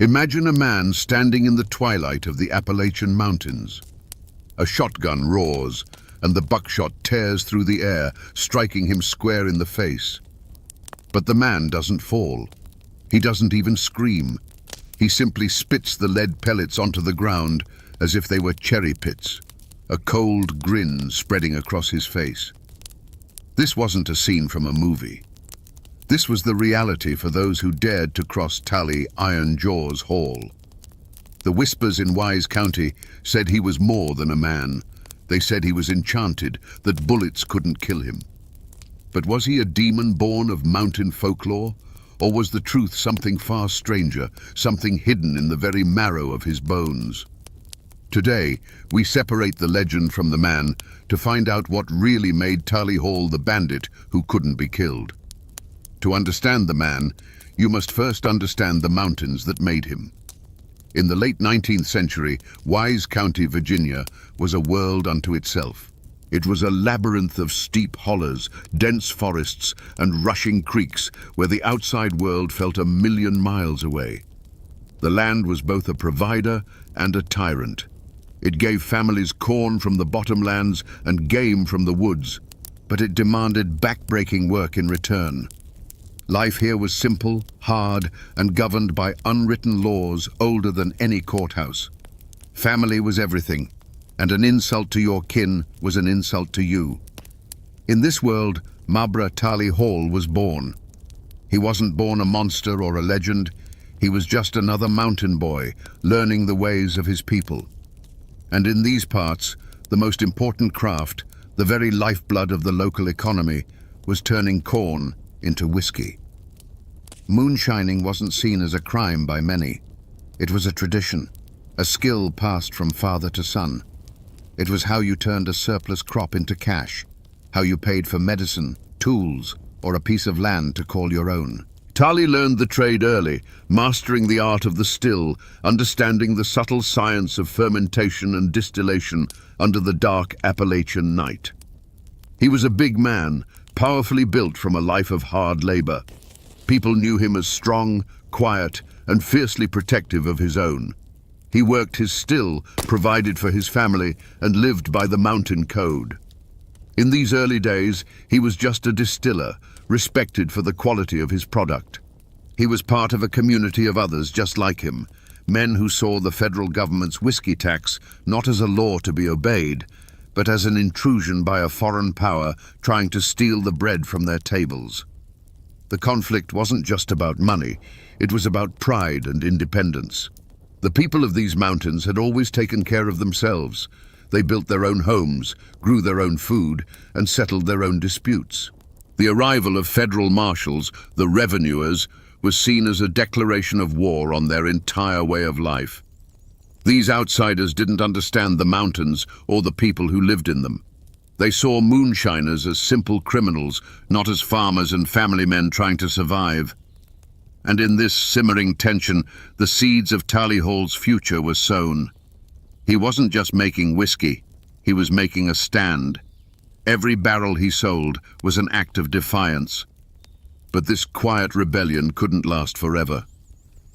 Imagine a man standing in the twilight of the Appalachian mountains. A shotgun roars, and the buckshot tears through the air, striking him square in the face. But the man doesn't fall. He doesn't even scream. He simply spits the lead pellets onto the ground as if they were cherry pits, a cold grin spreading across his face. This wasn't a scene from a movie. This was the reality for those who dared to cross Tally Iron Jaw's hall. The whispers in Wise County said he was more than a man. They said he was enchanted, that bullets couldn't kill him. But was he a demon born of mountain folklore? Or was the truth something far stranger, something hidden in the very marrow of his bones? Today, we separate the legend from the man to find out what really made Tally Hall the bandit who couldn't be killed. To understand the man, you must first understand the mountains that made him. In the late 19th century, Wise County, Virginia, was a world unto itself. It was a labyrinth of steep hollows, dense forests, and rushing creeks where the outside world felt a million miles away. The land was both a provider and a tyrant. It gave families corn from the bottomlands and game from the woods, but it demanded back-breaking work in return. Life here was simple, hard, and governed by unwritten laws older than any courthouse. Family was everything, and an insult to your kin was an insult to you. In this world, Mabra Tally Hall was born. He wasn't born a monster or a legend. He was just another mountain boy, learning the ways of his people. And in these parts, the most important craft, the very lifeblood of the local economy, was turning corn into whiskey. Moonshining wasn't seen as a crime by many. It was a tradition, a skill passed from father to son. It was how you turned a surplus crop into cash, how you paid for medicine, tools, or a piece of land to call your own. Tally learned the trade early, mastering the art of the still, understanding the subtle science of fermentation and distillation under the dark Appalachian night. He was a big man, powerfully built from a life of hard labor. People knew him as strong, quiet, and fiercely protective of his own. He worked his still, provided for his family, and lived by the mountain code. In these early days, he was just a distiller, respected for the quality of his product. He was part of a community of others just like him, men who saw the federal government's whiskey tax not as a law to be obeyed, but as an intrusion by a foreign power trying to steal the bread from their tables. The conflict wasn't just about money, it was about pride and independence. The people of these mountains had always taken care of themselves. They built their own homes, grew their own food, and settled their own disputes. The arrival of federal marshals, the revenuers, was seen as a declaration of war on their entire way of life. These outsiders didn't understand the mountains or the people who lived in them. They saw moonshiners as simple criminals, not as farmers and family men trying to survive. And in this simmering tension, the seeds of Tally Hall's future were sown. He wasn't just making whiskey, he was making a stand. Every barrel he sold was an act of defiance. But this quiet rebellion couldn't last forever.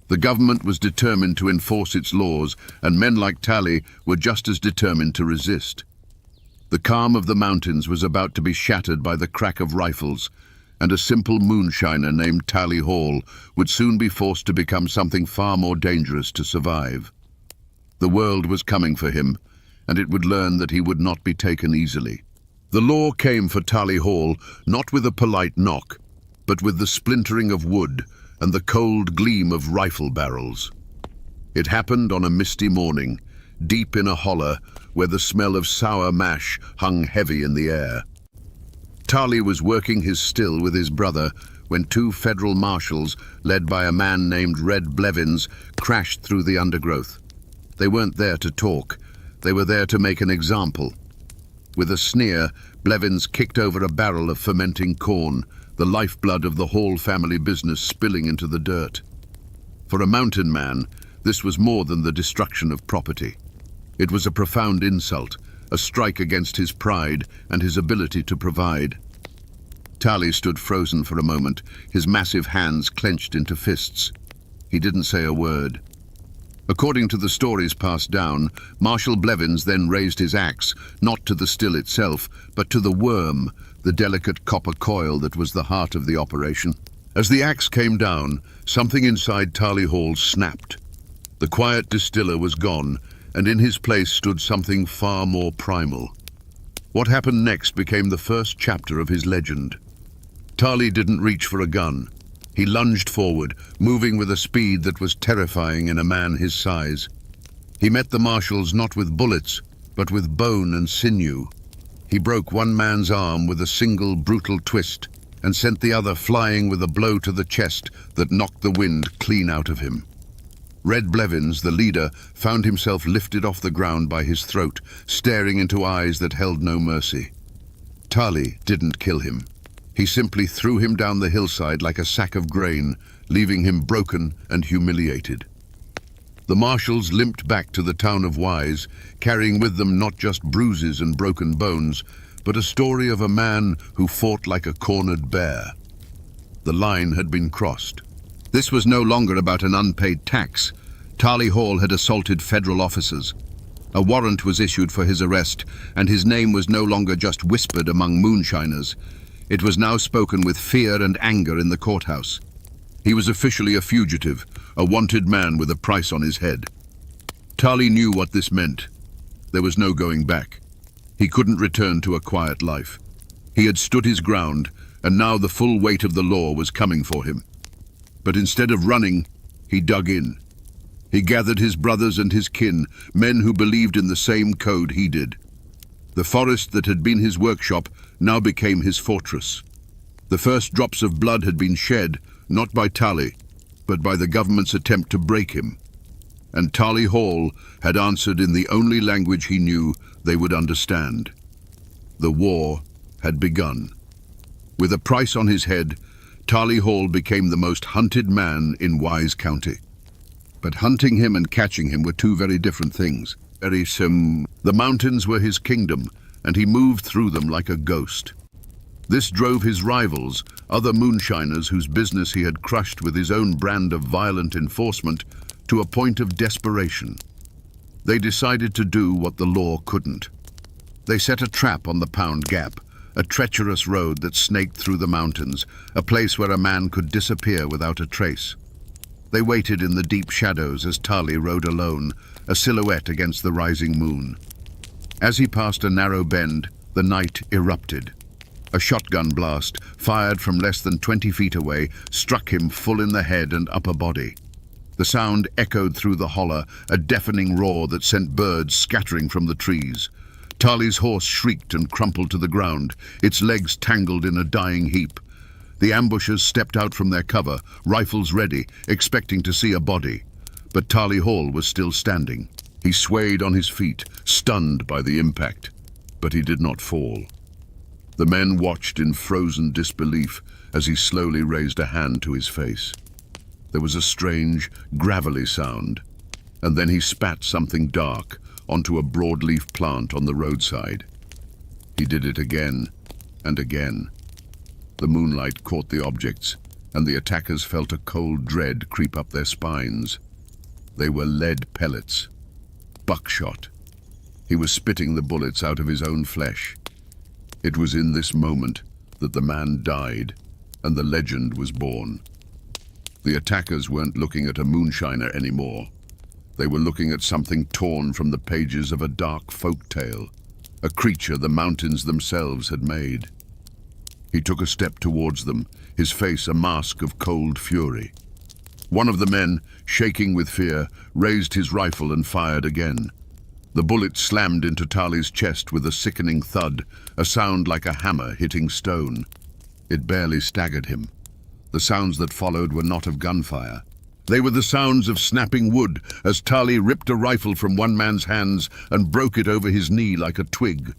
The government was determined to enforce its laws, and men like Tally were just as determined to resist. The calm of the mountains was about to be shattered by the crack of rifles, and a simple moonshiner named Tally Hall would soon be forced to become something far more dangerous to survive. The world was coming for him, and it would learn that he would not be taken easily. The law came for Tally Hall not with a polite knock, but with the splintering of wood and the cold gleam of rifle barrels. It happened on a misty morning, deep in a holler where the smell of sour mash hung heavy in the air. Tally was working his still with his brother when two federal marshals, led by a man named Red Blevins, crashed through the undergrowth. They weren't there to talk, they were there to make an example. With a sneer, Blevins kicked over a barrel of fermenting corn, the lifeblood of the Hall family business spilling into the dirt. For a mountain man, this was more than the destruction of property. It was a profound insult, a strike against his pride and his ability to provide. Tally stood frozen for a moment, his massive hands clenched into fists. He didn't say a word. According to the stories passed down, Marshal Blevins then raised his axe, not to the still itself, but to the worm, the delicate copper coil that was the heart of the operation. As the axe came down, something inside Tarley Hall snapped. The quiet distiller was gone, and in his place stood something far more primal. What happened next became the first chapter of his legend. Tarley didn't reach for a gun. He lunged forward, moving with a speed that was terrifying in a man his size. He met the marshals not with bullets, but with bone and sinew. He broke one man's arm with a single brutal twist and sent the other flying with a blow to the chest that knocked the wind clean out of him. Red Blevins, the leader, found himself lifted off the ground by his throat, staring into eyes that held no mercy. Tarley didn't kill him. He simply threw him down the hillside like a sack of grain, leaving him broken and humiliated. The marshals limped back to the town of Wise, carrying with them not just bruises and broken bones, but a story of a man who fought like a cornered bear. The line had been crossed. This was no longer about an unpaid tax. Tarley Hall had assaulted federal officers. A warrant was issued for his arrest, and his name was no longer just whispered among moonshiners. It was now spoken with fear and anger in the courthouse. He was officially a fugitive, a wanted man with a price on his head. Tarley knew what this meant. There was no going back. He couldn't return to a quiet life. He had stood his ground, and now the full weight of the law was coming for him. But instead of running, he dug in. He gathered his brothers and his kin, men who believed in the same code he did. The forest that had been his workshop now became his fortress. The first drops of blood had been shed, not by Tarley, but by the government's attempt to break him. And Tarley Hall had answered in the only language he knew they would understand. The war had begun. With a price on his head, Tarley Hall became the most hunted man in Wise County. But hunting him and catching him were two very different things. The mountains were his kingdom, and he moved through them like a ghost. This drove his rivals, other moonshiners whose business he had crushed with his own brand of violent enforcement, to a point of desperation. They decided to do what the law couldn't. They set a trap on the Pound Gap, a treacherous road that snaked through the mountains, a place where a man could disappear without a trace. They waited in the deep shadows as Tarley rode alone, a silhouette against the rising moon. As he passed a narrow bend, the night erupted. A shotgun blast, fired from less than 20 feet away, struck him full in the head and upper body. The sound echoed through the holler, a deafening roar that sent birds scattering from the trees. Tarley's horse shrieked and crumpled to the ground, its legs tangled in a dying heap. The ambushers stepped out from their cover, rifles ready, expecting to see a body. But Tarley Hall was still standing. He swayed on his feet, stunned by the impact, but he did not fall. The men watched in frozen disbelief as he slowly raised a hand to his face. There was a strange, gravelly sound, and then he spat something dark onto a broadleaf plant on the roadside. He did it again and again. The moonlight caught the objects, and the attackers felt a cold dread creep up their spines. They were lead pellets. Buckshot. He was spitting the bullets out of his own flesh. It was in this moment that the man died, and the legend was born. The attackers weren't looking at a moonshiner anymore. They were looking at something torn from the pages of a dark folk tale, a creature the mountains themselves had made. He took a step towards them, his face a mask of cold fury. One of the men, shaking with fear, raised his rifle and fired again. The bullet slammed into Tarley's chest with a sickening thud, a sound like a hammer hitting stone. It barely staggered him. The sounds that followed were not of gunfire. They were the sounds of snapping wood as Tarley ripped a rifle from one man's hands and broke it over his knee like a twig.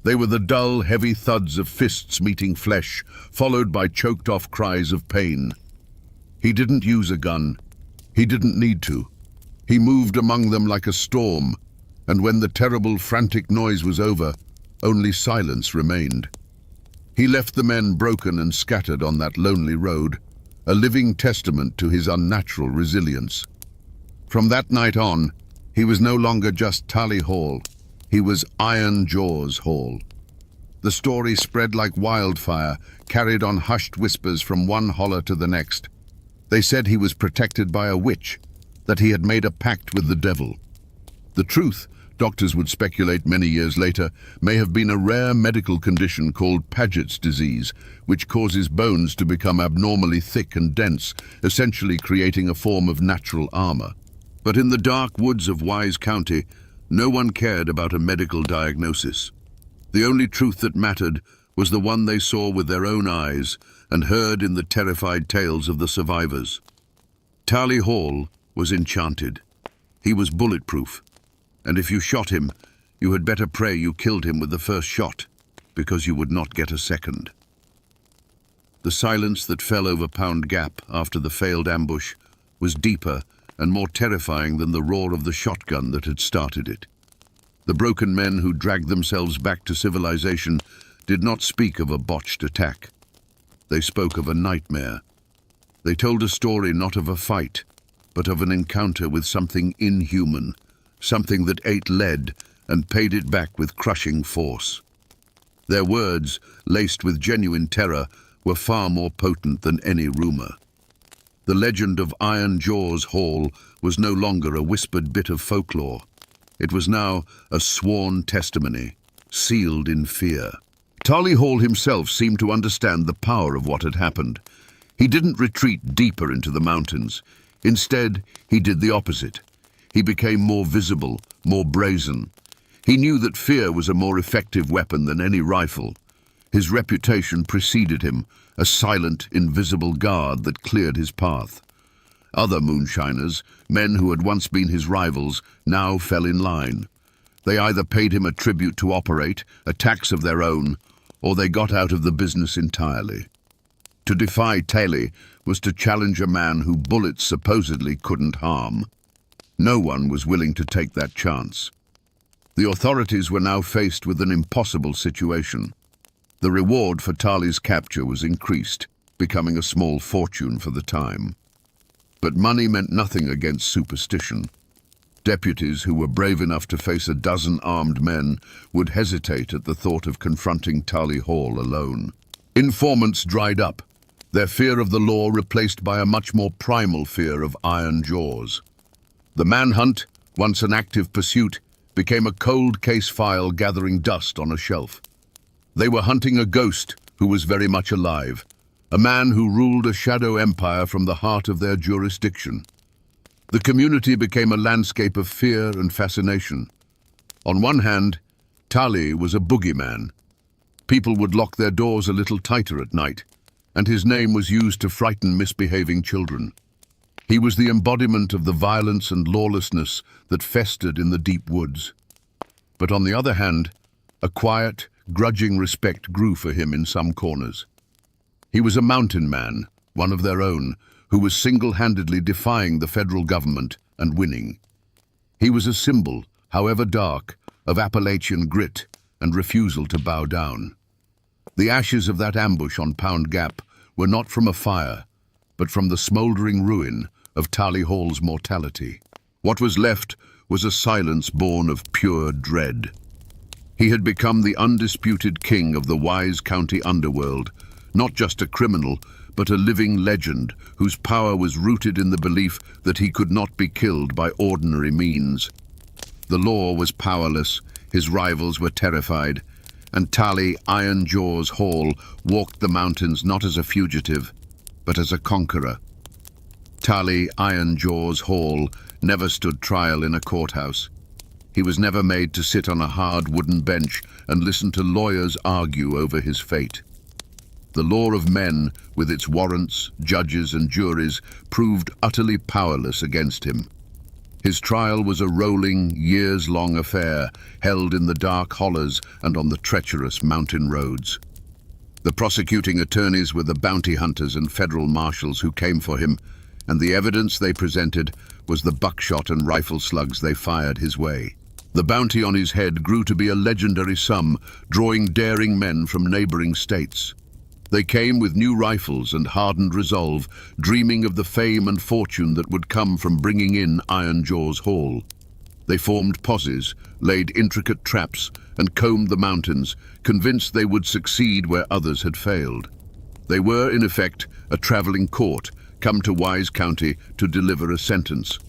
They were the dull, heavy thuds of fists meeting flesh, followed by choked-off cries of pain. He didn't use a gun. He didn't need to. He moved among them like a storm, and when the terrible, frantic noise was over, only silence remained. He left the men broken and scattered on that lonely road, a living testament to his unnatural resilience. From that night on, he was no longer just Tally Hall. He was Iron Jaws Hall. The story spread like wildfire, carried on hushed whispers from one holler to the next. They said he was protected by a witch, that he had made a pact with the devil. The truth, doctors would speculate many years later, may have been a rare medical condition called Paget's disease, which causes bones to become abnormally thick and dense, essentially creating a form of natural armor. But in the dark woods of Wise County, no one cared about a medical diagnosis. The only truth that mattered was the one they saw with their own eyes and heard in the terrified tales of the survivors. Tally Hall was enchanted. He was bulletproof, and if you shot him, you had better pray you killed him with the first shot, because you would not get a second. The silence that fell over Pound Gap after the failed ambush was deeper and more terrifying than the roar of the shotgun that had started it. The broken men who dragged themselves back to civilization did not speak of a botched attack. They spoke of a nightmare. They told a story not of a fight, but of an encounter with something inhuman, something that ate lead and paid it back with crushing force. Their words, laced with genuine terror, were far more potent than any rumor. The legend of Iron Jaws Hall was no longer a whispered bit of folklore. It was now a sworn testimony, sealed in fear. Tally Hall himself seemed to understand the power of what had happened. He didn't retreat deeper into the mountains. Instead, he did the opposite. He became more visible, more brazen. He knew that fear was a more effective weapon than any rifle. His reputation preceded him, a silent, invisible guard that cleared his path. Other moonshiners, men who had once been his rivals, now fell in line. They either paid him a tribute to operate, a tax of their own, or they got out of the business entirely. To defy Tally was to challenge a man who bullets supposedly couldn't harm. No one was willing to take that chance. The authorities were now faced with an impossible situation. The reward for Tally's capture was increased, becoming a small fortune for the time. But money meant nothing against superstition. Deputies who were brave enough to face a dozen armed men would hesitate at the thought of confronting Tally Hall alone. Informants dried up, their fear of the law replaced by a much more primal fear of Iron Jaws. The manhunt, once an active pursuit, became a cold case file gathering dust on a shelf. They were hunting a ghost who was very much alive, a man who ruled a shadow empire from the heart of their jurisdiction. The community became a landscape of fear and fascination. On one hand, Tally was a boogeyman. People would lock their doors a little tighter at night, and his name was used to frighten misbehaving children. He was the embodiment of the violence and lawlessness that festered in the deep woods. But on the other hand, a quiet, grudging respect grew for him in some corners. He was a mountain man, one of their own, who was single-handedly defying the federal government and winning. He was a symbol, however dark, of Appalachian grit and refusal to bow down. The ashes of that ambush on Pound Gap were not from a fire, but from the smouldering ruin of Tally Hall's mortality. What was left was a silence born of pure dread. He had become the undisputed king of the Wise County underworld, not just a criminal, but a living legend whose power was rooted in the belief that he could not be killed by ordinary means. The law was powerless, his rivals were terrified, and Tally Iron Jaws Hall walked the mountains not as a fugitive, but as a conqueror. Tally Iron Jaws Hall never stood trial in a courthouse. He was never made to sit on a hard wooden bench and listen to lawyers argue over his fate. The law of men, with its warrants, judges and juries, proved utterly powerless against him. His trial was a rolling, years-long affair, held in the dark hollows and on the treacherous mountain roads. The prosecuting attorneys were the bounty hunters and federal marshals who came for him, and the evidence they presented was the buckshot and rifle slugs they fired his way. The bounty on his head grew to be a legendary sum, drawing daring men from neighboring states. They came with new rifles and hardened resolve, dreaming of the fame and fortune that would come from bringing in Iron Jaw's haul. They formed posses, laid intricate traps, and combed the mountains, convinced they would succeed where others had failed. They were, in effect, a travelling court, come to Wise County to deliver a sentence.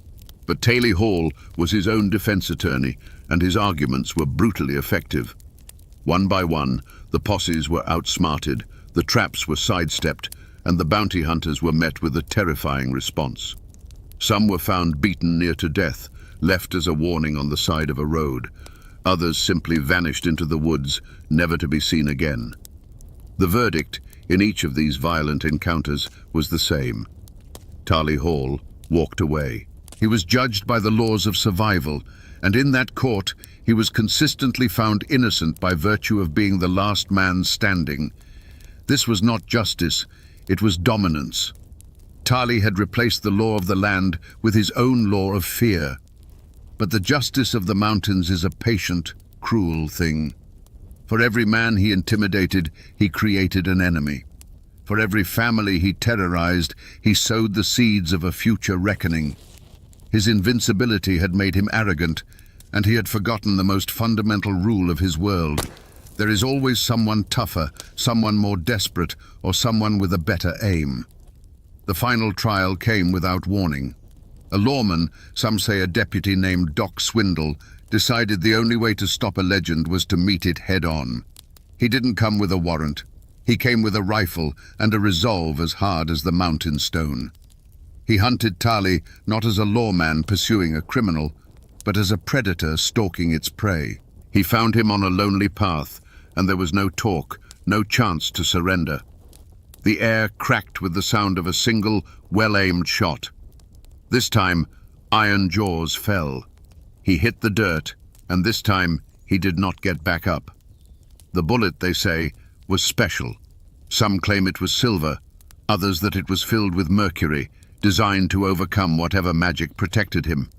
But Taylor Hall was his own defense attorney, and his arguments were brutally effective. One by one, the posses were outsmarted, the traps were sidestepped, and the bounty hunters were met with a terrifying response. Some were found beaten near to death, left as a warning on the side of a road. Others simply vanished into the woods, never to be seen again. The verdict in each of these violent encounters was the same. Taylor Hall walked away. He was judged by the laws of survival, and in that court he was consistently found innocent by virtue of being the last man standing. This was not justice, it was dominance. Taylor had replaced the law of the land with his own law of fear. But the justice of the mountains is a patient, cruel thing. For every man he intimidated, he created an enemy. For every family he terrorized, he sowed the seeds of a future reckoning. His invincibility had made him arrogant, and he had forgotten the most fundamental rule of his world. There is always someone tougher, someone more desperate, or someone with a better aim. The final trial came without warning. A lawman, some say a deputy named Doc Swindle, decided the only way to stop a legend was to meet it head-on. He didn't come with a warrant. He came with a rifle and a resolve as hard as the mountain stone. He hunted Taylor not as a lawman pursuing a criminal, but as a predator stalking its prey. He found him on a lonely path, and there was no talk, no chance to surrender. The air cracked with the sound of a single, well-aimed shot. This time, Iron Jaws fell. He hit the dirt, and this time he did not get back up. The bullet, they say, was special. Some claim it was silver, others that it was filled with mercury, designed to overcome whatever magic protected him.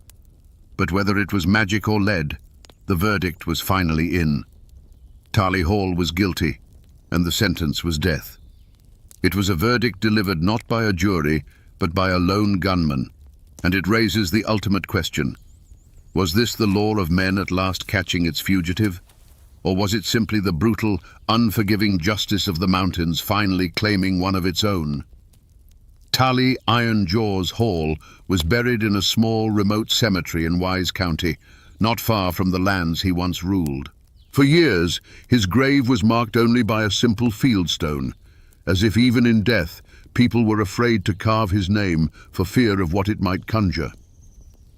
But whether it was magic or lead, the verdict was finally in. Taylor Hall was guilty, and the sentence was death. It was a verdict delivered not by a jury, but by a lone gunman, and it raises the ultimate question. Was this the law of men at last catching its fugitive? Or was it simply the brutal, unforgiving justice of the mountains finally claiming one of its own? Taylor Iron Jaws Hall was buried in a small, remote cemetery in Wise County, not far from the lands he once ruled. For years, his grave was marked only by a simple fieldstone, as if even in death, people were afraid to carve his name for fear of what it might conjure.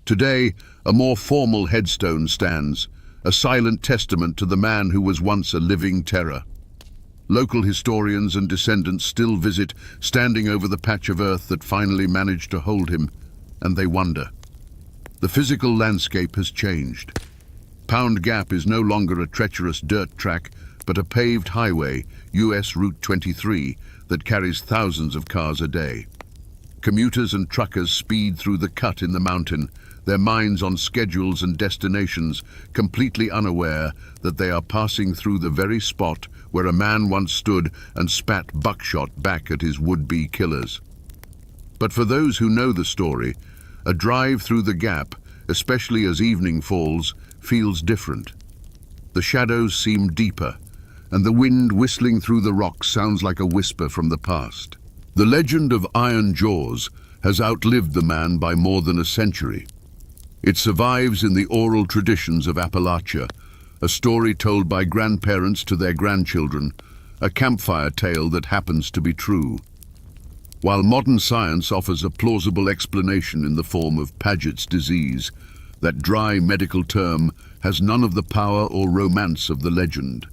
Today, a more formal headstone stands, a silent testament to the man who was once a living terror. Local historians and descendants still visit, standing over the patch of earth that finally managed to hold him, and they wonder. The physical landscape has changed. Pound Gap is no longer a treacherous dirt track, but a paved highway, US Route 23, that carries thousands of cars a day. Commuters and truckers speed through the cut in the mountain, their minds on schedules and destinations, completely unaware that they are passing through the very spot where a man once stood and spat buckshot back at his would-be killers. But for those who know the story, a drive through the gap, especially as evening falls, feels different. The shadows seem deeper, and the wind whistling through the rocks sounds like a whisper from the past. The legend of Iron Jaws has outlived the man by more than a century. It survives in the oral traditions of Appalachia, a story told by grandparents to their grandchildren, a campfire tale that happens to be true. While modern science offers a plausible explanation in the form of Paget's disease, that dry medical term has none of the power or romance of the legend.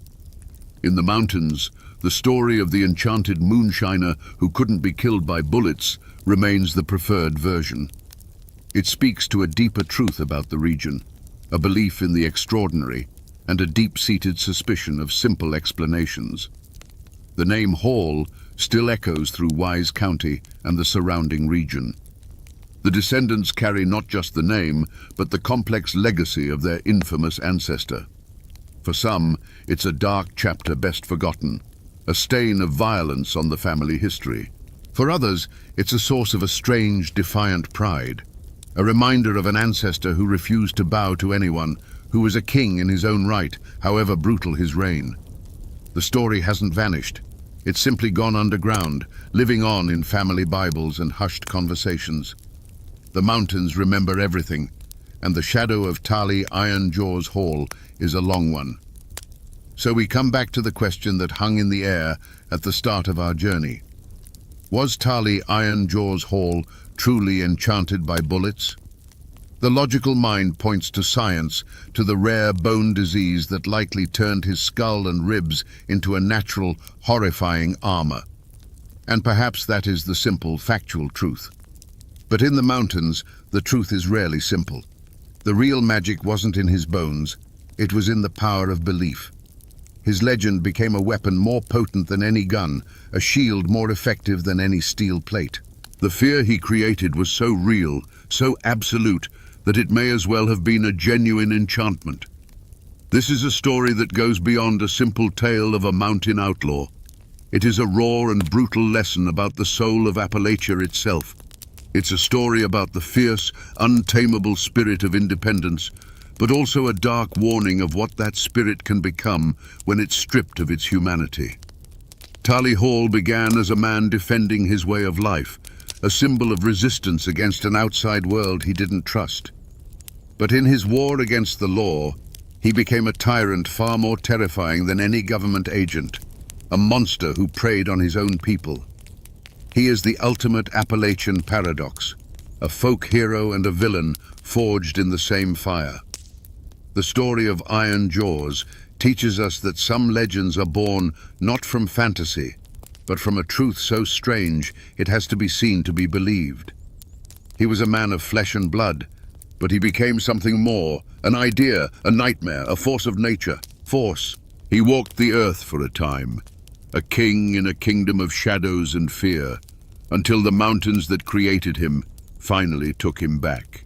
In the mountains, the story of the enchanted moonshiner who couldn't be killed by bullets remains the preferred version. It speaks to a deeper truth about the region, a belief in the extraordinary, and a deep-seated suspicion of simple explanations. The name Hall still echoes through Wise County and the surrounding region. The descendants carry not just the name, but the complex legacy of their infamous ancestor. For some, it's a dark chapter best forgotten, a stain of violence on the family history. For others, it's a source of a strange, defiant pride, a reminder of an ancestor who refused to bow to anyone, who was a king in his own right, however brutal his reign. The story hasn't vanished. It's simply gone underground, living on in family Bibles and hushed conversations. The mountains remember everything, and the shadow of Tali Iron Jaws Hall is a long one. So we come back to the question that hung in the air at the start of our journey. Was Tali Iron Jaws Hall truly enchanted by bullets? The logical mind points to science, to the rare bone disease that likely turned his skull and ribs into a natural, horrifying armor. And perhaps that is the simple, factual truth. But in the mountains, the truth is rarely simple. The real magic wasn't in his bones, it was in the power of belief. His legend became a weapon more potent than any gun, a shield more effective than any steel plate. The fear he created was so real, so absolute, that it may as well have been a genuine enchantment. This is a story that goes beyond a simple tale of a mountain outlaw. It is a raw and brutal lesson about the soul of Appalachia itself. It's a story about the fierce, untamable spirit of independence, but also a dark warning of what that spirit can become when it's stripped of its humanity. Tali Hall began as a man defending his way of life, a symbol of resistance against an outside world he didn't trust. But in his war against the law, he became a tyrant far more terrifying than any government agent, a monster who preyed on his own people. He is the ultimate Appalachian paradox, a folk hero and a villain forged in the same fire. The story of Iron Jaws teaches us that some legends are born not from fantasy, but from a truth so strange it has to be seen to be believed. He was a man of flesh and blood, but he became something more, an idea, a nightmare, a force of nature. Force. He walked the earth for a time, a king in a kingdom of shadows and fear, until the mountains that created him finally took him back.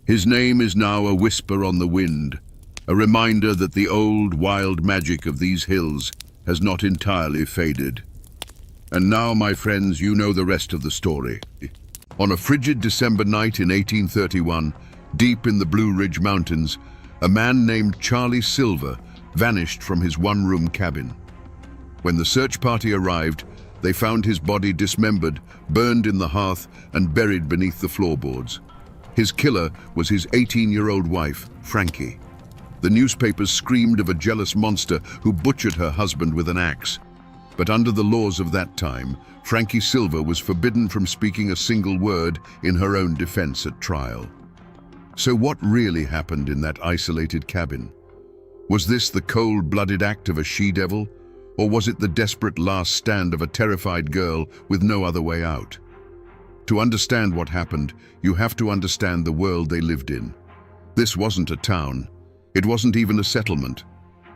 His name is now a whisper on the wind, a reminder that the old, wild magic of these hills has not entirely faded. And now, my friends, you know the rest of the story. On a frigid December night in 1831, deep in the Blue Ridge Mountains, a man named Charlie Silver vanished from his one-room cabin. When the search party arrived, they found his body dismembered, burned in the hearth, and buried beneath the floorboards. His killer was his 18-year-old wife, Frankie. The newspapers screamed of a jealous monster who butchered her husband with an axe. But under the laws of that time, Frankie Silver was forbidden from speaking a single word in her own defense at trial. So what really happened in that isolated cabin? Was this the cold-blooded act of a she-devil, or was it the desperate last stand of a terrified girl with no other way out? To understand what happened, you have to understand the world they lived in. This wasn't a town. It wasn't even a settlement.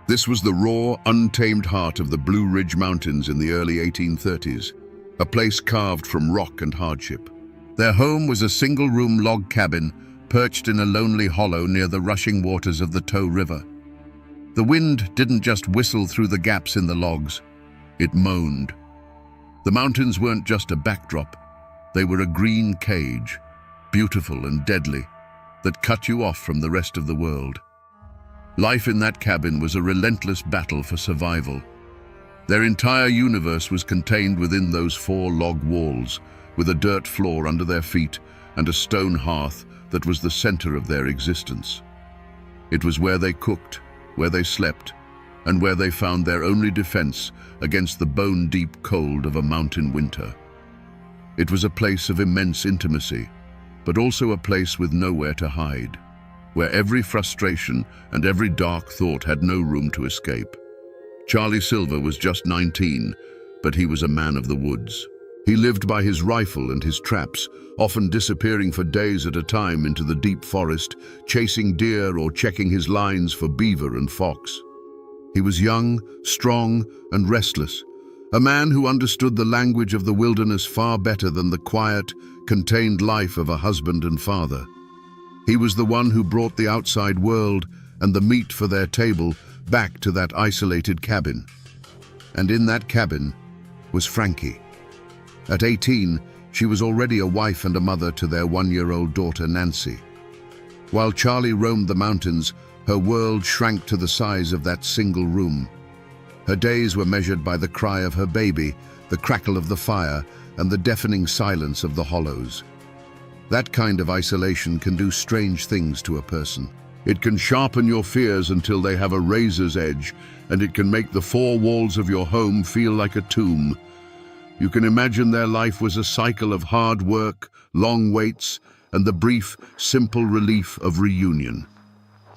This was the raw, untamed heart of the Blue Ridge Mountains in the early 1830s, a place carved from rock and hardship. Their home was a single-room log cabin perched in a lonely hollow near the rushing waters of the Tow River. The wind didn't just whistle through the gaps in the logs, it moaned. The mountains weren't just a backdrop, they were a green cage, beautiful and deadly, that cut you off from the rest of the world. Life in that cabin was a relentless battle for survival. Their entire universe was contained within those 4 log walls, with a dirt floor under their feet and a stone hearth that was the center of their existence. It was where they cooked, where they slept, and where they found their only defense against the bone-deep cold of a mountain winter. It was a place of immense intimacy, but also a place with nowhere to hide, where every frustration and every dark thought had no room to escape. Charlie Silver was just 19, but he was a man of the woods. He lived by his rifle and his traps, often disappearing for days at a time into the deep forest, chasing deer or checking his lines for beaver and fox. He was young, strong, and restless, a man who understood the language of the wilderness far better than the quiet, contained life of a husband and father. He was the one who brought the outside world and the meat for their table back to that isolated cabin. And in that cabin was Frankie. At 18, she was already a wife and a mother to their 1-year-old daughter, Nancy. While Charlie roamed the mountains, her world shrank to the size of that single room. Her days were measured by the cry of her baby, the crackle of the fire, and the deafening silence of the hollows. That kind of isolation can do strange things to a person. It can sharpen your fears until they have a razor's edge, and it can make the 4 walls of your home feel like a tomb. You can imagine their life was a cycle of hard work, long waits, and the brief, simple relief of reunion.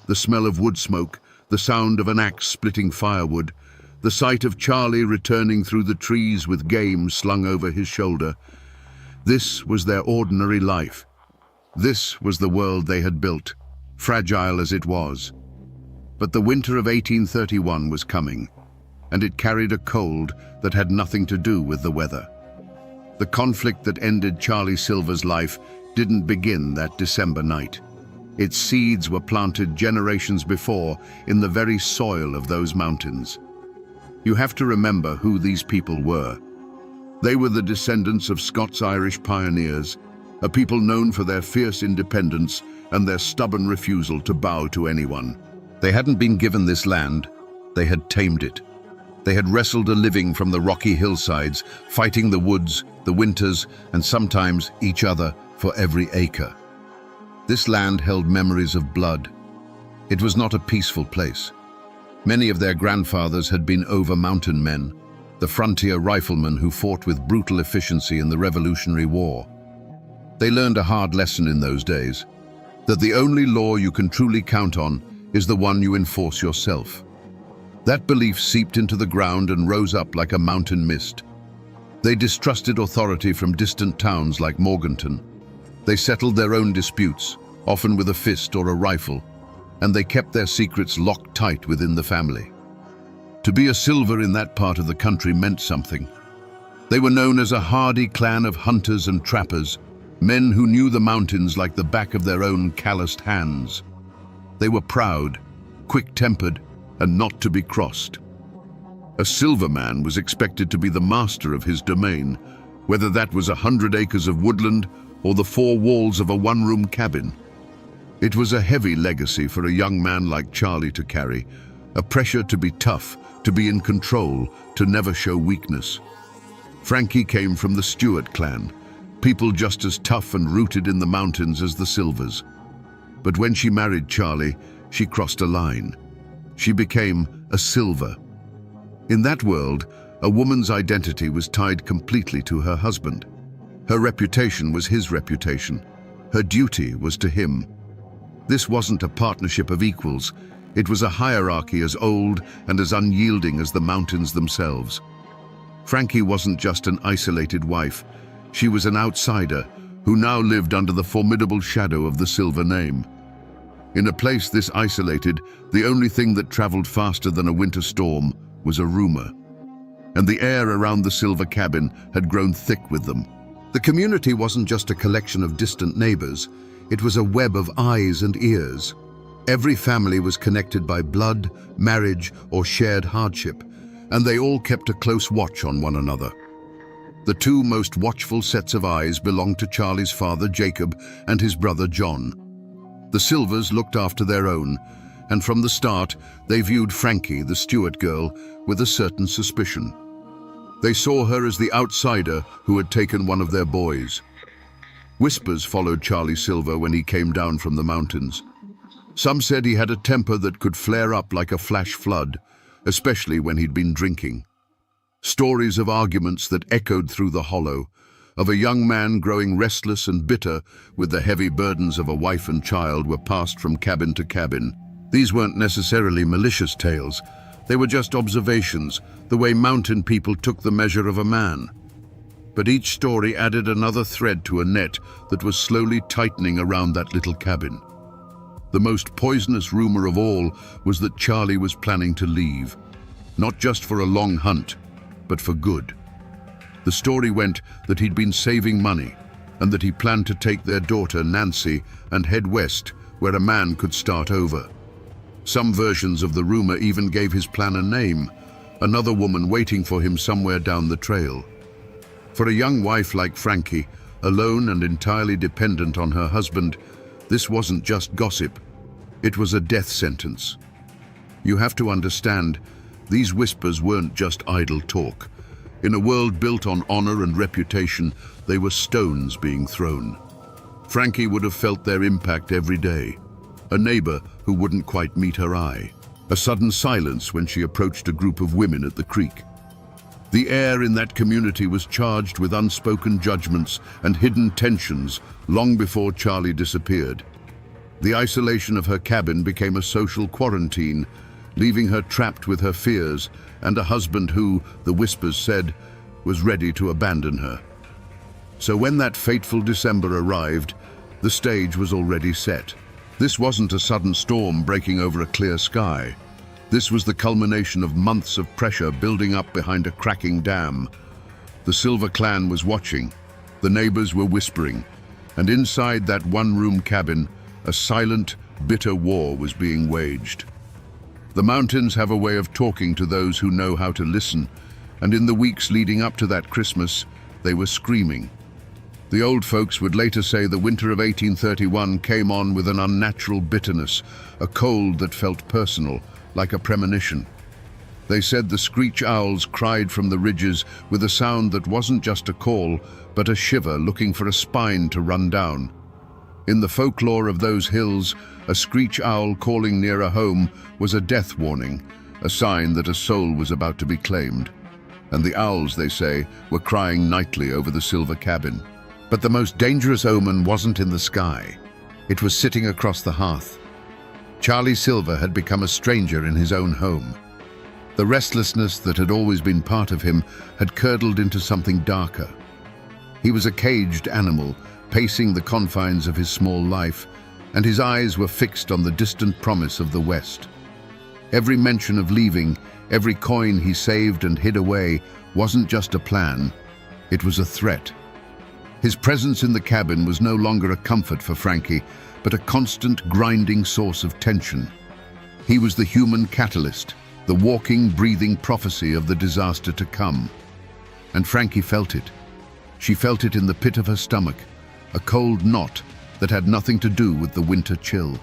The smell of wood smoke, the sound of an axe splitting firewood, the sight of Charlie returning through the trees with game slung over his shoulder. This was their ordinary life. This was the world they had built, fragile as it was. But the winter of 1831 was coming, and it carried a cold that had nothing to do with the weather. The conflict that ended Charlie Silver's life didn't begin that December night. Its seeds were planted generations before in the very soil of those mountains. You have to remember who these people were. They were the descendants of Scots-Irish pioneers, a people known for their fierce independence and their stubborn refusal to bow to anyone. They hadn't been given this land, they had tamed it. They had wrestled a living from the rocky hillsides, fighting the woods, the winters, and sometimes each other for every acre. This land held memories of blood. It was not a peaceful place. Many of their grandfathers had been over-mountain men, the frontier riflemen who fought with brutal efficiency in the Revolutionary War. They learned a hard lesson in those days, that the only law you can truly count on is the one you enforce yourself. That belief seeped into the ground and rose up like a mountain mist. They distrusted authority from distant towns like Morganton. They settled their own disputes, often with a fist or a rifle, and they kept their secrets locked tight within the family. To be a Silver in that part of the country meant something. They were known as a hardy clan of hunters and trappers, men who knew the mountains like the back of their own calloused hands. They were proud, quick-tempered, and not to be crossed. A Silver man was expected to be the master of his domain, whether that was 100 acres of woodland or the 4 walls of a 1-room cabin. It was a heavy legacy for a young man like Charlie to carry, a pressure to be tough, to be in control, to never show weakness. Frankie came from the Stewart clan, people just as tough and rooted in the mountains as the Silvers. But when she married Charlie, she crossed a line. She became a Silver. In that world, a woman's identity was tied completely to her husband. Her reputation was his reputation. Her duty was to him. This wasn't a partnership of equals. It was a hierarchy as old and as unyielding as the mountains themselves. Frankie wasn't just an isolated wife. She was an outsider who now lived under the formidable shadow of the Silver name. In a place this isolated, the only thing that traveled faster than a winter storm was a rumor. And the air around the Silver cabin had grown thick with them. The community wasn't just a collection of distant neighbors, it was a web of eyes and ears. Every family was connected by blood, marriage, or shared hardship, and they all kept a close watch on one another. The 2 most watchful sets of eyes belonged to Charlie's father, Jacob, and his brother, John. The Silvers looked after their own, and from the start, they viewed Frankie, the Stewart girl, with a certain suspicion. They saw her as the outsider who had taken one of their boys. Whispers followed Charlie Silver when he came down from the mountains. Some said he had a temper that could flare up like a flash flood, especially when he'd been drinking. Stories of arguments that echoed through the hollow, of a young man growing restless and bitter with the heavy burdens of a wife and child, were passed from cabin to cabin. These weren't necessarily malicious tales. They were just observations, the way mountain people took the measure of a man. But each story added another thread to a net that was slowly tightening around that little cabin. The most poisonous rumor of all was that Charlie was planning to leave, not just for a long hunt, but for good. The story went that he'd been saving money and that he planned to take their daughter, Nancy, and head west, where a man could start over. Some versions of the rumor even gave his plan a name, another woman waiting for him somewhere down the trail. For a young wife like Frankie, alone and entirely dependent on her husband, this wasn't just gossip, it was a death sentence. You have to understand, these whispers weren't just idle talk. In a world built on honor and reputation, they were stones being thrown. Frankie would have felt their impact every day. A neighbor who wouldn't quite meet her eye. A sudden silence when she approached a group of women at the creek. The air in that community was charged with unspoken judgments and hidden tensions long before Charlie disappeared. The isolation of her cabin became a social quarantine, leaving her trapped with her fears and a husband who, the whispers said, was ready to abandon her. So when that fateful December arrived, the stage was already set. This wasn't a sudden storm breaking over a clear sky. This was the culmination of months of pressure building up behind a cracking dam. The Silver clan was watching, the neighbors were whispering, and inside that one-room cabin, a silent, bitter war was being waged. The mountains have a way of talking to those who know how to listen, and in the weeks leading up to that Christmas, they were screaming. The old folks would later say the winter of 1831 came on with an unnatural bitterness, a cold that felt personal, like a premonition. They said the screech owls cried from the ridges with a sound that wasn't just a call, but a shiver looking for a spine to run down. In the folklore of those hills, a screech owl calling near a home was a death warning, a sign that a soul was about to be claimed. And the owls, they say, were crying nightly over the Silver cabin. But the most dangerous omen wasn't in the sky. It was sitting across the hearth. Charlie Silver had become a stranger in his own home. The restlessness that had always been part of him had curdled into something darker. He was a caged animal, pacing the confines of his small life, and his eyes were fixed on the distant promise of the West. Every mention of leaving, every coin he saved and hid away, wasn't just a plan, it was a threat. His presence in the cabin was no longer a comfort for Frankie, but a constant, grinding source of tension. He was the human catalyst, the walking, breathing prophecy of the disaster to come. And Frankie felt it. She felt it in the pit of her stomach, a cold knot that had nothing to do with the winter chill.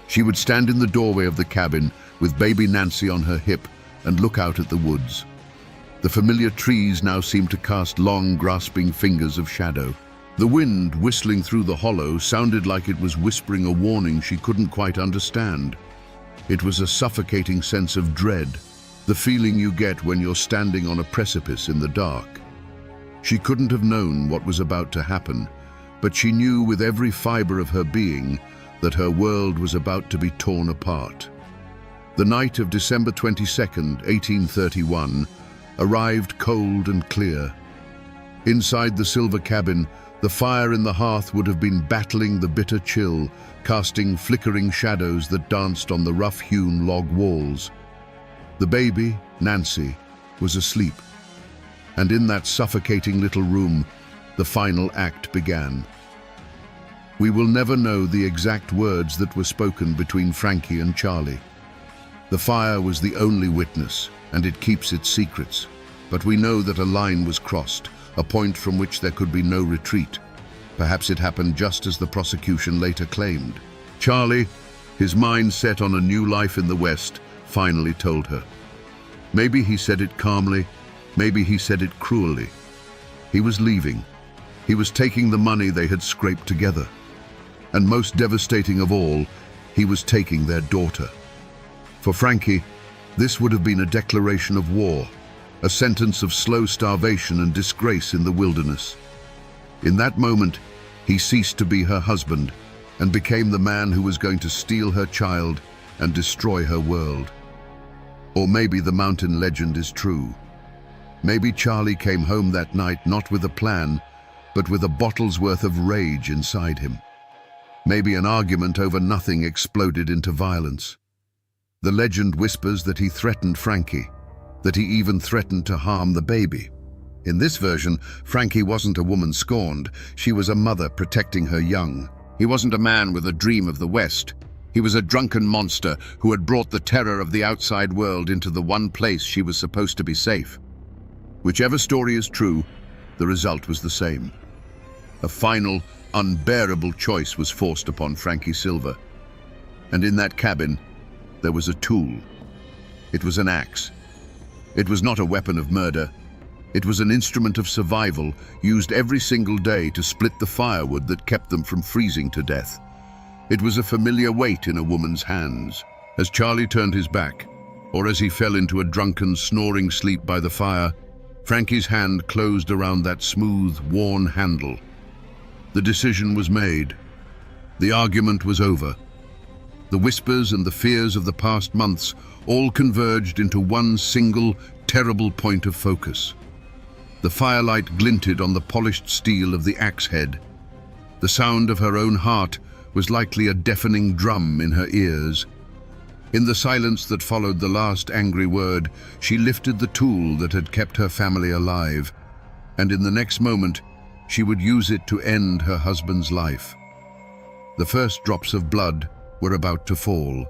She would stand in the doorway of the cabin with baby Nancy on her hip and look out at the woods. The familiar trees now seemed to cast long, grasping fingers of shadow. The wind whistling through the hollow sounded like it was whispering a warning she couldn't quite understand. It was a suffocating sense of dread, the feeling you get when you're standing on a precipice in the dark. She couldn't have known what was about to happen, but she knew with every fiber of her being that her world was about to be torn apart. The night of December 22nd, 1831, arrived cold and clear. Inside the Silver cabin, the fire in the hearth would have been battling the bitter chill, casting flickering shadows that danced on the rough-hewn log walls. The baby, Nancy, was asleep, and in that suffocating little room, the final act began. We will never know the exact words that were spoken between Frankie and Charlie. The fire was the only witness, and it keeps its secrets. But we know that a line was crossed, a point from which there could be no retreat. Perhaps it happened just as the prosecution later claimed. Charlie, his mind set on a new life in the West, finally told her. Maybe he said it calmly, maybe he said it cruelly. He was leaving. He was taking the money they had scraped together. And most devastating of all, he was taking their daughter. For Frankie, this would have been a declaration of war, a sentence of slow starvation and disgrace in the wilderness. In that moment, he ceased to be her husband and became the man who was going to steal her child and destroy her world. Or maybe the mountain legend is true. Maybe Charlie came home that night not with a plan, but with a bottle's worth of rage inside him. Maybe an argument over nothing exploded into violence. The legend whispers that he threatened Frankie, that he even threatened to harm the baby. In this version, Frankie wasn't a woman scorned, she was a mother protecting her young. He wasn't a man with a dream of the West, He was a drunken monster who had brought the terror of the outside world into the one place she was supposed to be safe. Whichever story is true, the result was the same. A final, unbearable choice was forced upon Frankie Silver. And in that cabin, there was a tool. It was an axe. It was not a weapon of murder. It was an instrument of survival used every single day to split the firewood that kept them from freezing to death. It was a familiar weight in a woman's hands. As Charlie turned his back, or as he fell into a drunken, snoring sleep by the fire, Frankie's hand closed around that smooth, worn handle. The decision was made. The argument was over. The whispers and the fears of the past months all converged into one single, terrible point of focus. The firelight glinted on the polished steel of the axe head. The sound of her own heart was likely a deafening drum in her ears. In the silence that followed the last angry word, she lifted the tool that had kept her family alive, and in the next moment, she would use it to end her husband's life. The first drops of blood were about to fall.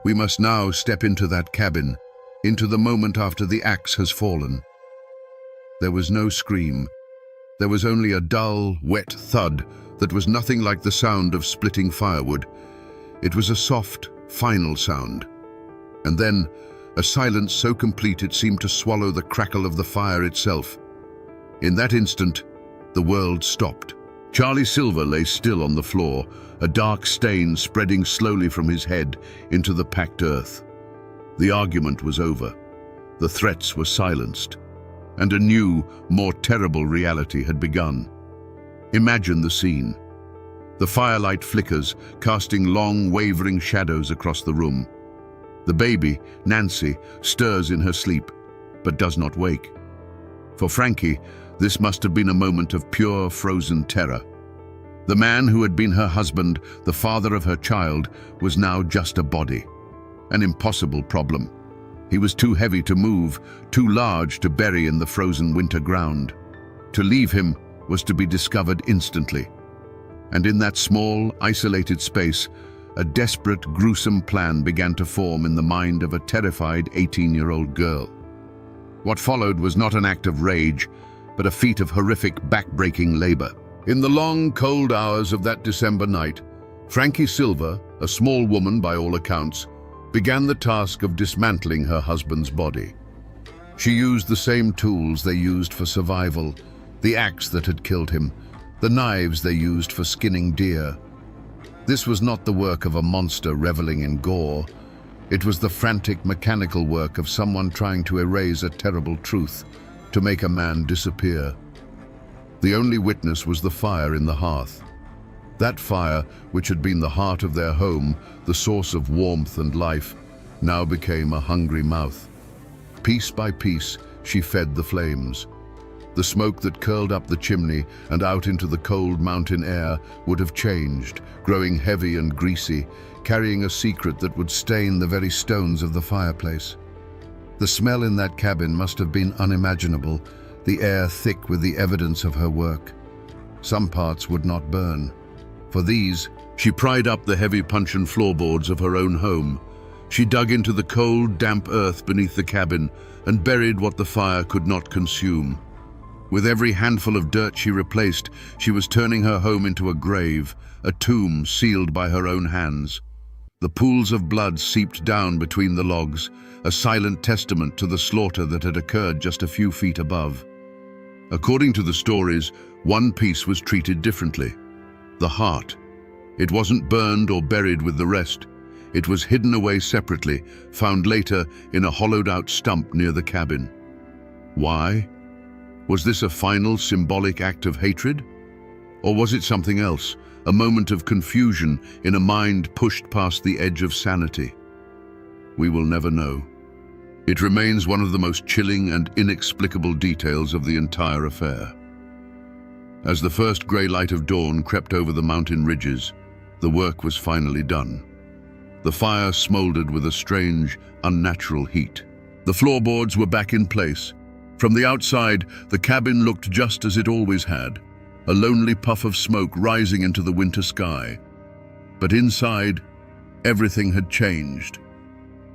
We must now step into that cabin, into the moment after the axe has fallen. There was no scream. There was only a dull, wet thud that was nothing like the sound of splitting firewood. It was a soft, final sound. And then, a silence so complete it seemed to swallow the crackle of the fire itself. In that instant, the world stopped. Charlie Silver lay still on the floor, a dark stain spreading slowly from his head into the packed earth. The argument was over. The threats were silenced. And a new, more terrible reality had begun. Imagine the scene. The firelight flickers, casting long, wavering shadows across the room. The baby, Nancy, stirs in her sleep, but does not wake. For Frankie, this must have been a moment of pure, frozen terror. The man who had been her husband, the father of her child, was now just a body. An impossible problem. He was too heavy to move, too large to bury in the frozen winter ground. To leave him was to be discovered instantly. And in that small, isolated space, a desperate, gruesome plan began to form in the mind of a terrified 18-year-old girl. What followed was not an act of rage, but a feat of horrific, back-breaking labor. In the long, cold hours of that December night, Frankie Silver, a small woman by all accounts, began the task of dismantling her husband's body. She used the same tools they used for survival, the axe that had killed him, the knives they used for skinning deer. This was not the work of a monster reveling in gore. It was the frantic, mechanical work of someone trying to erase a terrible truth, to make a man disappear. The only witness was the fire in the hearth. That fire, which had been the heart of their home, the source of warmth and life, now became a hungry mouth. Piece by piece, she fed the flames. The smoke that curled up the chimney and out into the cold mountain air would have changed, growing heavy and greasy, carrying a secret that would stain the very stones of the fireplace. The smell in that cabin must have been unimaginable, the air thick with the evidence of her work. Some parts would not burn. For these, she pried up the heavy puncheon floorboards of her own home. She dug into the cold, damp earth beneath the cabin and buried what the fire could not consume. With every handful of dirt she replaced, she was turning her home into a grave, a tomb sealed by her own hands. The pools of blood seeped down between the logs, a silent testament to the slaughter that had occurred just a few feet above. According to the stories, one piece was treated differently. The heart. It wasn't burned or buried with the rest. It was hidden away separately, found later in a hollowed-out stump near the cabin. Why? Was this a final symbolic act of hatred? Or was it something else, a moment of confusion in a mind pushed past the edge of sanity? We will never know. It remains one of the most chilling and inexplicable details of the entire affair. As the first grey light of dawn crept over the mountain ridges, the work was finally done. The fire smoldered with a strange, unnatural heat. The floorboards were back in place. From the outside, the cabin looked just as it always had, a lonely puff of smoke rising into the winter sky. But inside, Everything had changed.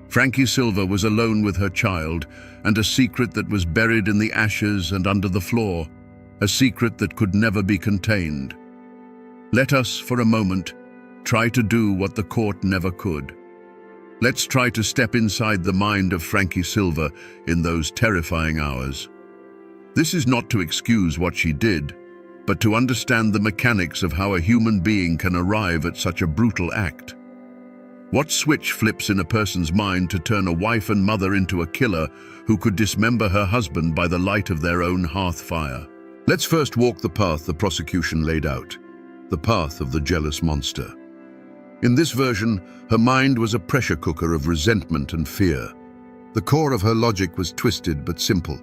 Frankie Silver was alone with her child, and a secret that was buried in the ashes and under the floor, a secret that could never be contained. Let us, for a moment, try to do what the court never could. Let's try to step inside the mind of Frankie Silver in those terrifying hours. This is not to excuse what she did, but to understand the mechanics of how a human being can arrive at such a brutal act. What switch flips in a person's mind to turn a wife and mother into a killer who could dismember her husband by the light of their own hearth fire? Let's first walk the path the prosecution laid out, the path of the jealous monster. In this version, her mind was a pressure cooker of resentment and fear. The core of her logic was twisted but simple.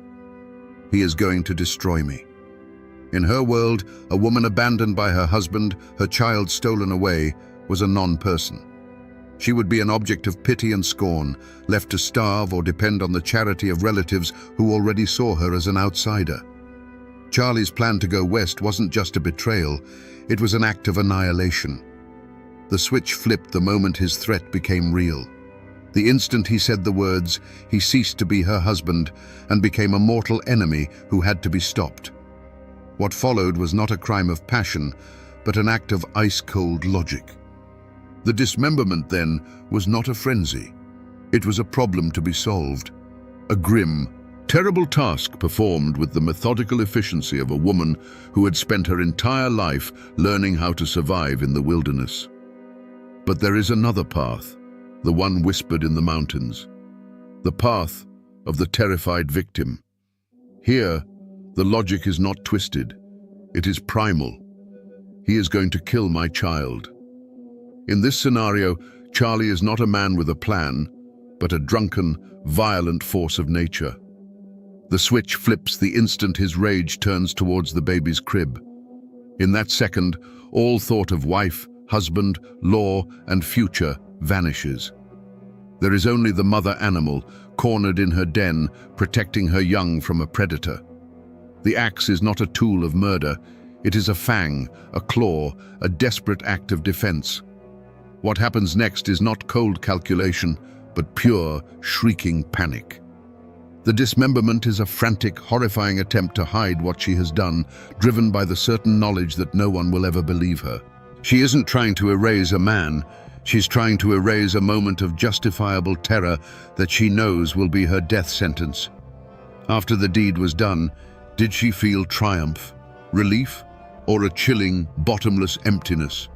He is going to destroy me. In her world, a woman abandoned by her husband, her child stolen away, was a non-person. She would be an object of pity and scorn, left to starve or depend on the charity of relatives who already saw her as an outsider. Charlie's plan to go west wasn't just a betrayal, it was an act of annihilation. The switch flipped the moment his threat became real. The instant he said the words, he ceased to be her husband and became a mortal enemy who had to be stopped. What followed was not a crime of passion, but an act of ice-cold logic. The dismemberment, then, was not a frenzy. It was a problem to be solved. A grim, terrible task performed with the methodical efficiency of a woman who had spent her entire life learning how to survive in the wilderness. But there is another path, the one whispered in the mountains. The path of the terrified victim. Here, the logic is not twisted. It is primal. He is going to kill my child. In this scenario, Charlie is not a man with a plan, but a drunken, violent force of nature. The switch flips the instant his rage turns towards the baby's crib. In that second, all thought of wife, husband, law, and future vanishes. There is only the mother animal, cornered in her den, protecting her young from a predator. The axe is not a tool of murder. It is a fang, a claw, a desperate act of defense. What happens next is not cold calculation, but pure, shrieking panic. The dismemberment is a frantic, horrifying attempt to hide what she has done, driven by the certain knowledge that no one will ever believe her. She isn't trying to erase a man. She's trying to erase a moment of justifiable terror that she knows will be her death sentence. After the deed was done, did she feel triumph, relief, or a chilling, bottomless emptiness?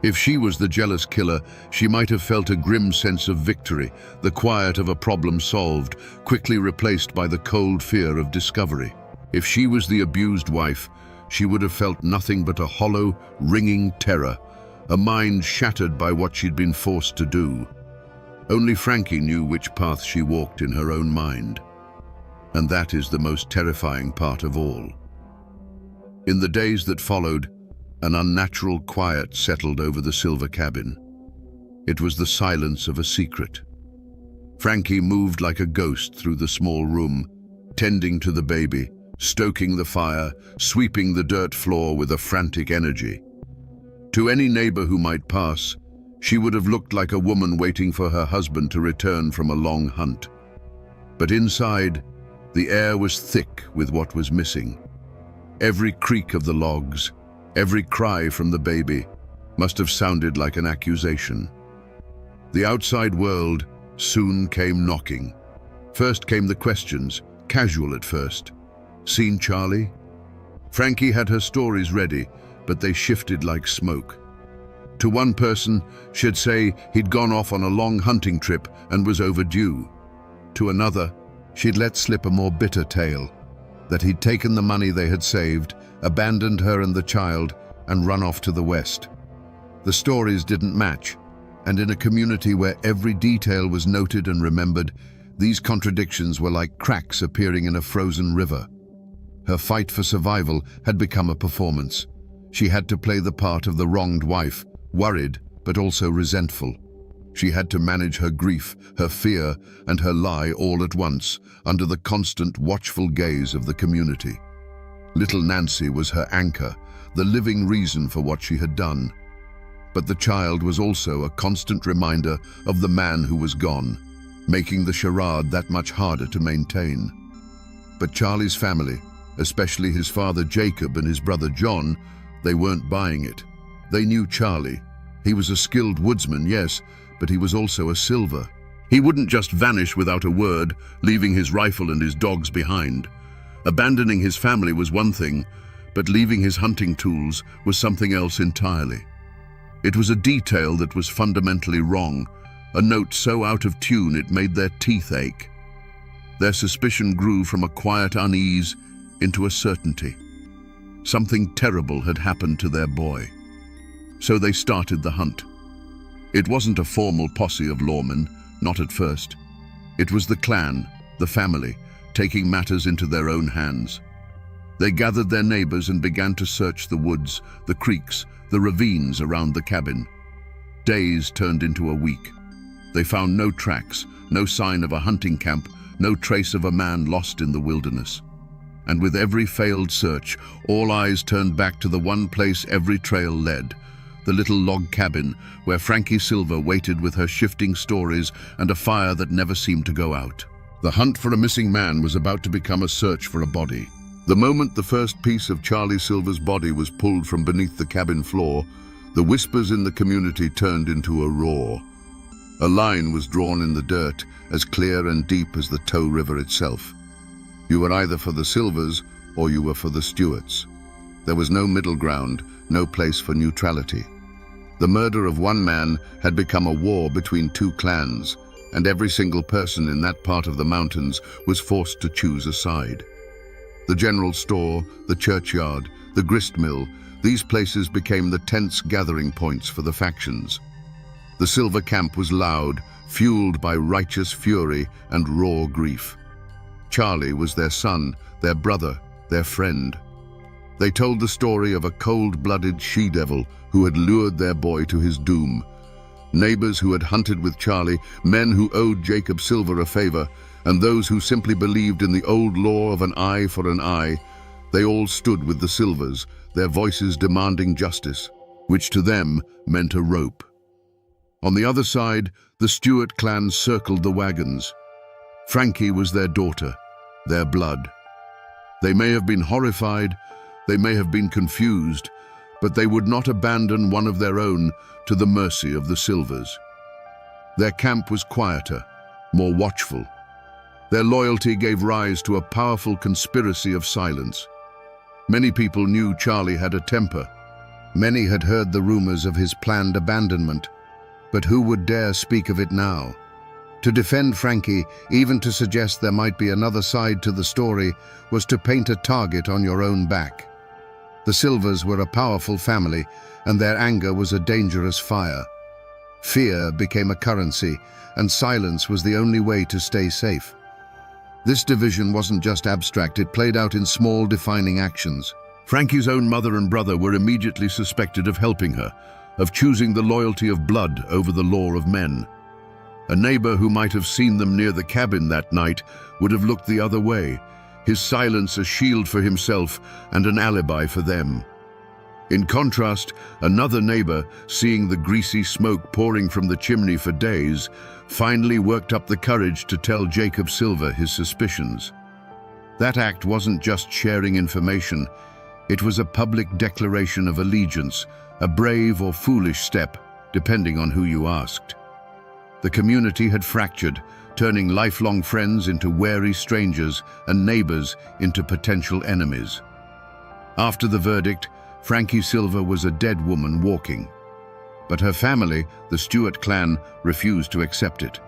If she was the jealous killer, she might have felt a grim sense of victory, the quiet of a problem solved, quickly replaced by the cold fear of discovery. If she was the abused wife, she would have felt nothing but a hollow, ringing terror, a mind shattered by what she'd been forced to do. Only Frankie knew which path she walked in her own mind. And that is the most terrifying part of all. In the days that followed, an unnatural quiet settled over the Silver cabin. It was the silence of a secret. Frankie moved like a ghost through the small room, tending to the baby, stoking the fire, sweeping the dirt floor with a frantic energy. To any neighbor who might pass, she would have looked like a woman waiting for her husband to return from a long hunt. But inside, the air was thick with what was missing. Every creak of the logs, every cry from the baby, must have sounded like an accusation. The outside world soon came knocking. First came the questions, casual at first. Seen Charlie? Frankie had her stories ready, but they shifted like smoke. To one person, she'd say he'd gone off on a long hunting trip and was overdue. To another, she'd let slip a more bitter tale, that he'd taken the money they had saved, abandoned her and the child, and run off to the west. The stories didn't match, and in a community where every detail was noted and remembered, these contradictions were like cracks appearing in a frozen river. Her fight for survival had become a performance. She had to play the part of the wronged wife, worried but also resentful. She had to manage her grief, her fear, and her lie all at once, under the constant watchful gaze of the community. Little Nancy was her anchor, the living reason for what she had done. But the child was also a constant reminder of the man who was gone, making the charade that much harder to maintain. But Charlie's family, especially his father Jacob and his brother John, they weren't buying it. They knew Charlie. He was a skilled woodsman, yes, but he was also a silver. He wouldn't just vanish without a word, leaving his rifle and his dogs behind. Abandoning his family was one thing, but leaving his hunting tools was something else entirely. It was a detail that was fundamentally wrong, a note so out of tune it made their teeth ache. Their suspicion grew from a quiet unease into a certainty. Something terrible had happened to their boy. So they started the hunt. It wasn't a formal posse of lawmen, not at first. It was the clan, the family, taking matters into their own hands. They gathered their neighbors and began to search the woods, the creeks, the ravines around the cabin. Days turned into a week. They found no tracks, no sign of a hunting camp, no trace of a man lost in the wilderness. And with every failed search, all eyes turned back to the one place every trail led, the little log cabin where Frankie Silver waited with her shifting stories and a fire that never seemed to go out. The hunt for a missing man was about to become a search for a body. The moment the first piece of Charlie Silver's body was pulled from beneath the cabin floor, the whispers in the community turned into a roar. A line was drawn in the dirt, as clear and deep as the Tow River itself. You were either for the Silvers or you were for the Stewarts. There was no middle ground, no place for neutrality. The murder of one man had become a war between two clans, and every single person in that part of the mountains was forced to choose a side. The general store, the churchyard, the grist mill, these places became the tense gathering points for the factions. The Silver camp was loud, fueled by righteous fury and raw grief. Charlie was their son, their brother, their friend. They told the story of a cold-blooded she-devil who had lured their boy to his doom. Neighbors who had hunted with Charlie, men who owed Jacob Silver a favor, and those who simply believed in the old law of an eye for an eye, they all stood with the Silvers, their voices demanding justice, which to them meant a rope. On the other side, the Stewart clan circled the wagons. Frankie was their daughter, their blood. They may have been horrified, they may have been confused, but they would not abandon one of their own to the mercy of the Silvers. Their camp was quieter, more watchful. Their loyalty gave rise to a powerful conspiracy of silence. Many people knew Charlie had a temper. Many had heard the rumors of his planned abandonment. But who would dare speak of it now? To defend Frankie, even to suggest there might be another side to the story, was to paint a target on your own back. The Silvers were a powerful family, and their anger was a dangerous fire. Fear became a currency, and silence was the only way to stay safe. This division wasn't just abstract, it played out in small, defining actions. Frankie's own mother and brother were immediately suspected of helping her, of choosing the loyalty of blood over the law of men. A neighbor who might have seen them near the cabin that night would have looked the other way, his silence a shield for himself and an alibi for them. In contrast, another neighbor, seeing the greasy smoke pouring from the chimney for days, finally worked up the courage to tell Jacob Silver his suspicions. That act wasn't just sharing information, it was a public declaration of allegiance, a brave or foolish step, depending on who you asked. The community had fractured, turning lifelong friends into wary strangers and neighbors into potential enemies. After the verdict, Frankie Silver was a dead woman walking. But her family, the Stewart clan, refused to accept it.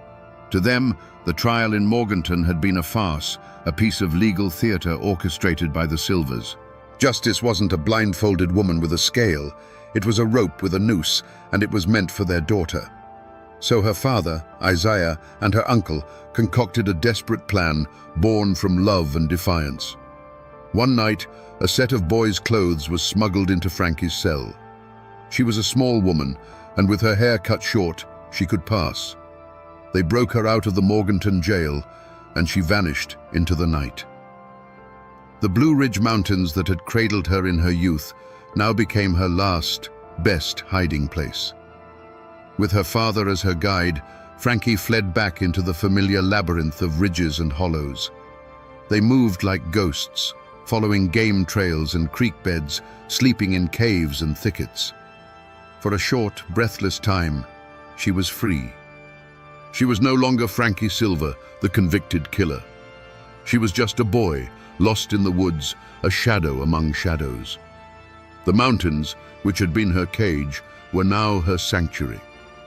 To them, the trial in Morganton had been a farce, a piece of legal theater orchestrated by the Silvers. Justice wasn't a blindfolded woman with a scale, it was a rope with a noose, and it was meant for their daughter. So her father, Isaiah, and her uncle concocted a desperate plan born from love and defiance. One night, a set of boys' clothes was smuggled into Frankie's cell. She was a small woman, and with her hair cut short, she could pass. They broke her out of the Morganton jail, and she vanished into the night. The Blue Ridge Mountains that had cradled her in her youth now became her last, best hiding place. With her father as her guide, Frankie fled back into the familiar labyrinth of ridges and hollows. They moved like ghosts, following game trails and creek beds, sleeping in caves and thickets. For a short, breathless time, she was free. She was no longer Frankie Silver, the convicted killer. She was just a boy, lost in the woods, a shadow among shadows. The mountains, which had been her cage, were now her sanctuary,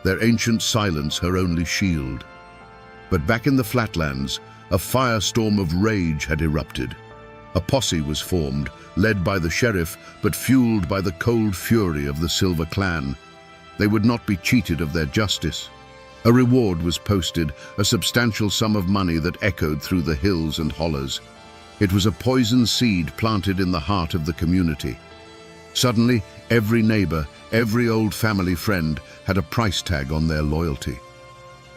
their ancient silence her only shield. But back in the flatlands, a firestorm of rage had erupted. A posse was formed, led by the sheriff, but fueled by the cold fury of the Silver Clan. They would not be cheated of their justice. A reward was posted, a substantial sum of money that echoed through the hills and hollows. It was a poison seed planted in the heart of the community. Suddenly, every neighbor, every old family friend had a price tag on their loyalty.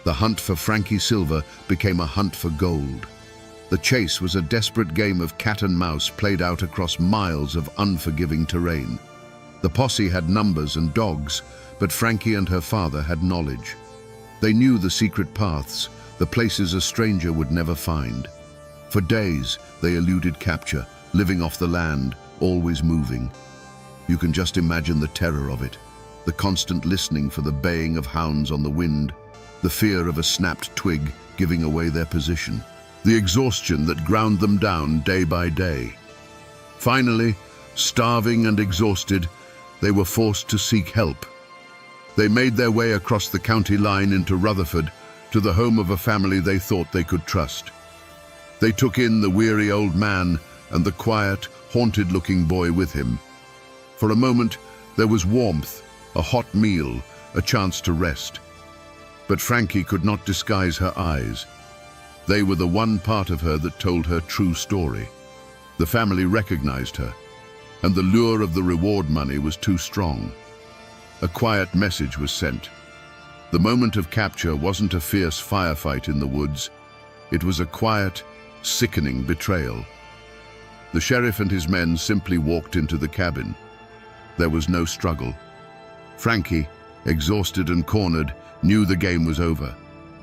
The hunt for Frankie Silver became a hunt for gold. The chase was a desperate game of cat and mouse played out across miles of unforgiving terrain. The posse had numbers and dogs, but Frankie and her father had knowledge. They knew the secret paths, the places a stranger would never find. For days, they eluded capture, living off the land, always moving. You can just imagine the terror of it, the constant listening for the baying of hounds on the wind, the fear of a snapped twig giving away their position, the exhaustion that ground them down day by day. Finally, starving and exhausted, they were forced to seek help. They made their way across the county line into Rutherford, to the home of a family they thought they could trust. They took in the weary old man and the quiet, haunted-looking boy with him. For a moment, there was warmth, a hot meal, a chance to rest. But Frankie could not disguise her eyes. They were the one part of her that told her true story. The family recognized her, and the lure of the reward money was too strong. A quiet message was sent. The moment of capture wasn't a fierce firefight in the woods. It was a quiet, sickening betrayal. The sheriff and his men simply walked into the cabin. There was no struggle. Frankie, exhausted and cornered, knew the game was over.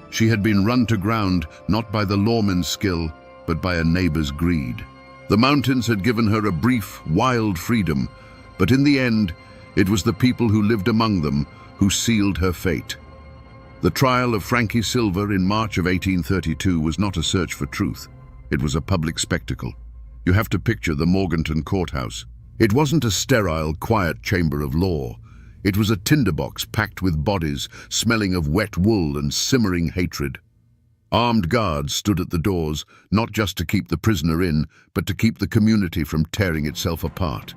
She had been run to ground not by the lawman's skill, but by a neighbor's greed. The mountains had given her a brief, wild freedom, but in the end, it was the people who lived among them who sealed her fate. The trial of Frankie Silver in March of 1832 was not a search for truth. It was a public spectacle. You have to picture the Morganton courthouse. It wasn't a sterile, quiet chamber of law. It was a tinderbox packed with bodies, smelling of wet wool and simmering hatred. Armed guards stood at the doors, not just to keep the prisoner in, but to keep the community from tearing itself apart.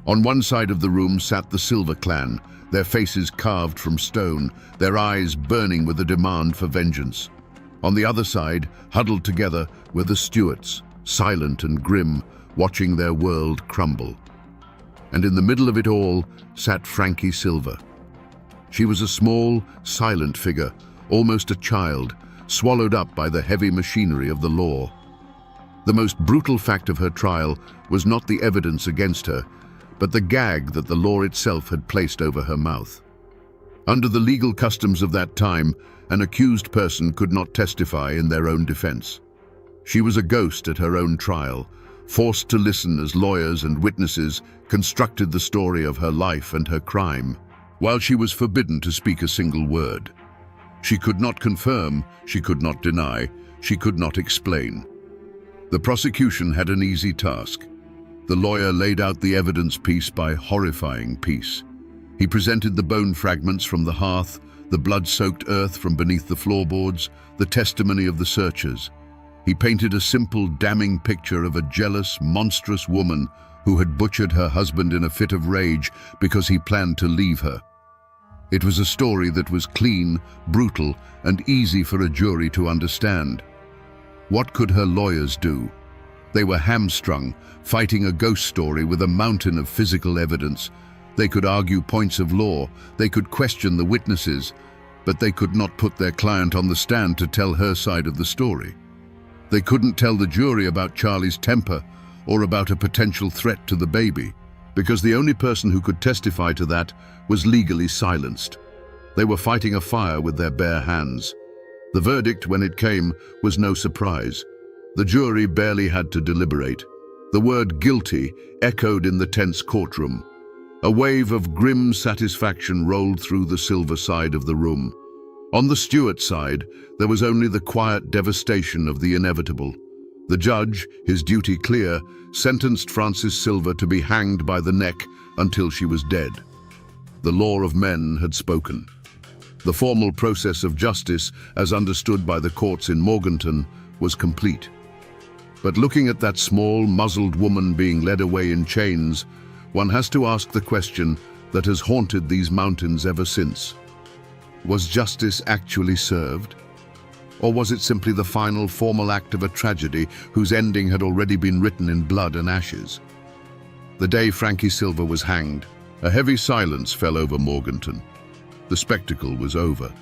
On one side of the room sat the Silver Clan, their faces carved from stone, their eyes burning with a demand for vengeance. On the other side, huddled together, were the Stuarts, silent and grim, watching their world crumble. And in the middle of it all sat Frankie Silver. She was a small, silent figure, almost a child, swallowed up by the heavy machinery of the law. The most brutal fact of her trial was not the evidence against her, but the gag that the law itself had placed over her mouth. Under the legal customs of that time, an accused person could not testify in their own defense. She was a ghost at her own trial, forced to listen as lawyers and witnesses constructed the story of her life and her crime, while she was forbidden to speak a single word. She could not confirm, she could not deny, she could not explain. The prosecution had an easy task. The lawyer laid out the evidence piece by horrifying piece. He presented the bone fragments from the hearth, the blood-soaked earth from beneath the floorboards, the testimony of the searchers. He painted a simple, damning picture of a jealous, monstrous woman who had butchered her husband in a fit of rage because he planned to leave her. It was a story that was clean, brutal, and easy for a jury to understand. What could her lawyers do? They were hamstrung, fighting a ghost story with a mountain of physical evidence. They could argue points of law, they could question the witnesses, but they could not put their client on the stand to tell her side of the story. They couldn't tell the jury about Charlie's temper or about a potential threat to the baby. because the only person who could testify to that was legally silenced. They were fighting a fire with their bare hands. The verdict, when it came, was no surprise. The jury barely had to deliberate. The word guilty echoed in the tense courtroom. A wave of grim satisfaction rolled through the Silver side of the room. On the Stewart side, there was only the quiet devastation of the inevitable. The judge, his duty clear, sentenced Frances Silver to be hanged by the neck until she was dead. The law of men had spoken. The formal process of justice, as understood by the courts in Morganton, was complete. But looking at that small, muzzled woman being led away in chains, one has to ask the question that has haunted these mountains ever since. Was justice actually served? Or was it simply the final formal act of a tragedy whose ending had already been written in blood and ashes? The day Frankie Silver was hanged, a heavy silence fell over Morganton. The spectacle was over.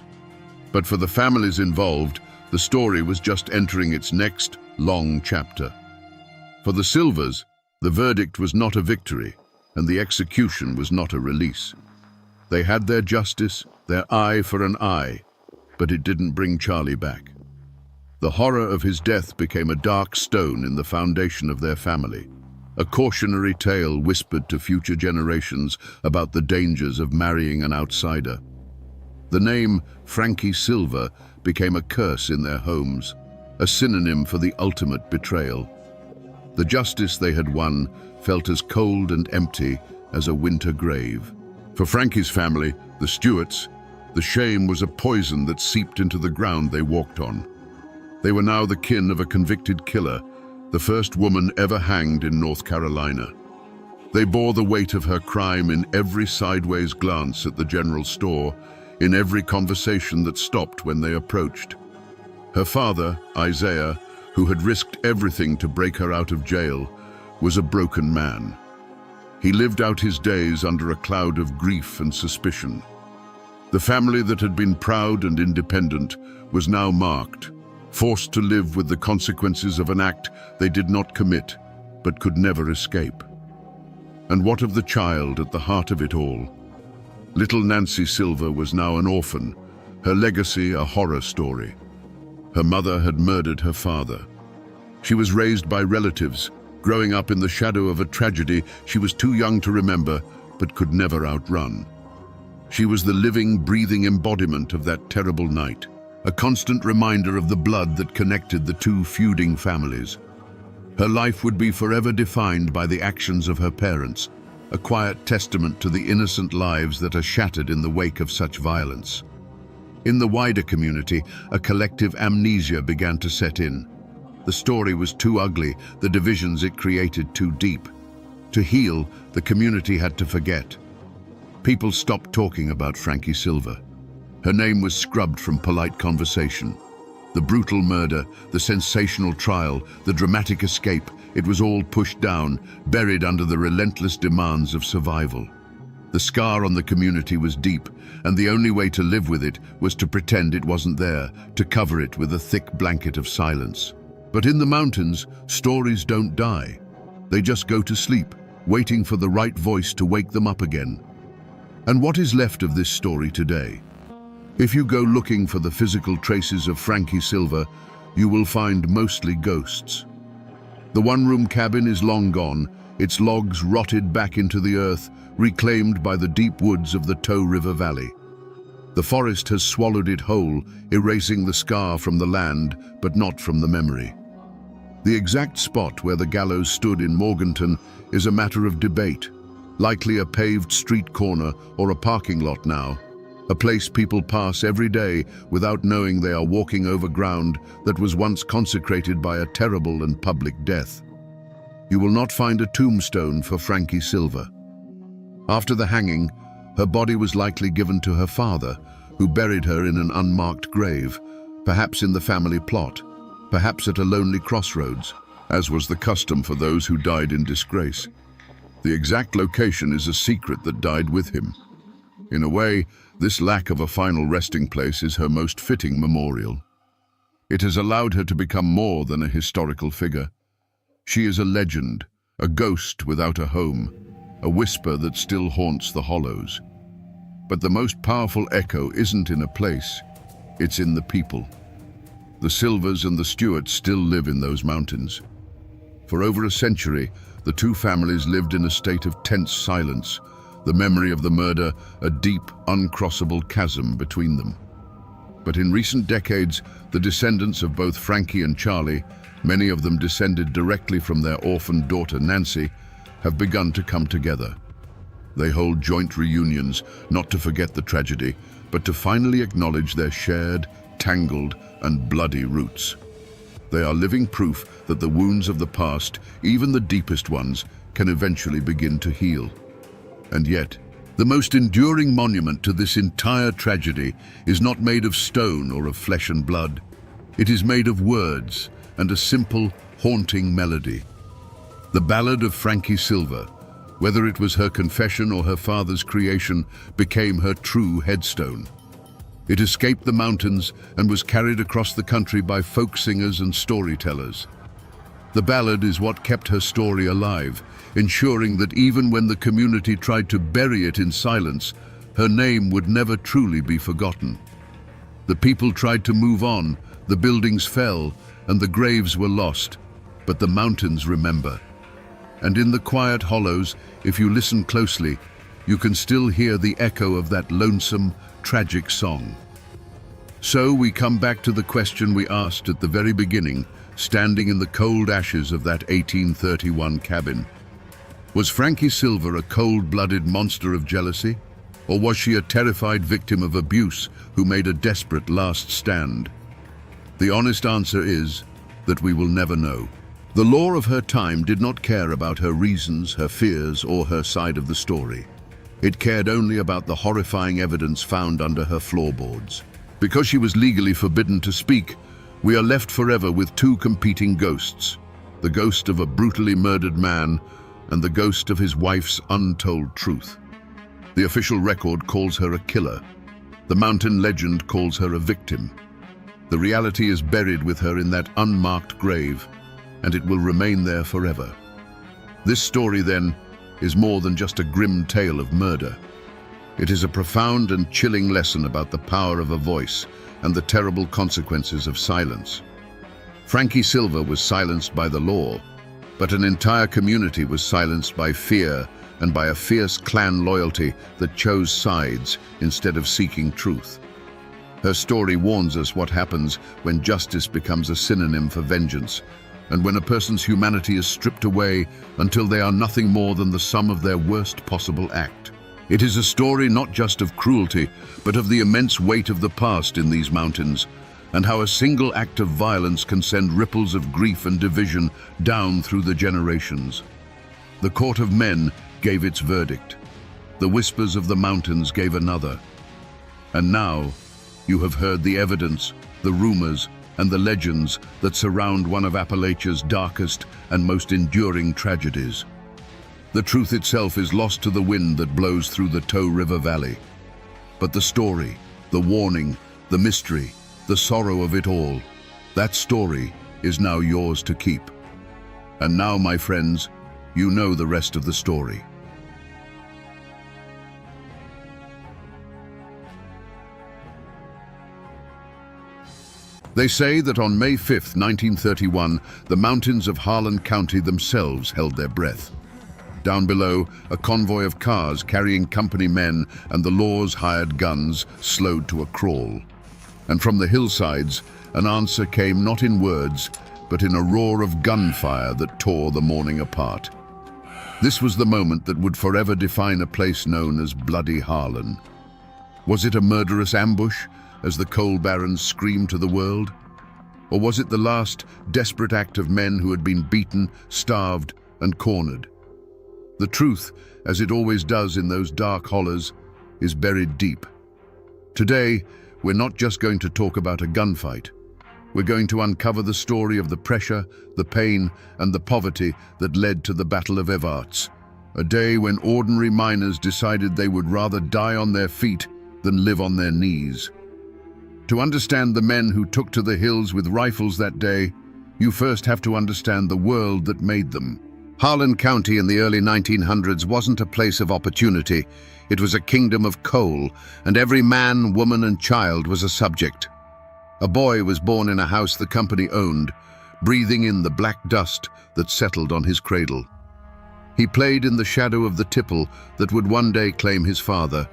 But for the families involved, the story was just entering its next long chapter. For the Silvers, the verdict was not a victory, and the execution was not a release. They had their justice, their eye for an eye, but it didn't bring Charlie back. The horror of his death became a dark stone in the foundation of their family, a cautionary tale whispered to future generations about the dangers of marrying an outsider. The name Frankie Silver became a curse in their homes, a synonym for the ultimate betrayal. The justice they had won felt as cold and empty as a winter grave. For Frankie's family, the Stewarts, the shame was a poison that seeped into the ground they walked on. They were now the kin of a convicted killer, the first woman ever hanged in North Carolina. They bore the weight of her crime in every sideways glance at the general store, in every conversation that stopped when they approached. Her father, Isaiah, who had risked everything to break her out of jail, was a broken man. He lived out his days under a cloud of grief and suspicion. The family that had been proud and independent was now marked, forced to live with the consequences of an act they did not commit, but could never escape. And what of the child at the heart of it all? Little Nancy Silver was now an orphan, her legacy a horror story. Her mother had murdered her father. She was raised by relatives, growing up in the shadow of a tragedy she was too young to remember, but could never outrun. She was the living, breathing embodiment of that terrible night, a constant reminder of the blood that connected the two feuding families. Her life would be forever defined by the actions of her parents, a quiet testament to the innocent lives that are shattered in the wake of such violence. In the wider community, a collective amnesia began to set in. The story was too ugly, the divisions it created too deep. To heal, the community had to forget. People stopped talking about Frankie Silver. Her name was scrubbed from polite conversation. The brutal murder, the sensational trial, the dramatic escape, it was all pushed down, buried under the relentless demands of survival. The scar on the community was deep, and the only way to live with it was to pretend it wasn't there, to cover it with a thick blanket of silence. But in the mountains, stories don't die. They just go to sleep, waiting for the right voice to wake them up again. And what is left of this story today? If you go looking for the physical traces of Frankie Silver, you will find mostly ghosts. The one-room cabin is long gone, its logs rotted back into the earth, reclaimed by the deep woods of the Tow River Valley. The forest has swallowed it whole, erasing the scar from the land, but not from the memory. The exact spot where the gallows stood in Morganton is a matter of debate, likely a paved street corner or a parking lot now, a place people pass every day without knowing they are walking over ground that was once consecrated by a terrible and public death. You will not find a tombstone for Frankie Silver. After the hanging, her body was likely given to her father, who buried her in an unmarked grave, perhaps in the family plot, perhaps at a lonely crossroads, as was the custom for those who died in disgrace. The exact location is a secret that died with him. In a way, this lack of a final resting place is her most fitting memorial. It has allowed her to become more than a historical figure. She is a legend, a ghost without a home, a whisper that still haunts the hollows. But the most powerful echo isn't in a place, it's in the people. The Silvers and the Stuarts still live in those mountains. For over a century, the two families lived in a state of tense silence, the memory of the murder a deep, uncrossable chasm between them. But in recent decades, the descendants of both Frankie and Charlie, many of them descended directly from their orphaned daughter Nancy, have begun to come together. They hold joint reunions, not to forget the tragedy, but to finally acknowledge their shared, tangled, and bloody roots. They are living proof that the wounds of the past, even the deepest ones, can eventually begin to heal. And yet, the most enduring monument to this entire tragedy is not made of stone or of flesh and blood. It is made of words and a simple, haunting melody. The ballad of Frankie Silver, whether it was her confession or her father's creation, became her true headstone. It escaped the mountains and was carried across the country by folk singers and storytellers. The ballad is what kept her story alive, ensuring that even when the community tried to bury it in silence, her name would never truly be forgotten. The people tried to move on, the buildings fell, and the graves were lost, but the mountains remember. And in the quiet hollows, if you listen closely, you can still hear the echo of that lonesome, tragic song. So we come back to the question we asked at the very beginning, standing in the cold ashes of that 1831 cabin. Was Frankie Silver a cold-blooded monster of jealousy? Or was she a terrified victim of abuse who made a desperate last stand? The honest answer is that we will never know. The law of her time did not care about her reasons, her fears, or her side of the story. It cared only about the horrifying evidence found under her floorboards. Because she was legally forbidden to speak, we are left forever with two competing ghosts, the ghost of a brutally murdered man and the ghost of his wife's untold truth. The official record calls her a killer. The mountain legend calls her a victim. The reality is buried with her in that unmarked grave, and it will remain there forever. This story, then, is more than just a grim tale of murder. It is a profound and chilling lesson about the power of a voice and the terrible consequences of silence. Frankie Silver was silenced by the law, but an entire community was silenced by fear and by a fierce clan loyalty that chose sides instead of seeking truth. Her story warns us what happens when justice becomes a synonym for vengeance, and when a person's humanity is stripped away until they are nothing more than the sum of their worst possible act. It is a story not just of cruelty, but of the immense weight of the past in these mountains, and how a single act of violence can send ripples of grief and division down through the generations. The court of men gave its verdict. The whispers of the mountains gave another. And now, you have heard the evidence, the rumors, and the legends that surround one of Appalachia's darkest and most enduring tragedies. The truth itself is lost to the wind that blows through the Tow River Valley. But the story, the warning, the mystery, the sorrow of it all, that story is now yours to keep. And now, my friends, you know the rest of the story. They say that on May 5th, 1931, the mountains of Harlan County themselves held their breath. Down below, a convoy of cars carrying company men and the law's hired guns slowed to a crawl. And from the hillsides, an answer came not in words, but in a roar of gunfire that tore the morning apart. This was the moment that would forever define a place known as Bloody Harlan. Was it a murderous ambush, as the coal barons screamed to the world? Or was it the last desperate act of men who had been beaten, starved, and cornered? The truth, as it always does in those dark hollows, is buried deep. Today, we're not just going to talk about a gunfight. We're going to uncover the story of the pressure, the pain, and the poverty that led to the Battle of Evarts, a day when ordinary miners decided they would rather die on their feet than live on their knees. To understand the men who took to the hills with rifles that day, you first have to understand the world that made them. Harlan County in the early 1900s wasn't a place of opportunity. It was a kingdom of coal, and every man, woman, and child was a subject. A boy was born in a house the company owned, breathing in the black dust that settled on his cradle. He played in the shadow of the tipple that would one day claim his father,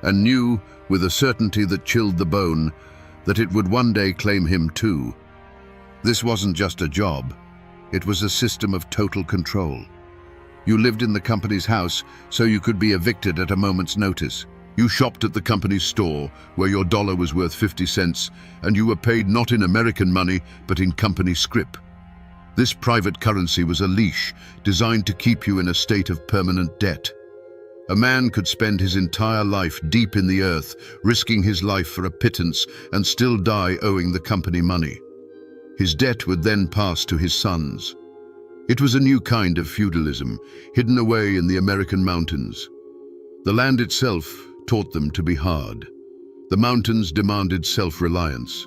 and knew, with a certainty that chilled the bone, that it would one day claim him too. This wasn't just a job. It was a system of total control. You lived in the company's house, so you could be evicted at a moment's notice. You shopped at the company's store, where your dollar was worth 50 cents, and you were paid not in American money, but in company scrip. This private currency was a leash designed to keep you in a state of permanent debt. A man could spend his entire life deep in the earth, risking his life for a pittance, and still die owing the company money. His debt would then pass to his sons. It was a new kind of feudalism, hidden away in the American mountains. The land itself taught them to be hard. The mountains demanded self-reliance.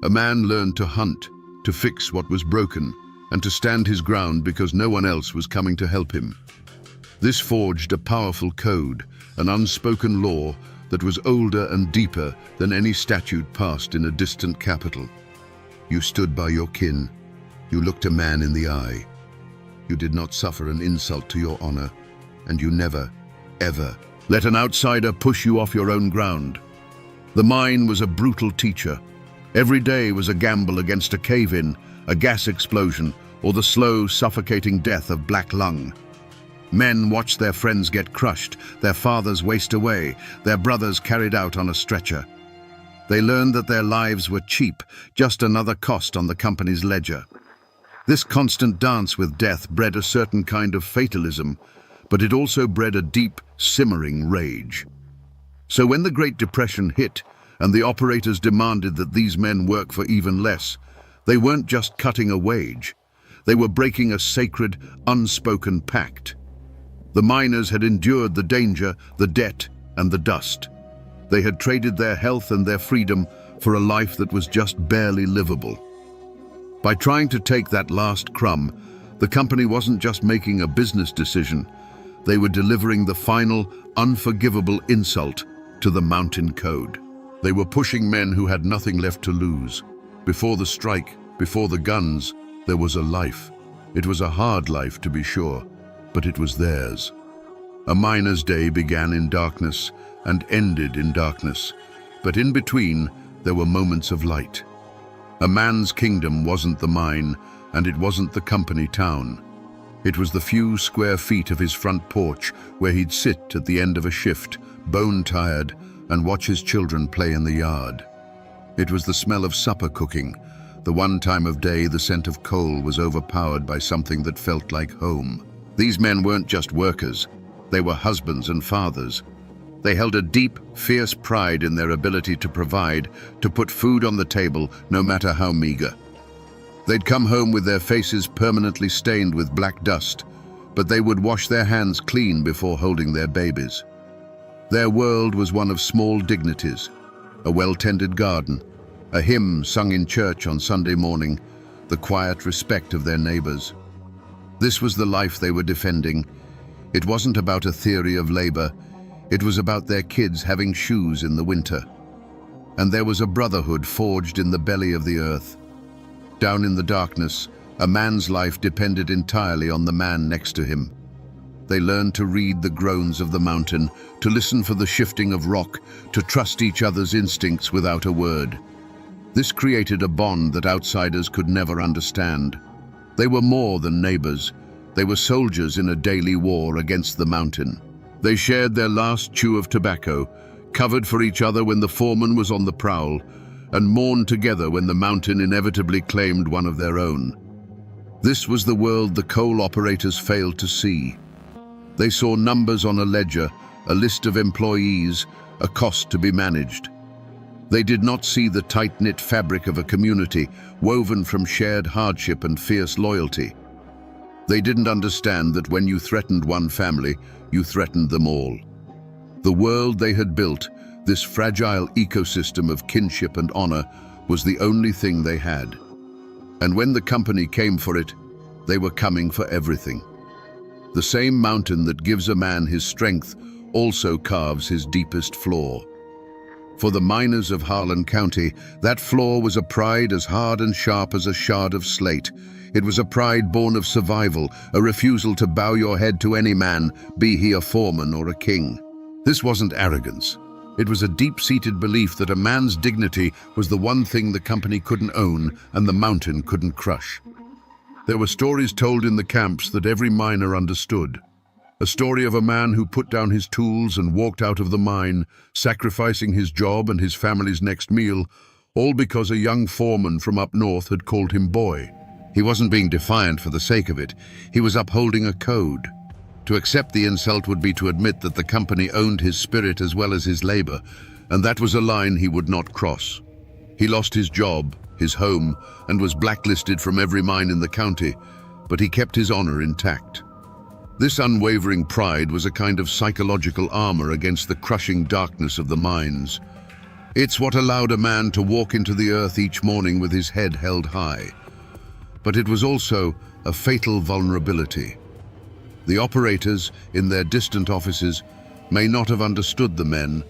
A man learned to hunt, to fix what was broken, and to stand his ground because no one else was coming to help him. This forged a powerful code, an unspoken law that was older and deeper than any statute passed in a distant capital. You stood by your kin. You looked a man in the eye. You did not suffer an insult to your honor, and you never, ever let an outsider push you off your own ground. The mine was a brutal teacher. Every day was a gamble against a cave-in, a gas explosion, or the slow, suffocating death of black lung. Men watched their friends get crushed, their fathers waste away, their brothers carried out on a stretcher. They learned that their lives were cheap, just another cost on the company's ledger. This constant dance with death bred a certain kind of fatalism, but it also bred a deep, simmering rage. So when the Great Depression hit, and the operators demanded that these men work for even less, they weren't just cutting a wage. They were breaking a sacred, unspoken pact. The miners had endured the danger, the debt, and the dust. They had traded their health and their freedom for a life that was just barely livable. By trying to take that last crumb, the company wasn't just making a business decision. They were delivering the final, unforgivable insult to the mountain code. They were pushing men who had nothing left to lose. Before the strike, before the guns, there was a life. It was a hard life, to be sure, but it was theirs. A miner's day began in darkness and ended in darkness, but in between there were moments of light. A man's kingdom wasn't the mine, and it wasn't the company town. It was the few square feet of his front porch where he'd sit at the end of a shift, bone-tired, and watch his children play in the yard. It was the smell of supper cooking, the one time of day the scent of coal was overpowered by something that felt like home. These men weren't just workers, they were husbands and fathers. They held a deep, fierce pride in their ability to provide, to put food on the table, no matter how meager. They'd come home with their faces permanently stained with black dust, but they would wash their hands clean before holding their babies. Their world was one of small dignities, a well-tended garden, a hymn sung in church on Sunday morning, the quiet respect of their neighbors. This was the life they were defending. It wasn't about a theory of labor, it was about their kids having shoes in the winter. And there was a brotherhood forged in the belly of the earth. Down in the darkness, a man's life depended entirely on the man next to him. They learned to read the groans of the mountain, to listen for the shifting of rock, to trust each other's instincts without a word. This created a bond that outsiders could never understand. They were more than neighbors. They were soldiers in a daily war against the mountain. They shared their last chew of tobacco, covered for each other when the foreman was on the prowl, and mourned together when the mountain inevitably claimed one of their own. This was the world the coal operators failed to see. They saw numbers on a ledger, a list of employees, a cost to be managed. They did not see the tight-knit fabric of a community woven from shared hardship and fierce loyalty. They didn't understand that when you threatened one family, you threatened them all. The world they had built, this fragile ecosystem of kinship and honor, was the only thing they had. And when the company came for it, they were coming for everything. The same mountain that gives a man his strength also carves his deepest flaw. For the miners of Harlan County, that flaw was a pride as hard and sharp as a shard of slate. It was a pride born of survival, a refusal to bow your head to any man, be he a foreman or a king. This wasn't arrogance. It was a deep-seated belief that a man's dignity was the one thing the company couldn't own and the mountain couldn't crush. There were stories told in the camps that every miner understood. A story of a man who put down his tools and walked out of the mine, sacrificing his job and his family's next meal, all because a young foreman from up north had called him boy. He wasn't being defiant for the sake of it. He was upholding a code. To accept the insult would be to admit that the company owned his spirit as well as his labor, and that was a line he would not cross. He lost his job, his home, and was blacklisted from every mine in the county, but he kept his honor intact. This unwavering pride was a kind of psychological armor against the crushing darkness of the mines. It's what allowed a man to walk into the earth each morning with his head held high. But it was also a fatal vulnerability. The operators, in their distant offices, may not have understood the men,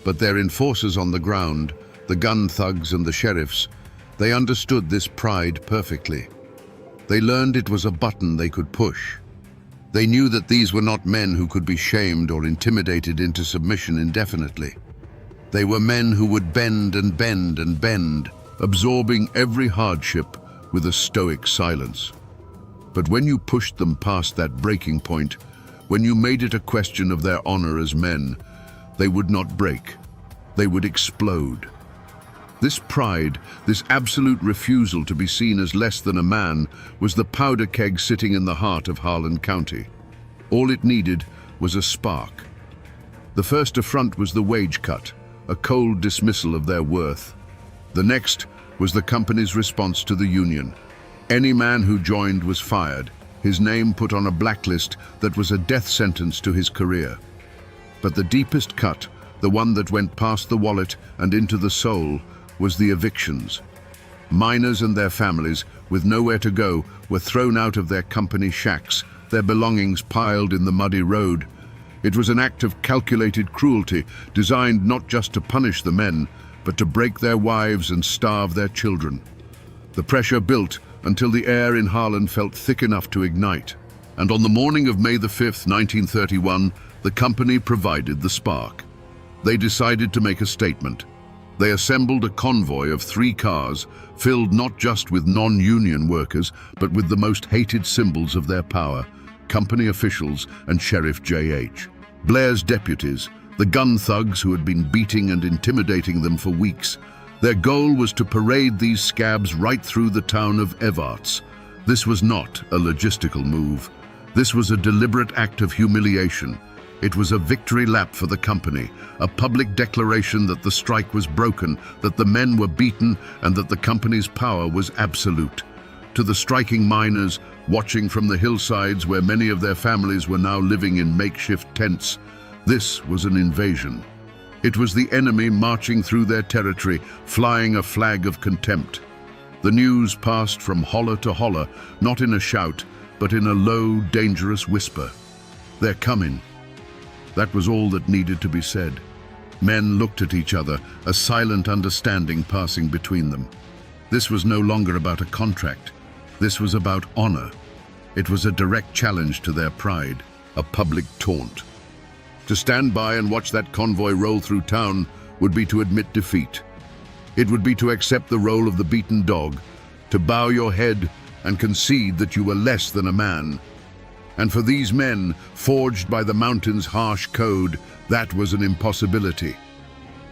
but their enforcers on the ground, the gun thugs and the sheriffs, they understood this pride perfectly. They learned it was a button they could push. They knew that these were not men who could be shamed or intimidated into submission indefinitely. They were men who would bend and bend and bend, absorbing every hardship with a stoic silence. But when you pushed them past that breaking point, when you made it a question of their honor as men, they would not break. They would explode. This pride, this absolute refusal to be seen as less than a man, was the powder keg sitting in the heart of Harlan County. All it needed was a spark. The first affront was the wage cut, a cold dismissal of their worth. The next was the company's response to the union. Any man who joined was fired, his name put on a blacklist that was a death sentence to his career. But the deepest cut, the one that went past the wallet and into the soul, was the evictions. Miners and their families, with nowhere to go, were thrown out of their company shacks, their belongings piled in the muddy road. It was an act of calculated cruelty, designed not just to punish the men, but to break their wives and starve their children. The pressure built until the air in Harlan felt thick enough to ignite. And on the morning of May the 5th, 1931, the company provided the spark. They decided to make a statement. They assembled a convoy of 3 cars, filled not just with non-union workers, but with the most hated symbols of their power, company officials and Sheriff J.H. Blair's deputies, the gun thugs who had been beating and intimidating them for weeks. Their goal was to parade these scabs right through the town of Evarts. This was not a logistical move. This was a deliberate act of humiliation. It was a victory lap for the company, a public declaration that the strike was broken, that the men were beaten, and that the company's power was absolute. To the striking miners, watching from the hillsides where many of their families were now living in makeshift tents, this was an invasion. It was the enemy marching through their territory, flying a flag of contempt. The news passed from holler to holler, not in a shout, but in a low, dangerous whisper. They're coming. That was all that needed to be said. Men looked at each other, a silent understanding passing between them. This was no longer about a contract. This was about honor. It was a direct challenge to their pride, a public taunt. To stand by and watch that convoy roll through town would be to admit defeat. It would be to accept the role of the beaten dog, to bow your head and concede that you were less than a man. And for these men, forged by the mountain's harsh code, that was an impossibility.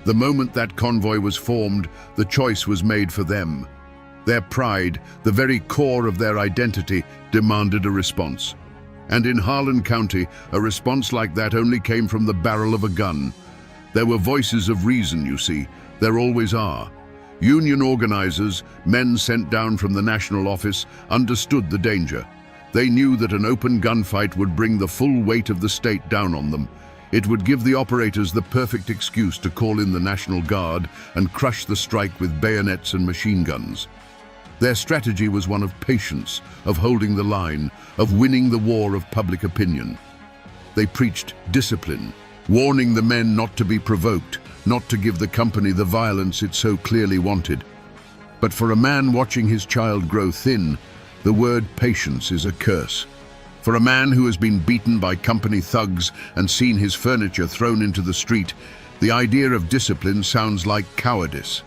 The moment that convoy was formed, the choice was made for them. Their pride, the very core of their identity, demanded a response. And in Harlan County, a response like that only came from the barrel of a gun. There were voices of reason, you see. There always are. Union organizers, men sent down from the national office, understood the danger. They knew that an open gunfight would bring the full weight of the state down on them. It would give the operators the perfect excuse to call in the National Guard and crush the strike with bayonets and machine guns. Their strategy was one of patience, of holding the line, of winning the war of public opinion. They preached discipline, warning the men not to be provoked, not to give the company the violence it so clearly wanted. But for a man watching his child grow thin, the word patience is a curse. For a man who has been beaten by company thugs and seen his furniture thrown into the street, the idea of discipline sounds like cowardice.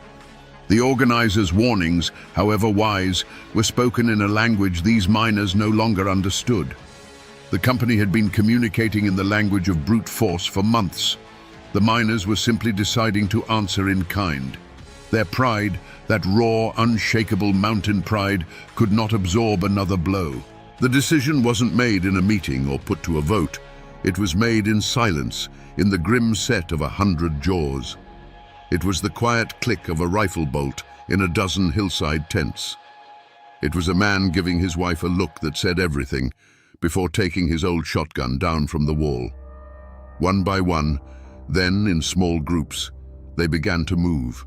The organizers' warnings, however wise, were spoken in a language these miners no longer understood. The company had been communicating in the language of brute force for months. The miners were simply deciding to answer in kind. Their pride, that raw, unshakable mountain pride, could not absorb another blow. The decision wasn't made in a meeting or put to a vote. It was made in silence, in the grim set of 100 jaws. It was the quiet click of a rifle bolt in a dozen hillside tents. It was a man giving his wife a look that said everything before taking his old shotgun down from the wall. One by one, then in small groups, they began to move.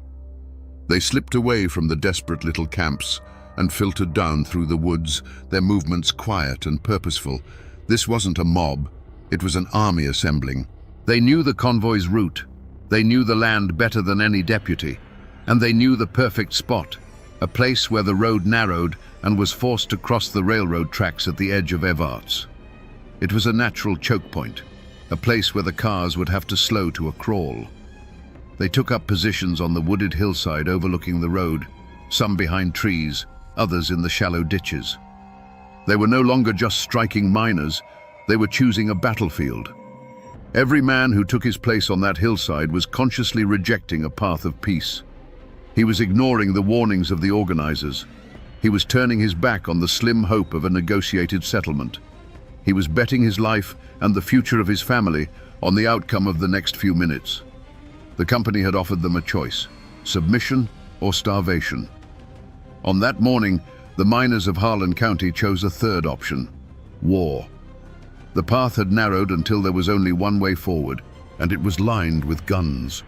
They slipped away from the desperate little camps and filtered down through the woods, their movements quiet and purposeful. This wasn't a mob, it was an army assembling. They knew the convoy's route. They knew the land better than any deputy, and they knew the perfect spot, a place where the road narrowed and was forced to cross the railroad tracks at the edge of Evarts. It was a natural choke point, a place where the cars would have to slow to a crawl. They took up positions on the wooded hillside overlooking the road, some behind trees, others in the shallow ditches. They were no longer just striking miners, they were choosing a battlefield. Every man who took his place on that hillside was consciously rejecting a path of peace. He was ignoring the warnings of the organizers. He was turning his back on the slim hope of a negotiated settlement. He was betting his life and the future of his family on the outcome of the next few minutes. The company had offered them a choice: submission or starvation. On that morning, the miners of Harlan County chose a third option: war. The path had narrowed until there was only one way forward, and it was lined with guns.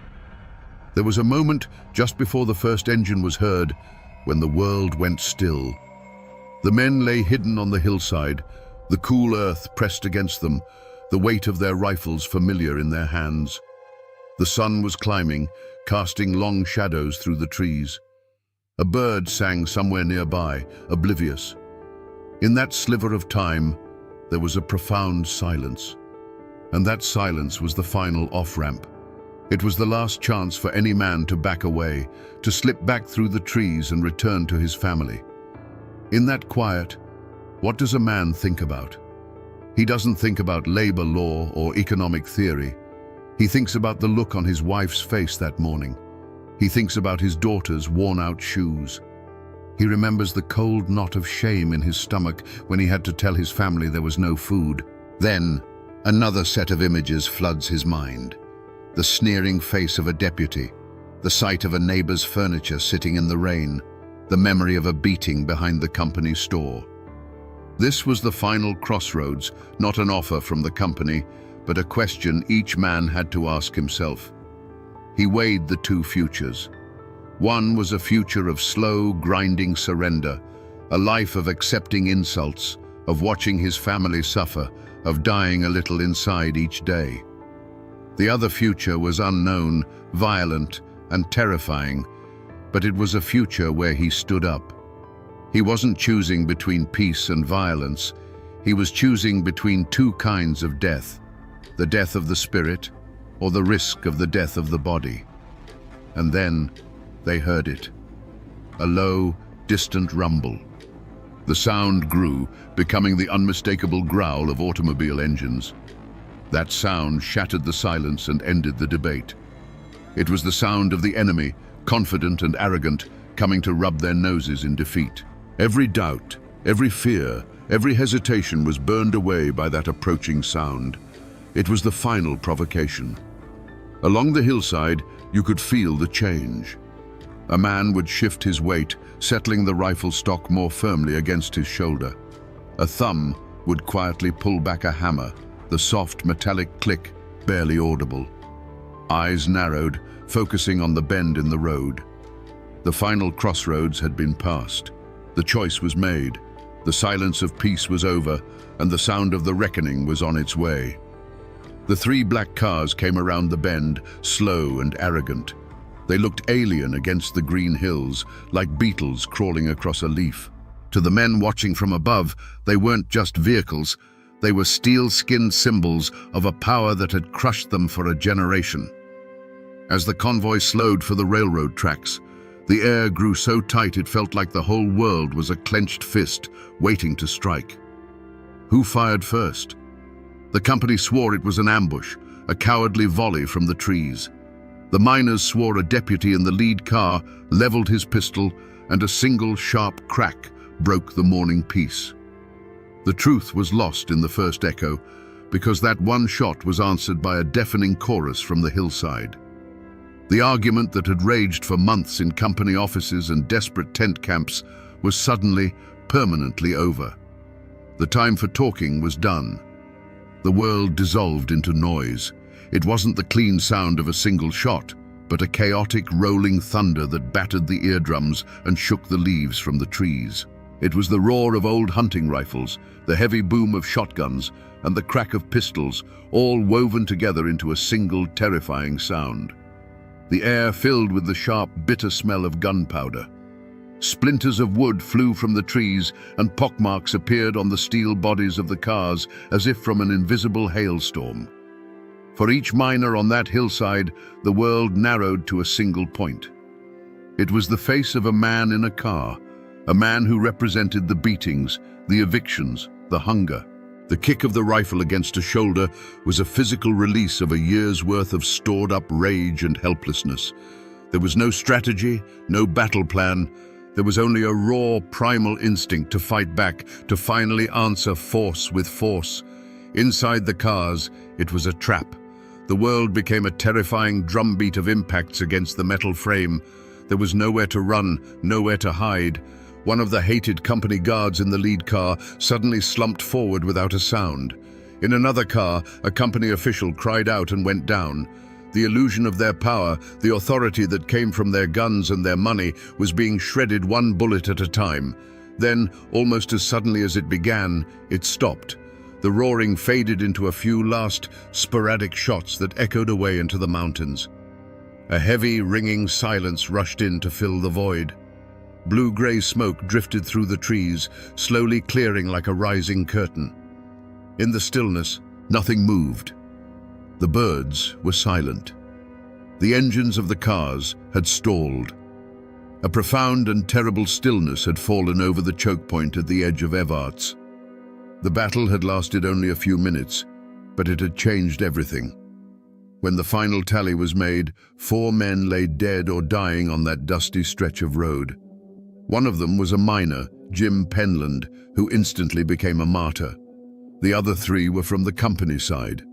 There was a moment just before the first engine was heard when the world went still. The men lay hidden on the hillside, the cool earth pressed against them, the weight of their rifles familiar in their hands. The sun was climbing, casting long shadows through the trees. A bird sang somewhere nearby, oblivious. In that sliver of time, there was a profound silence. And that silence was the final off-ramp. It was the last chance for any man to back away, to slip back through the trees and return to his family. In that quiet, what does a man think about? He doesn't think about labor law or economic theory. He thinks about the look on his wife's face that morning. He thinks about his daughter's worn-out shoes. He remembers the cold knot of shame in his stomach when he had to tell his family there was no food. Then, another set of images floods his mind. The sneering face of a deputy, the sight of a neighbor's furniture sitting in the rain, the memory of a beating behind the company store. This was the final crossroads, not an offer from the company, but a question each man had to ask himself. He weighed the two futures. One was a future of slow, grinding surrender, a life of accepting insults, of watching his family suffer, of dying a little inside each day. The other future was unknown, violent, and terrifying, but it was a future where he stood up. He wasn't choosing between peace and violence. He was choosing between two kinds of death: the death of the spirit, or the risk of the death of the body. And then they heard it. A low, distant rumble. The sound grew, becoming the unmistakable growl of automobile engines. That sound shattered the silence and ended the debate. It was the sound of the enemy, confident and arrogant, coming to rub their noses in defeat. Every doubt, every fear, every hesitation was burned away by that approaching sound. It was the final provocation. Along the hillside, you could feel the change. A man would shift his weight, settling the rifle stock more firmly against his shoulder. A thumb would quietly pull back a hammer, the soft metallic click barely audible. Eyes narrowed, focusing on the bend in the road. The final crossroads had been passed. The The choice was made. The silence of peace was over, and the sound of the reckoning was on its way. The three black cars came around the bend, slow and arrogant. They looked alien against the green hills, like beetles crawling across a leaf. To the men watching from above, they weren't just vehicles. They were steel-skinned symbols of a power that had crushed them for a generation. As the convoy slowed for the railroad tracks, the air grew so tight it felt like the whole world was a clenched fist waiting to strike. Who fired first? The company swore it was an ambush, a cowardly volley from the trees. The miners swore a deputy in the lead car leveled his pistol, and a single sharp crack broke the morning peace. The truth was lost in the first echo, because that one shot was answered by a deafening chorus from the hillside. The argument that had raged for months in company offices and desperate tent camps was suddenly, permanently over. The time for talking was done. The world dissolved into noise. It wasn't the clean sound of a single shot, but a chaotic rolling thunder that battered the eardrums and shook the leaves from the trees. It was the roar of old hunting rifles, the heavy boom of shotguns, and the crack of pistols, all woven together into a single terrifying sound. The air filled with the sharp, bitter smell of gunpowder. Splinters of wood flew from the trees, and pockmarks appeared on the steel bodies of the cars as if from an invisible hailstorm. For each miner on that hillside, the world narrowed to a single point. It was the face of a man in a car, a man who represented the beatings, the evictions, the hunger. The kick of the rifle against a shoulder was a physical release of a year's worth of stored-up rage and helplessness. There was no strategy, no battle plan. There was only a raw, primal instinct to fight back, to finally answer force with force. Inside the cars, it was a trap. The world became a terrifying drumbeat of impacts against the metal frame. There was nowhere to run, nowhere to hide. One of the hated company guards in the lead car suddenly slumped forward without a sound. In another car, a company official cried out and went down. The illusion of their power, the authority that came from their guns and their money, was being shredded one bullet at a time. Then, almost as suddenly as it began, it stopped. The roaring faded into a few last, sporadic shots that echoed away into the mountains. A heavy, ringing silence rushed in to fill the void. Blue-gray smoke drifted through the trees, slowly clearing like a rising curtain. In the stillness, nothing moved. The birds were silent. The engines of the cars had stalled. A profound and terrible stillness had fallen over the choke point at the edge of Evarts. The battle had lasted only a few minutes, but it had changed everything. When the final tally was made, 4 men lay dead or dying on that dusty stretch of road. One of them was a miner, Jim Penland, who instantly became a martyr. The other 3 were from the company side.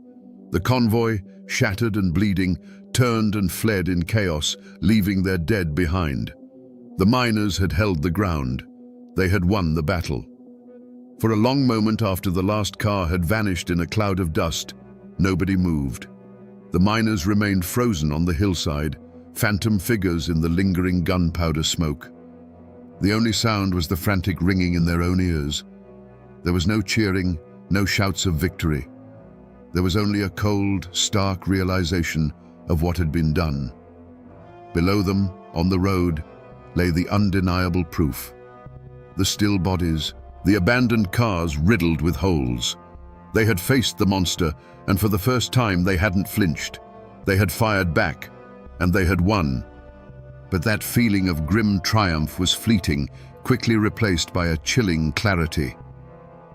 The convoy, shattered and bleeding, turned and fled in chaos, leaving their dead behind. The miners had held the ground. They had won the battle. For a long moment after the last car had vanished in a cloud of dust, nobody moved. The miners remained frozen on the hillside, phantom figures in the lingering gunpowder smoke. The only sound was the frantic ringing in their own ears. There was no cheering, no shouts of victory. There was only a cold, stark realization of what had been done. Below them, on the road, lay the undeniable proof. The still bodies, the abandoned cars riddled with holes. They had faced the monster, and for the first time they hadn't flinched. They had fired back, and they had won. But that feeling of grim triumph was fleeting, quickly replaced by a chilling clarity.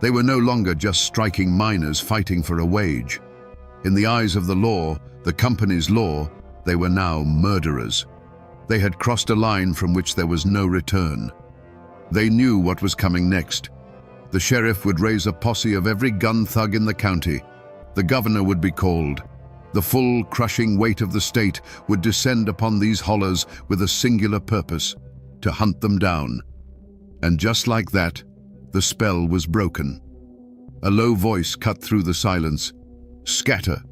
They were no longer just striking miners fighting for a wage. In the eyes of the law, the company's law, they were now murderers. They had crossed a line from which there was no return. They knew what was coming next. The sheriff would raise a posse of every gun thug in the county. The governor would be called. The full, crushing weight of the state would descend upon these hollers with a singular purpose: to hunt them down. And just like that, the spell was broken. A low voice cut through the silence. Scatter.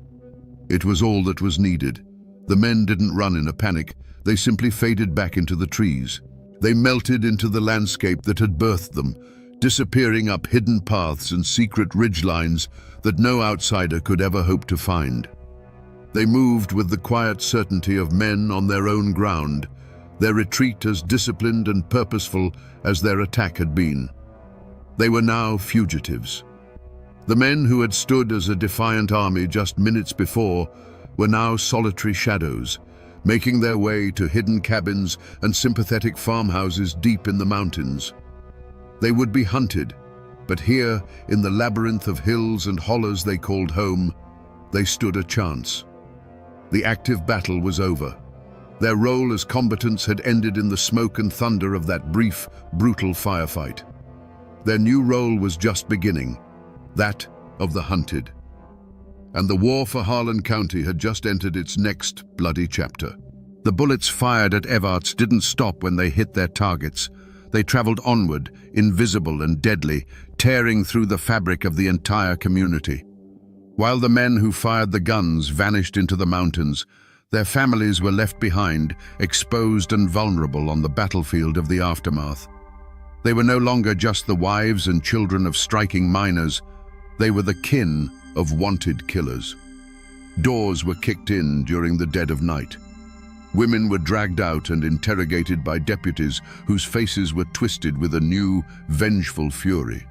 It was all that was needed. The men didn't run in a panic. They simply faded back into the trees. They melted into the landscape that had birthed them, disappearing up hidden paths and secret ridgelines that no outsider could ever hope to find. They moved with the quiet certainty of men on their own ground, their retreat as disciplined and purposeful as their attack had been. They were now fugitives. The men who had stood as a defiant army just minutes before were now solitary shadows, making their way to hidden cabins and sympathetic farmhouses deep in the mountains. They would be hunted, but here, in the labyrinth of hills and hollows they called home, they stood a chance. The active battle was over. Their role as combatants had ended in the smoke and thunder of that brief, brutal firefight. Their new role was just beginning, that of the hunted. And the war for Harlan County had just entered its next bloody chapter. The bullets fired at Evarts didn't stop when they hit their targets. They traveled onward, invisible and deadly, tearing through the fabric of the entire community. While the men who fired the guns vanished into the mountains, their families were left behind, exposed and vulnerable on the battlefield of the aftermath. They were no longer just the wives and children of striking miners. They were the kin of wanted killers. Doors were kicked in during the dead of night. Women were dragged out and interrogated by deputies whose faces were twisted with a new, vengeful fury.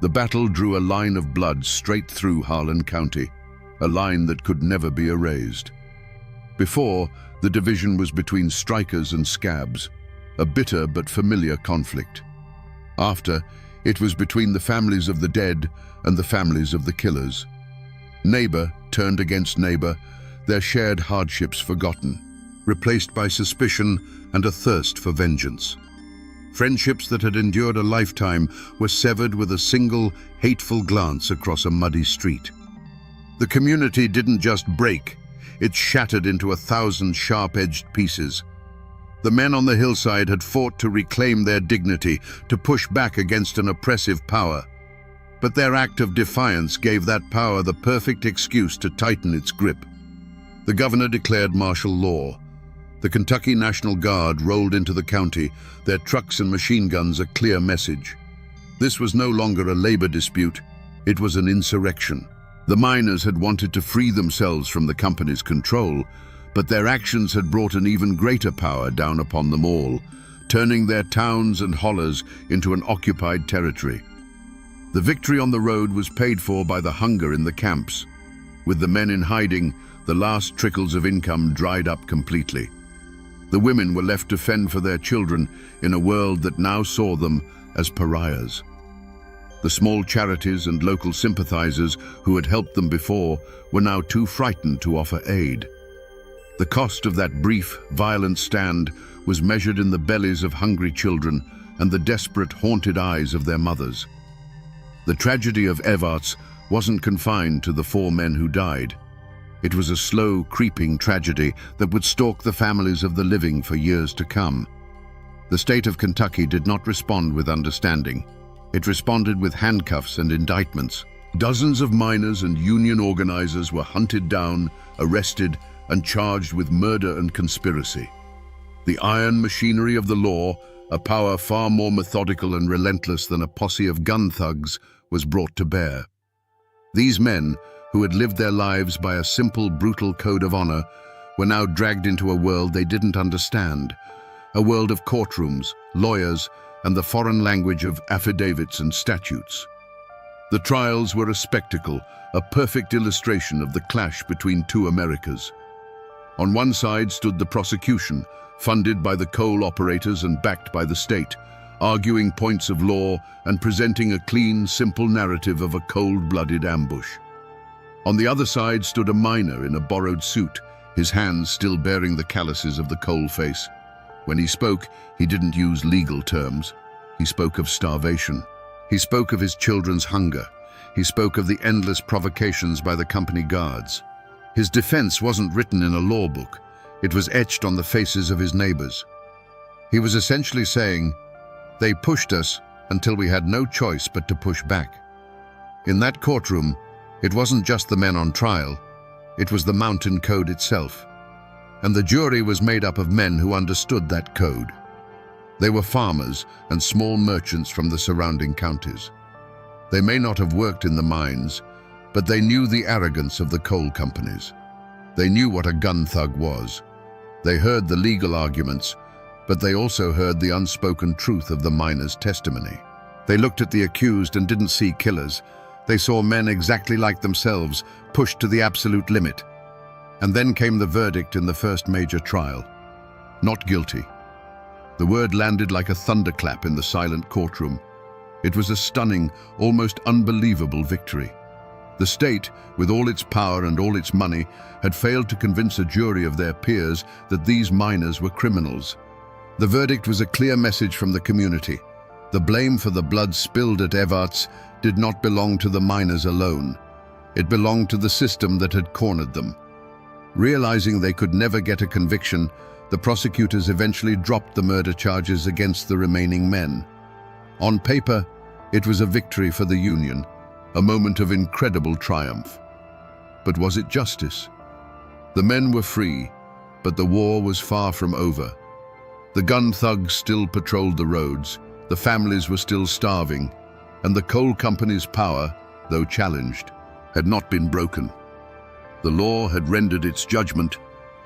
The battle drew a line of blood straight through Harlan County, a line that could never be erased. Before, the division was between strikers and scabs, a bitter but familiar conflict. After, it was between the families of the dead and the families of the killers. Neighbor turned against neighbor, their shared hardships forgotten, replaced by suspicion and a thirst for vengeance. Friendships that had endured a lifetime were severed with a single, hateful glance across a muddy street. The community didn't just break, it shattered into 1,000 sharp-edged pieces. The men on the hillside had fought to reclaim their dignity, to push back against an oppressive power. But their act of defiance gave that power the perfect excuse to tighten its grip. The governor declared martial law. The Kentucky National Guard rolled into the county, their trucks and machine guns a clear message. This was no longer a labor dispute, it was an insurrection. The miners had wanted to free themselves from the company's control, but their actions had brought an even greater power down upon them all, turning their towns and hollers into an occupied territory. The victory on the road was paid for by the hunger in the camps. With the men in hiding, the last trickles of income dried up completely. The women were left to fend for their children in a world that now saw them as pariahs. The small charities and local sympathizers who had helped them before were now too frightened to offer aid. The cost of that brief, violent stand was measured in the bellies of hungry children and the desperate, haunted eyes of their mothers. The tragedy of Evarts wasn't confined to the 4 men who died. It was a slow, creeping tragedy that would stalk the families of the living for years to come. The state of Kentucky did not respond with understanding. It responded with handcuffs and indictments. Dozens of miners and union organizers were hunted down, arrested, and charged with murder and conspiracy. The iron machinery of the law, a power far more methodical and relentless than a posse of gun thugs, was brought to bear. These men, who had lived their lives by a simple, brutal code of honor, were now dragged into a world they didn't understand, a world of courtrooms, lawyers, and the foreign language of affidavits and statutes. The trials were a spectacle, a perfect illustration of the clash between 2 Americas. On one side stood the prosecution, funded by the coal operators and backed by the state, arguing points of law and presenting a clean, simple narrative of a cold-blooded ambush. On the other side stood a miner in a borrowed suit, his hands still bearing the calluses of the coal face. When he spoke, he didn't use legal terms. He spoke of starvation. He spoke of his children's hunger. He spoke of the endless provocations by the company guards. His defense wasn't written in a law book. It was etched on the faces of his neighbors. He was essentially saying, "They pushed us until we had no choice but to push back." In that courtroom, it wasn't just the men on trial, it was the mountain code itself. And the jury was made up of men who understood that code. They were farmers and small merchants from the surrounding counties. They may not have worked in the mines, but they knew the arrogance of the coal companies. They knew what a gun thug was. They heard the legal arguments, but they also heard the unspoken truth of the miners' testimony. They looked at the accused and didn't see killers. They saw men exactly like themselves, pushed to the absolute limit. And then came the verdict in the first major trial. Not guilty. The word landed like a thunderclap in the silent courtroom. It was a stunning, almost unbelievable victory. The state, with all its power and all its money, had failed to convince a jury of their peers that these miners were criminals. The verdict was a clear message from the community. The blame for the blood spilled at Evarts did not belong to the miners alone. It belonged to the system that had cornered them. Realizing they could never get a conviction, the prosecutors eventually dropped the murder charges against the remaining men. On paper, it was a victory for the Union, a moment of incredible triumph. But was it justice? The men were free, but the war was far from over. The gun thugs still patrolled the roads, the families were still starving, and the coal company's power, though challenged, had not been broken. The law had rendered its judgment,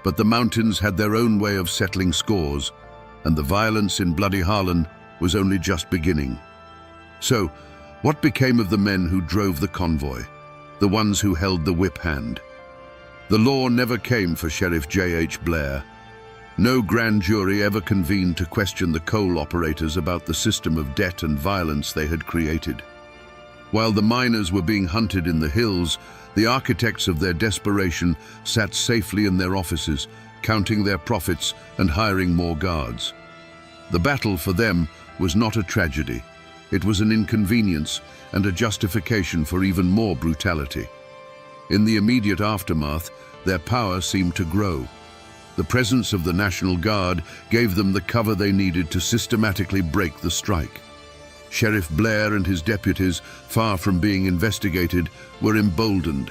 but the mountains had their own way of settling scores, and the violence in Bloody Harlan was only just beginning. So, what became of the men who drove the convoy, the ones who held the whip hand? The law never came for Sheriff J.H. Blair. No grand jury ever convened to question the coal operators about the system of debt and violence they had created. While the miners were being hunted in the hills, the architects of their desperation sat safely in their offices, counting their profits and hiring more guards. The battle for them was not a tragedy. It was an inconvenience and a justification for even more brutality. In the immediate aftermath, their power seemed to grow. The presence of the National Guard gave them the cover they needed to systematically break the strike. Sheriff Blair and his deputies, far from being investigated, were emboldened.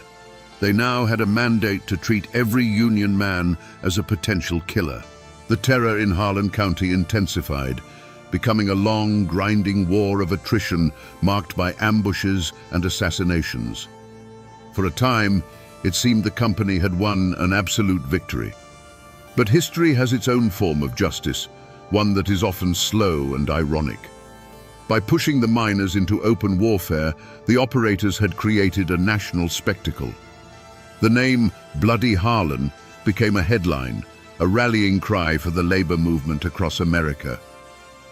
They now had a mandate to treat every Union man as a potential killer. The terror in Harlan County intensified, becoming a long, grinding war of attrition marked by ambushes and assassinations. For a time, it seemed the company had won an absolute victory. But history has its own form of justice, one that is often slow and ironic. By pushing the miners into open warfare, the operators had created a national spectacle. The name Bloody Harlan became a headline, a rallying cry for the labor movement across America.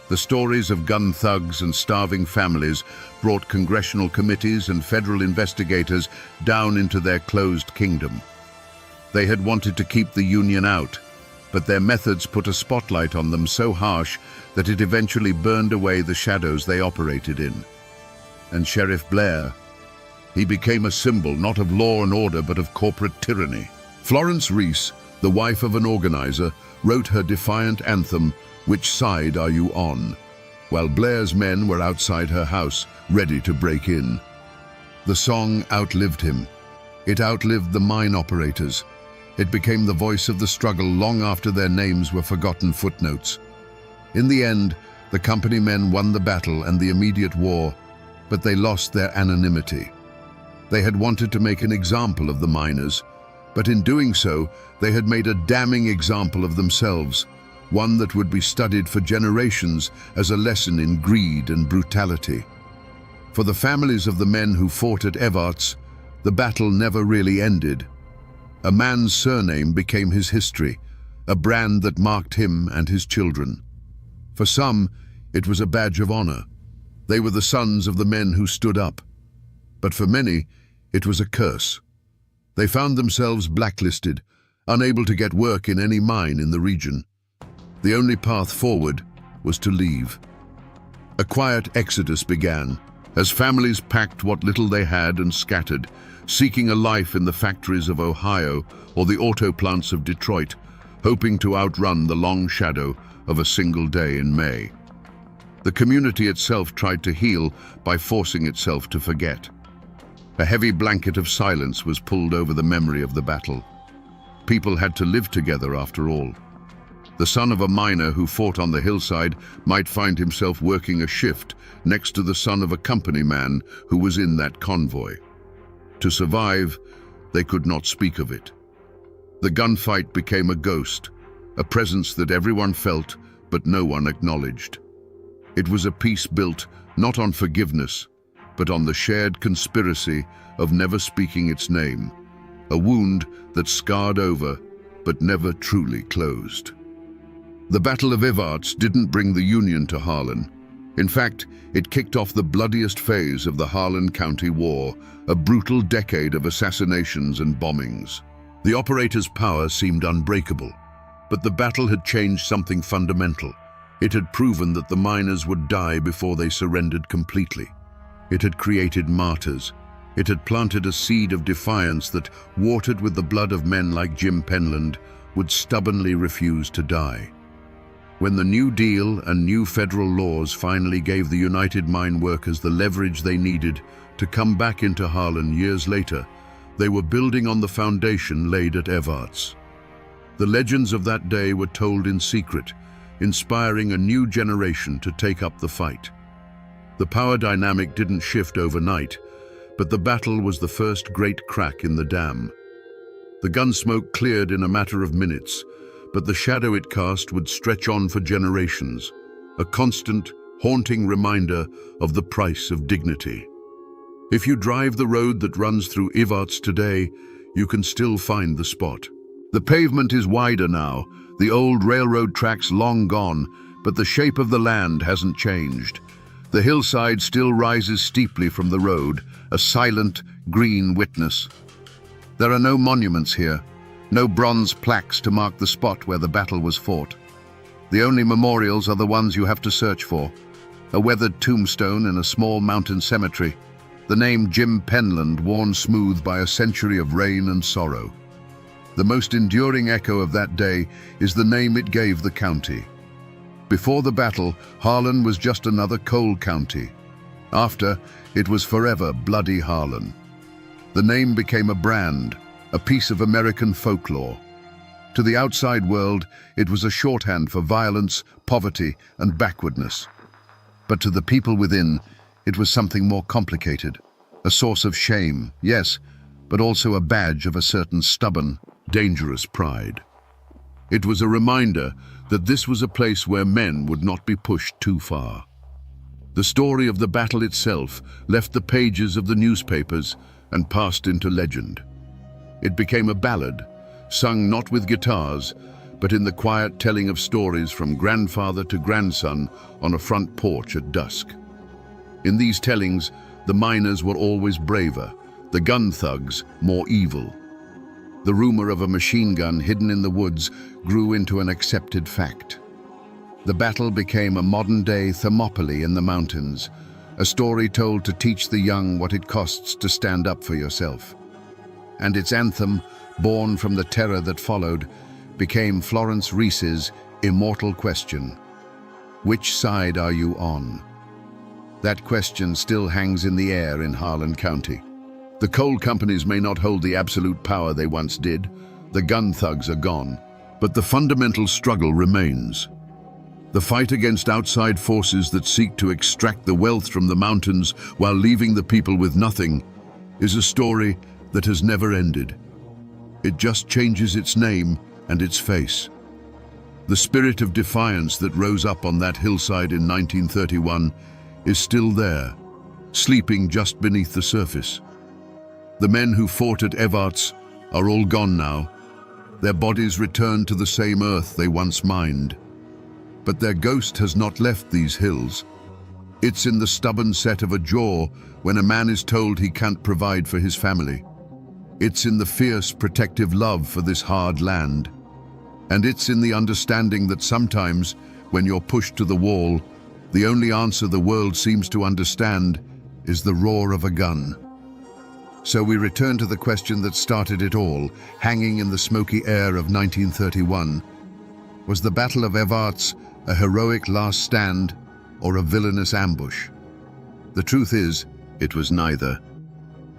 The stories of gun thugs and starving families brought congressional committees and federal investigators down into their closed kingdom. They had wanted to keep the Union out, but their methods put a spotlight on them so harsh that it eventually burned away the shadows they operated in. And Sheriff Blair, he became a symbol not of law and order but of corporate tyranny. Florence Reese, the wife of an organizer, wrote her defiant anthem, "Which Side Are You On?" while Blair's men were outside her house, ready to break in. The song outlived him. It outlived the mine operators. It became the voice of the struggle long after their names were forgotten footnotes. In the end, the company men won the battle and the immediate war, but they lost their anonymity. They had wanted to make an example of the miners, but in doing so, they had made a damning example of themselves, one that would be studied for generations as a lesson in greed and brutality. For the families of the men who fought at Evarts, the battle never really ended. A man's surname became his history, a brand that marked him and his children. For some, it was a badge of honor. They were the sons of the men who stood up. But for many, it was a curse. They found themselves blacklisted, unable to get work in any mine in the region. The only path forward was to leave. A quiet exodus began, as families packed what little they had and scattered, seeking a life in the factories of Ohio or the auto plants of Detroit, hoping to outrun the long shadow of a single day in May. The community itself tried to heal by forcing itself to forget. A heavy blanket of silence was pulled over the memory of the battle. People had to live together after all. The son of a miner who fought on the hillside might find himself working a shift next to the son of a company man who was in that convoy. To survive, they could not speak of it. The gunfight became a ghost, a presence that everyone felt but no one acknowledged. It was a peace built not on forgiveness, but on the shared conspiracy of never speaking its name, a wound that scarred over but never truly closed. The Battle of Evarts didn't bring the Union to Harlan. In fact, it kicked off the bloodiest phase of the Harlan County War, a brutal decade of assassinations and bombings. The operator's power seemed unbreakable, but the battle had changed something fundamental. It had proven that the miners would die before they surrendered completely. It had created martyrs. It had planted a seed of defiance that, watered with the blood of men like Jim Penland, would stubbornly refuse to die. When the New Deal and new federal laws finally gave the United Mine Workers the leverage they needed to come back into Harlan years later, they were building on the foundation laid at Evarts. The legends of that day were told in secret, inspiring a new generation to take up the fight. The power dynamic didn't shift overnight, but the battle was the first great crack in the dam. The gunsmoke cleared in a matter of minutes, but the shadow it cast would stretch on for generations, a constant, haunting reminder of the price of dignity. If you drive the road that runs through Evarts today, you can still find the spot. The pavement is wider now, the old railroad tracks long gone, but the shape of the land hasn't changed. The hillside still rises steeply from the road, a silent, green witness. There are no monuments here, no bronze plaques to mark the spot where the battle was fought. The only memorials are the ones you have to search for. A weathered tombstone in a small mountain cemetery, the name Jim Penland worn smooth by a century of rain and sorrow. The most enduring echo of that day is the name it gave the county. Before the battle, Harlan was just another coal county. After, it was forever Bloody Harlan. The name became a brand, a piece of American folklore. To the outside world, it was a shorthand for violence, poverty, and backwardness. But to the people within, it was something more complicated. A source of shame, yes, but also a badge of a certain stubborn, dangerous pride. It was a reminder that this was a place where men would not be pushed too far. The story of the battle itself left the pages of the newspapers and passed into legend. It became a ballad, sung not with guitars, but in the quiet telling of stories from grandfather to grandson on a front porch at dusk. In these tellings, the miners were always braver, the gun thugs more evil. The rumor of a machine gun hidden in the woods grew into an accepted fact. The battle became a modern-day Thermopylae in the mountains, a story told to teach the young what it costs to stand up for yourself. And its anthem, born from the terror that followed, became Florence Reese's immortal question: which side are you on? That question still hangs in the air in Harlan County. The coal companies may not hold the absolute power they once did. The gun thugs are gone. But the fundamental struggle remains. The fight against outside forces that seek to extract the wealth from the mountains while leaving the people with nothing is a story that has never ended. It just changes its name and its face. The spirit of defiance that rose up on that hillside in 1931 is still there, sleeping just beneath the surface. The men who fought at Evarts are all gone now. Their bodies returned to the same earth they once mined. But their ghost has not left these hills. It's in the stubborn set of a jaw when a man is told he can't provide for his family. It's in the fierce protective love for this hard land. And it's in the understanding that sometimes, when you're pushed to the wall, the only answer the world seems to understand is the roar of a gun. So we return to the question that started it all, hanging in the smoky air of 1931. Was the Battle of Evarts a heroic last stand or a villainous ambush? The truth is, it was neither,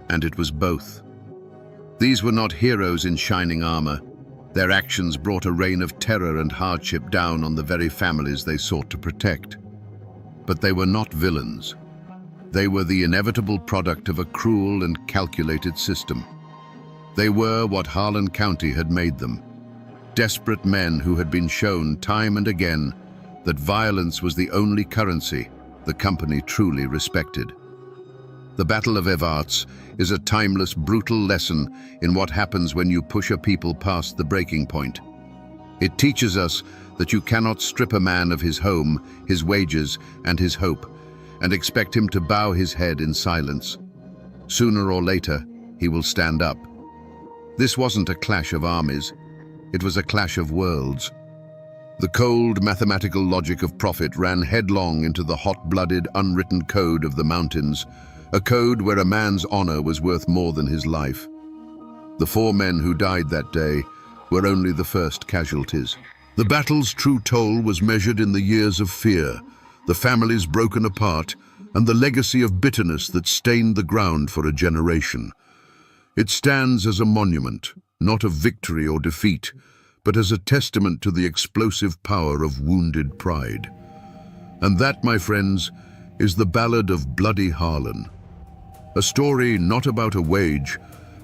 and it was both. These were not heroes in shining armor. Their actions brought a reign of terror and hardship down on the very families they sought to protect. But they were not villains. They were the inevitable product of a cruel and calculated system. They were what Harlan County had made them, desperate men who had been shown time and again that violence was the only currency the company truly respected. The Battle of Evarts is a timeless, brutal lesson in what happens when you push a people past the breaking point. It teaches us that you cannot strip a man of his home, his wages, and his hope, and expect him to bow his head in silence. Sooner or later, he will stand up. This wasn't a clash of armies. It was a clash of worlds. The cold, mathematical logic of profit ran headlong into the hot-blooded, unwritten code of the mountains, a code where a man's honor was worth more than his life. The 4 men who died that day were only the first casualties. The battle's true toll was measured in the years of fear, the families broken apart, and the legacy of bitterness that stained the ground for a generation. It stands as a monument, not of victory or defeat, but as a testament to the explosive power of wounded pride. And that, my friends, is the ballad of Bloody Harlan. A story not about a wage,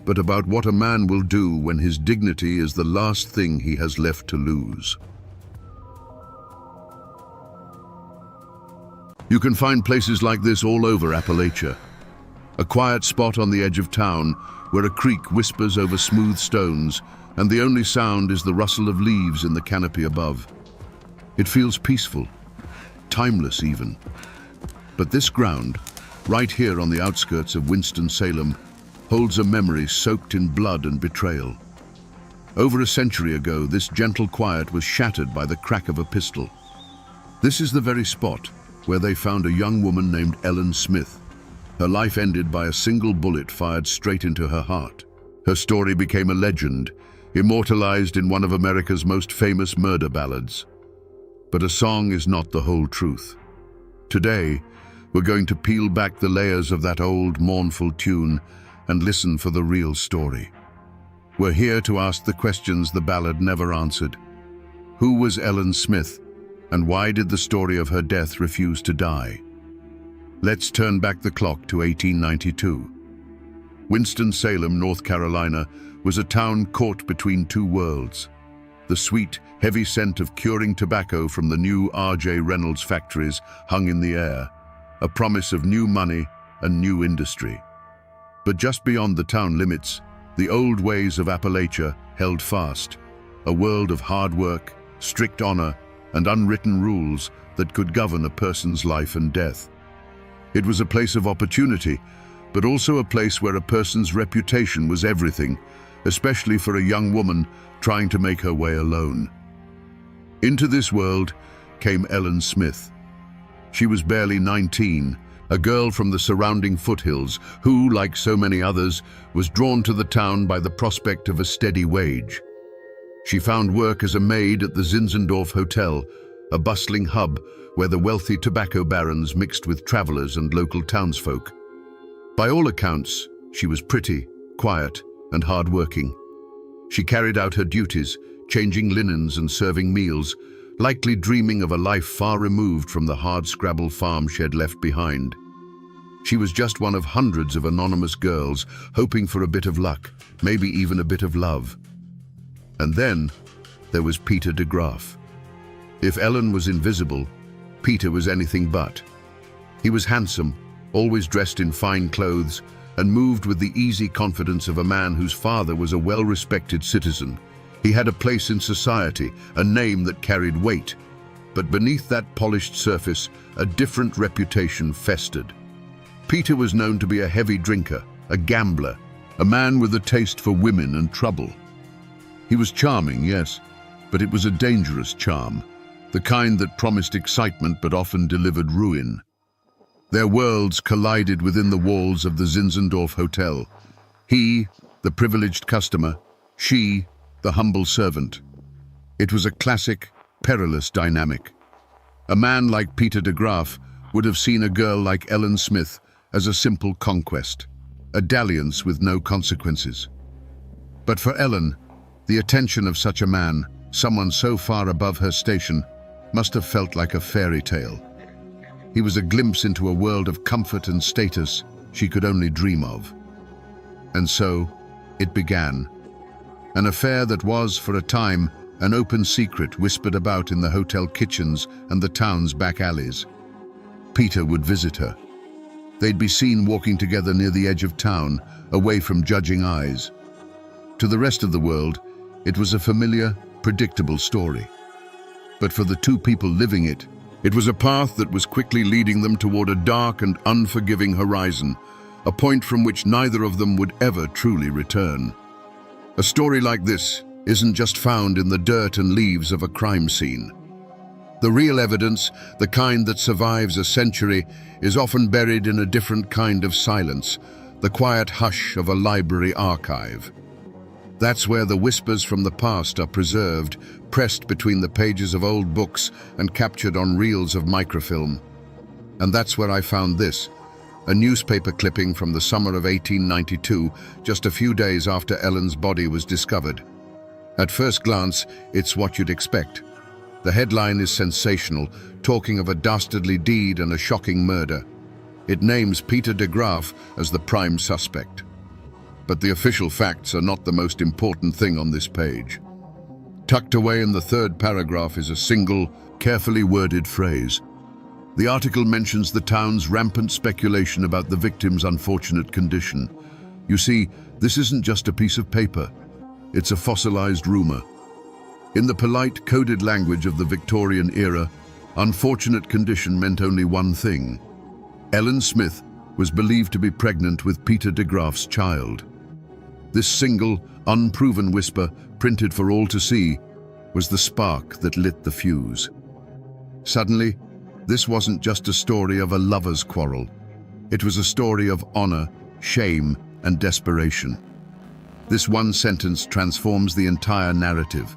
but about what a man will do when his dignity is the last thing he has left to lose. You can find places like this all over Appalachia. A quiet spot on the edge of town where a creek whispers over smooth stones and the only sound is the rustle of leaves in the canopy above. It feels peaceful, timeless even. But this ground, right here on the outskirts of Winston-Salem, holds a memory soaked in blood and betrayal. Over a century ago, this gentle quiet was shattered by the crack of a pistol. This is the very spot where they found a young woman named Ellen Smith. Her life ended by a single bullet fired straight into her heart. Her story became a legend, immortalized in one of America's most famous murder ballads. But a song is not the whole truth. Today, we're going to peel back the layers of that old, mournful tune and listen for the real story. We're here to ask the questions the ballad never answered. Who was Ellen Smith, and why did the story of her death refuse to die? Let's turn back the clock to 1892. Winston-Salem, North Carolina, was a town caught between 2 worlds. The sweet, heavy scent of curing tobacco from the new R.J. Reynolds factories hung in the air, a promise of new money and new industry. But just beyond the town limits, the old ways of Appalachia held fast, a world of hard work, strict honor, and unwritten rules that could govern a person's life and death. It was a place of opportunity, but also a place where a person's reputation was everything, especially for a young woman trying to make her way alone. Into this world came Ellen Smith. She was barely 19, a girl from the surrounding foothills who, like so many others, was drawn to the town by the prospect of a steady wage. She found work as a maid at the Zinzendorf Hotel, a bustling hub where the wealthy tobacco barons mixed with travelers and local townsfolk. By all accounts, she was pretty, quiet, and hard-working. She carried out her duties, changing linens and serving meals, likely dreaming of a life far removed from the hard-scrabble farm she had left behind. She was just one of hundreds of anonymous girls hoping for a bit of luck, maybe even a bit of love. And then there was Peter de Graaf. If Ellen was invisible, Peter was anything but. He was handsome, always dressed in fine clothes, and moved with the easy confidence of a man whose father was a well-respected citizen. He had a place in society, a name that carried weight. But beneath that polished surface, a different reputation festered. Peter was known to be a heavy drinker, a gambler, a man with a taste for women and trouble. He was charming, yes, but it was a dangerous charm, the kind that promised excitement but often delivered ruin. Their worlds collided within the walls of the Zinzendorf Hotel. He, the privileged customer, she, the humble servant. It was a classic, perilous dynamic. A man like Peter de Graaf would have seen a girl like Ellen Smith as a simple conquest, a dalliance with no consequences. But for Ellen, The attention of such a man, someone so far above her station, must have felt like a fairy tale. He was a glimpse into a world of comfort and status she could only dream of. And so, it began. An affair that was, for a time, an open secret whispered about in the hotel kitchens and the town's back alleys. Peter would visit her. They'd be seen walking together near the edge of town, away from judging eyes. To the rest of the world, it was a familiar, predictable story. But for the two people living it, it was a path that was quickly leading them toward a dark and unforgiving horizon, a point from which neither of them would ever truly return. A story like this isn't just found in the dirt and leaves of a crime scene. The real evidence, the kind that survives a century, is often buried in a different kind of silence, the quiet hush of a library archive. That's where the whispers from the past are preserved, pressed between the pages of old books and captured on reels of microfilm. And that's where I found this, a newspaper clipping from the summer of 1892, just a few days after Ellen's body was discovered. At first glance, it's what you'd expect. The headline is sensational, talking of a dastardly deed and a shocking murder. It names Peter de Graaf as the prime suspect. But the official facts are not the most important thing on this page. Tucked away in the third paragraph is a single, carefully worded phrase. The article mentions the town's rampant speculation about the victim's unfortunate condition. You see, this isn't just a piece of paper. It's a fossilized rumor. In the polite, coded language of the Victorian era, unfortunate condition meant only one thing. Ellen Smith was believed to be pregnant with Peter de Graaf's child. This single, unproven whisper, printed for all to see, was the spark that lit the fuse. Suddenly, this wasn't just a story of a lover's quarrel. It was a story of honor, shame, and desperation. This one sentence transforms the entire narrative.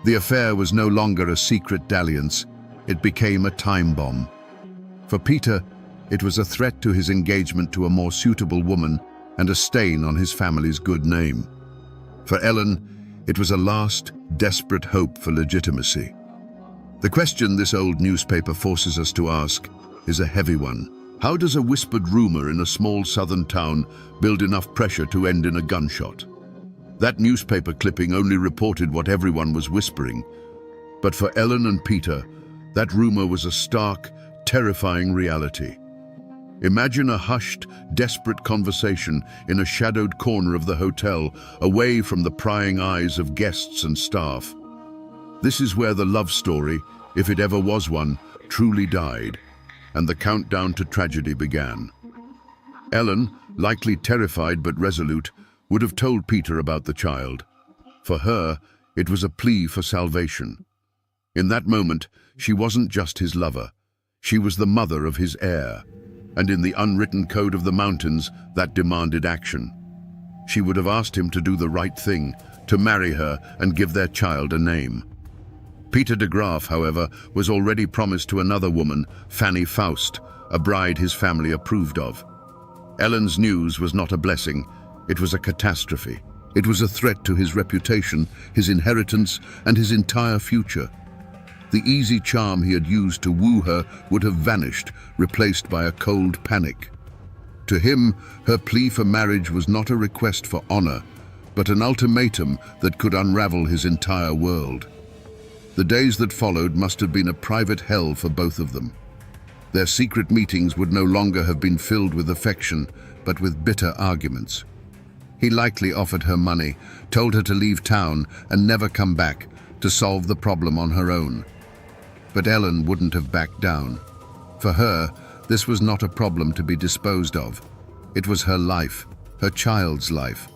The affair was no longer a secret dalliance, it became a time bomb. For Peter, it was a threat to his engagement to a more suitable woman and a stain on his family's good name. For Ellen, it was a last, desperate hope for legitimacy. The question this old newspaper forces us to ask is a heavy one. How does a whispered rumor in a small southern town build enough pressure to end in a gunshot? That newspaper clipping only reported what everyone was whispering. But for Ellen and Peter, that rumor was a stark, terrifying reality. Imagine a hushed, desperate conversation in a shadowed corner of the hotel, away from the prying eyes of guests and staff. This is where the love story, if it ever was one, truly died, and the countdown to tragedy began. Ellen, likely terrified but resolute, would have told Peter about the child. For her, it was a plea for salvation. In that moment, she wasn't just his lover. She was the mother of his heir. And in the unwritten code of the mountains, that demanded action. She would have asked him to do the right thing, to marry her and give their child a name. Peter de Graaf, however, was already promised to another woman, Fanny Faust, a bride his family approved of. Ellen's news was not a blessing, it was a catastrophe. It was a threat to his reputation, his inheritance, and his entire future. The easy charm he had used to woo her would have vanished, replaced by a cold panic. To him, her plea for marriage was not a request for honor, but an ultimatum that could unravel his entire world. The days that followed must have been a private hell for both of them. Their secret meetings would no longer have been filled with affection, but with bitter arguments. He likely offered her money, told her to leave town and never come back, to solve the problem on her own. But Ellen wouldn't have backed down. For her, this was not a problem to be disposed of. It was her life, her child's life.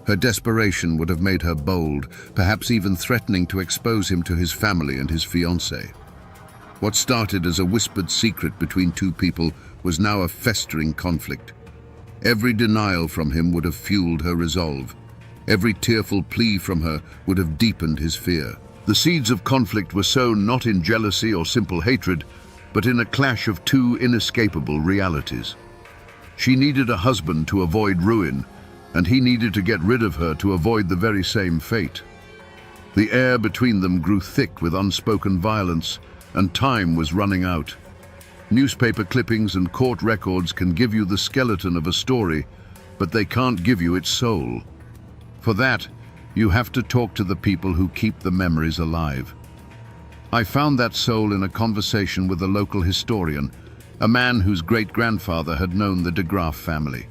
Her desperation would have made her bold, perhaps even threatening to expose him to his family and his fiancée. What started as a whispered secret between two people was now a festering conflict. Every denial from him would have fueled her resolve. Every tearful plea from her would have deepened his fear. The seeds of conflict were sown not in jealousy or simple hatred, but in a clash of two inescapable realities. She needed a husband to avoid ruin, and he needed to get rid of her to avoid the very same fate. The air between them grew thick with unspoken violence, and time was running out. Newspaper clippings and court records can give you the skeleton of a story, but they can't give you its soul. For that, you have to talk to the people who keep the memories alive. I found that soul in a conversation with a local historian, a man whose great-grandfather had known the de Graaf family.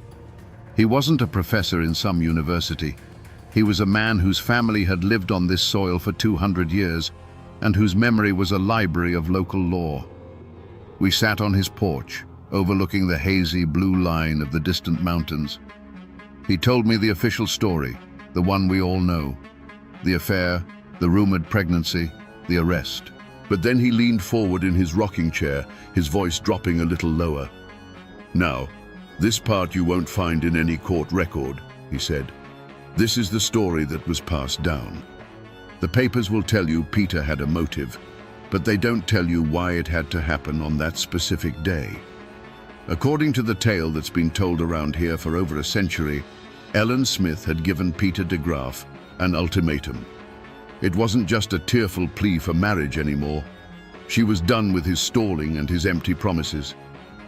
He wasn't a professor in some university. He was a man whose family had lived on this soil for 200 years, and whose memory was a library of local lore. We sat on his porch, overlooking the hazy blue line of the distant mountains. He told me the official story, the one we all know. The affair, the rumored pregnancy, the arrest. But then he leaned forward in his rocking chair, his voice dropping a little lower. "Now, this part you won't find in any court record," he said. "This is the story that was passed down. The papers will tell you Peter had a motive, but they don't tell you why it had to happen on that specific day. According to the tale that's been told around here for over a century, Ellen Smith had given Peter de Graaf an ultimatum. It wasn't just a tearful plea for marriage anymore. She was done with his stalling and his empty promises.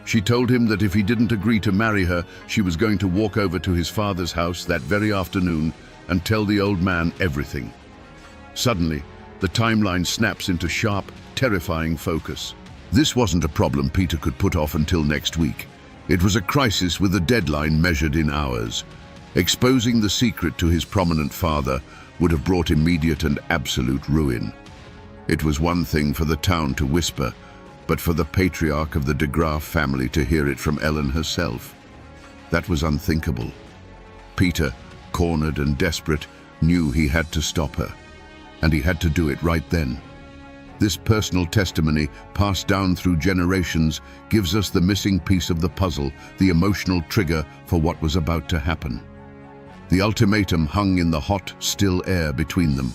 She told him that if he didn't agree to marry her, she was going to walk over to his father's house that very afternoon and tell the old man everything. Suddenly, the timeline snaps into sharp, terrifying focus. This wasn't a problem Peter could put off until next week. It was a crisis with a deadline measured in hours. Exposing the secret to his prominent father would have brought immediate and absolute ruin. It was one thing for the town to whisper, but for the patriarch of the de Graaf family to hear it from Ellen herself. That was unthinkable. Peter, cornered and desperate, knew he had to stop her, and he had to do it right then. This personal testimony, passed down through generations, gives us the missing piece of the puzzle, the emotional trigger for what was about to happen. The ultimatum hung in the hot, still air between them.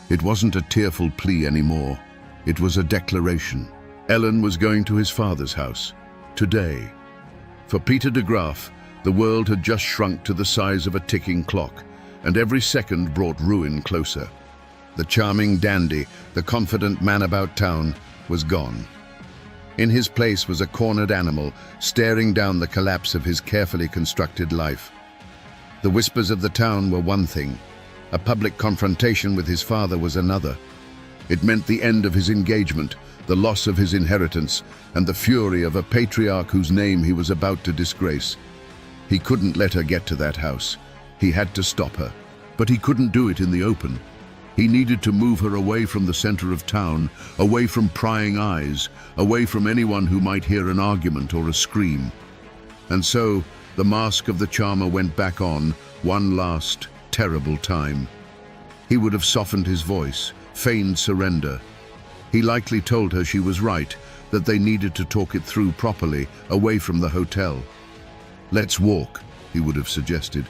It wasn't a tearful plea anymore. It was a declaration. Ellen was going to his father's house, today. For Peter de Graaf, the world had just shrunk to the size of a ticking clock, and every second brought ruin closer. The charming dandy, the confident man about town, was gone. In his place was a cornered animal, staring down the collapse of his carefully constructed life. The whispers of the town were one thing. A public confrontation with his father was another. It meant the end of his engagement, the loss of his inheritance, and the fury of a patriarch whose name he was about to disgrace. He couldn't let her get to that house. He had to stop her. But he couldn't do it in the open. He needed to move her away from the center of town, away from prying eyes, away from anyone who might hear an argument or a scream. And so, the mask of the charmer went back on, one last, terrible time. He would have softened his voice, feigned surrender. He likely told her she was right, that they needed to talk it through properly, away from the hotel. "Let's walk," he would have suggested,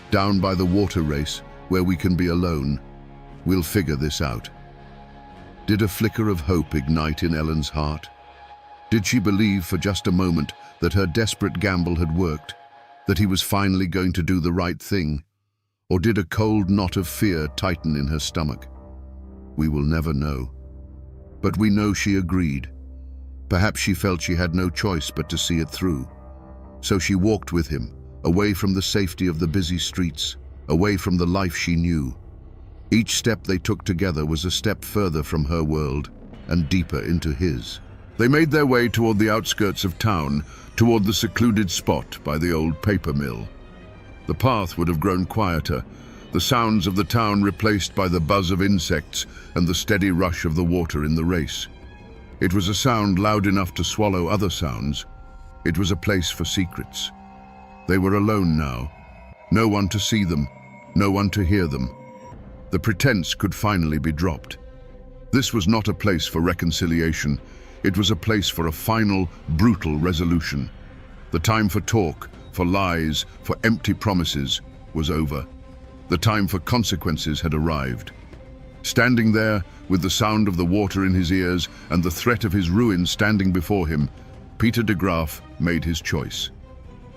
"down by the water race, where we can be alone. We'll figure this out." Did a flicker of hope ignite in Ellen's heart? Did she believe for just a moment that her desperate gamble had worked, that he was finally going to do the right thing? Or did a cold knot of fear tighten in her stomach? We will never know. But we know she agreed. Perhaps she felt she had no choice but to see it through. So she walked with him, away from the safety of the busy streets, away from the life she knew. Each step they took together was a step further from her world and deeper into his. They made their way toward the outskirts of town, toward the secluded spot by the old paper mill. The path would have grown quieter, the sounds of the town replaced by the buzz of insects and the steady rush of the water in the race. It was a sound loud enough to swallow other sounds. It was a place for secrets. They were alone now. No one to see them, no one to hear them. The pretense could finally be dropped. This was not a place for reconciliation. It was a place for a final, brutal resolution. The time for talk, for lies, for empty promises was over. The time for consequences had arrived. Standing there, with the sound of the water in his ears and the threat of his ruin standing before him, Peter de Graaf made his choice.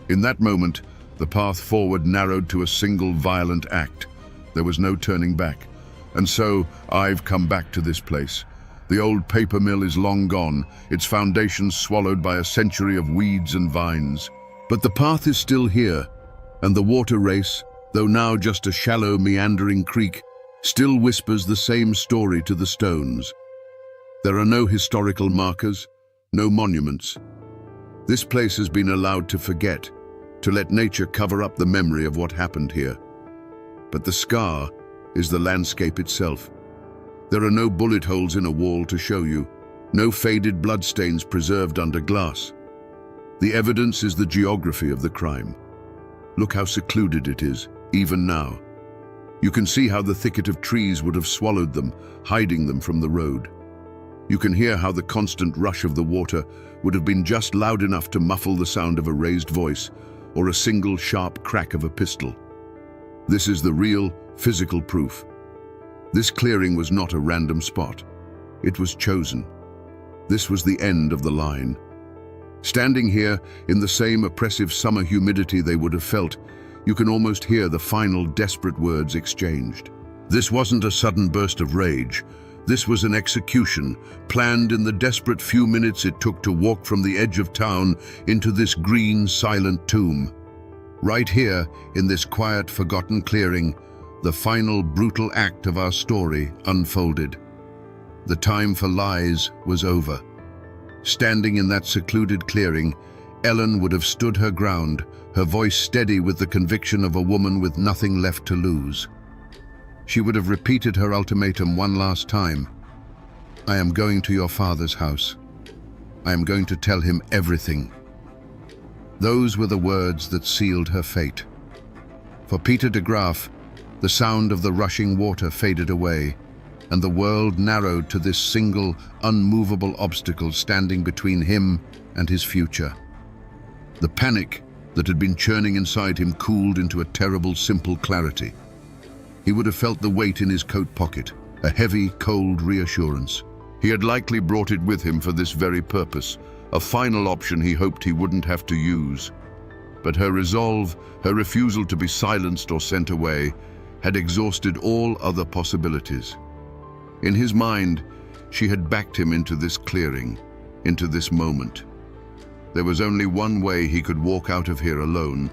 In that moment, The path forward narrowed to a single violent act. There was no turning back. And so, I've come back to this place. The old paper mill is long gone, its foundations swallowed by a century of weeds and vines. But the path is still here, and the water race, though now just a shallow, meandering creek, still whispers the same story to the stones. There are no historical markers, no monuments. This place has been allowed to forget, to let nature cover up the memory of what happened here. But the scar is the landscape itself. There are no bullet holes in a wall to show you, no faded bloodstains preserved under glass. The evidence is the geography of the crime. Look how secluded it is, even now. You can see how the thicket of trees would have swallowed them, hiding them from the road. You can hear how the constant rush of the water would have been just loud enough to muffle the sound of a raised voice or a single sharp crack of a pistol. This is the real, physical proof. This clearing was not a random spot. It was chosen. This was the end of the line. Standing here, in the same oppressive summer humidity they would have felt, you can almost hear the final desperate words exchanged. This wasn't a sudden burst of rage. This was an execution, planned in the desperate few minutes it took to walk from the edge of town into this green, silent tomb. Right here, in this quiet, forgotten clearing, the final brutal act of our story unfolded. The time for lies was over. Standing in that secluded clearing, Ellen would have stood her ground, her voice steady with the conviction of a woman with nothing left to lose. She would have repeated her ultimatum one last time. I am going to your father's house. I am going to tell him everything. Those were the words that sealed her fate. For Peter de Graaf, the sound of the rushing water faded away, and the world narrowed to this single, unmovable obstacle standing between him and his future. The panic that had been churning inside him cooled into a terrible, simple clarity. He would have felt the weight in his coat pocket, a heavy, cold reassurance. He had likely brought it with him for this very purpose, a final option he hoped he wouldn't have to use. But her resolve, her refusal to be silenced or sent away, had exhausted all other possibilities. In his mind, she had backed him into this clearing, into this moment. There was only one way he could walk out of here alone,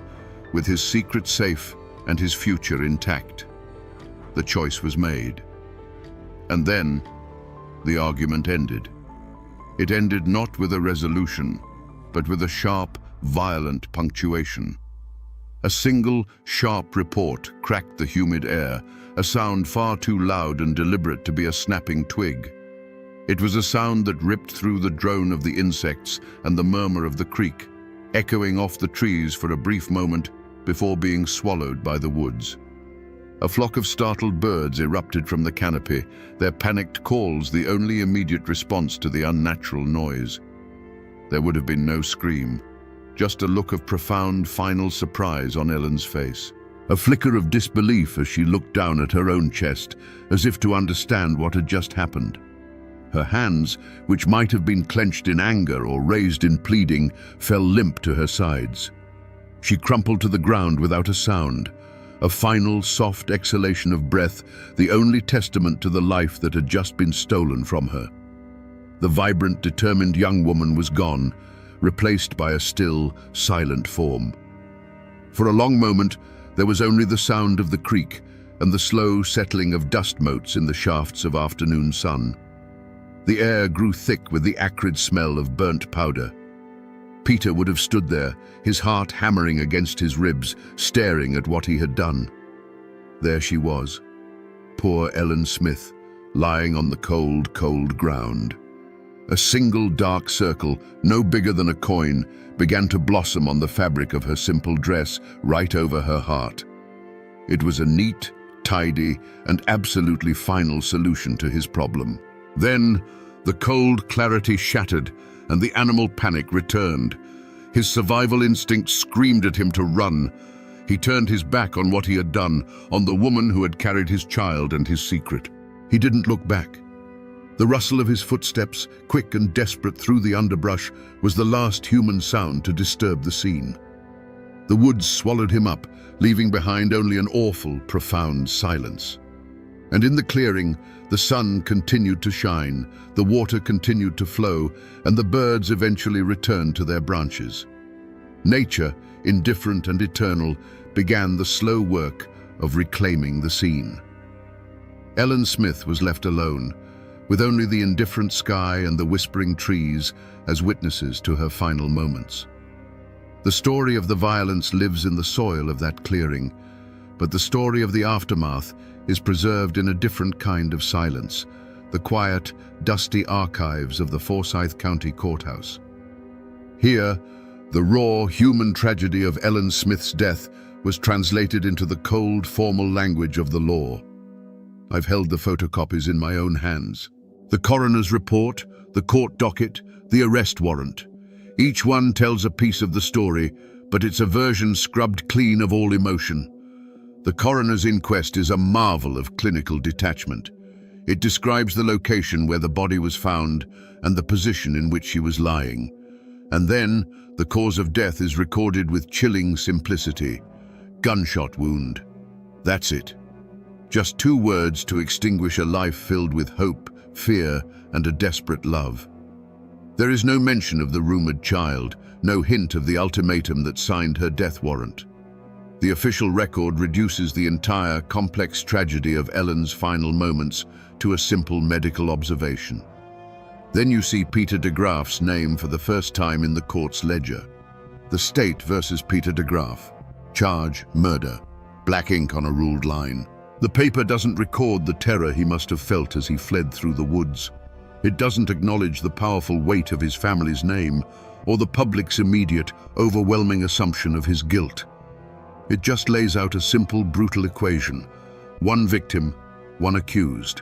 with his secret safe and his future intact. The choice was made. And then, the argument ended. It ended not with a resolution, but with a sharp, violent punctuation. A single, sharp report cracked the humid air, a sound far too loud and deliberate to be a snapping twig. It was a sound that ripped through the drone of the insects and the murmur of the creek, echoing off the trees for a brief moment before being swallowed by the woods. A flock of startled birds erupted from the canopy, their panicked calls the only immediate response to the unnatural noise. There would have been no scream, just a look of profound, final surprise on Ellen's face. A flicker of disbelief as she looked down at her own chest, as if to understand what had just happened. Her hands, which might have been clenched in anger or raised in pleading, fell limp to her sides. She crumpled to the ground without a sound, a final, soft exhalation of breath, the only testament to the life that had just been stolen from her. The vibrant, determined young woman was gone, replaced by a still, silent form. For a long moment, there was only the sound of the creek and the slow settling of dust motes in the shafts of afternoon sun. The air grew thick with the acrid smell of burnt powder. Peter would have stood there, his heart hammering against his ribs, staring at what he had done. There she was, poor Ellen Smith, lying on the cold, cold ground. A single dark circle, no bigger than a coin, began to blossom on the fabric of her simple dress right over her heart. It was a neat, tidy, and absolutely final solution to his problem. Then, the cold clarity shattered, and the animal panic returned. His survival instinct screamed at him to run. He turned his back on what he had done, on the woman who had carried his child and his secret. He didn't look back. The rustle of his footsteps, quick and desperate through the underbrush, was the last human sound to disturb the scene. The woods swallowed him up, leaving behind only an awful, profound silence. And in the clearing, the sun continued to shine, the water continued to flow, and the birds eventually returned to their branches. Nature, indifferent and eternal, began the slow work of reclaiming the scene. Ellen Smith was left alone, with only the indifferent sky and the whispering trees as witnesses to her final moments. The story of the violence lives in the soil of that clearing, but the story of the aftermath is preserved in a different kind of silence, the quiet, dusty archives of the Forsyth County Courthouse. Here, the raw, human tragedy of Ellen Smith's death was translated into the cold, formal language of the law. I've held the photocopies in my own hands. The coroner's report, the court docket, the arrest warrant. Each one tells a piece of the story, but it's a version scrubbed clean of all emotion. The coroner's inquest is a marvel of clinical detachment. It describes the location where the body was found and the position in which she was lying. And then, the cause of death is recorded with chilling simplicity. Gunshot wound. That's it. Just 2 words to extinguish a life filled with hope, fear, and a desperate love. There is no mention of the rumored child, no hint of the ultimatum that signed her death warrant. The official record reduces the entire complex tragedy of Ellen's final moments to a simple medical observation. Then you see Peter de Graaf's name for the first time in the court's ledger. The state versus Peter de Graaf. Charge, murder. Black ink on a ruled line. The paper doesn't record the terror he must have felt as he fled through the woods. It doesn't acknowledge the powerful weight of his family's name or the public's immediate, overwhelming assumption of his guilt. It just lays out a simple, brutal equation. 1 victim, 1 accused.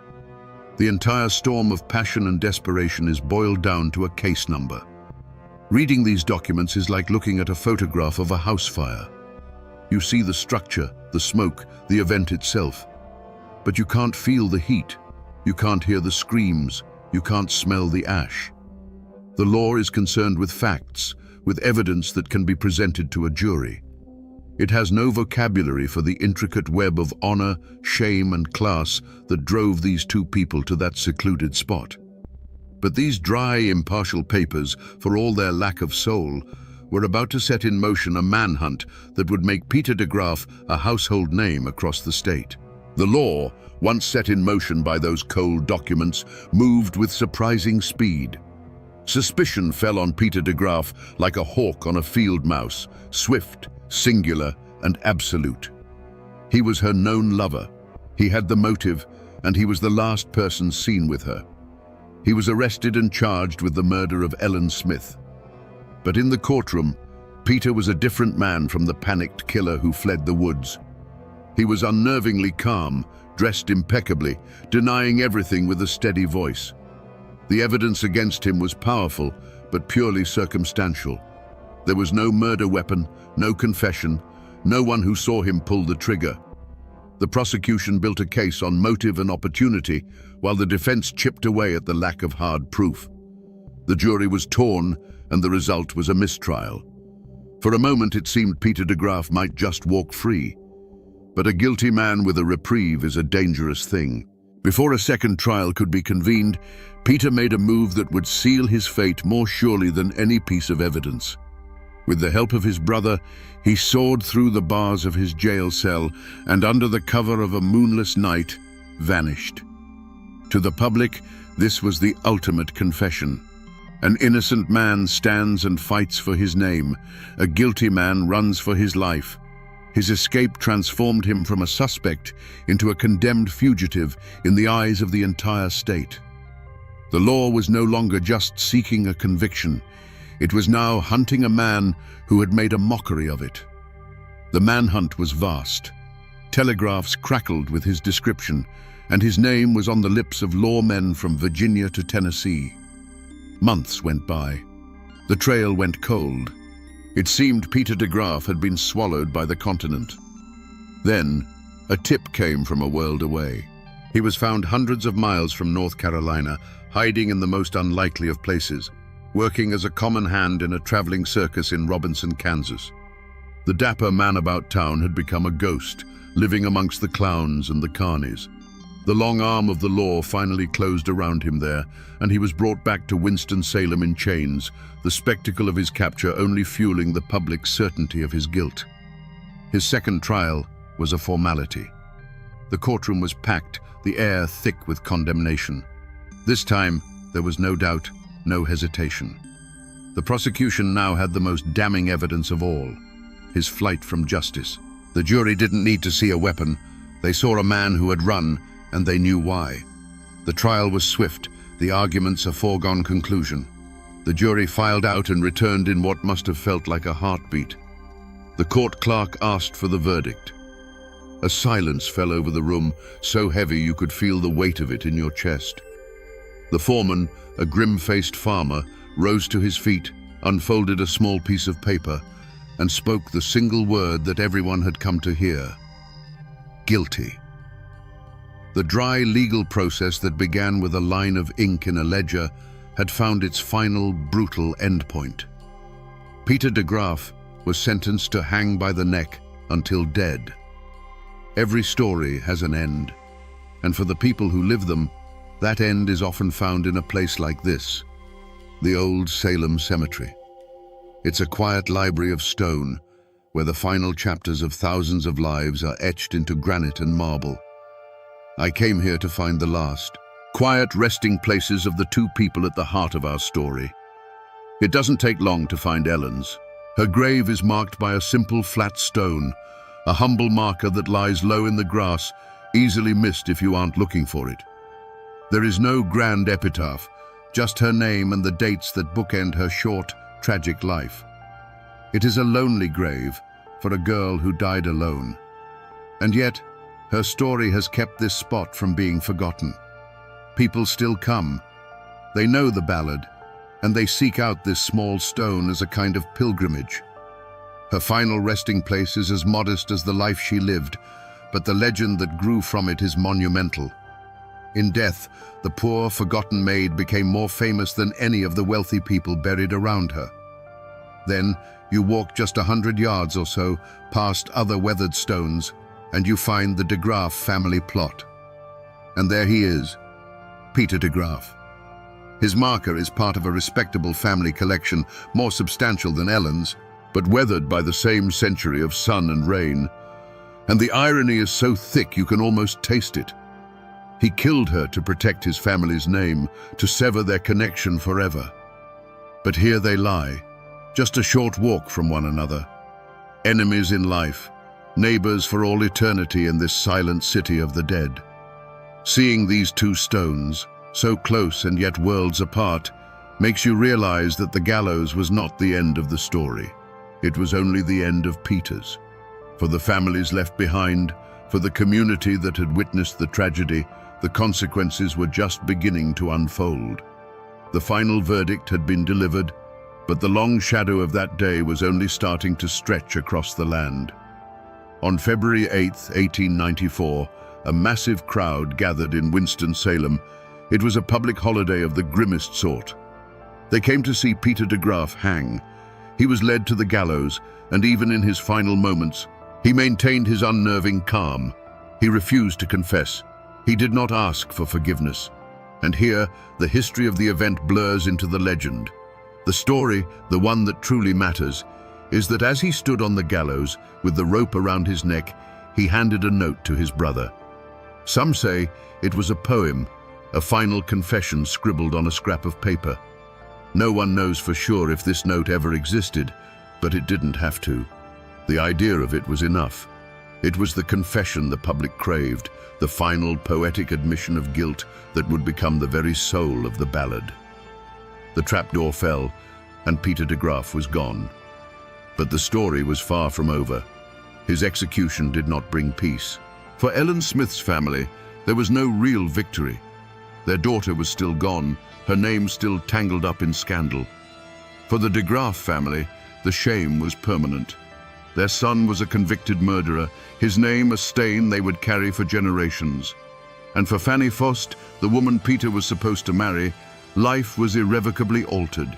The entire storm of passion and desperation is boiled down to a case number. Reading these documents is like looking at a photograph of a house fire. You see the structure, the smoke, the event itself. But you can't feel the heat. You can't hear the screams. You can't smell the ash. The law is concerned with facts, with evidence that can be presented to a jury. It has no vocabulary for the intricate web of honor, shame, and class that drove these 2 people to that secluded spot. But these dry, impartial papers, for all their lack of soul, were about to set in motion a manhunt that would make Peter de Graaf a household name across the state. The law, once set in motion by those cold documents, moved with surprising speed. Suspicion fell on Peter de Graaf like a hawk on a field mouse, swift, singular, and absolute. He was her known lover. He had the motive, and he was the last person seen with her. He was arrested and charged with the murder of Ellen Smith. But in the courtroom, Peter was a different man from the panicked killer who fled the woods. He was unnervingly calm, dressed impeccably, denying everything with a steady voice. The evidence against him was powerful, but purely circumstantial. There was no murder weapon, no confession, no one who saw him pull the trigger. The prosecution built a case on motive and opportunity, while the defense chipped away at the lack of hard proof. The jury was torn, and the result was a mistrial. For a moment it seemed Peter de Graaf might just walk free. But a guilty man with a reprieve is a dangerous thing. Before a second trial could be convened, Peter made a move that would seal his fate more surely than any piece of evidence. With the help of his brother, he soared through the bars of his jail cell and, under the cover of a moonless night, vanished. To the public, this was the ultimate confession. An innocent man stands and fights for his name. A guilty man runs for his life. His escape transformed him from a suspect into a condemned fugitive in the eyes of the entire state. The law was no longer just seeking a conviction. It was now hunting a man who had made a mockery of it. The manhunt was vast. Telegraphs crackled with his description, and his name was on the lips of lawmen from Virginia to Tennessee. Months went by. The trail went cold. It seemed Peter de Graaf had been swallowed by the continent. Then, a tip came from a world away. He was found hundreds of miles from North Carolina, hiding in the most unlikely of places, working as a common hand in a traveling circus in Robinson, Kansas. The dapper man about town had become a ghost, living amongst the clowns and the carnies. The long arm of the law finally closed around him there, and he was brought back to Winston-Salem in chains, the spectacle of his capture only fueling the public certainty of his guilt. His second trial was a formality. The courtroom was packed, the air thick with condemnation. This time, there was no doubt, no hesitation. The prosecution now had the most damning evidence of all: his flight from justice. The jury didn't need to see a weapon. They saw a man who had run, and they knew why. The trial was swift, the arguments a foregone conclusion. The jury filed out and returned in what must have felt like a heartbeat. The court clerk asked for the verdict. A silence fell over the room, so heavy you could feel the weight of it in your chest. The foreman, a grim-faced farmer, rose to his feet, unfolded a small piece of paper, and spoke the single word that everyone had come to hear: guilty. The dry legal process that began with a line of ink in a ledger had found its final, brutal endpoint. Peter de Graaf was sentenced to hang by the neck until dead. Every story has an end, and for the people who live them, that end is often found in a place like this, the old Salem Cemetery. It's a quiet library of stone, where the final chapters of thousands of lives are etched into granite and marble. I came here to find the last, quiet resting places of the two people at the heart of our story. It doesn't take long to find Ellen's. Her grave is marked by a simple flat stone, a humble marker that lies low in the grass, easily missed if you aren't looking for it. There is no grand epitaph, just her name and the dates that bookend her short, tragic life. It is a lonely grave for a girl who died alone. And yet, her story has kept this spot from being forgotten. People still come. They know the ballad, and they seek out this small stone as a kind of pilgrimage. Her final resting place is as modest as the life she lived, but the legend that grew from it is monumental. In death, the poor, forgotten maid became more famous than any of the wealthy people buried around her. Then, you walk just 100 yards or so past other weathered stones, and you find the de Graaf family plot. And there he is, Peter de Graaf. His marker is part of a respectable family collection, more substantial than Ellen's, but weathered by the same century of sun and rain. And the irony is so thick you can almost taste it. He killed her to protect his family's name, to sever their connection forever. But here they lie, just a short walk from one another. Enemies in life, neighbors for all eternity in this silent city of the dead. Seeing these two stones, so close and yet worlds apart, makes you realize that the gallows was not the end of the story. It was only the end of Peter's. For the families left behind, for the community that had witnessed the tragedy, the consequences were just beginning to unfold. The final verdict had been delivered, but the long shadow of that day was only starting to stretch across the land. On February 8, 1894, a massive crowd gathered in Winston-Salem. It was a public holiday of the grimmest sort. They came to see Peter de Graaf hang. He was led to the gallows, and even in his final moments, he maintained his unnerving calm. He refused to confess. He did not ask for forgiveness. And here, the history of the event blurs into the legend. The story, the one that truly matters, is that as he stood on the gallows, with the rope around his neck, he handed a note to his brother. Some say it was a poem, a final confession scribbled on a scrap of paper. No one knows for sure if this note ever existed, but it didn't have to. The idea of it was enough. It was the confession the public craved, the final poetic admission of guilt that would become the very soul of the ballad. The trapdoor fell, and Peter de Graaf was gone. But the story was far from over. His execution did not bring peace. For Ellen Smith's family, there was no real victory. Their daughter was still gone, her name still tangled up in scandal. For the de Graaf family, the shame was permanent. Their son was a convicted murderer, his name a stain they would carry for generations. And for Fanny Fost, the woman Peter was supposed to marry, life was irrevocably altered.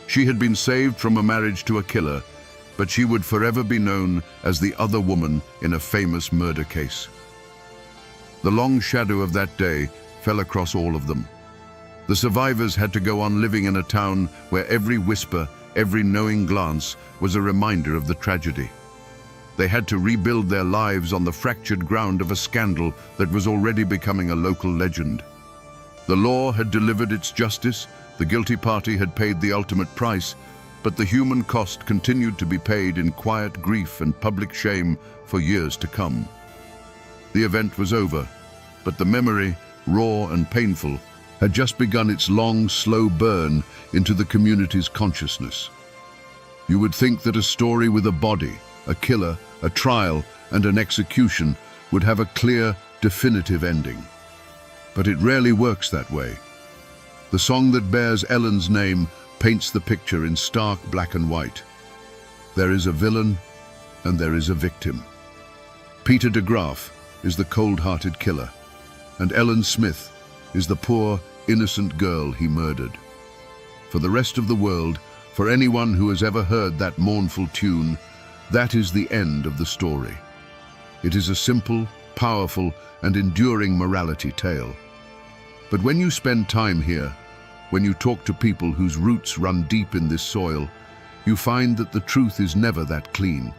She had been saved from a marriage to a killer, but she would forever be known as the other woman in a famous murder case. The long shadow of that day fell across all of them. The survivors had to go on living in a town where every whisper, every knowing glance was a reminder of the tragedy. They had to rebuild their lives on the fractured ground of a scandal that was already becoming a local legend. The law had delivered its justice, the guilty party had paid the ultimate price, but the human cost continued to be paid in quiet grief and public shame for years to come. The event was over, but the memory, raw and painful, had just begun its long, slow burn into the community's consciousness. You would think that a story with a body, a killer, a trial, and an execution would have a clear, definitive ending. But it rarely works that way. The song that bears Ellen's name paints the picture in stark black and white. There is a villain and there is a victim. Peter de Graaf is the cold-hearted killer, and Ellen Smith is the poor, innocent girl he murdered. For the rest of the world, for anyone who has ever heard that mournful tune, that is the end of the story. It is a simple, powerful, and enduring morality tale. But when you spend time here, when you talk to people whose roots run deep in this soil, you find that the truth is never that clean.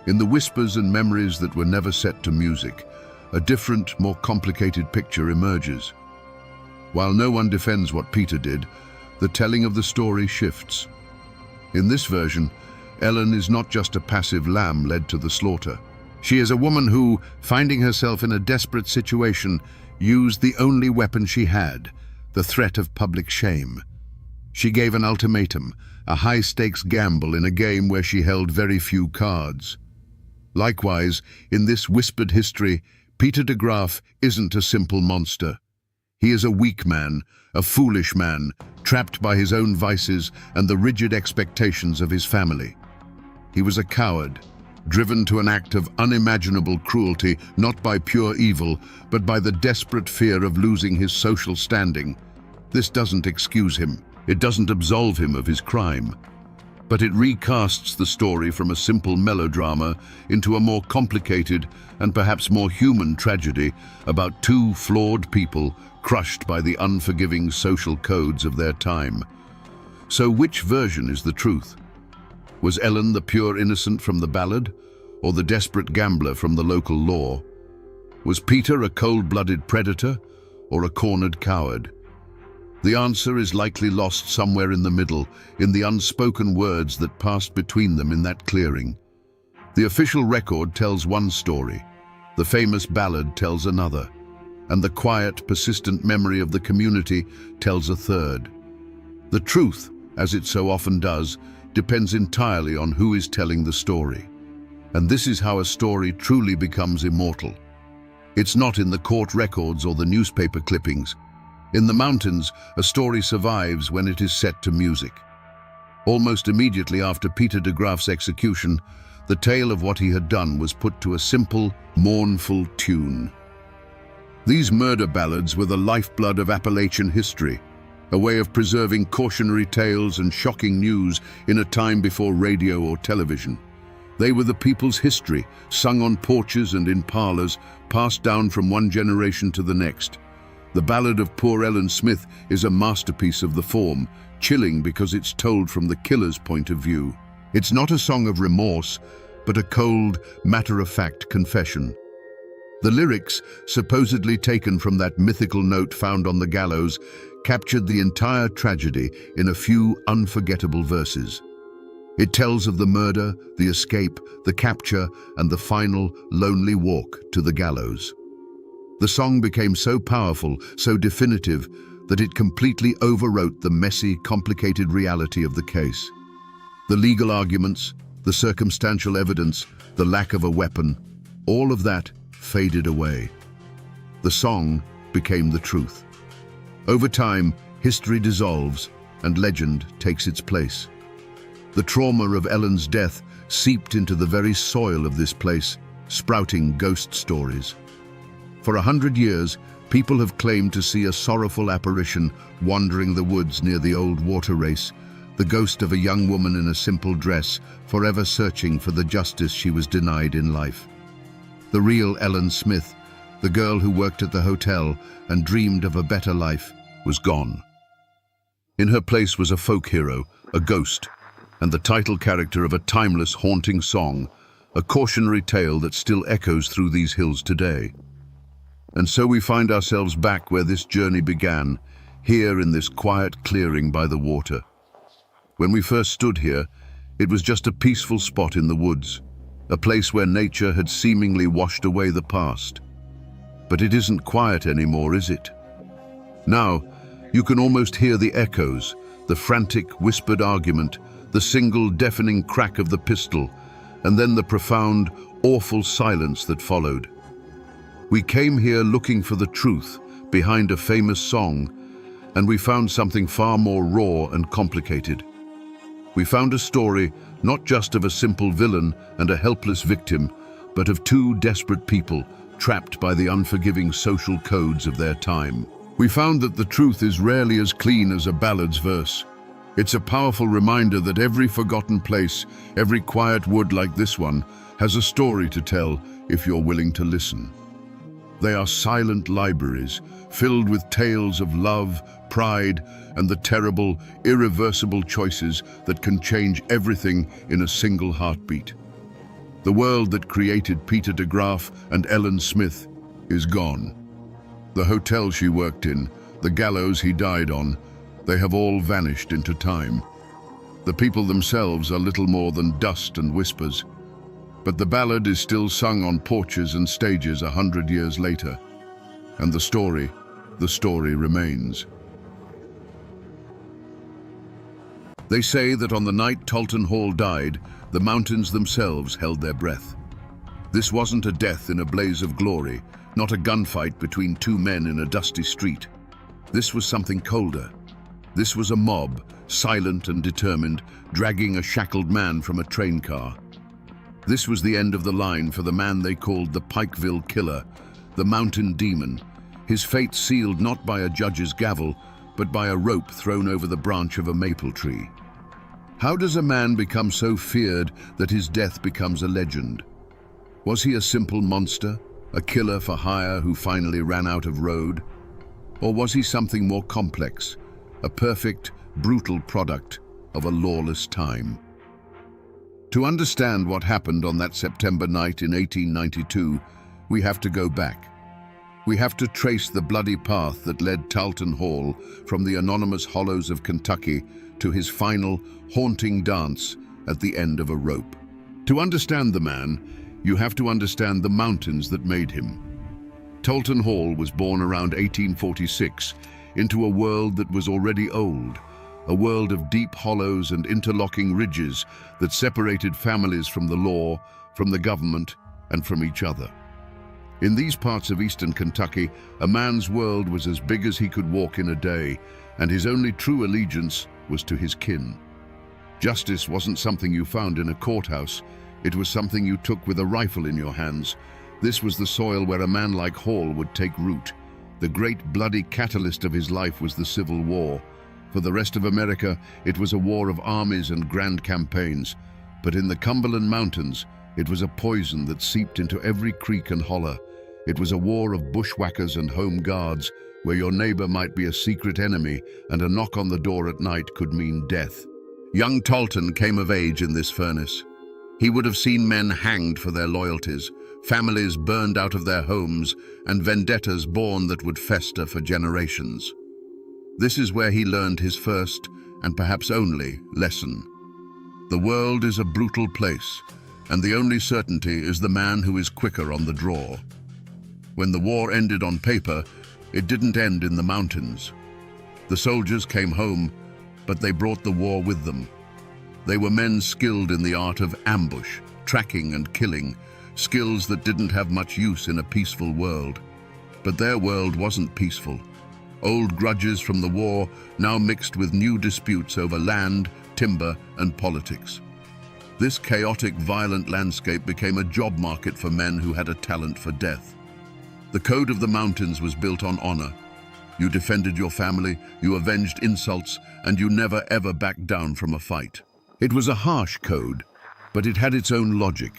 In the whispers and memories that were never set to music, a different, more complicated picture emerges. While no one defends what Peter did, the telling of the story shifts. In this version, Ellen is not just a passive lamb led to the slaughter. She is a woman who, finding herself in a desperate situation, used the only weapon she had, the threat of public shame. She gave an ultimatum, a high-stakes gamble in a game where she held very few cards. Likewise, in this whispered history, Peter de Graaf isn't a simple monster. He is a weak man, a foolish man, trapped by his own vices and the rigid expectations of his family. He was a coward, driven to an act of unimaginable cruelty, not by pure evil, but by the desperate fear of losing his social standing. This doesn't excuse him. It doesn't absolve him of his crime. But it recasts the story from a simple melodrama into a more complicated and perhaps more human tragedy about two flawed people crushed by the unforgiving social codes of their time. So which version is the truth? Was Ellen the pure innocent from the ballad, or the desperate gambler from the local law? Was Peter a cold-blooded predator, or a cornered coward? The answer is likely lost somewhere in the middle, in the unspoken words that passed between them in that clearing. The official record tells one story, the famous ballad tells another, and the quiet, persistent memory of the community tells a third. The truth, as it so often does, depends entirely on who is telling the story. And this is how a story truly becomes immortal. It's not in the court records or the newspaper clippings. In the mountains, a story survives when it is set to music. Almost immediately after Peter de Graaf's execution, the tale of what he had done was put to a simple, mournful tune. These murder ballads were the lifeblood of Appalachian history, a way of preserving cautionary tales and shocking news in a time before radio or television. They were the people's history, sung on porches and in parlors, passed down from one generation to the next. The ballad of poor Ellen Smith is a masterpiece of the form, chilling because it's told from the killer's point of view. It's not a song of remorse, but a cold, matter-of-fact confession. The lyrics, supposedly taken from that mythical note found on the gallows, captured the entire tragedy in a few unforgettable verses. It tells of the murder, the escape, the capture, and the final, lonely walk to the gallows. The song became so powerful, so definitive, that it completely overwrote the messy, complicated reality of the case. The legal arguments, the circumstantial evidence, the lack of a weapon, all of that faded away. The song became the truth. Over time, history dissolves and legend takes its place. The trauma of Ellen's death seeped into the very soil of this place, sprouting ghost stories. For 100 years, people have claimed to see a sorrowful apparition wandering the woods near the old water race, the ghost of a young woman in a simple dress, forever searching for the justice she was denied in life. The real Ellen Smith, the girl who worked at the hotel and dreamed of a better life, was gone. In her place was a folk hero, a ghost, and the title character of a timeless, haunting song, a cautionary tale that still echoes through these hills today. And so we find ourselves back where this journey began, here in this quiet clearing by the water. When we first stood here, it was just a peaceful spot in the woods, a place where nature had seemingly washed away the past. But it isn't quiet anymore, is it? Now, you can almost hear the echoes, the frantic, whispered argument, the single deafening crack of the pistol, and then the profound, awful silence that followed. We came here looking for the truth behind a famous song, and we found something far more raw and complicated. We found a story not just of a simple villain and a helpless victim, but of two desperate people trapped by the unforgiving social codes of their time. We found that the truth is rarely as clean as a ballad's verse. It's a powerful reminder that every forgotten place, every quiet wood like this one, has a story to tell if you're willing to listen. They are silent libraries, filled with tales of love, pride, and the terrible, irreversible choices that can change everything in a single heartbeat. The world that created Peter de Graaf and Ellen Smith is gone. The hotel she worked in, the gallows he died on, they have all vanished into time. The people themselves are little more than dust and whispers. But the ballad is still sung on porches and stages 100 years later. And the story remains. They say that on the night Talton Hall died, the mountains themselves held their breath. This wasn't a death in a blaze of glory, not a gunfight between two men in a dusty street. This was something colder. This was a mob, silent and determined, dragging a shackled man from a train car. This was the end of the line for the man they called the Pikeville Killer, the Mountain Demon, his fate sealed not by a judge's gavel, but by a rope thrown over the branch of a maple tree. How does a man become so feared that his death becomes a legend? Was he a simple monster, a killer for hire who finally ran out of road? Or was he something more complex, a perfect, brutal product of a lawless time? To understand what happened on that September night in 1892, we have to go back. We have to trace the bloody path that led Talton Hall from the anonymous hollows of Kentucky to his final, haunting dance at the end of a rope. To understand the man, you have to understand the mountains that made him. Talton Hall was born around 1846 into a world that was already old, a world of deep hollows and interlocking ridges that separated families from the law, from the government, and from each other. In these parts of eastern Kentucky, a man's world was as big as he could walk in a day, and his only true allegiance was to his kin. Justice wasn't something you found in a courthouse, it was something you took with a rifle in your hands. This was the soil where a man like Hall would take root. The great bloody catalyst of his life was the Civil War. For the rest of America, it was a war of armies and grand campaigns. But in the Cumberland Mountains, it was a poison that seeped into every creek and holler. It was a war of bushwhackers and home guards, where your neighbor might be a secret enemy, and a knock on the door at night could mean death. Young Talton came of age in this furnace. He would have seen men hanged for their loyalties, families burned out of their homes, and vendettas born that would fester for generations. This is where he learned his first, and perhaps only, lesson. The world is a brutal place, and the only certainty is the man who is quicker on the draw. When the war ended on paper, it didn't end in the mountains. The soldiers came home, but they brought the war with them. They were men skilled in the art of ambush, tracking and killing, skills that didn't have much use in a peaceful world. But their world wasn't peaceful. Old grudges from the war now mixed with new disputes over land, timber, and politics. This chaotic, violent landscape became a job market for men who had a talent for death. The code of the mountains was built on honor. You defended your family, you avenged insults, and you never ever backed down from a fight. It was a harsh code, but it had its own logic.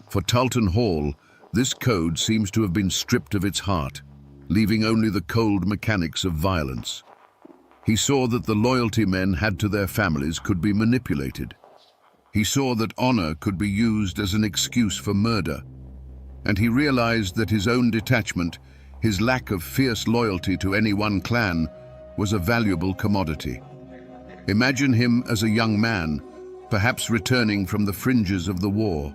For Talton Hall, this code seems to have been stripped of its heart, leaving only the cold mechanics of violence. He saw that the loyalty men had to their families could be manipulated. He saw that honor could be used as an excuse for murder. And he realized that his own detachment, his lack of fierce loyalty to any one clan, was a valuable commodity. Imagine him as a young man, perhaps returning from the fringes of the war.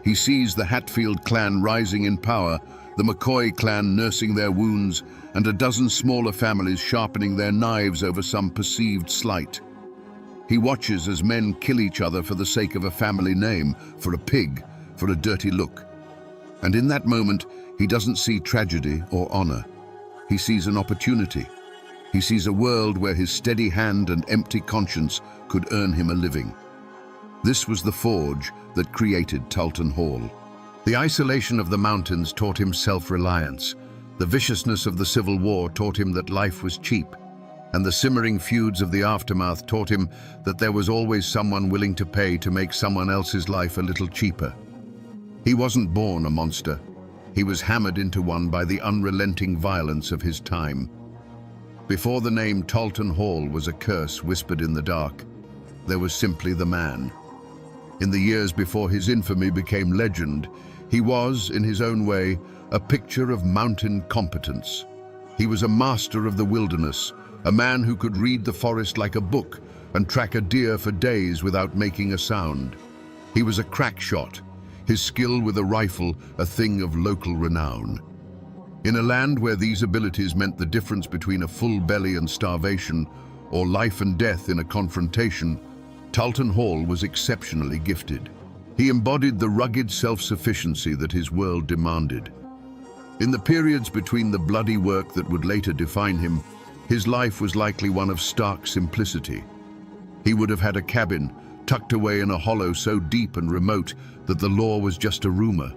He sees the Hatfield clan rising in power, the McCoy clan nursing their wounds, and a dozen smaller families sharpening their knives over some perceived slight. He watches as men kill each other for the sake of a family name, for a pig, for a dirty look. And in that moment, he doesn't see tragedy or honor. He sees an opportunity. He sees a world where his steady hand and empty conscience could earn him a living. This was the forge that created Talton Hall. The isolation of the mountains taught him self-reliance. The viciousness of the Civil War taught him that life was cheap. And the simmering feuds of the aftermath taught him that there was always someone willing to pay to make someone else's life a little cheaper. He wasn't born a monster. He was hammered into one by the unrelenting violence of his time. Before the name Talton Hall was a curse whispered in the dark, there was simply the man. In the years before his infamy became legend, he was, in his own way, a picture of mountain competence. He was a master of the wilderness, a man who could read the forest like a book and track a deer for days without making a sound. He was a crack shot, his skill with a rifle a thing of local renown. In a land where these abilities meant the difference between a full belly and starvation, or life and death in a confrontation, Talton Hall was exceptionally gifted. He embodied the rugged self-sufficiency that his world demanded. In the periods between the bloody work that would later define him, his life was likely one of stark simplicity. He would have had a cabin, tucked away in a hollow so deep and remote that the law was just a rumor.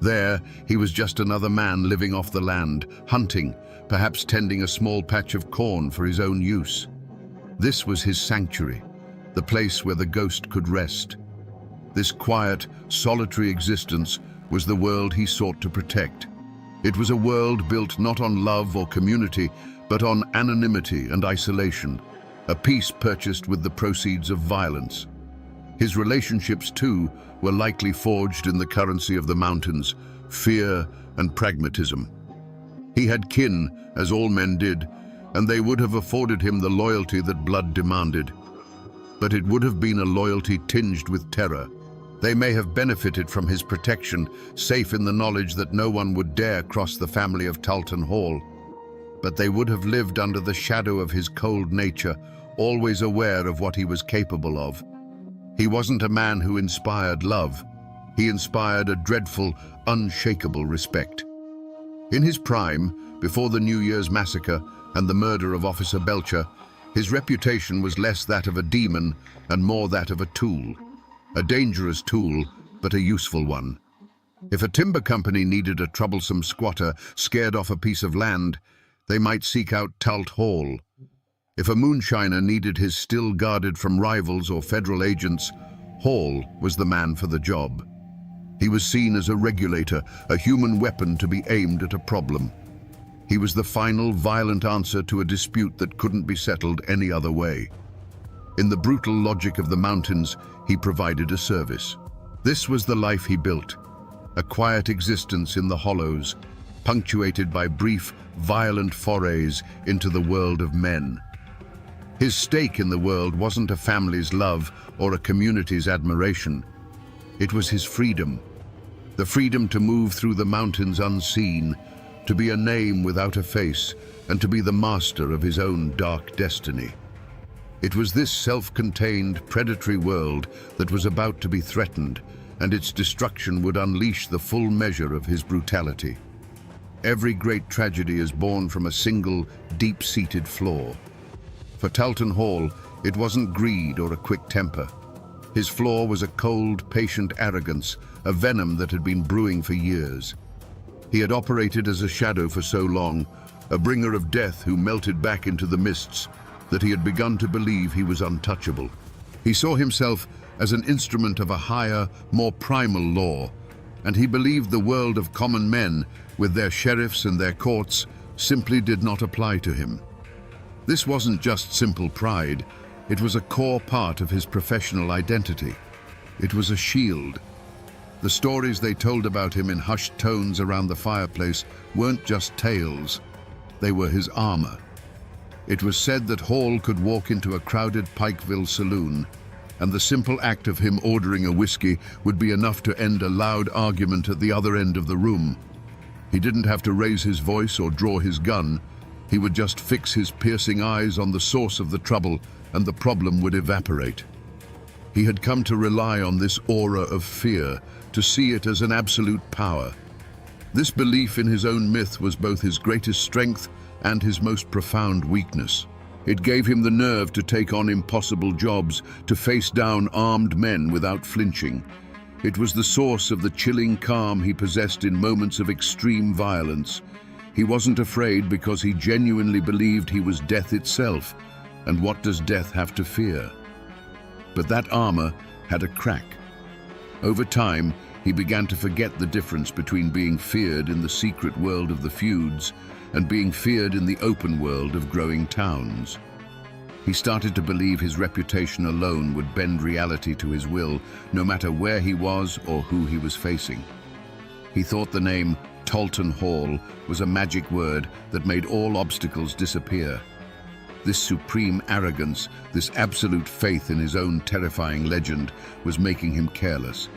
There, he was just another man living off the land, hunting, perhaps tending a small patch of corn for his own use. This was his sanctuary, the place where the ghost could rest. This quiet, solitary existence was the world he sought to protect. It was a world built not on love or community, but on anonymity and isolation, a peace purchased with the proceeds of violence. His relationships, too, were likely forged in the currency of the mountains, fear and pragmatism. He had kin, as all men did, and they would have afforded him the loyalty that blood demanded. But it would have been a loyalty tinged with terror. They may have benefited from his protection, safe in the knowledge that no one would dare cross the family of Talton Hall. But they would have lived under the shadow of his cold nature, always aware of what he was capable of. He wasn't a man who inspired love. He inspired a dreadful, unshakable respect. In his prime, before the New Year's massacre and the murder of Officer Belcher, his reputation was less that of a demon and more that of a tool. A dangerous tool, but a useful one. If a timber company needed a troublesome squatter scared off a piece of land, they might seek out Talt Hall. If a moonshiner needed his still guarded from rivals or federal agents, Hall was the man for the job. He was seen as a regulator, a human weapon to be aimed at a problem. He was the final violent answer to a dispute that couldn't be settled any other way. In the brutal logic of the mountains, he provided a service. This was the life he built, a quiet existence in the hollows, punctuated by brief, violent forays into the world of men. His stake in the world wasn't a family's love or a community's admiration. It was his freedom. The freedom to move through the mountains unseen, to be a name without a face, and to be the master of his own dark destiny. It was this self-contained, predatory world that was about to be threatened, and its destruction would unleash the full measure of his brutality. Every great tragedy is born from a single, deep-seated flaw. For Talton Hall, it wasn't greed or a quick temper. His flaw was a cold, patient arrogance, a venom that had been brewing for years. He had operated as a shadow for so long, a bringer of death who melted back into the mists, that he had begun to believe he was untouchable. He saw himself as an instrument of a higher, more primal law, and he believed the world of common men, with their sheriffs and their courts, simply did not apply to him. This wasn't just simple pride, it was a core part of his professional identity. It was a shield. The stories they told about him in hushed tones around the fireplace weren't just tales, they were his armor. It was said that Hall could walk into a crowded Pikeville saloon, and the simple act of him ordering a whiskey would be enough to end a loud argument at the other end of the room. He didn't have to raise his voice or draw his gun. He would just fix his piercing eyes on the source of the trouble, and the problem would evaporate. He had come to rely on this aura of fear, to see it as an absolute power. This belief in his own myth was both his greatest strength and his most profound weakness. It gave him the nerve to take on impossible jobs, to face down armed men without flinching. It was the source of the chilling calm he possessed in moments of extreme violence. He wasn't afraid because he genuinely believed he was death itself. And what does death have to fear? But that armor had a crack. Over time, he began to forget the difference between being feared in the secret world of the feuds and being feared in the open world of growing towns. He started to believe his reputation alone would bend reality to his will, no matter where he was or who he was facing. He thought the name Talton Hall was a magic word that made all obstacles disappear. This supreme arrogance, this absolute faith in his own terrifying legend, was making him careless.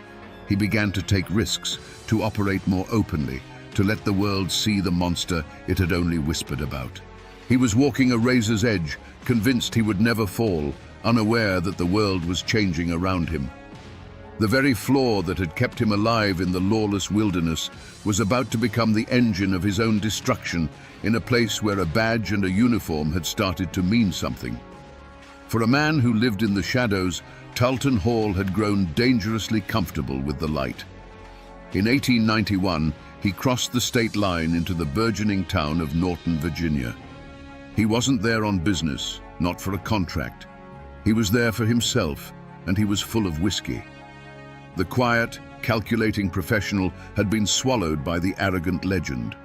He began to take risks, to operate more openly, to let the world see the monster it had only whispered about. He was walking a razor's edge, convinced he would never fall, unaware that the world was changing around him. The very flaw that had kept him alive in the lawless wilderness was about to become the engine of his own destruction in a place where a badge and a uniform had started to mean something. For a man who lived in the shadows, Talton Hall had grown dangerously comfortable with the light. In 1891, he crossed the state line into the burgeoning town of Norton, Virginia. He wasn't there on business, not for a contract. He was there for himself, and he was full of whiskey. The quiet, calculating professional had been swallowed by the arrogant legend.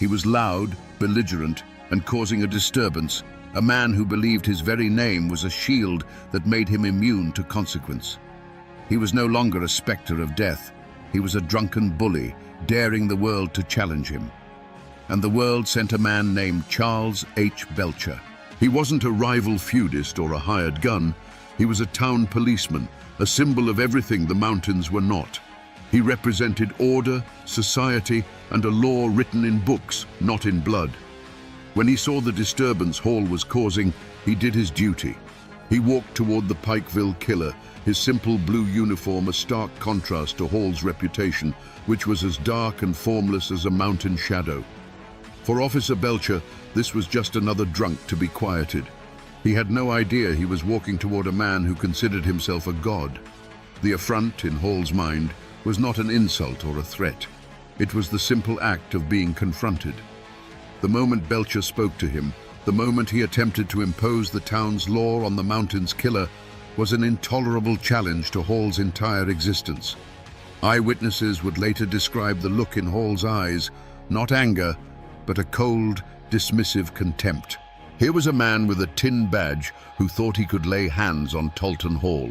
He was loud, belligerent, and causing a disturbance, a man who believed his very name was a shield that made him immune to consequence. He was no longer a specter of death. He was a drunken bully, daring the world to challenge him. And the world sent a man named Charles H. Belcher. He wasn't a rival feudist or a hired gun. He was a town policeman, a symbol of everything the mountains were not. He represented order, society, and a law written in books, not in blood. When he saw the disturbance Hall was causing, he did his duty. He walked toward the Pikeville killer, his simple blue uniform a stark contrast to Hall's reputation, which was as dark and formless as a mountain shadow. For Officer Belcher, this was just another drunk to be quieted. He had no idea he was walking toward a man who considered himself a god. The affront, in Hall's mind, was not an insult or a threat. It was the simple act of being confronted. The moment Belcher spoke to him, the moment he attempted to impose the town's law on the mountain's killer, was an intolerable challenge to Hall's entire existence. Eyewitnesses would later describe the look in Hall's eyes, not anger, but a cold, dismissive contempt. Here was a man with a tin badge who thought he could lay hands on Talton Hall.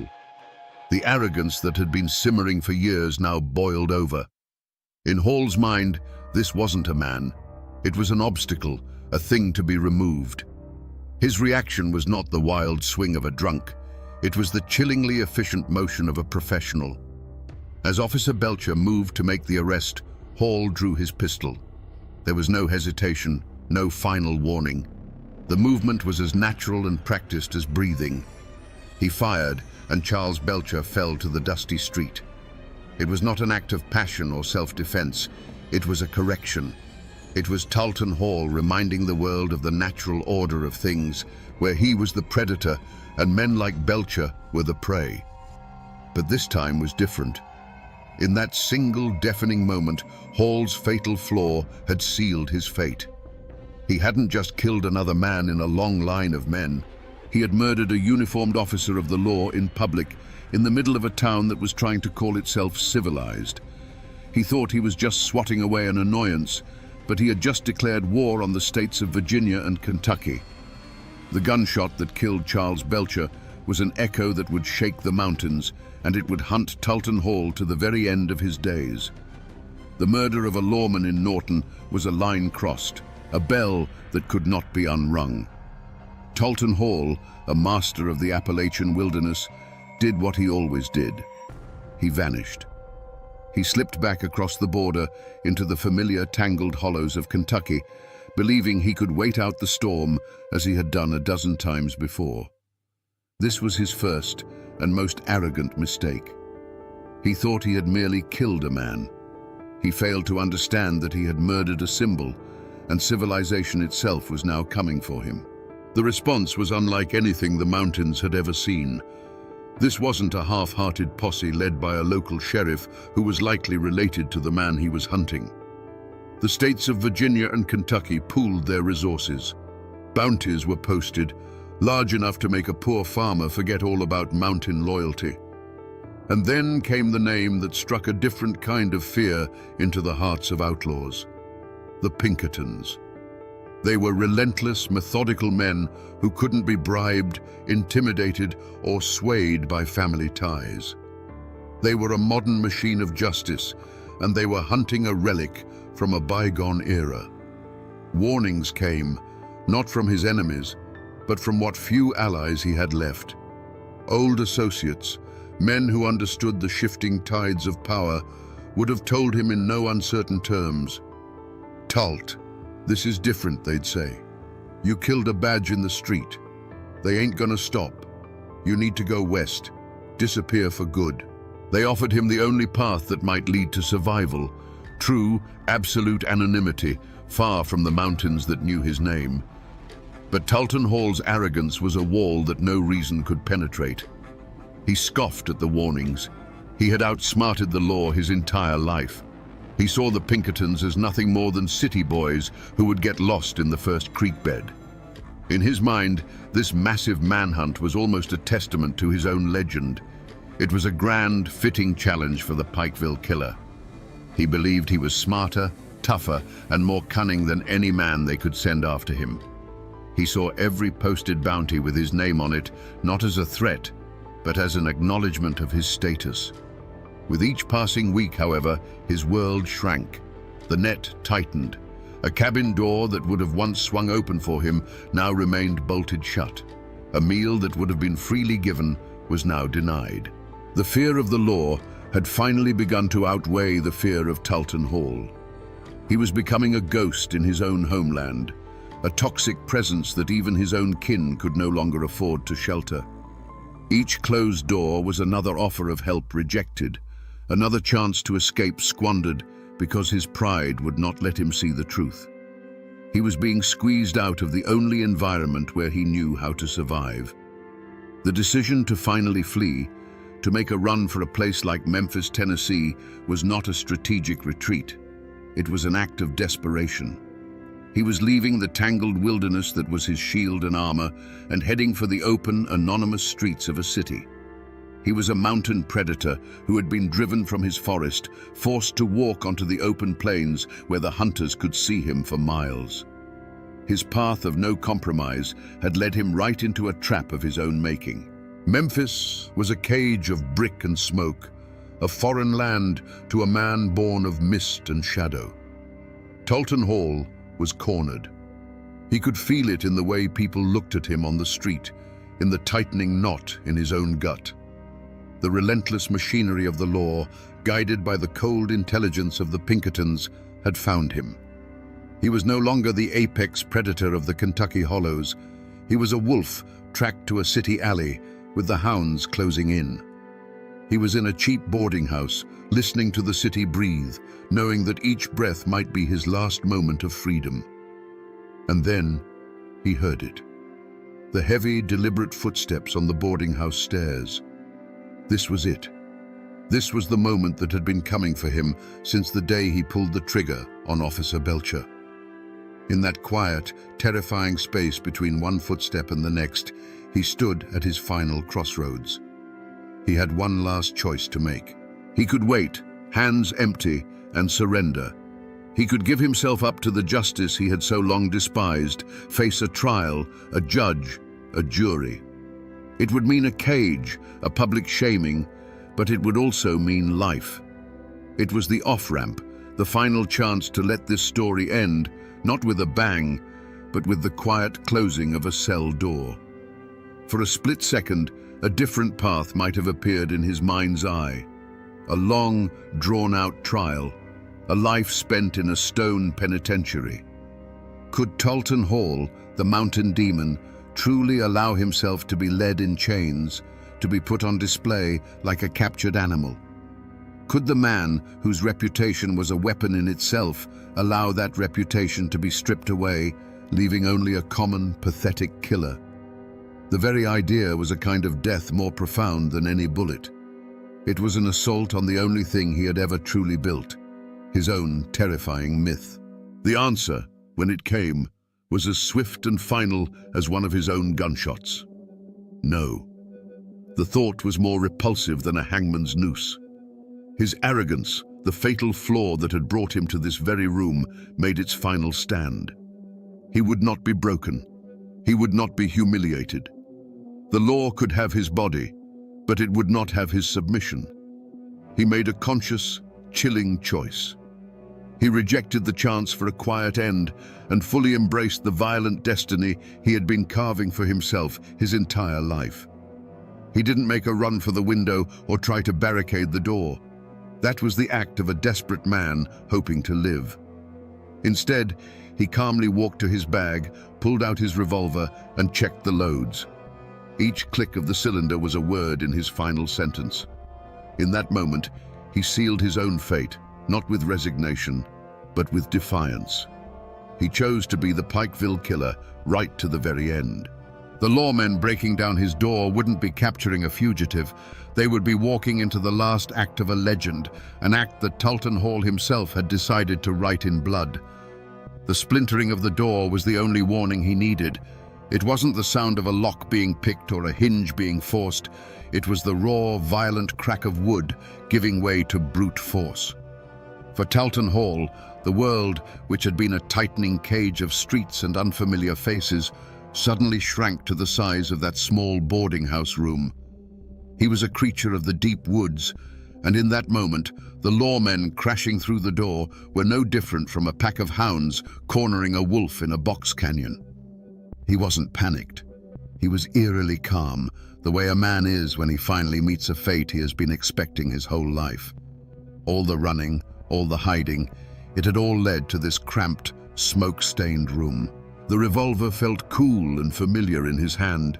The arrogance that had been simmering for years now boiled over. In Hall's mind, this wasn't a man. It was an obstacle, a thing to be removed. His reaction was not the wild swing of a drunk. It was the chillingly efficient motion of a professional. As Officer Belcher moved to make the arrest, Hall drew his pistol. There was no hesitation, no final warning. The movement was as natural and practiced as breathing. He fired, and Charles Belcher fell to the dusty street. It was not an act of passion or self-defense. It was a correction. It was Talton Hall reminding the world of the natural order of things, where he was the predator and men like Belcher were the prey. But this time was different. In that single deafening moment, Hall's fatal flaw had sealed his fate. He hadn't just killed another man in a long line of men. He had murdered a uniformed officer of the law in public, in the middle of a town that was trying to call itself civilized. He thought he was just swatting away an annoyance, but he had just declared war on the states of Virginia and Kentucky. The gunshot that killed Charles Belcher was an echo that would shake the mountains, and it would hunt Talton Hall to the very end of his days. The murder of a lawman in Norton was a line crossed, a bell that could not be unrung. Talton Hall, a master of the Appalachian wilderness, did what he always did. He vanished. He slipped back across the border into the familiar tangled hollows of Kentucky, believing he could wait out the storm as he had done a dozen times before. This was his first and most arrogant mistake. He thought he had merely killed a man. He failed to understand that he had murdered a symbol, and civilization itself was now coming for him. The response was unlike anything the mountains had ever seen. This wasn't a half-hearted posse led by a local sheriff who was likely related to the man he was hunting. The states of Virginia and Kentucky pooled their resources. Bounties were posted, large enough to make a poor farmer forget all about mountain loyalty. And then came the name that struck a different kind of fear into the hearts of outlaws: the Pinkertons. They were relentless, methodical men who couldn't be bribed, intimidated, or swayed by family ties. They were a modern machine of justice, and they were hunting a relic from a bygone era. Warnings came, not from his enemies, but from what few allies he had left. Old associates, men who understood the shifting tides of power, would have told him in no uncertain terms, "Talt, this is different," they'd say. "You killed a badge in the street. They ain't gonna stop. You need to go west, disappear for good." They offered him the only path that might lead to survival, true, absolute anonymity, far from the mountains that knew his name. But Talton Hall's arrogance was a wall that no reason could penetrate. He scoffed at the warnings. He had outsmarted the law his entire life. He saw the Pinkertons as nothing more than city boys who would get lost in the first creek bed. In his mind, this massive manhunt was almost a testament to his own legend. It was a grand, fitting challenge for the Pikeville killer. He believed he was smarter, tougher, and more cunning than any man they could send after him. He saw every posted bounty with his name on it, not as a threat, but as an acknowledgement of his status. With each passing week, however, his world shrank. The net tightened. A cabin door that would have once swung open for him now remained bolted shut. A meal that would have been freely given was now denied. The fear of the law had finally begun to outweigh the fear of Talton Hall. He was becoming a ghost in his own homeland, a toxic presence that even his own kin could no longer afford to shelter. Each closed door was another offer of help rejected, another chance to escape squandered because his pride would not let him see the truth. He was being squeezed out of the only environment where he knew how to survive. The decision to finally flee, to make a run for a place like Memphis, Tennessee, was not a strategic retreat. It was an act of desperation. He was leaving the tangled wilderness that was his shield and armor and heading for the open, anonymous streets of a city. He was a mountain predator who had been driven from his forest, forced to walk onto the open plains where the hunters could see him for miles. His path of no compromise had led him right into a trap of his own making. Memphis was a cage of brick and smoke, a foreign land to a man born of mist and shadow. Talton Hall was cornered. He could feel it in the way people looked at him on the street, in the tightening knot in his own gut. The relentless machinery of the law, guided by the cold intelligence of the Pinkertons, had found him. He was no longer the apex predator of the Kentucky hollows. He was a wolf tracked to a city alley, with the hounds closing in. He was in a cheap boarding house, listening to the city breathe, knowing that each breath might be his last moment of freedom. And then he heard it. The heavy, deliberate footsteps on the boarding house stairs. This was it. This was the moment that had been coming for him since the day he pulled the trigger on Officer Belcher. In that quiet, terrifying space between one footstep and the next, he stood at his final crossroads. He had one last choice to make. He could wait, hands empty, and surrender. He could give himself up to the justice he had so long despised, face a trial, a judge, a jury. It would mean a cage, a public shaming, but it would also mean life. It was the off-ramp, the final chance to let this story end, not with a bang, but with the quiet closing of a cell door. For a split second, a different path might have appeared in his mind's eye. A long, drawn-out trial, a life spent in a stone penitentiary. Could Talton Hall, the mountain demon, truly allow himself to be led in chains, to be put on display like a captured animal? Could the man, whose reputation was a weapon in itself, allow that reputation to be stripped away, leaving only a common, pathetic killer? The very idea was a kind of death more profound than any bullet. It was an assault on the only thing he had ever truly built, his own terrifying myth. The answer, when it came, was as swift and final as one of his own gunshots. No. The thought was more repulsive than a hangman's noose. His arrogance, the fatal flaw that had brought him to this very room, made its final stand. He would not be broken. He would not be humiliated. The law could have his body, but it would not have his submission. He made a conscious, chilling choice. He rejected the chance for a quiet end and fully embraced the violent destiny he had been carving for himself his entire life. He didn't make a run for the window or try to barricade the door. That was the act of a desperate man hoping to live. Instead, he calmly walked to his bag, pulled out his revolver, and checked the loads. Each click of the cylinder was a word in his final sentence. In that moment, he sealed his own fate, not with resignation, but with defiance. He chose to be the Pikeville killer right to the very end. The lawmen breaking down his door wouldn't be capturing a fugitive. They would be walking into the last act of a legend, an act that Talton Hall himself had decided to write in blood. The splintering of the door was the only warning he needed. It wasn't the sound of a lock being picked or a hinge being forced. It was the raw, violent crack of wood giving way to brute force. For Talton Hall, the world, which had been a tightening cage of streets and unfamiliar faces, suddenly shrank to the size of that small boarding house room. He was a creature of the deep woods, and in that moment, the lawmen crashing through the door were no different from a pack of hounds cornering a wolf in a box canyon. He wasn't panicked. He was eerily calm, the way a man is when he finally meets a fate he has been expecting his whole life. All the running, all the hiding, it had all led to this cramped, smoke-stained room. The revolver felt cool and familiar in his hand,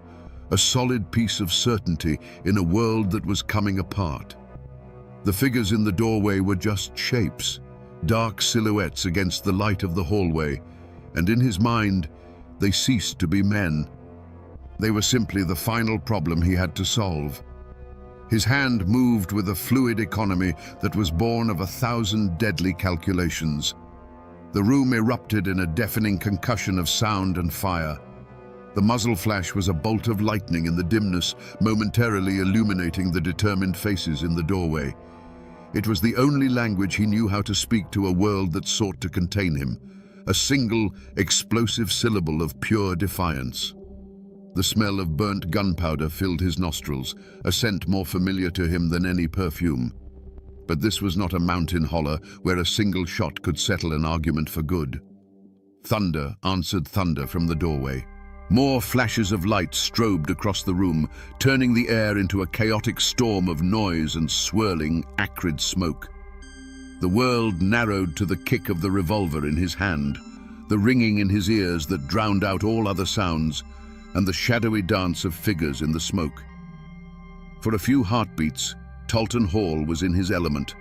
a solid piece of certainty in a world that was coming apart. The figures in the doorway were just shapes, dark silhouettes against the light of the hallway, and in his mind, they ceased to be men. They were simply the final problem he had to solve. His hand moved with a fluid economy that was born of 1,000 deadly calculations. The room erupted in a deafening concussion of sound and fire. The muzzle flash was a bolt of lightning in the dimness, momentarily illuminating the determined faces in the doorway. It was the only language he knew how to speak to a world that sought to contain him, a single, explosive syllable of pure defiance. The smell of burnt gunpowder filled his nostrils, a scent more familiar to him than any perfume. But this was not a mountain holler where a single shot could settle an argument for good. Thunder answered thunder from the doorway. More flashes of light strobed across the room, turning the air into a chaotic storm of noise and swirling, acrid smoke. The world narrowed to the kick of the revolver in his hand, the ringing in his ears that drowned out all other sounds, and the shadowy dance of figures in the smoke. For a few heartbeats, Talton Hall was in his element,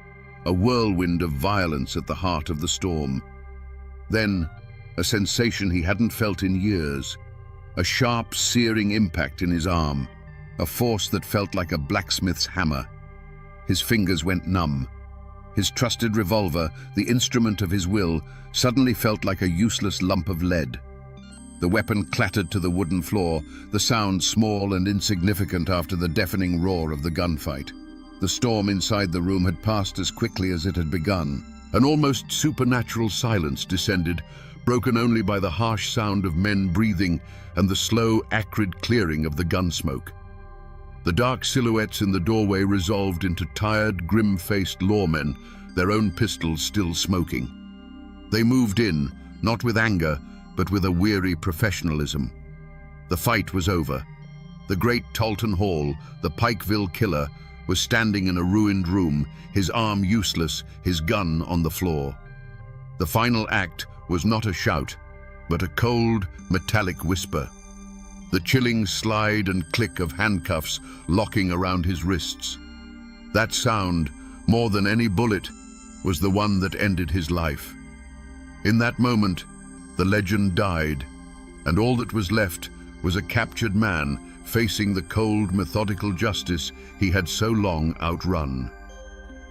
a whirlwind of violence at the heart of the storm. Then, a sensation he hadn't felt in years, a sharp, searing impact in his arm, a force that felt like a blacksmith's hammer. His fingers went numb. His trusted revolver, the instrument of his will, suddenly felt like a useless lump of lead. The weapon clattered to the wooden floor, the sound small and insignificant after the deafening roar of the gunfight. The storm inside the room had passed as quickly as it had begun. An almost supernatural silence descended, broken only by the harsh sound of men breathing and the slow, acrid clearing of the gun smoke. The dark silhouettes in the doorway resolved into tired, grim-faced lawmen, their own pistols still smoking. They moved in, not with anger, but with a weary professionalism. The fight was over. The great Talton Hall, the Pikeville killer, was standing in a ruined room, his arm useless, his gun on the floor. The final act was not a shout, but a cold, metallic whisper. The chilling slide and click of handcuffs locking around his wrists. That sound, more than any bullet, was the one that ended his life. In that moment, the legend died, and all that was left was a captured man facing the cold, methodical justice he had so long outrun.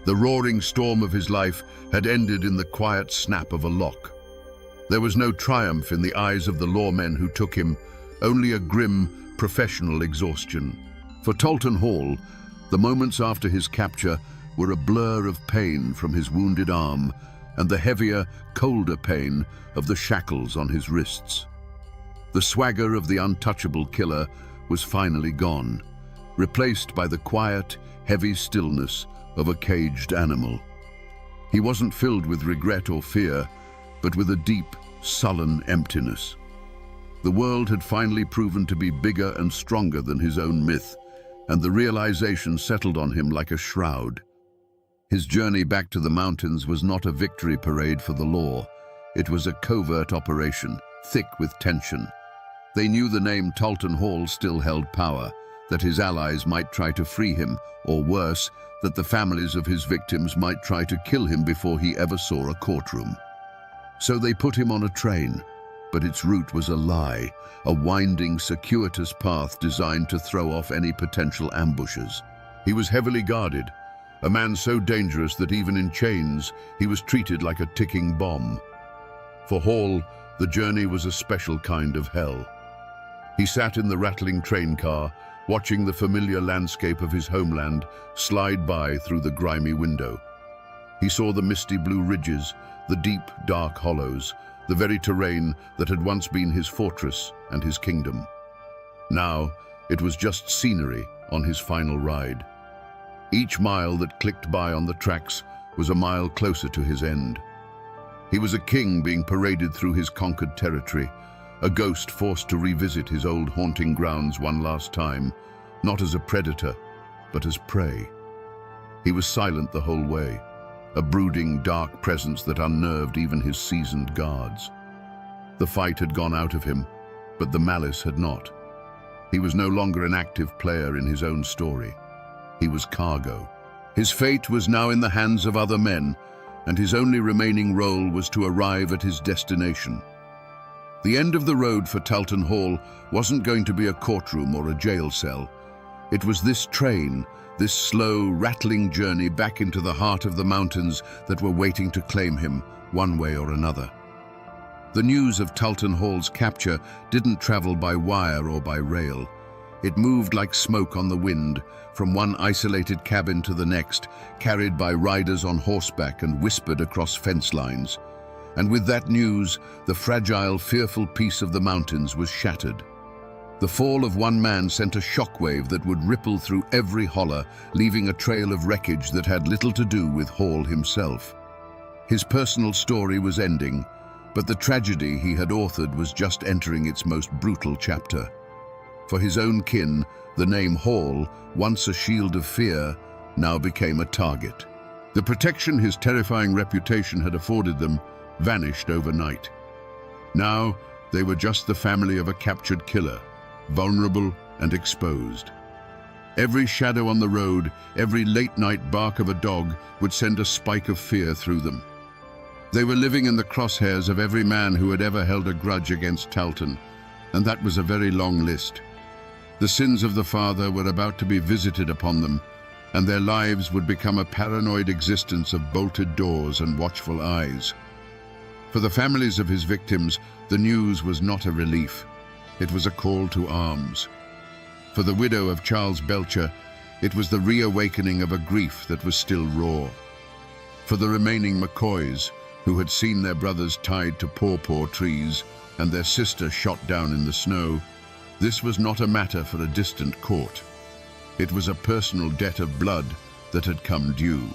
The roaring storm of his life had ended in the quiet snap of a lock. There was no triumph in the eyes of the lawmen who took him, only a grim, professional exhaustion. For Talton Hall, the moments after his capture were a blur of pain from his wounded arm and the heavier, colder pain of the shackles on his wrists. The swagger of the untouchable killer was finally gone, replaced by the quiet, heavy stillness of a caged animal. He wasn't filled with regret or fear, but with a deep, sullen emptiness. The world had finally proven to be bigger and stronger than his own myth, and the realization settled on him like a shroud. His journey back to the mountains was not a victory parade for the law. It was a covert operation, thick with tension. They knew the name Talton Hall still held power, that his allies might try to free him, or worse, that the families of his victims might try to kill him before he ever saw a courtroom. So they put him on a train, but its route was a lie, a winding, circuitous path designed to throw off any potential ambushes. He was heavily guarded, a man so dangerous that even in chains, he was treated like a ticking bomb. For Hall, the journey was a special kind of hell. He sat in the rattling train car, watching the familiar landscape of his homeland slide by through the grimy window. He saw the misty blue ridges, the deep, dark hollows, the very terrain that had once been his fortress and his kingdom. Now, it was just scenery on his final ride. Each mile that clicked by on the tracks was a mile closer to his end. He was a king being paraded through his conquered territory, a ghost forced to revisit his old haunting grounds one last time, not as a predator, but as prey. He was silent the whole way, a brooding, dark presence that unnerved even his seasoned guards. The fight had gone out of him, but the malice had not. He was no longer an active player in his own story. He was cargo. His fate was now in the hands of other men, and his only remaining role was to arrive at his destination. The end of the road for Talton Hall wasn't going to be a courtroom or a jail cell. It was this train, this slow, rattling journey back into the heart of the mountains that were waiting to claim him, one way or another. The news of Talton Hall's capture didn't travel by wire or by rail. It moved like smoke on the wind, from one isolated cabin to the next, carried by riders on horseback and whispered across fence lines. And with that news, the fragile, fearful peace of the mountains was shattered. The fall of one man sent a shockwave that would ripple through every holler, leaving a trail of wreckage that had little to do with Hall himself. His personal story was ending, but the tragedy he had authored was just entering its most brutal chapter. For his own kin, the name Hall, once a shield of fear, now became a target. The protection his terrifying reputation had afforded them vanished overnight. Now, they were just the family of a captured killer, vulnerable and exposed. Every shadow on the road, every late-night bark of a dog would send a spike of fear through them. They were living in the crosshairs of every man who had ever held a grudge against Talton, and that was a very long list. The sins of the father were about to be visited upon them, and their lives would become a paranoid existence of bolted doors and watchful eyes. For the families of his victims, the news was not a relief. It was a call to arms. For the widow of Charles Belcher, it was the reawakening of a grief that was still raw. For the remaining McCoys, who had seen their brothers tied to pawpaw trees and their sister shot down in the snow, this was not a matter for a distant court. It was a personal debt of blood that had come due.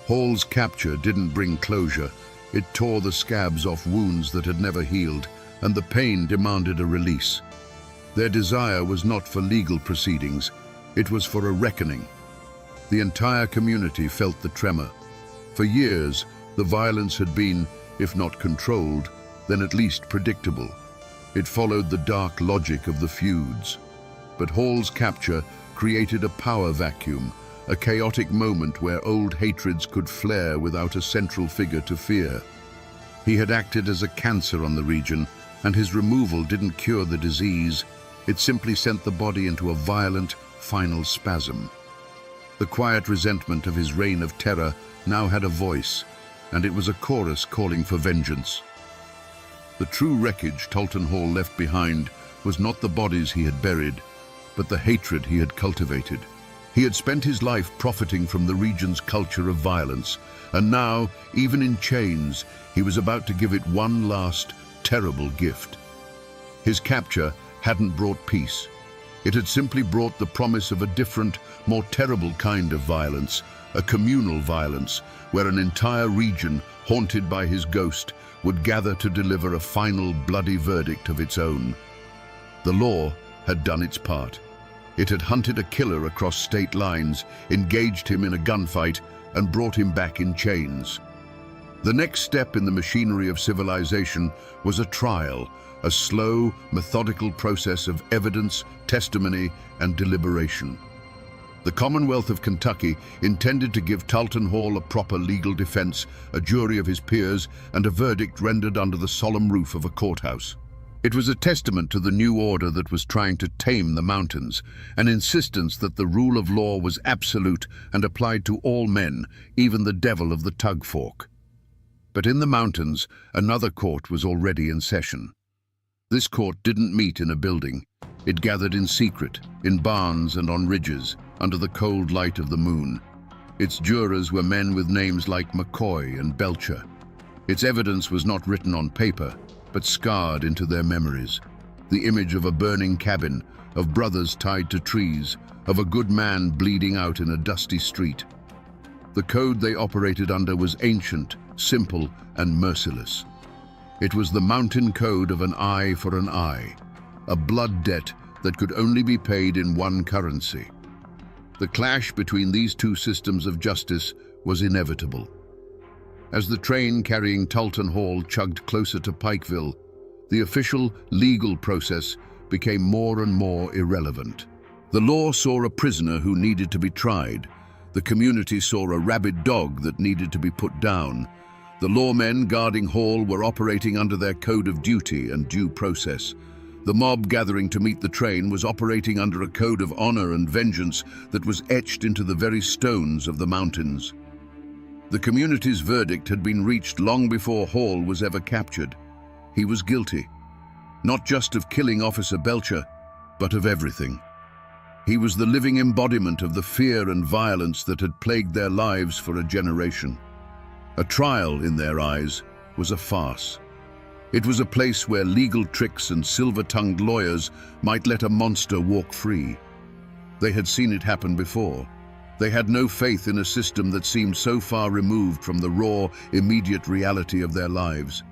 Hall's capture didn't bring closure. It tore the scabs off wounds that had never healed, and the pain demanded a release. Their desire was not for legal proceedings, it was for a reckoning. The entire community felt the tremor. For years, the violence had been, if not controlled, then at least predictable. It followed the dark logic of the feuds. But Hall's capture created a power vacuum, a chaotic moment where old hatreds could flare without a central figure to fear. He had acted as a cancer on the region, and his removal didn't cure the disease. It simply sent the body into a violent, final spasm. The quiet resentment of his reign of terror now had a voice, and it was a chorus calling for vengeance. The true wreckage Talton Hall left behind was not the bodies he had buried, but the hatred he had cultivated. He had spent his life profiting from the region's culture of violence, and now, even in chains, he was about to give it one last, terrible gift. His capture hadn't brought peace. It had simply brought the promise of a different, more terrible kind of violence, a communal violence, where an entire region, haunted by his ghost, would gather to deliver a final bloody verdict of its own. The law had done its part. It had hunted a killer across state lines, engaged him in a gunfight, and brought him back in chains. The next step in the machinery of civilization was a trial, a slow, methodical process of evidence, testimony, and deliberation. The Commonwealth of Kentucky intended to give Talton Hall a proper legal defense, a jury of his peers, and a verdict rendered under the solemn roof of a courthouse. It was a testament to the new order that was trying to tame the mountains, an insistence that the rule of law was absolute and applied to all men, even the devil of the tug fork. But in the mountains, another court was already in session. This court didn't meet in a building. It gathered in secret, in barns and on ridges, under the cold light of the moon. Its jurors were men with names like McCoy and Belcher. Its evidence was not written on paper, but scarred into their memories. The image of a burning cabin, of brothers tied to trees, of a good man bleeding out in a dusty street. The code they operated under was ancient, simple, and merciless. It was the mountain code of an eye for an eye, a blood debt that could only be paid in one currency. The clash between these two systems of justice was inevitable. As the train carrying Talton Hall chugged closer to Pikeville, the official legal process became more and more irrelevant. The law saw a prisoner who needed to be tried. The community saw a rabid dog that needed to be put down. The lawmen guarding Hall were operating under their code of duty and due process. The mob gathering to meet the train was operating under a code of honor and vengeance that was etched into the very stones of the mountains. The community's verdict had been reached long before Hall was ever captured. He was guilty, not just of killing Officer Belcher, but of everything. He was the living embodiment of the fear and violence that had plagued their lives for a generation. A trial, in their eyes, was a farce. It was a place where legal tricks and silver-tongued lawyers might let a monster walk free. They had seen it happen before. They had no faith in a system that seemed so far removed from the raw, immediate reality of their lives.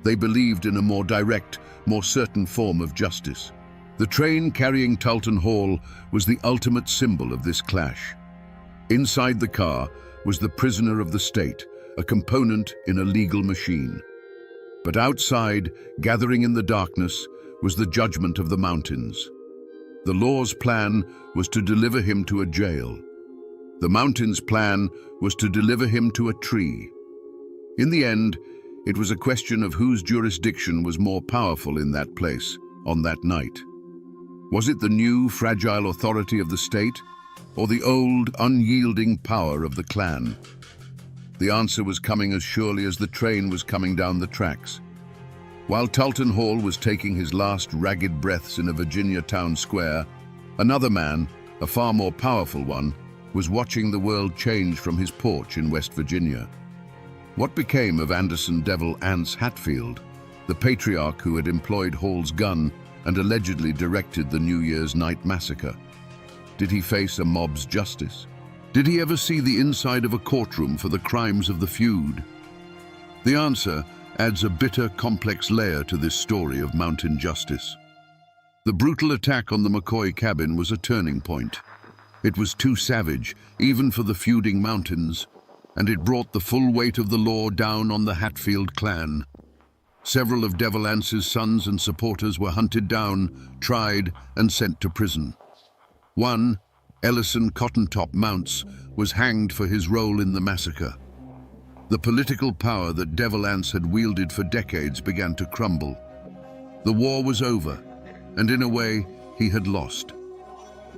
They believed in a more direct, more certain form of justice. The train carrying Talton Hall was the ultimate symbol of this clash. Inside the car was the prisoner of the state, a component in a legal machine. But outside, gathering in the darkness, was the judgment of the mountains. The law's plan was to deliver him to a jail. The mountain's plan was to deliver him to a tree. In the end, it was a question of whose jurisdiction was more powerful in that place, on that night. Was it the new, fragile authority of the state, or the old, unyielding power of the clan? The answer was coming as surely as the train was coming down the tracks. While Talton Hall was taking his last ragged breaths in a Virginia town square, another man, a far more powerful one, was watching the world change from his porch in West Virginia. What became of Anderson Devil Anse Hatfield, the patriarch who had employed Hall's gun and allegedly directed the New Year's night massacre? Did he face a mob's justice? Did he ever see the inside of a courtroom for the crimes of the feud? The answer adds a bitter, complex layer to this story of mountain justice. The brutal attack on the McCoy cabin was a turning point. It was too savage, even for the feuding mountains, and it brought the full weight of the law down on the Hatfield clan. Several of Devil Anse's sons and supporters were hunted down, tried, and sent to prison. One, Ellison Cottontop Mounts, was hanged for his role in the massacre. The political power that Devil Anse had wielded for decades began to crumble. The war was over, and in a way, he had lost.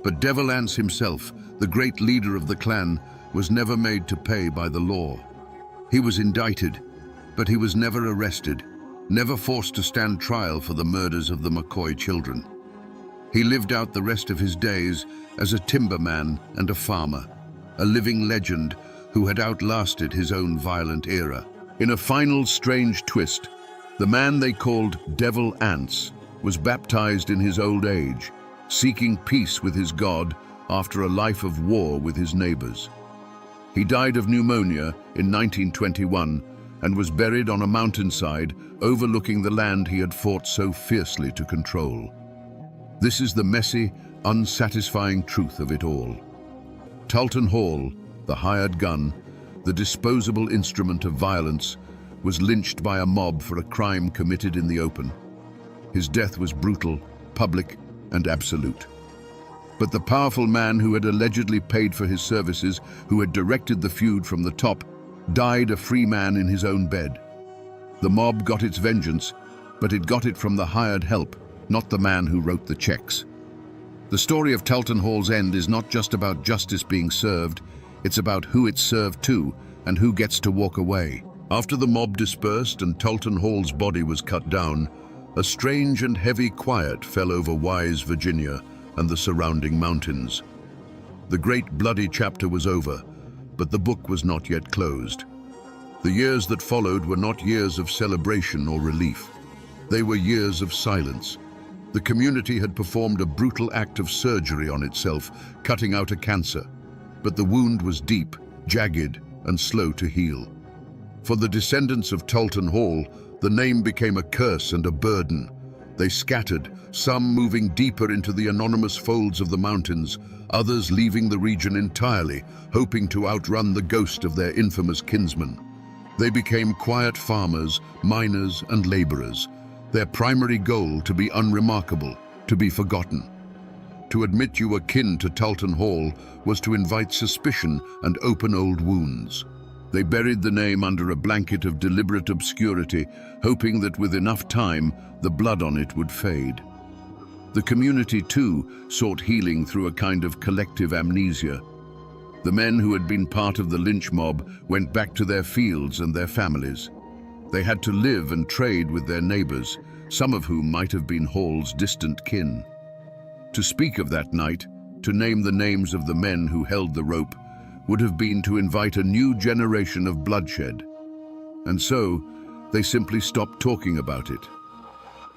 But Devil Anse himself, the great leader of the clan, was never made to pay by the law. He was indicted, but he was never arrested, never forced to stand trial for the murders of the McCoy children. He lived out the rest of his days as a timberman and a farmer, a living legend who had outlasted his own violent era. In a final strange twist, the man they called Devil Anse was baptized in his old age, seeking peace with his God after a life of war with his neighbors. He died of pneumonia in 1921 and was buried on a mountainside overlooking the land he had fought so fiercely to control. This is the messy, unsatisfying truth of it all. Talton Hall, the hired gun, the disposable instrument of violence, was lynched by a mob for a crime committed in the open. His death was brutal, public, and absolute. But the powerful man who had allegedly paid for his services, who had directed the feud from the top, died a free man in his own bed. The mob got its vengeance, but it got it from the hired help, not the man who wrote the checks. The story of Talton Hall's end is not just about justice being served, it's about who it's served to and who gets to walk away. After the mob dispersed and Talton Hall's body was cut down, a strange and heavy quiet fell over Wise, Virginia, and the surrounding mountains. The great bloody chapter was over, but the book was not yet closed. The years that followed were not years of celebration or relief. They were years of silence. The community had performed a brutal act of surgery on itself, cutting out a cancer. But the wound was deep, jagged, and slow to heal. For the descendants of Talton Hall, the name became a curse and a burden. They scattered, some moving deeper into the anonymous folds of the mountains, others leaving the region entirely, hoping to outrun the ghost of their infamous kinsman. They became quiet farmers, miners, and laborers, their primary goal to be unremarkable, to be forgotten. To admit you were kin to Talton Hall was to invite suspicion and open old wounds. They buried the name under a blanket of deliberate obscurity, hoping that with enough time, the blood on it would fade. The community, too, sought healing through a kind of collective amnesia. The men who had been part of the lynch mob went back to their fields and their families. They had to live and trade with their neighbors, some of whom might have been Hall's distant kin. To speak of that night, to name the names of the men who held the rope, would have been to invite a new generation of bloodshed. And so, they simply stopped talking about it.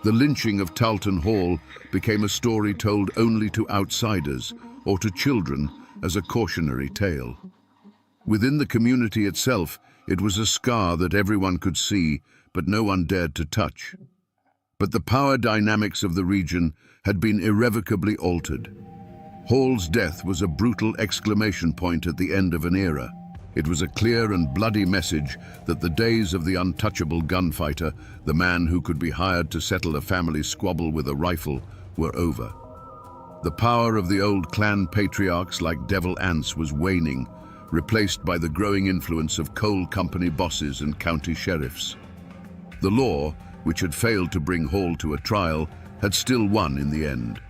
The lynching of Talton Hall became a story told only to outsiders or to children as a cautionary tale. Within the community itself, it was a scar that everyone could see, but no one dared to touch. But the power dynamics of the region had been irrevocably altered. Hall's death was a brutal exclamation point at the end of an era. It was a clear and bloody message that the days of the untouchable gunfighter, the man who could be hired to settle a family squabble with a rifle, were over. The power of the old clan patriarchs like Devil Anse was waning, replaced by the growing influence of coal company bosses and county sheriffs. The law, which had failed to bring Hall to a trial, had still won in the end.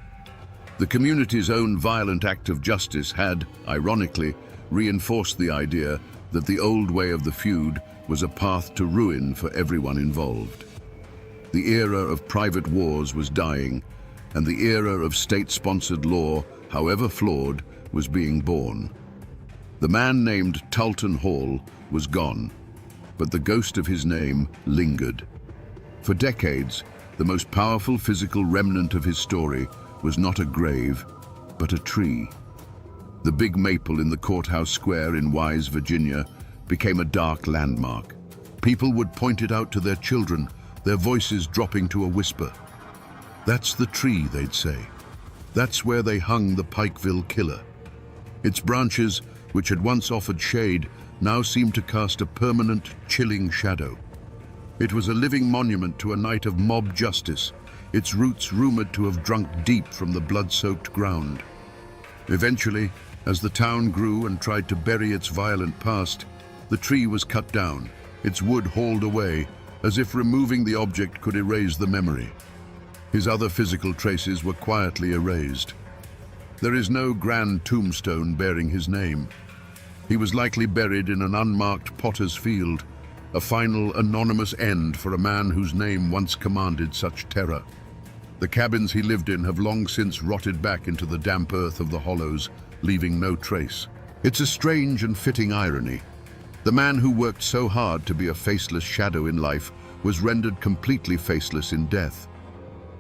The community's own violent act of justice had, ironically, reinforced the idea that the old way of the feud was a path to ruin for everyone involved. The era of private wars was dying, and the era of state-sponsored law, however flawed, was being born. The man named Talton Hall was gone, but the ghost of his name lingered. For decades, the most powerful physical remnant of his story was not a grave, but a tree. The big maple in the courthouse square in Wise, Virginia, became a dark landmark. People would point it out to their children, their voices dropping to a whisper. "That's the tree," they'd say. "That's where they hung the Pikeville killer." Its branches, which had once offered shade, now seemed to cast a permanent, chilling shadow. It was a living monument to a night of mob justice, its roots rumored to have drunk deep from the blood-soaked ground. Eventually, as the town grew and tried to bury its violent past, the tree was cut down, its wood hauled away, as if removing the object could erase the memory. His other physical traces were quietly erased. There is no grand tombstone bearing his name. He was likely buried in an unmarked potter's field, a final anonymous end for a man whose name once commanded such terror. The cabins he lived in have long since rotted back into the damp earth of the hollows, leaving no trace. It's a strange and fitting irony. The man who worked so hard to be a faceless shadow in life was rendered completely faceless in death.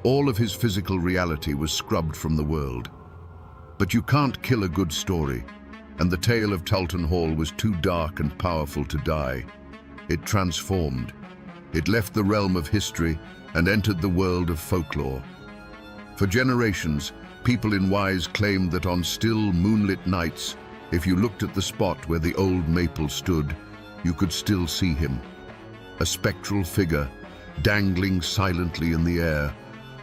All of his physical reality was scrubbed from the world. But you can't kill a good story, and the tale of Talton Hall was too dark and powerful to die. It transformed. It left the realm of history and entered the world of folklore. For generations, people in Wise claimed that on still, moonlit nights, if you looked at the spot where the old maple stood, you could still see him. A spectral figure, dangling silently in the air,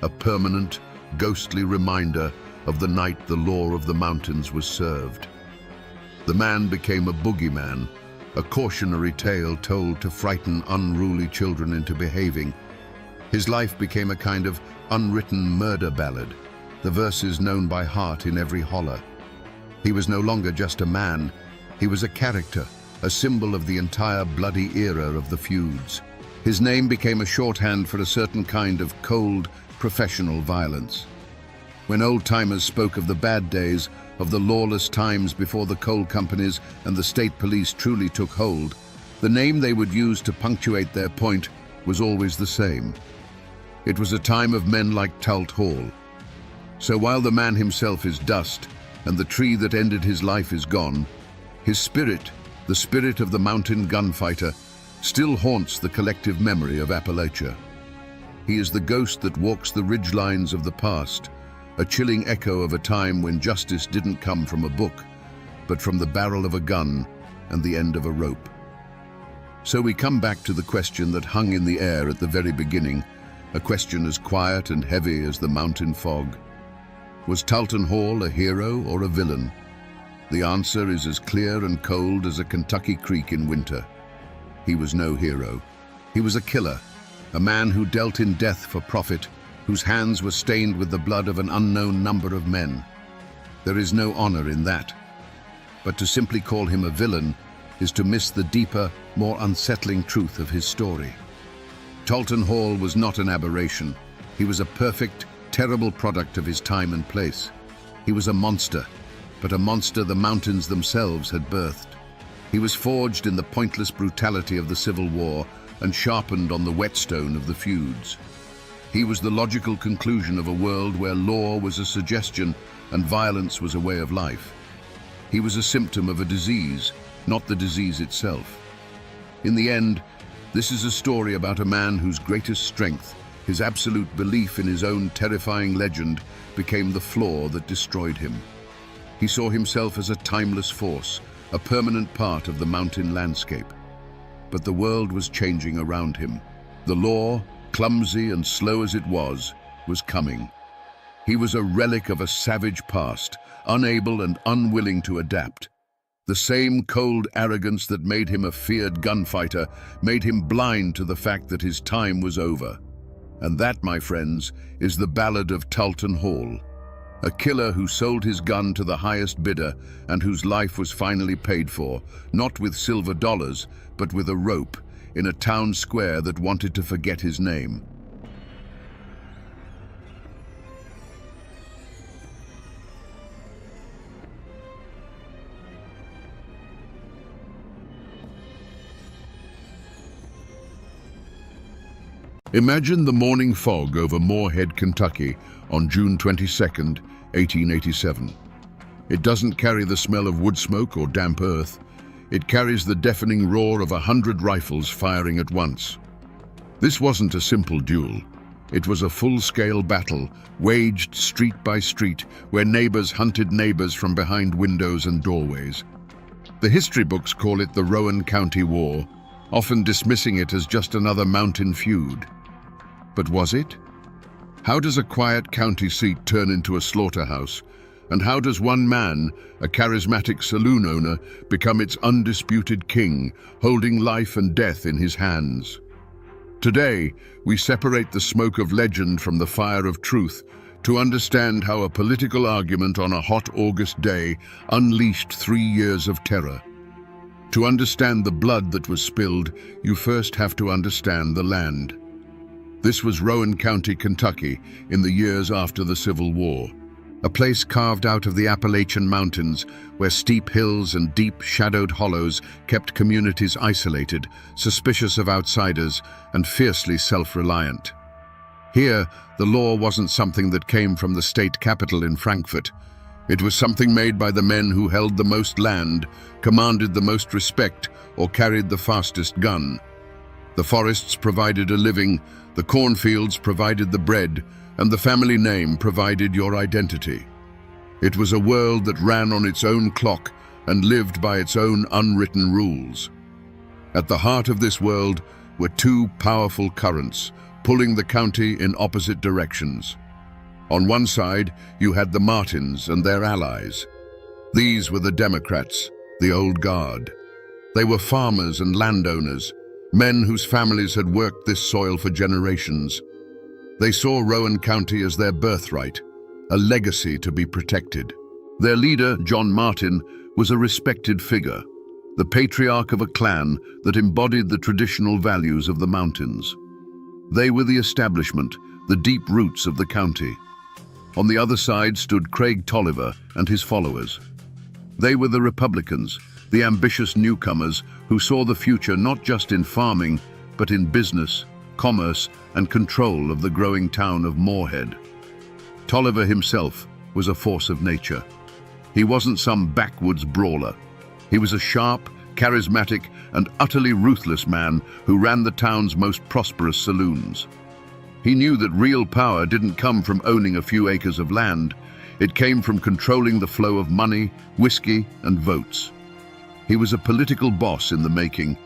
a permanent, ghostly reminder of the night the law of the mountains was served. The man became a boogeyman, a cautionary tale told to frighten unruly children into behaving. His life became a kind of unwritten murder ballad, the verses known by heart in every holler. He was no longer just a man, he was a character, a symbol of the entire bloody era of the feuds. His name became a shorthand for a certain kind of cold, professional violence. When old-timers spoke of the bad days, of the lawless times before the coal companies and the state police truly took hold, the name they would use to punctuate their point was always the same. It was a time of men like Talton Hall. So while the man himself is dust, and the tree that ended his life is gone, his spirit, the spirit of the mountain gunfighter, still haunts the collective memory of Appalachia. He is the ghost that walks the ridgelines of the past, a chilling echo of a time when justice didn't come from a book, but from the barrel of a gun and the end of a rope. So we come back to the question that hung in the air at the very beginning, a question as quiet and heavy as the mountain fog. Was Talton Hall a hero or a villain? The answer is as clear and cold as a Kentucky creek in winter. He was no hero. He was a killer, a man who dealt in death for profit, whose hands were stained with the blood of an unknown number of men. There is no honor in that. But to simply call him a villain is to miss the deeper, more unsettling truth of his story. Talton Hall was not an aberration. He was a perfect, terrible product of his time and place. He was a monster, but a monster the mountains themselves had birthed. He was forged in the pointless brutality of the Civil War and sharpened on the whetstone of the feuds. He was the logical conclusion of a world where law was a suggestion and violence was a way of life. He was a symptom of a disease, not the disease itself. In the end, this is a story about a man whose greatest strength, his absolute belief in his own terrifying legend, became the flaw that destroyed him. He saw himself as a timeless force, a permanent part of the mountain landscape. But the world was changing around him. The law, clumsy and slow as it was coming. He was a relic of a savage past, unable and unwilling to adapt. The same cold arrogance that made him a feared gunfighter made him blind to the fact that his time was over. And that, my friends, is the ballad of Talton Hall. A killer who sold his gun to the highest bidder and whose life was finally paid for, not with silver dollars, but with a rope, in a town square that wanted to forget his name. Imagine the morning fog over Morehead, Kentucky on June 22nd, 1887. It doesn't carry the smell of wood smoke or damp earth. It carries the deafening roar of 100 rifles firing at once. This wasn't a simple duel. It was a full-scale battle, waged street by street, where neighbors hunted neighbors from behind windows and doorways. The history books call it the Rowan County War, often dismissing it as just another mountain feud. But was it? How does a quiet county seat turn into a slaughterhouse? And how does one man, a charismatic saloon owner, become its undisputed king, holding life and death in his hands? Today, we separate the smoke of legend from the fire of truth to understand how a political argument on a hot August day unleashed 3 years of terror. To understand the blood that was spilled, you first have to understand the land. This was Rowan County, Kentucky, in the years after the Civil War. A place carved out of the Appalachian Mountains, where steep hills and deep, shadowed hollows kept communities isolated, suspicious of outsiders, and fiercely self-reliant. Here, the law wasn't something that came from the state capital in Frankfurt. It was something made by the men who held the most land, commanded the most respect, or carried the fastest gun. The forests provided a living, the cornfields provided the bread, and the family name provided your identity. It was a world that ran on its own clock and lived by its own unwritten rules. At the heart of this world were two powerful currents, pulling the county in opposite directions. On one side, you had the Martins and their allies. These were the Democrats, the old guard. They were farmers and landowners, men whose families had worked this soil for generations. They saw Rowan County as their birthright, a legacy to be protected. Their leader, John Martin, was a respected figure, the patriarch of a clan that embodied the traditional values of the mountains. They were the establishment, the deep roots of the county. On the other side stood Craig Tolliver and his followers. They were the Republicans, the ambitious newcomers who saw the future not just in farming, but in business, commerce, and control of the growing town of Morehead. Tolliver himself was a force of nature. He wasn't some backwoods brawler. He was a sharp, charismatic, and utterly ruthless man who ran the town's most prosperous saloons. He knew that real power didn't come from owning a few acres of land. It came from controlling the flow of money, whiskey, and votes. He was a political boss in the making,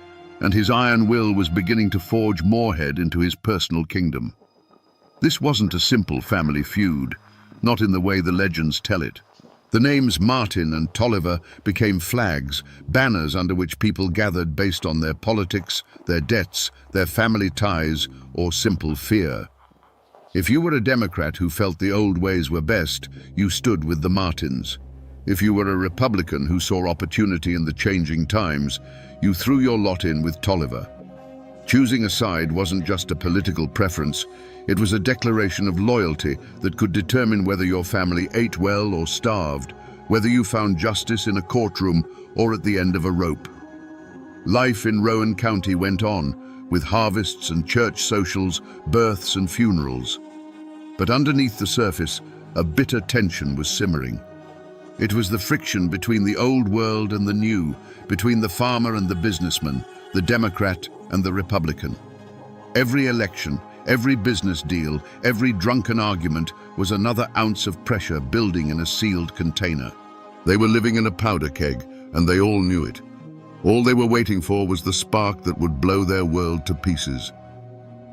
and his iron will was beginning to forge Morehead into his personal kingdom. This wasn't a simple family feud, not in the way the legends tell it. The names Martin and Tolliver became flags, banners under which people gathered based on their politics, their debts, their family ties, or simple fear. If you were a Democrat who felt the old ways were best, you stood with the Martins. If you were a Republican who saw opportunity in the changing times, you threw your lot in with Tolliver. Choosing a side wasn't just a political preference, it was a declaration of loyalty that could determine whether your family ate well or starved, whether you found justice in a courtroom or at the end of a rope. Life in Rowan County went on, with harvests and church socials, births and funerals. But underneath the surface, a bitter tension was simmering. It was the friction between the old world and the new, between the farmer and the businessman, the Democrat and the Republican. Every election, every business deal, every drunken argument was another ounce of pressure building in a sealed container. They were living in a powder keg, and they all knew it. All they were waiting for was the spark that would blow their world to pieces.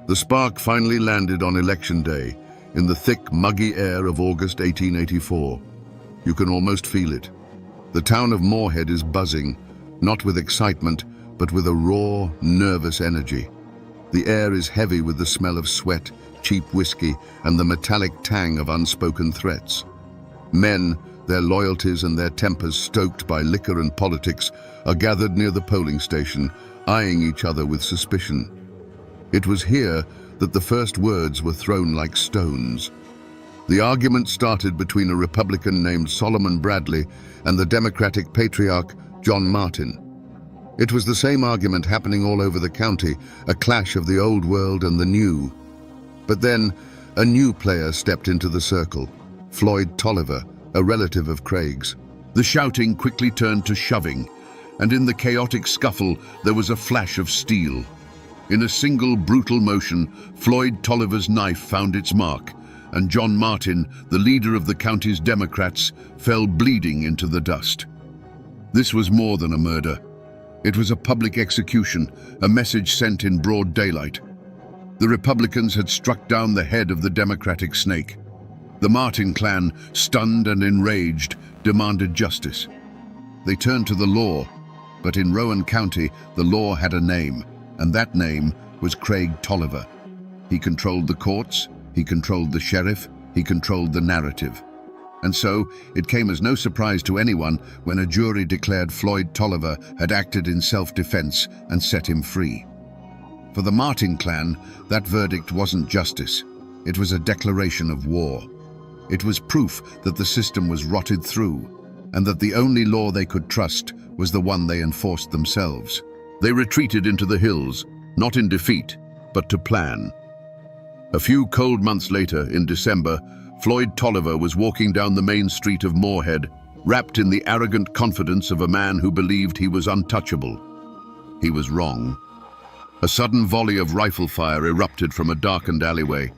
The spark finally landed on Election Day, in the thick, muggy air of August 1884. You can almost feel it. The town of Morehead is buzzing, not with excitement, but with a raw, nervous energy. The air is heavy with the smell of sweat, cheap whiskey, and the metallic tang of unspoken threats. Men, their loyalties and their tempers stoked by liquor and politics, are gathered near the polling station, eyeing each other with suspicion. It was here that the first words were thrown like stones. The argument started between a Republican named Solomon Bradley and the Democratic patriarch John Martin. It was the same argument happening all over the county, a clash of the old world and the new. But then, a new player stepped into the circle, Floyd Tolliver, a relative of Craig's. The shouting quickly turned to shoving, and in the chaotic scuffle there was a flash of steel. In a single brutal motion, Floyd Tolliver's knife found its mark, and John Martin, the leader of the county's Democrats, fell bleeding into the dust. This was more than a murder. It was a public execution, a message sent in broad daylight. The Republicans had struck down the head of the Democratic snake. The Martin clan, stunned and enraged, demanded justice. They turned to the law, but in Rowan County, the law had a name, and that name was Craig Tolliver. He controlled the courts, he controlled the sheriff, he controlled the narrative. And so, it came as no surprise to anyone when a jury declared Floyd Tolliver had acted in self-defense and set him free. For the Martin clan, that verdict wasn't justice. It was a declaration of war. It was proof that the system was rotted through, and that the only law they could trust was the one they enforced themselves. They retreated into the hills, not in defeat, but to plan. A few cold months later, in December, Floyd Tolliver was walking down the main street of Moorhead, wrapped in the arrogant confidence of a man who believed he was untouchable. He was wrong. A sudden volley of rifle fire erupted from a darkened alleyway.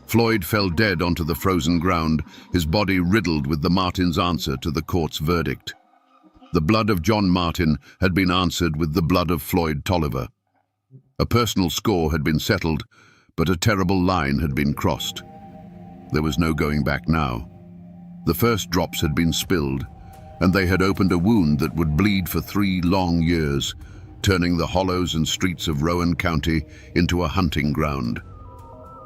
Floyd fell dead onto the frozen ground, his body riddled with the Martins' answer to the court's verdict. The blood of John Martin had been answered with the blood of Floyd Tolliver. A personal score had been settled, but a terrible line had been crossed. There was no going back now. The first drops had been spilled, and they had opened a wound that would bleed for 3 long years, turning the hollows and streets of Rowan County into a hunting ground.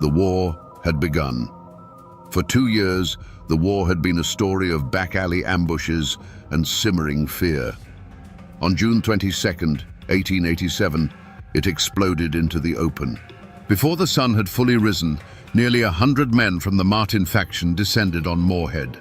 The war had begun. For 2 years, the war had been a story of back-alley ambushes and simmering fear. On June 22nd, 1887, it exploded into the open. Before the sun had fully risen, nearly 100 men from the Martin faction descended on Moorhead.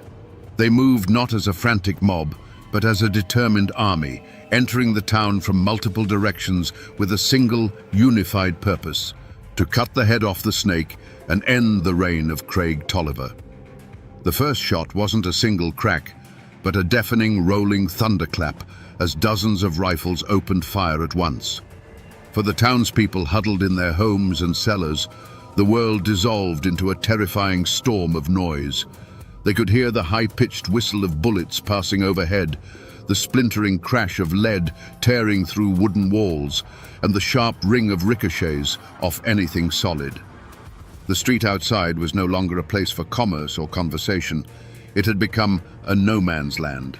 They moved not as a frantic mob, but as a determined army, entering the town from multiple directions with a single, unified purpose: to cut the head off the snake and end the reign of Craig Tolliver. The first shot wasn't a single crack, but a deafening, rolling thunderclap as dozens of rifles opened fire at once. For the townspeople huddled in their homes and cellars, the world dissolved into a terrifying storm of noise. They could hear the high-pitched whistle of bullets passing overhead, the splintering crash of lead tearing through wooden walls, and the sharp ring of ricochets off anything solid. The street outside was no longer a place for commerce or conversation. It had become a no-man's land.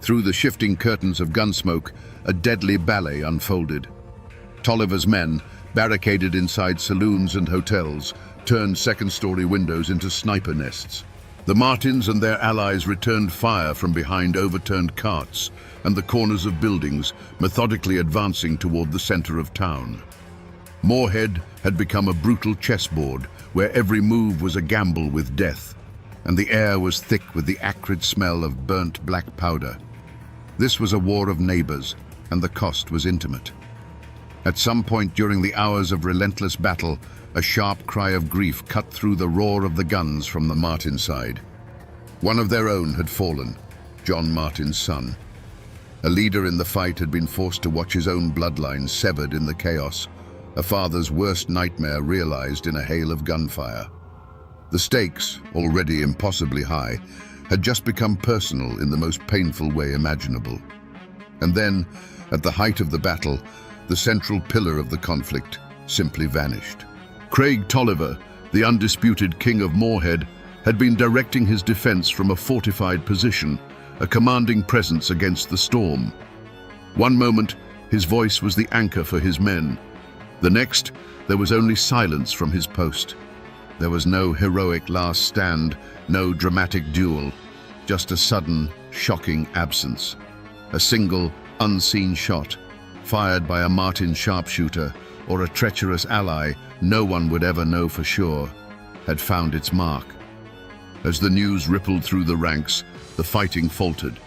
Through the shifting curtains of gunsmoke, a deadly ballet unfolded. Tolliver's men, barricaded inside saloons and hotels, turned second-story windows into sniper nests. The Martins and their allies returned fire from behind overturned carts and the corners of buildings, methodically advancing toward the center of town. Moorhead had become a brutal chessboard where every move was a gamble with death, and the air was thick with the acrid smell of burnt black powder. This was a war of neighbors, and the cost was intimate. At some point during the hours of relentless battle, a sharp cry of grief cut through the roar of the guns from the Martin side. One of their own had fallen, John Martin's son. A leader in the fight had been forced to watch his own bloodline severed in the chaos, a father's worst nightmare realized in a hail of gunfire. The stakes, already impossibly high, had just become personal in the most painful way imaginable. And then, at the height of the battle, the central pillar of the conflict simply vanished. Craig Tolliver, the undisputed king of Moorhead, had been directing his defense from a fortified position, a commanding presence against the storm. One moment, his voice was the anchor for his men. The next, there was only silence from his post. There was no heroic last stand, no dramatic duel, just a sudden, shocking absence. A single, unseen shot, fired by a Martin sharpshooter or a treacherous ally no one would ever know for sure, had found its mark. As the news rippled through the ranks, the fighting faltered.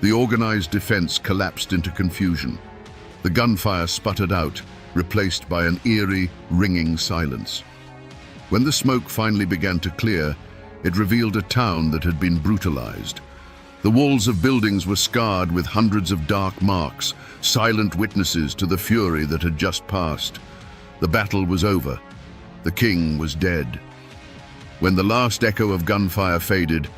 The organized defense collapsed into confusion. The gunfire sputtered out, replaced by an eerie, ringing silence. When the smoke finally began to clear, it revealed a town that had been brutalized. The walls of buildings were scarred with hundreds of dark marks, silent witnesses to the fury that had just passed. The battle was over. The king was dead. When the last echo of gunfire faded,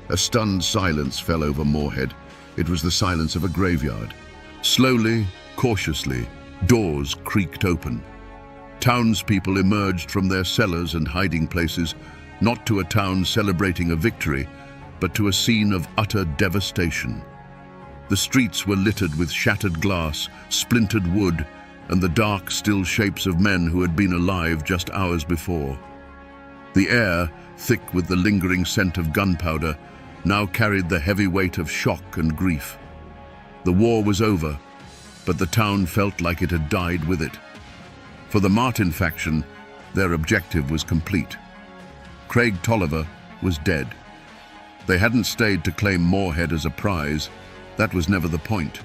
a stunned silence fell over Moorhead. It was the silence of a graveyard. Slowly, cautiously, doors creaked open. Townspeople emerged from their cellars and hiding places, not to a town celebrating a victory, but to a scene of utter devastation. The streets were littered with shattered glass, splintered wood, and the dark, still shapes of men who had been alive just hours before. The air, thick with the lingering scent of gunpowder, now carried the heavy weight of shock and grief. The war was over, but the town felt like it had died with it. For the Martin faction, their objective was complete. Craig Tolliver was dead. They hadn't stayed to claim Moorhead as a prize. That was never the point.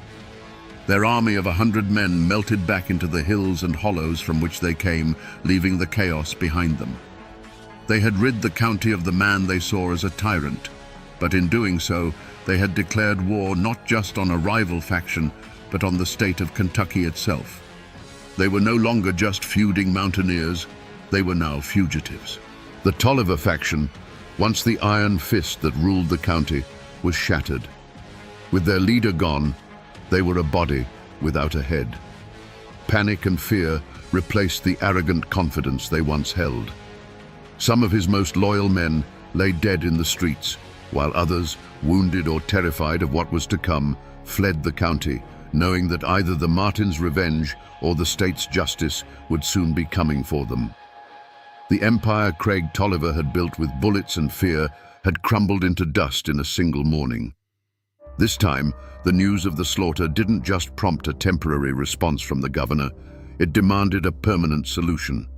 Their army of 100 men melted back into the hills and hollows from which they came, leaving the chaos behind them. They had rid the county of the man they saw as a tyrant, but in doing so, they had declared war not just on a rival faction, but on the state of Kentucky itself. They were no longer just feuding mountaineers, they were now fugitives. The Tolliver faction, once the iron fist that ruled the county, was shattered. With their leader gone, they were a body without a head. Panic and fear replaced the arrogant confidence they once held. Some of his most loyal men lay dead in the streets, while others, wounded or terrified of what was to come, fled the county, knowing that either the Martins' revenge or the state's justice would soon be coming for them. The empire Craig Tolliver had built with bullets and fear had crumbled into dust in a single morning. This time, the news of the slaughter didn't just prompt a temporary response from the governor, it demanded a permanent solution.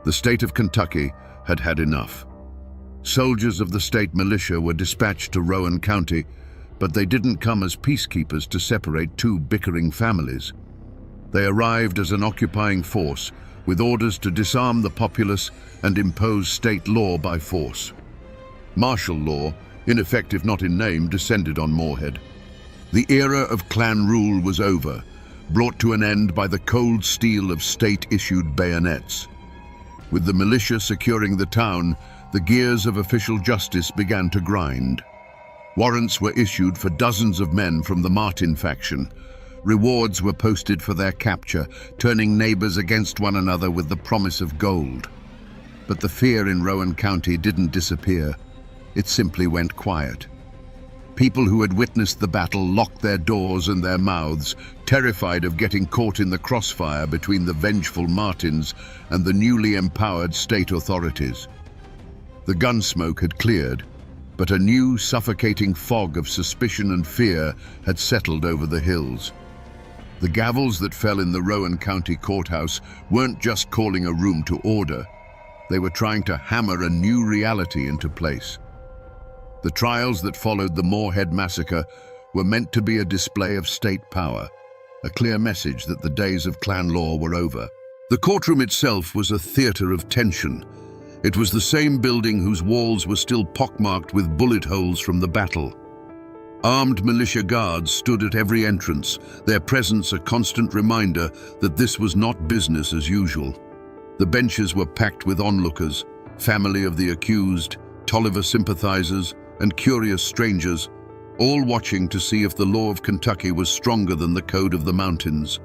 The state of Kentucky had had enough. Soldiers of the state militia were dispatched to Rowan County, but they didn't come as peacekeepers to separate two bickering families. They arrived as an occupying force, with orders to disarm the populace and impose state law by force. Martial law, ineffective not in name, descended on Moorhead. The era of clan rule was over, brought to an end by the cold steel of state-issued bayonets. With the militia securing the town, the gears of official justice began to grind. Warrants were issued for dozens of men from the Martin faction. Rewards were posted for their capture, turning neighbors against one another with the promise of gold. But the fear in Rowan County didn't disappear. It simply went quiet. People who had witnessed the battle locked their doors and their mouths, terrified of getting caught in the crossfire between the vengeful Martins and the newly empowered state authorities. The gun smoke had cleared, but a new suffocating fog of suspicion and fear had settled over the hills. The gavels that fell in the Rowan County courthouse weren't just calling a room to order. They were trying to hammer a new reality into place. The trials that followed the Moorhead massacre were meant to be a display of state power, a clear message that the days of clan law were over. The courtroom itself was a theater of tension. It was the same building whose walls were still pockmarked with bullet holes from the battle. Armed militia guards stood at every entrance, their presence a constant reminder that this was not business as usual. The benches were packed with onlookers, family of the accused, Tolliver sympathizers, and curious strangers, all watching to see if the law of Kentucky was stronger than the code of the mountains.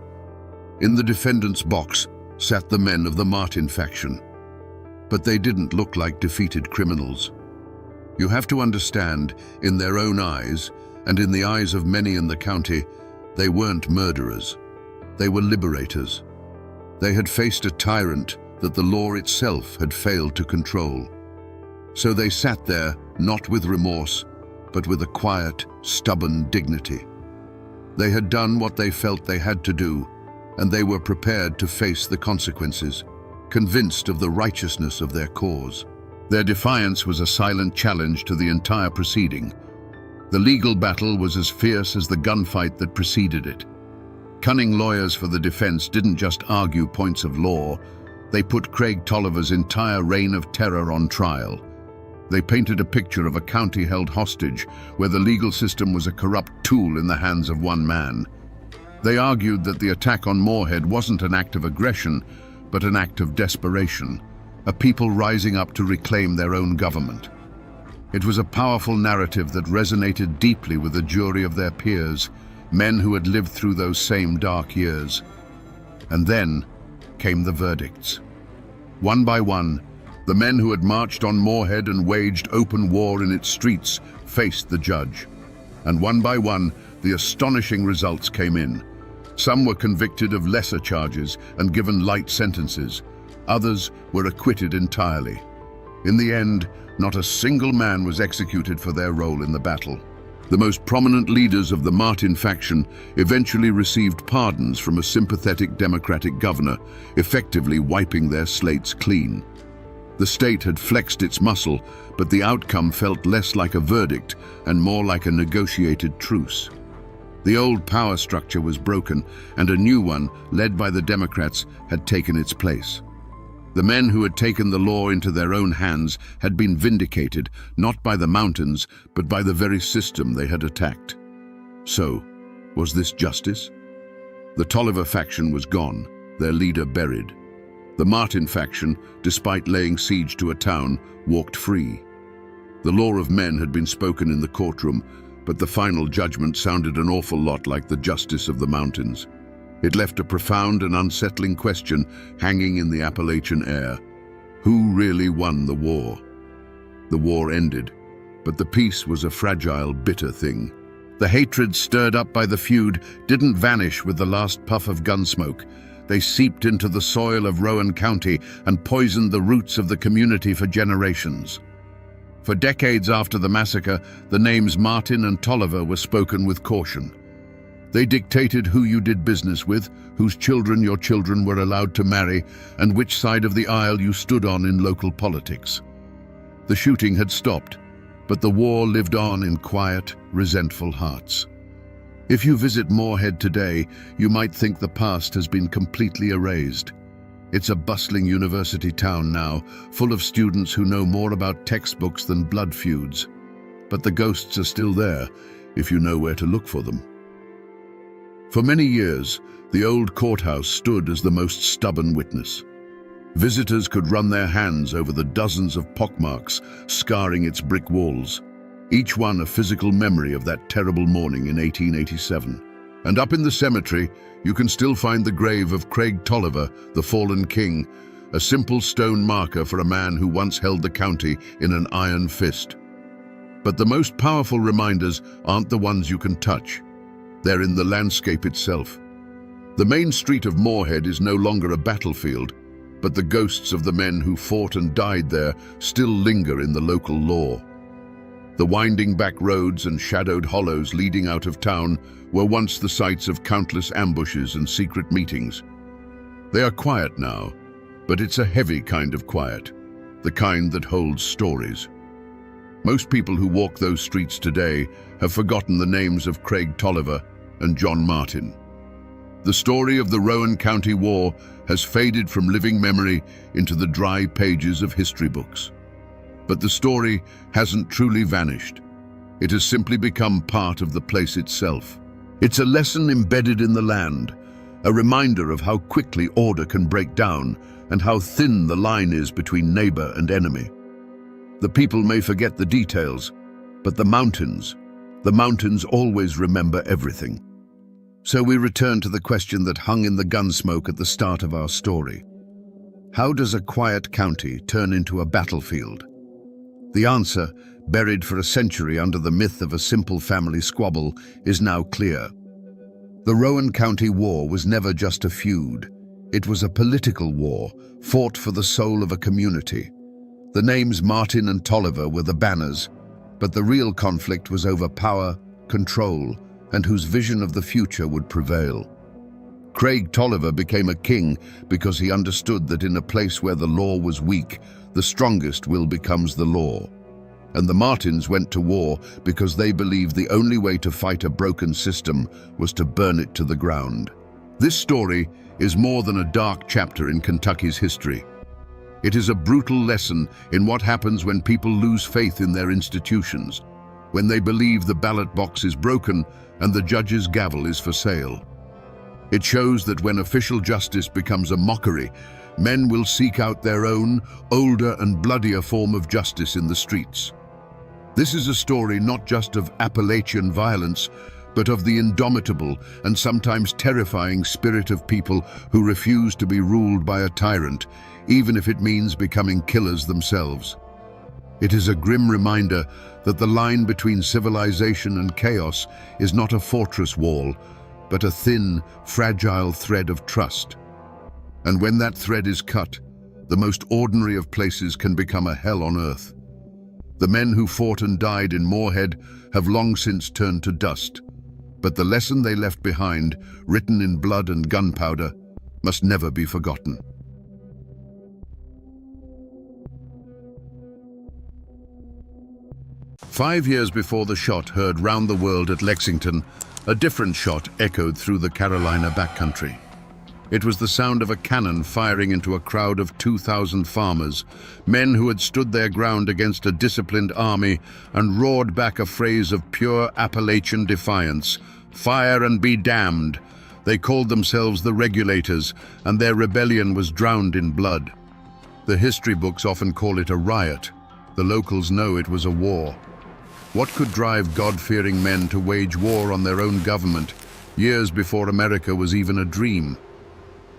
In the defendant's box sat the men of the Martin faction. But they didn't look like defeated criminals. You have to understand, in their own eyes, and in the eyes of many in the county, they weren't murderers. They were liberators. They had faced a tyrant that the law itself had failed to control. So they sat there, not with remorse, but with a quiet, stubborn dignity. They had done what they felt they had to do, and they were prepared to face the consequences, convinced of the righteousness of their cause. Their defiance was a silent challenge to the entire proceeding. The legal battle was as fierce as the gunfight that preceded it. Cunning lawyers for the defense didn't just argue points of law, they put Craig Tolliver's entire reign of terror on trial. They painted a picture of a county held hostage where the legal system was a corrupt tool in the hands of one man. They argued that the attack on Moorhead wasn't an act of aggression, but an act of desperation, a people rising up to reclaim their own government. It was a powerful narrative that resonated deeply with a jury of their peers, men who had lived through those same dark years. And then came the verdicts. One by one, the men who had marched on Moorhead and waged open war in its streets faced the judge. And one by one, the astonishing results came in. Some were convicted of lesser charges and given light sentences. Others were acquitted entirely. In the end, not a single man was executed for their role in the battle. The most prominent leaders of the Martin faction eventually received pardons from a sympathetic Democratic governor, effectively wiping their slates clean. The state had flexed its muscle, but the outcome felt less like a verdict and more like a negotiated truce. The old power structure was broken, and a new one, led by the Democrats, had taken its place. The men who had taken the law into their own hands had been vindicated, not by the mountains, but by the very system they had attacked. So, was this justice? The Tolliver faction was gone, their leader buried. The Martin faction, despite laying siege to a town, walked free. The law of men had been spoken in the courtroom, but the final judgment sounded an awful lot like the justice of the mountains. It left a profound and unsettling question hanging in the Appalachian air. Who really won the war? The war ended, but the peace was a fragile, bitter thing. The hatred stirred up by the feud didn't vanish with the last puff of gunsmoke. They seeped into the soil of Rowan County and poisoned the roots of the community for generations. For decades after the massacre, the names Martin and Tolliver were spoken with caution. They dictated who you did business with, whose children your children were allowed to marry, and which side of the aisle you stood on in local politics. The shooting had stopped, but the war lived on in quiet, resentful hearts. If you visit Moorhead today, you might think the past has been completely erased. It's a bustling university town now, full of students who know more about textbooks than blood feuds. But the ghosts are still there, if you know where to look for them. For many years, the old courthouse stood as the most stubborn witness. Visitors could run their hands over the dozens of pockmarks scarring its brick walls, each one a physical memory of that terrible morning in 1887. And up in the cemetery, you can still find the grave of Craig Tolliver, the fallen king, a simple stone marker for a man who once held the county in an iron fist. But the most powerful reminders aren't the ones you can touch. They're in the landscape itself. The main street of Moorhead is no longer a battlefield, but the ghosts of the men who fought and died there still linger in the local lore. The winding back roads and shadowed hollows leading out of town were once the sites of countless ambushes and secret meetings. They are quiet now, but it's a heavy kind of quiet, the kind that holds stories. Most people who walk those streets today have forgotten the names of Craig Tolliver and John Martin. The story of the Rowan County War has faded from living memory into the dry pages of history books. But the story hasn't truly vanished. It has simply become part of the place itself. It's a lesson embedded in the land, a reminder of how quickly order can break down and how thin the line is between neighbor and enemy. The people may forget the details, but the mountains always remember everything. So we return to the question that hung in the gunsmoke at the start of our story. How does a quiet county turn into a battlefield? The answer, buried for a century under the myth of a simple family squabble, is now clear. The Rowan County War was never just a feud. It was a political war, fought for the soul of a community. The names Martin and Tolliver were the banners, But the real conflict was over power, control, and whose vision of the future would prevail. Craig Tolliver became a king because he understood that in a place where the law was weak, the strongest will becomes the law. And the Martins went to war because they believed the only way to fight a broken system was to burn it to the ground. This story is more than a dark chapter in Kentucky's history. It is a brutal lesson in what happens when people lose faith in their institutions, when they believe the ballot box is broken and the judge's gavel is for sale. It shows that when official justice becomes a mockery, men will seek out their own, older and bloodier form of justice in the streets. This is a story not just of Appalachian violence, but of the indomitable and sometimes terrifying spirit of people who refuse to be ruled by a tyrant, even if it means becoming killers themselves. It is a grim reminder that the line between civilization and chaos is not a fortress wall, but a thin, fragile thread of trust. And when that thread is cut, the most ordinary of places can become a hell on earth. The men who fought and died in Moorhead have long since turned to dust, but the lesson they left behind, written in blood and gunpowder, must never be forgotten. "5 years before the shot heard round the world at Lexington, a different shot echoed through the Carolina backcountry. It was the sound of a cannon firing into a crowd of 2,000 farmers, men who had stood their ground against a disciplined army and roared back a phrase of pure Appalachian defiance: 'Fire and be damned.' They called themselves the Regulators, and their rebellion was drowned in blood. The history books often call it a riot. The locals know it was a war. What could drive God-fearing men to wage war on their own government years before America was even a dream?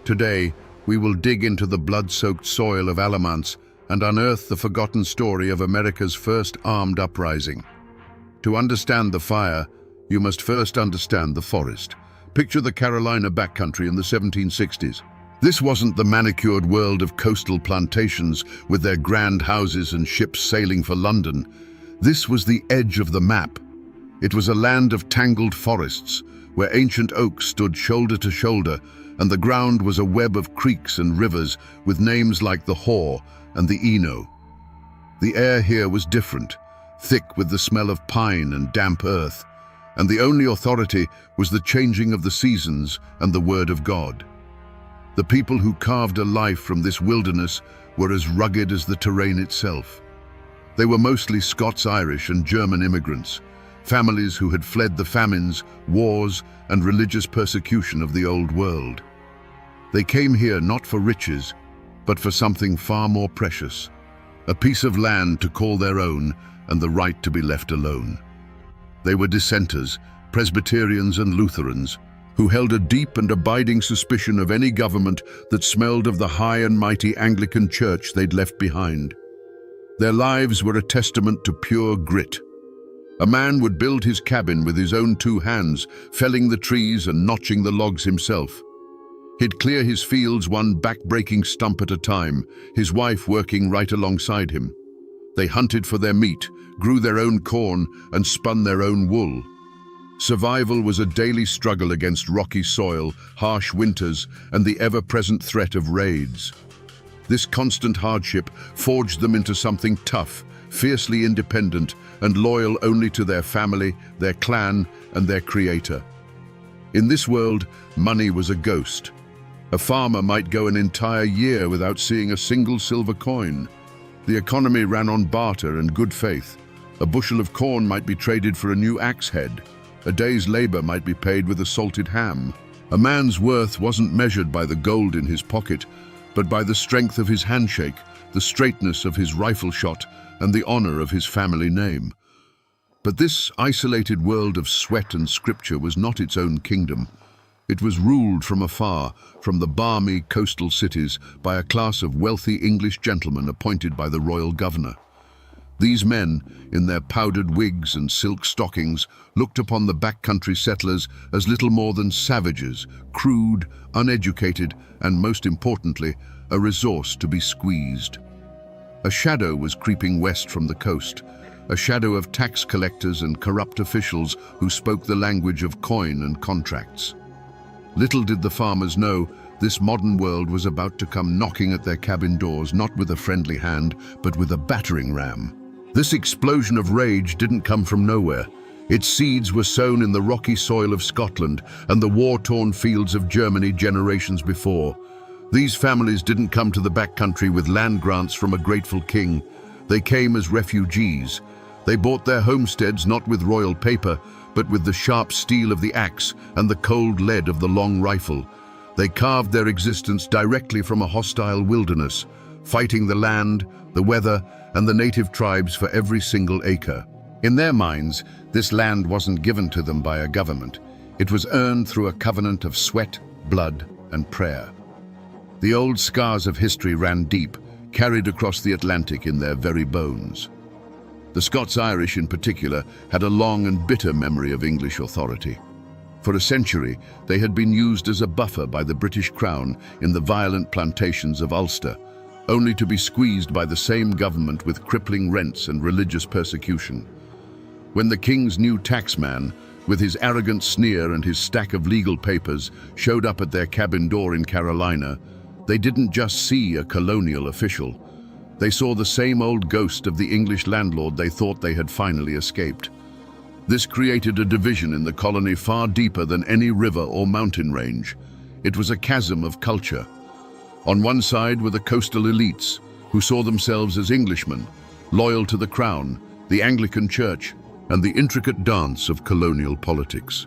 Today, we will dig into the blood-soaked soil of Alamance and unearth the forgotten story of America's first armed uprising. To understand the fire, you must first understand the forest. Picture the Carolina backcountry in the 1760s. This wasn't the manicured world of coastal plantations with their grand houses and ships sailing for London. This was the edge of the map. It was a land of tangled forests, where ancient oaks stood shoulder to shoulder, and the ground was a web of creeks and rivers with names like the Haw and the Eno. The air here was different, thick with the smell of pine and damp earth, and the only authority was the changing of the seasons and the word of God. The people who carved a life from this wilderness were as rugged as the terrain itself. They were mostly Scots-Irish and German immigrants, families who had fled the famines, wars, and religious persecution of the Old World. They came here not for riches, but for something far more precious: a piece of land to call their own and the right to be left alone. They were dissenters, Presbyterians and Lutherans, who held a deep and abiding suspicion of any government that smelled of the high and mighty Anglican Church they'd left behind. Their lives were a testament to pure grit. A man would build his cabin with his own 2 hands, felling the trees and notching the logs himself. He'd clear his fields one back-breaking stump at a time, his wife working right alongside him. They hunted for their meat, grew their own corn, and spun their own wool. Survival was a daily struggle against rocky soil, harsh winters, and the ever-present threat of raids. This constant hardship forged them into something tough, fiercely independent, and loyal only to their family, their clan, and their creator. In this world, money was a ghost. A farmer might go an entire year without seeing a single silver coin. The economy ran on barter and good faith. A bushel of corn might be traded for a new axe head. A day's labor might be paid with a salted ham. A man's worth wasn't measured by the gold in his pocket, but by the strength of his handshake, the straightness of his rifle shot, and the honor of his family name. But this isolated world of sweat and scripture was not its own kingdom. It was ruled from afar, from the balmy coastal cities, by a class of wealthy English gentlemen appointed by the royal governor. These men, in their powdered wigs and silk stockings, looked upon the backcountry settlers as little more than savages, crude, uneducated, and most importantly, a resource to be squeezed. A shadow was creeping west from the coast, a shadow of tax collectors and corrupt officials who spoke the language of coin and contracts. Little did the farmers know this modern world was about to come knocking at their cabin doors, not with a friendly hand, but with a battering ram. This explosion of rage didn't come from nowhere. Its seeds were sown in the rocky soil of Scotland and the war-torn fields of Germany generations before. These families didn't come to the backcountry with land grants from a grateful king. They came as refugees. They bought their homesteads not with royal paper, but with the sharp steel of the axe and the cold lead of the long rifle. They carved their existence directly from a hostile wilderness, fighting the land, the weather, and the native tribes for every single acre. In their minds, this land wasn't given to them by a government. It was earned through a covenant of sweat, blood, and prayer. The old scars of history ran deep, carried across the Atlantic in their very bones. The Scots-Irish in particular had a long and bitter memory of English authority. For a century, they had been used as a buffer by the British Crown in the violent plantations of Ulster, only to be squeezed by the same government with crippling rents and religious persecution. When the king's new taxman, with his arrogant sneer and his stack of legal papers, showed up at their cabin door in Carolina, they didn't just see a colonial official. They saw the same old ghost of the English landlord they thought they had finally escaped. This created a division in the colony far deeper than any river or mountain range. It was a chasm of culture. On one side were the coastal elites, who saw themselves as Englishmen, loyal to the crown, the Anglican Church, and the intricate dance of colonial politics.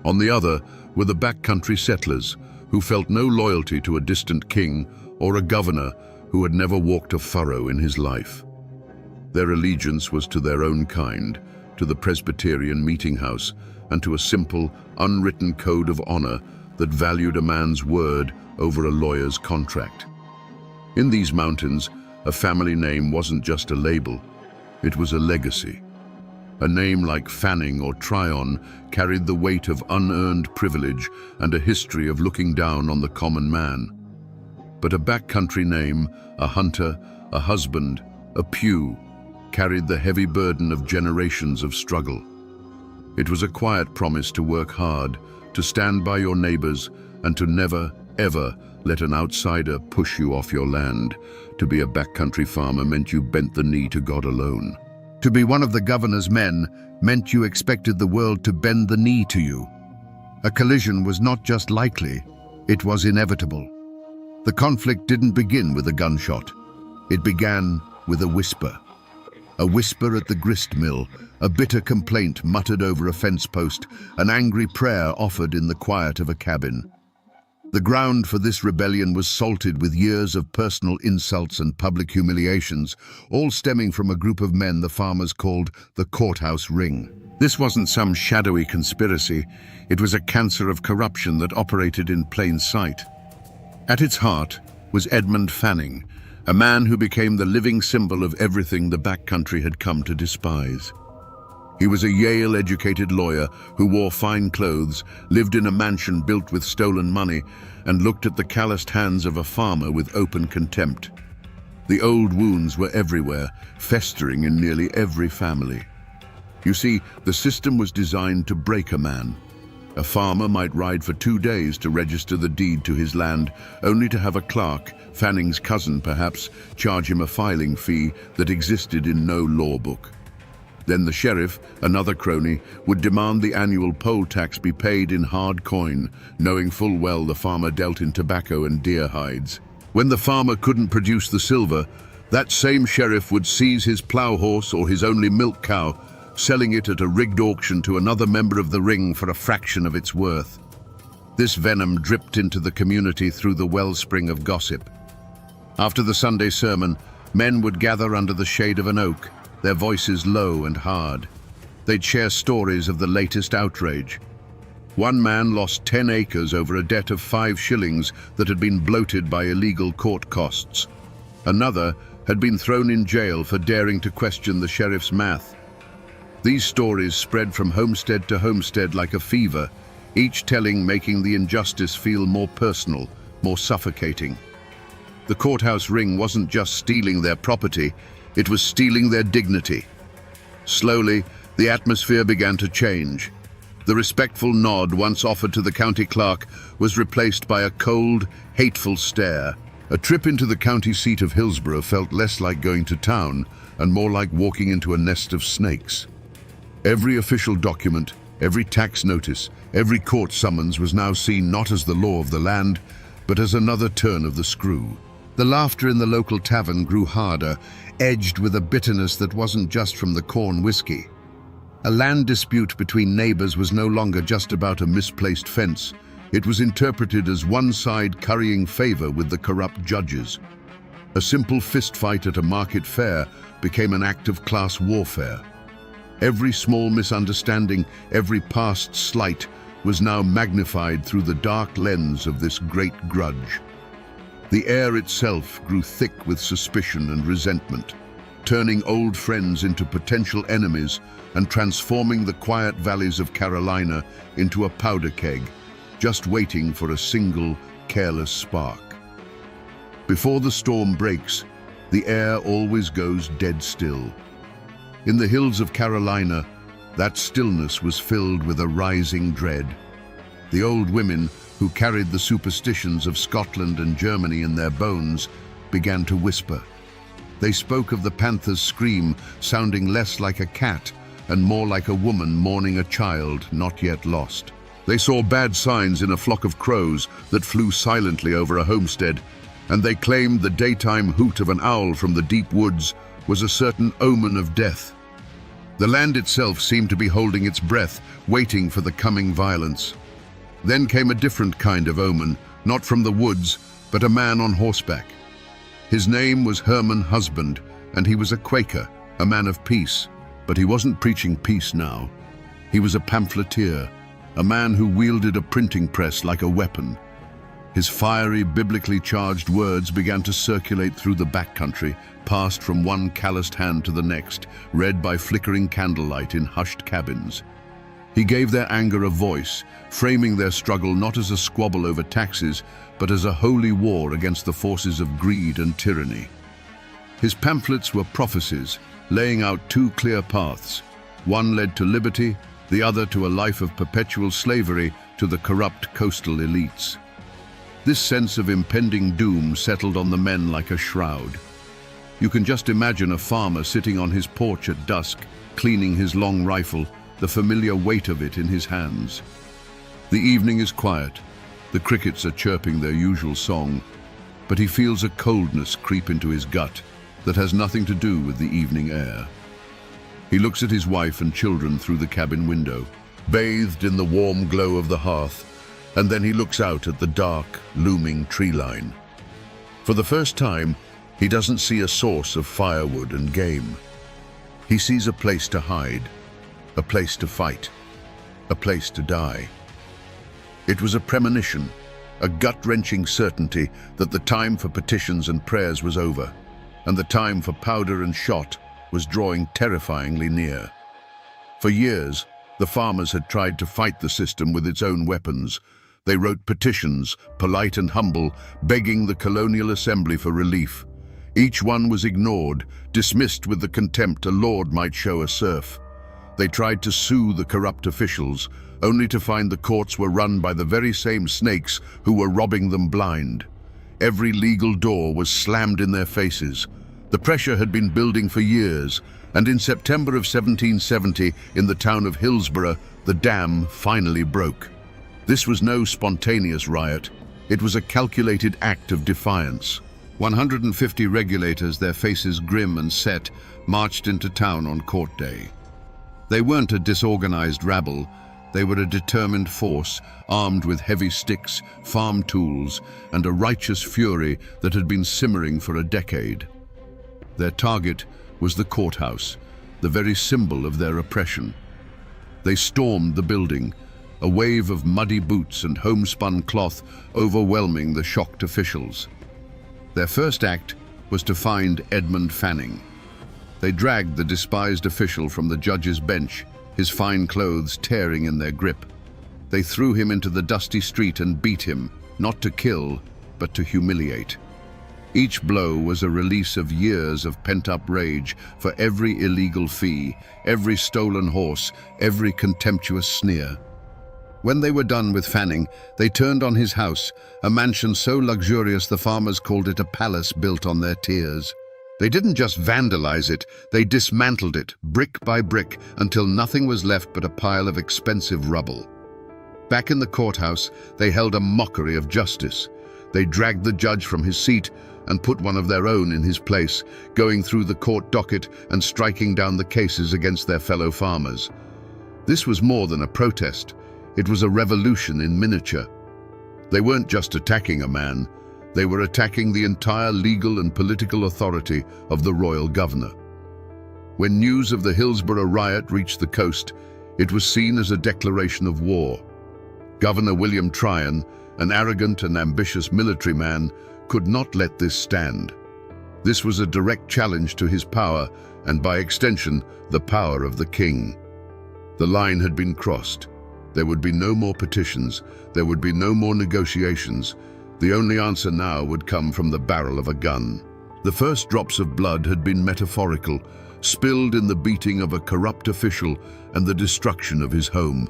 On the other were the backcountry settlers, who felt no loyalty to a distant king or a governor who had never walked a furrow in his life. Their allegiance was to their own kind, to the Presbyterian meeting house, and to a simple, unwritten code of honor that valued a man's word over a lawyer's contract. In these mountains, a family name wasn't just a label, it was a legacy. A name like Fanning or Tryon carried the weight of unearned privilege and a history of looking down on the common man. But a backcountry name, a hunter, a husband, a Pugh, carried the heavy burden of generations of struggle. It was a quiet promise to work hard, to stand by your neighbors, and to never, ever let an outsider push you off your land. To be a backcountry farmer meant you bent the knee to God alone. To be one of the governor's men meant you expected the world to bend the knee to you. A collision was not just likely, it was inevitable. The conflict didn't begin with a gunshot. It began with a whisper. A whisper at the grist mill, a bitter complaint muttered over a fence post, an angry prayer offered in the quiet of a cabin. The ground for this rebellion was salted with years of personal insults and public humiliations, all stemming from a group of men the farmers called the Courthouse Ring. This wasn't some shadowy conspiracy, it was a cancer of corruption that operated in plain sight. At its heart was Edmund Fanning, a man who became the living symbol of everything the backcountry had come to despise. He was a Yale-educated lawyer who wore fine clothes, lived in a mansion built with stolen money, and looked at the calloused hands of a farmer with open contempt. The old wounds were everywhere, festering in nearly every family. You see, the system was designed to break a man. A farmer might ride for 2 days to register the deed to his land, only to have a clerk, Fanning's cousin perhaps, charge him a filing fee that existed in no law book. Then the sheriff, another crony, would demand the annual poll tax be paid in hard coin, knowing full well the farmer dealt in tobacco and deer hides. When the farmer couldn't produce the silver, that same sheriff would seize his plough horse or his only milk cow, selling it at a rigged auction to another member of the ring for a fraction of its worth. This venom dripped into the community through the wellspring of gossip. After the Sunday sermon, men would gather under the shade of an oak, their voices low and hard. They'd share stories of the latest outrage. One man lost 10 acres over a debt of 5 shillings that had been bloated by illegal court costs. Another had been thrown in jail for daring to question the sheriff's math. These stories spread from homestead to homestead like a fever, each telling making the injustice feel more personal, more suffocating. The courthouse ring wasn't just stealing their property, it was stealing their dignity. Slowly, the atmosphere began to change. The respectful nod once offered to the county clerk was replaced by a cold, hateful stare. A trip into the county seat of Hillsborough felt less like going to town and more like walking into a nest of snakes. Every official document, every tax notice, every court summons was now seen not as the law of the land, but as another turn of the screw. The laughter in the local tavern grew harder, edged with a bitterness that wasn't just from the corn whiskey. A land dispute between neighbors was no longer just about a misplaced fence. It was interpreted as one side currying favor with the corrupt judges. A simple fistfight at a market fair became an act of class warfare. Every small misunderstanding, every past slight, was now magnified through the dark lens of this great grudge. The air itself grew thick with suspicion and resentment, turning old friends into potential enemies and transforming the quiet valleys of Carolina into a powder keg, just waiting for a single, careless spark. Before the storm breaks, the air always goes dead still. In the hills of Carolina, that stillness was filled with a rising dread. The old women, who carried the superstitions of Scotland and Germany in their bones, began to whisper. They spoke of the panther's scream sounding less like a cat and more like a woman mourning a child not yet lost. They saw bad signs in a flock of crows that flew silently over a homestead, and they claimed the daytime hoot of an owl from the deep woods was a certain omen of death. The land itself seemed to be holding its breath, waiting for the coming violence. Then came a different kind of omen, not from the woods, but a man on horseback. His name was Herman Husband, and he was a Quaker, a man of peace. But he wasn't preaching peace now. He was a pamphleteer, a man who wielded a printing press like a weapon. His fiery, biblically charged words began to circulate through the backcountry, passed from one calloused hand to the next, read by flickering candlelight in hushed cabins. He gave their anger a voice, framing their struggle not as a squabble over taxes, but as a holy war against the forces of greed and tyranny. His pamphlets were prophecies, laying out two clear paths. One led to liberty, the other to a life of perpetual slavery to the corrupt coastal elites. This sense of impending doom settled on the men like a shroud. You can just imagine a farmer sitting on his porch at dusk, cleaning his long rifle, the familiar weight of it in his hands. The evening is quiet. The crickets are chirping their usual song, but he feels a coldness creep into his gut that has nothing to do with the evening air. He looks at his wife and children through the cabin window, bathed in the warm glow of the hearth, and then he looks out at the dark, looming tree line. For the first time, he doesn't see a source of firewood and game. He sees a place to hide, a place to fight, a place to die. It was a premonition, a gut-wrenching certainty that the time for petitions and prayers was over, and the time for powder and shot was drawing terrifyingly near. For years, the farmers had tried to fight the system with its own weapons. They wrote petitions, polite and humble, begging the colonial assembly for relief. Each one was ignored, dismissed with the contempt a lord might show a serf. They tried to sue the corrupt officials, only to find the courts were run by the very same snakes who were robbing them blind. Every legal door was slammed in their faces. The pressure had been building for years, and in September of 1770, in the town of Hillsborough, the dam finally broke. This was no spontaneous riot. It was a calculated act of defiance. 150 regulators, their faces grim and set, marched into town on court day. They weren't a disorganized rabble. They were a determined force, armed with heavy sticks, farm tools, and a righteous fury that had been simmering for a decade. Their target was the courthouse, the very symbol of their oppression. They stormed the building, a wave of muddy boots and homespun cloth overwhelming the shocked officials. Their first act was to find Edmund Fanning. They dragged the despised official from the judge's bench, his fine clothes tearing in their grip. They threw him into the dusty street and beat him, not to kill, but to humiliate. Each blow was a release of years of pent-up rage for every illegal fee, every stolen horse, every contemptuous sneer. When they were done with Fanning, they turned on his house, a mansion so luxurious the farmers called it a palace built on their tears. They didn't just vandalize it, they dismantled it, brick by brick, until nothing was left but a pile of expensive rubble. Back in the courthouse, they held a mockery of justice. They dragged the judge from his seat and put one of their own in his place, going through the court docket and striking down the cases against their fellow farmers. This was more than a protest. It was a revolution in miniature. They weren't just attacking a man, they were attacking the entire legal and political authority of the royal governor. When news of the Hillsborough riot reached the coast, it was seen as a declaration of war. Governor William Tryon, an arrogant and ambitious military man, could not let this stand. This was a direct challenge to his power and, by extension, the power of the king. The line had been crossed. There would be no more petitions. There would be no more negotiations. The only answer now would come from the barrel of a gun. The first drops of blood had been metaphorical, spilled in the beating of a corrupt official and the destruction of his home.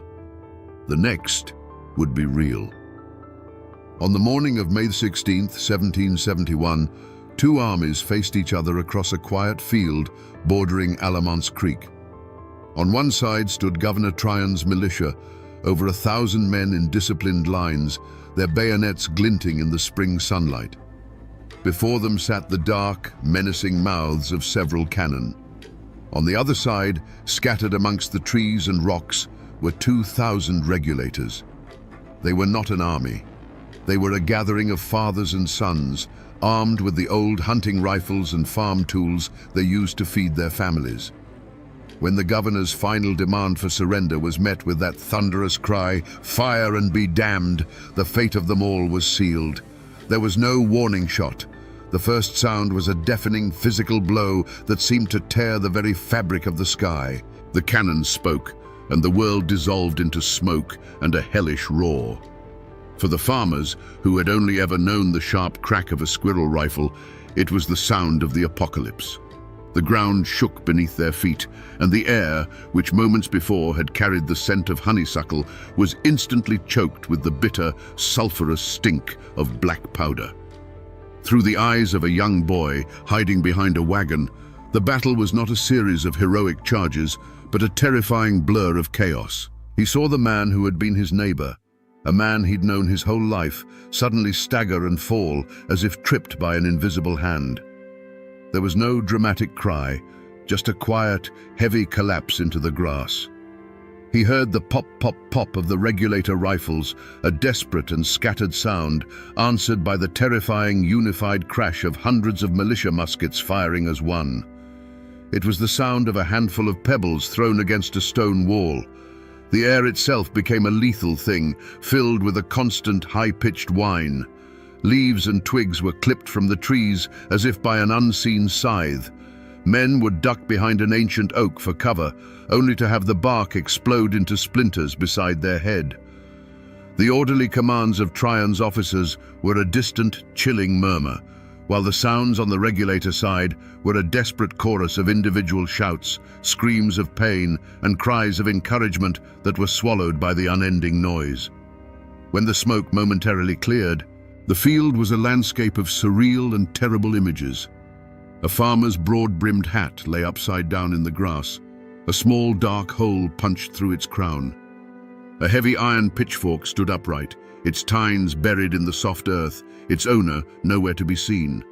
The next would be real. On the morning of May 16, 1771, two armies faced each other across a quiet field bordering Alamance Creek. On one side stood Governor Tryon's militia, over 1,000 men in disciplined lines, their bayonets glinting in the spring sunlight. Before them sat the dark, menacing mouths of several cannon. On the other side, scattered amongst the trees and rocks, were 2,000 regulators. They were not an army. They were a gathering of fathers and sons, armed with the old hunting rifles and farm tools they used to feed their families. When the governor's final demand for surrender was met with that thunderous cry, "Fire and be damned," the fate of them all was sealed. There was no warning shot. The first sound was a deafening physical blow that seemed to tear the very fabric of the sky. The cannon spoke, and the world dissolved into smoke and a hellish roar. For the farmers, who had only ever known the sharp crack of a squirrel rifle, it was the sound of the apocalypse. The ground shook beneath their feet, and the air, which moments before had carried the scent of honeysuckle, was instantly choked with the bitter, sulphurous stink of black powder. Through the eyes of a young boy hiding behind a wagon, the battle was not a series of heroic charges, but a terrifying blur of chaos. He saw the man who had been his neighbor, a man he'd known his whole life, suddenly stagger and fall as if tripped by an invisible hand. There was no dramatic cry, just a quiet, heavy collapse into the grass. He heard the pop, pop, pop of the regulator rifles, a desperate and scattered sound, answered by the terrifying, unified crash of hundreds of militia muskets firing as one. It was the sound of a handful of pebbles thrown against a stone wall. The air itself became a lethal thing, filled with a constant, high-pitched whine. Leaves and twigs were clipped from the trees as if by an unseen scythe. Men would duck behind an ancient oak for cover, only to have the bark explode into splinters beside their head. The orderly commands of Tryon's officers were a distant, chilling murmur, while the sounds on the regulator side were a desperate chorus of individual shouts, screams of pain, and cries of encouragement that were swallowed by the unending noise. When the smoke momentarily cleared, the field was a landscape of surreal and terrible images. A farmer's broad-brimmed hat lay upside down in the grass, a small dark hole punched through its crown. A heavy iron pitchfork stood upright, its tines buried in the soft earth, its owner nowhere to be seen.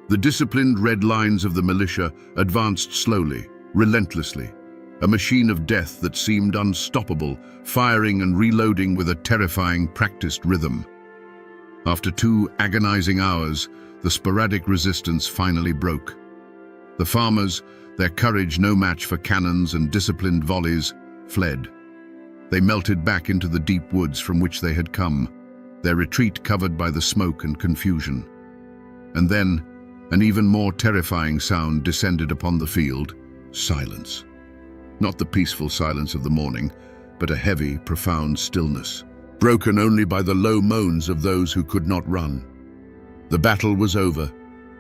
The disciplined red lines of the militia advanced slowly, relentlessly, a machine of death that seemed unstoppable, firing and reloading with a terrifying, practiced rhythm. After 2 agonizing hours, the sporadic resistance finally broke. The farmers, their courage no match for cannons and disciplined volleys, fled. They melted back into the deep woods from which they had come, their retreat covered by the smoke and confusion. And then, an even more terrifying sound descended upon the field: silence. Not the peaceful silence of the morning, but a heavy, profound stillness, broken only by the low moans of those who could not run. The battle was over,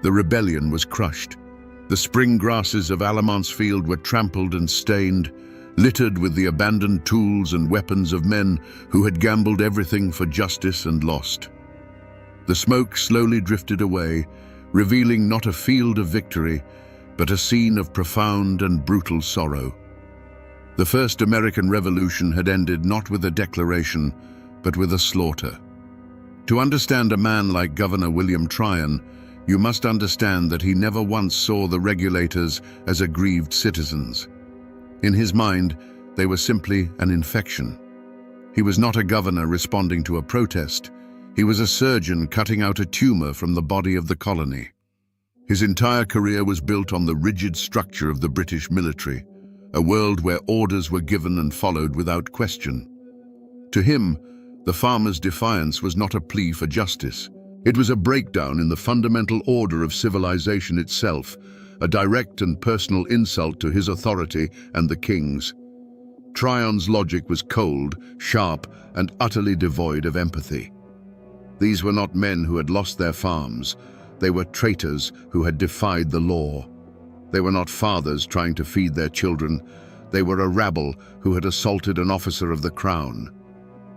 The rebellion was crushed. The spring grasses of Alamont's field were trampled and stained, littered with the abandoned tools and weapons of men who had gambled everything for justice and lost. The smoke slowly drifted away, revealing not a field of victory, but a scene of profound and brutal sorrow. The first American Revolution had ended not with a declaration, but with a slaughter. To understand a man like Governor William Tryon, you must understand that he never once saw the regulators as aggrieved citizens. In his mind, they were simply an infection. He was not a governor responding to a protest. He was a surgeon cutting out a tumor from the body of the colony. His entire career was built on the rigid structure of the British military, a world where orders were given and followed without question. To him, the farmer's defiance was not a plea for justice. It was a breakdown in the fundamental order of civilization itself, a direct and personal insult to his authority and the king's. Tryon's logic was cold, sharp, and utterly devoid of empathy. These were not men who had lost their farms. They were traitors who had defied the law. They were not fathers trying to feed their children. They were a rabble who had assaulted an officer of the crown.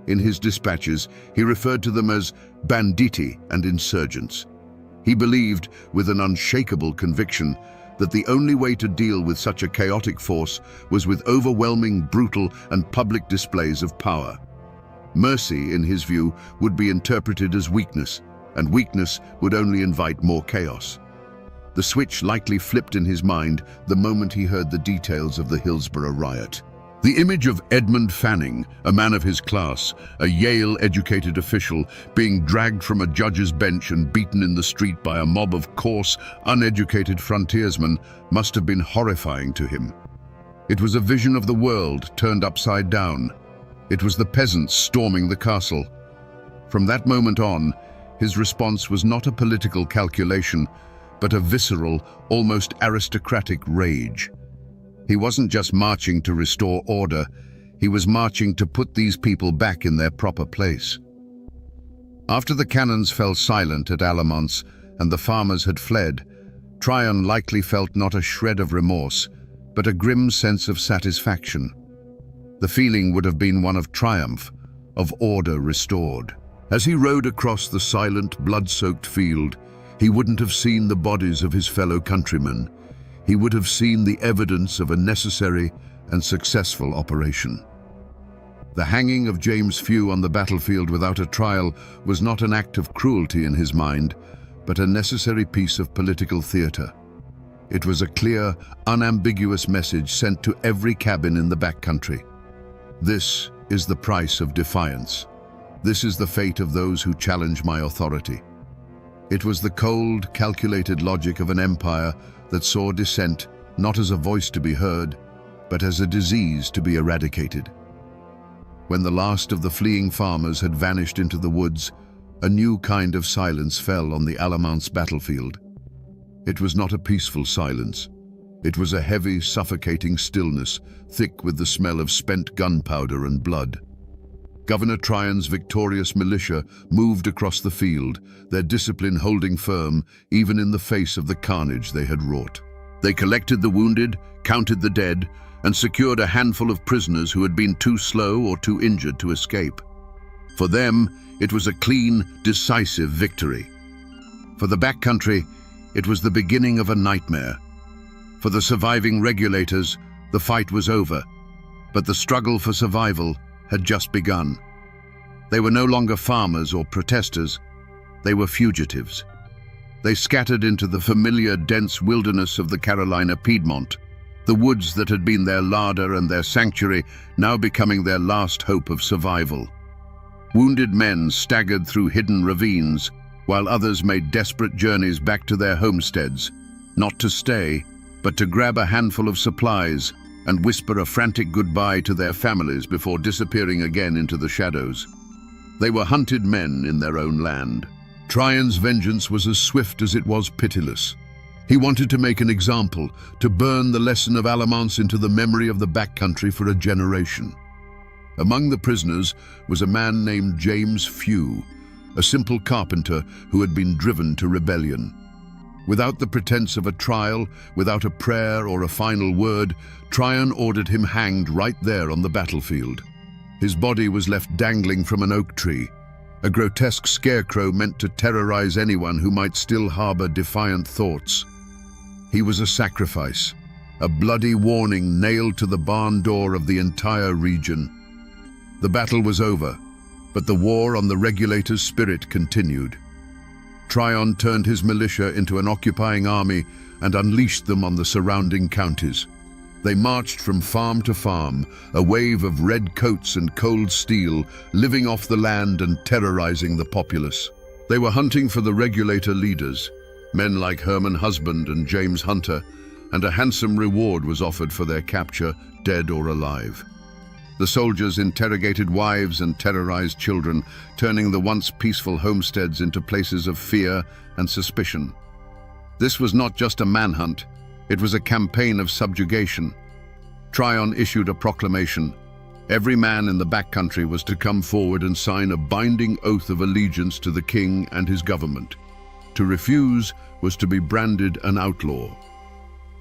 In his dispatches, he referred to them as banditti and insurgents. He believed, with an unshakable conviction, that the only way to deal with such a chaotic force was with overwhelming, brutal, and public displays of power. Mercy, in his view, would be interpreted as weakness, and weakness would only invite more chaos. The switch likely flipped in his mind the moment he heard the details of the Hillsborough riot. The image of Edmund Fanning, a man of his class, a Yale-educated official, being dragged from a judge's bench and beaten in the street by a mob of coarse, uneducated frontiersmen must have been horrifying to him. It was a vision of the world turned upside down. It was the peasants storming the castle. From that moment on, his response was not a political calculation, but a visceral, almost aristocratic rage. He wasn't just marching to restore order, he was marching to put these people back in their proper place. After the cannons fell silent at Alamont's and the farmers had fled, Tryon likely felt not a shred of remorse, but a grim sense of satisfaction. The feeling would have been one of triumph, of order restored. As he rode across the silent, blood-soaked field, he wouldn't have seen the bodies of his fellow countrymen. He would have seen the evidence of a necessary and successful operation. The hanging of James Few on the battlefield without a trial was not an act of cruelty in his mind, but a necessary piece of political theatre. It was a clear, unambiguous message sent to every cabin in the backcountry. This is the price of defiance. This is the fate of those who challenge my authority. It was the cold, calculated logic of an empire that saw dissent not as a voice to be heard, but as a disease to be eradicated. When the last of the fleeing farmers had vanished into the woods, a new kind of silence fell on the Alamont's battlefield. It was not a peaceful silence. It was a heavy, suffocating stillness, thick with the smell of spent gunpowder and blood. Governor Tryon's victorious militia moved across the field, their discipline holding firm even in the face of the carnage they had wrought. They collected the wounded, counted the dead, and secured a handful of prisoners who had been too slow or too injured to escape. For them, it was a clean, decisive victory. For the backcountry, it was the beginning of a nightmare. For the surviving regulators, the fight was over, but the struggle for survival had just begun. They were no longer farmers or protesters, they were fugitives. They scattered into the familiar dense wilderness of the Carolina Piedmont, the woods that had been their larder and their sanctuary now becoming their last hope of survival. Wounded men staggered through hidden ravines, while others made desperate journeys back to their homesteads, not to stay, but to grab a handful of supplies and whisper a frantic goodbye to their families before disappearing again into the shadows. They were hunted men in their own land. Tryon's vengeance was as swift as it was pitiless. He wanted to make an example, to burn the lesson of Alamont's into the memory of the backcountry for a generation. Among the prisoners was a man named James Few, a simple carpenter who had been driven to rebellion. Without the pretense of a trial, without a prayer or a final word, Tryon ordered him hanged right there on the battlefield. His body was left dangling from an oak tree, a grotesque scarecrow meant to terrorize anyone who might still harbor defiant thoughts. He was a sacrifice, a bloody warning nailed to the barn door of the entire region. The battle was over, but the war on the regulator's spirit continued. Tryon turned his militia into an occupying army and unleashed them on the surrounding counties. They marched from farm to farm, a wave of red coats and cold steel, living off the land and terrorizing the populace. They were hunting for the regulator leaders, men like Herman Husband and James Hunter, and a handsome reward was offered for their capture, dead or alive. The soldiers interrogated wives and terrorized children, turning the once peaceful homesteads into places of fear and suspicion. This was not just a manhunt, it was a campaign of subjugation. Tryon issued a proclamation. Every man in the backcountry was to come forward and sign a binding oath of allegiance to the king and his government. To refuse was to be branded an outlaw.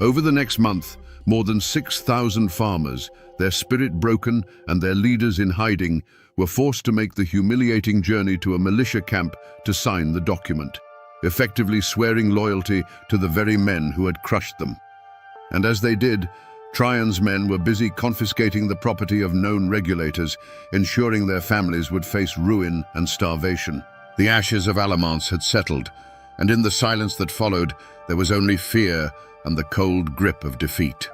Over the next month, more than 6,000 farmers, their spirit broken and their leaders in hiding, were forced to make the humiliating journey to a militia camp to sign the document, effectively swearing loyalty to the very men who had crushed them. And as they did, Tryon's men were busy confiscating the property of known regulators, ensuring their families would face ruin and starvation. The ashes of Alamance had settled, and in the silence that followed, there was only fear and the cold grip of defeat.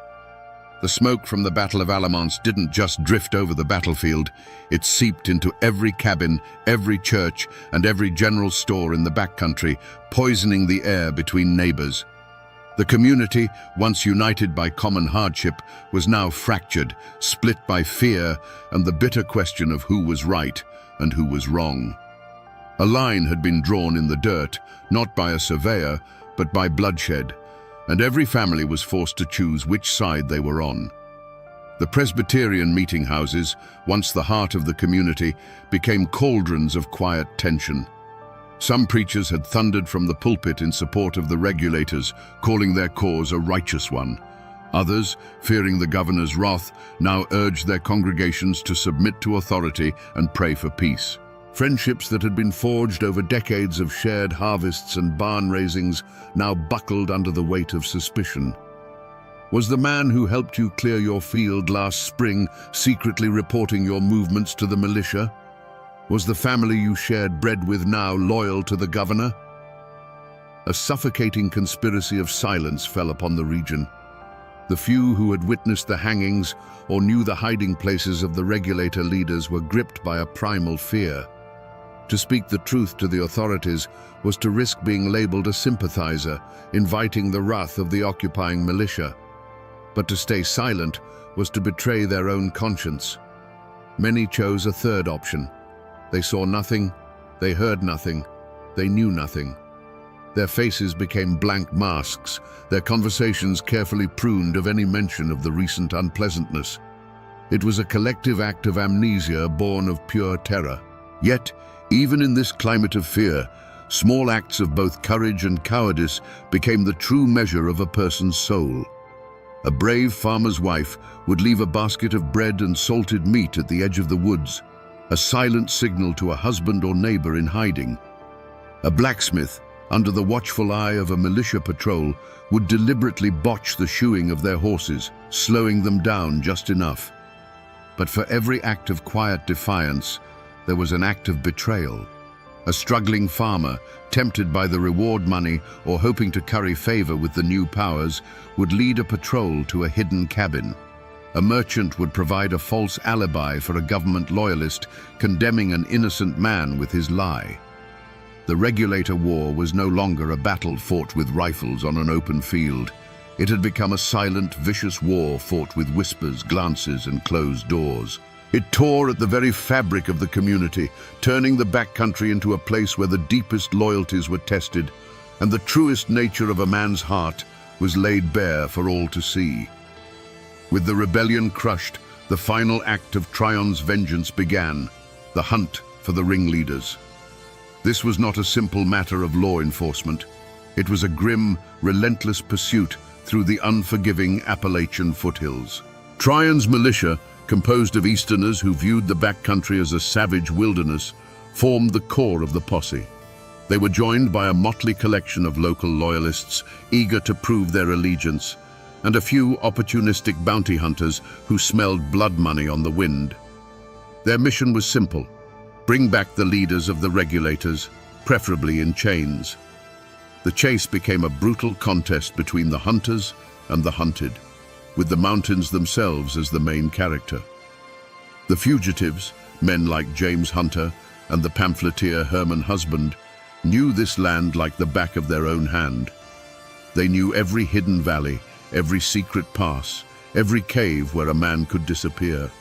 The smoke from the Battle of Alamance didn't just drift over the battlefield, it seeped into every cabin, every church, and every general store in the backcountry, poisoning the air between neighbors. The community, once united by common hardship, was now fractured, split by fear and the bitter question of who was right and who was wrong. A line had been drawn in the dirt, not by a surveyor, but by bloodshed, and every family was forced to choose which side they were on. The Presbyterian meeting houses, once the heart of the community, became cauldrons of quiet tension. Some preachers had thundered from the pulpit in support of the regulators, calling their cause a righteous one. Others, fearing the governor's wrath, now urged their congregations to submit to authority and pray for peace. Friendships that had been forged over decades of shared harvests and barn raisings now buckled under the weight of suspicion. Was the man who helped you clear your field last spring secretly reporting your movements to the militia? Was the family you shared bread with now loyal to the governor? A suffocating conspiracy of silence fell upon the region. The few who had witnessed the hangings or knew the hiding places of the regulator leaders were gripped by a primal fear. To speak the truth to the authorities was to risk being labeled a sympathizer, inviting the wrath of the occupying militia. But to stay silent was to betray their own conscience. Many chose a third option. They saw nothing, they heard nothing, they knew nothing. Their faces became blank masks, their conversations carefully pruned of any mention of the recent unpleasantness. It was a collective act of amnesia born of pure terror. Yet, even in this climate of fear, small acts of both courage and cowardice became the true measure of a person's soul. A brave farmer's wife would leave a basket of bread and salted meat at the edge of the woods, a silent signal to a husband or neighbor in hiding. A blacksmith, under the watchful eye of a militia patrol, would deliberately botch the shoeing of their horses, slowing them down just enough. But for every act of quiet defiance, there was an act of betrayal. A struggling farmer, tempted by the reward money or hoping to curry favor with the new powers, would lead a patrol to a hidden cabin. A merchant would provide a false alibi for a government loyalist, condemning an innocent man with his lie. The regulator war was no longer a battle fought with rifles on an open field. It had become a silent, vicious war fought with whispers, glances, and closed doors. It tore at the very fabric of the community, turning the backcountry into a place where the deepest loyalties were tested, and the truest nature of a man's heart was laid bare for all to see. With the rebellion crushed, the final act of Tryon's vengeance began, the hunt for the ringleaders. This was not a simple matter of law enforcement. It was a grim, relentless pursuit through the unforgiving Appalachian foothills. Tryon's militia, composed of Easterners who viewed the backcountry as a savage wilderness, formed the core of the posse. They were joined by a motley collection of local loyalists eager to prove their allegiance, and a few opportunistic bounty hunters who smelled blood money on the wind. Their mission was simple: bring back the leaders of the regulators, preferably in chains. The chase became a brutal contest between the hunters and the hunted, with the mountains themselves as the main character. The fugitives, men like James Hunter and the pamphleteer Herman Husband, knew this land like the back of their own hand. They knew every hidden valley, every secret pass, every cave where a man could disappear.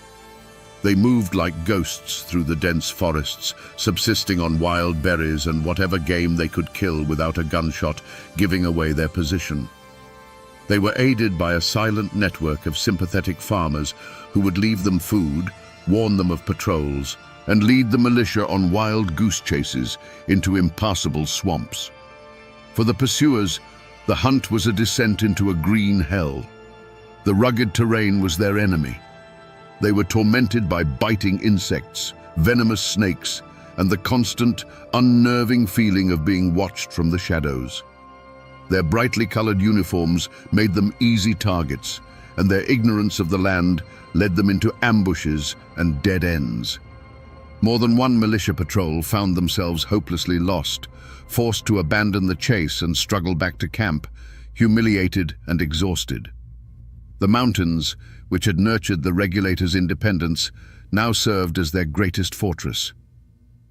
They moved like ghosts through the dense forests, subsisting on wild berries and whatever game they could kill without a gunshot giving away their position. They were aided by a silent network of sympathetic farmers who would leave them food, warn them of patrols, and lead the militia on wild goose chases into impassable swamps. For the pursuers, the hunt was a descent into a green hell. The rugged terrain was their enemy. They were tormented by biting insects, venomous snakes, and the constant, unnerving feeling of being watched from the shadows. Their brightly colored uniforms made them easy targets, and their ignorance of the land led them into ambushes and dead ends. More than one militia patrol found themselves hopelessly lost, forced to abandon the chase and struggle back to camp, humiliated and exhausted. The mountains, which had nurtured the regulators' independence, now served as their greatest fortress.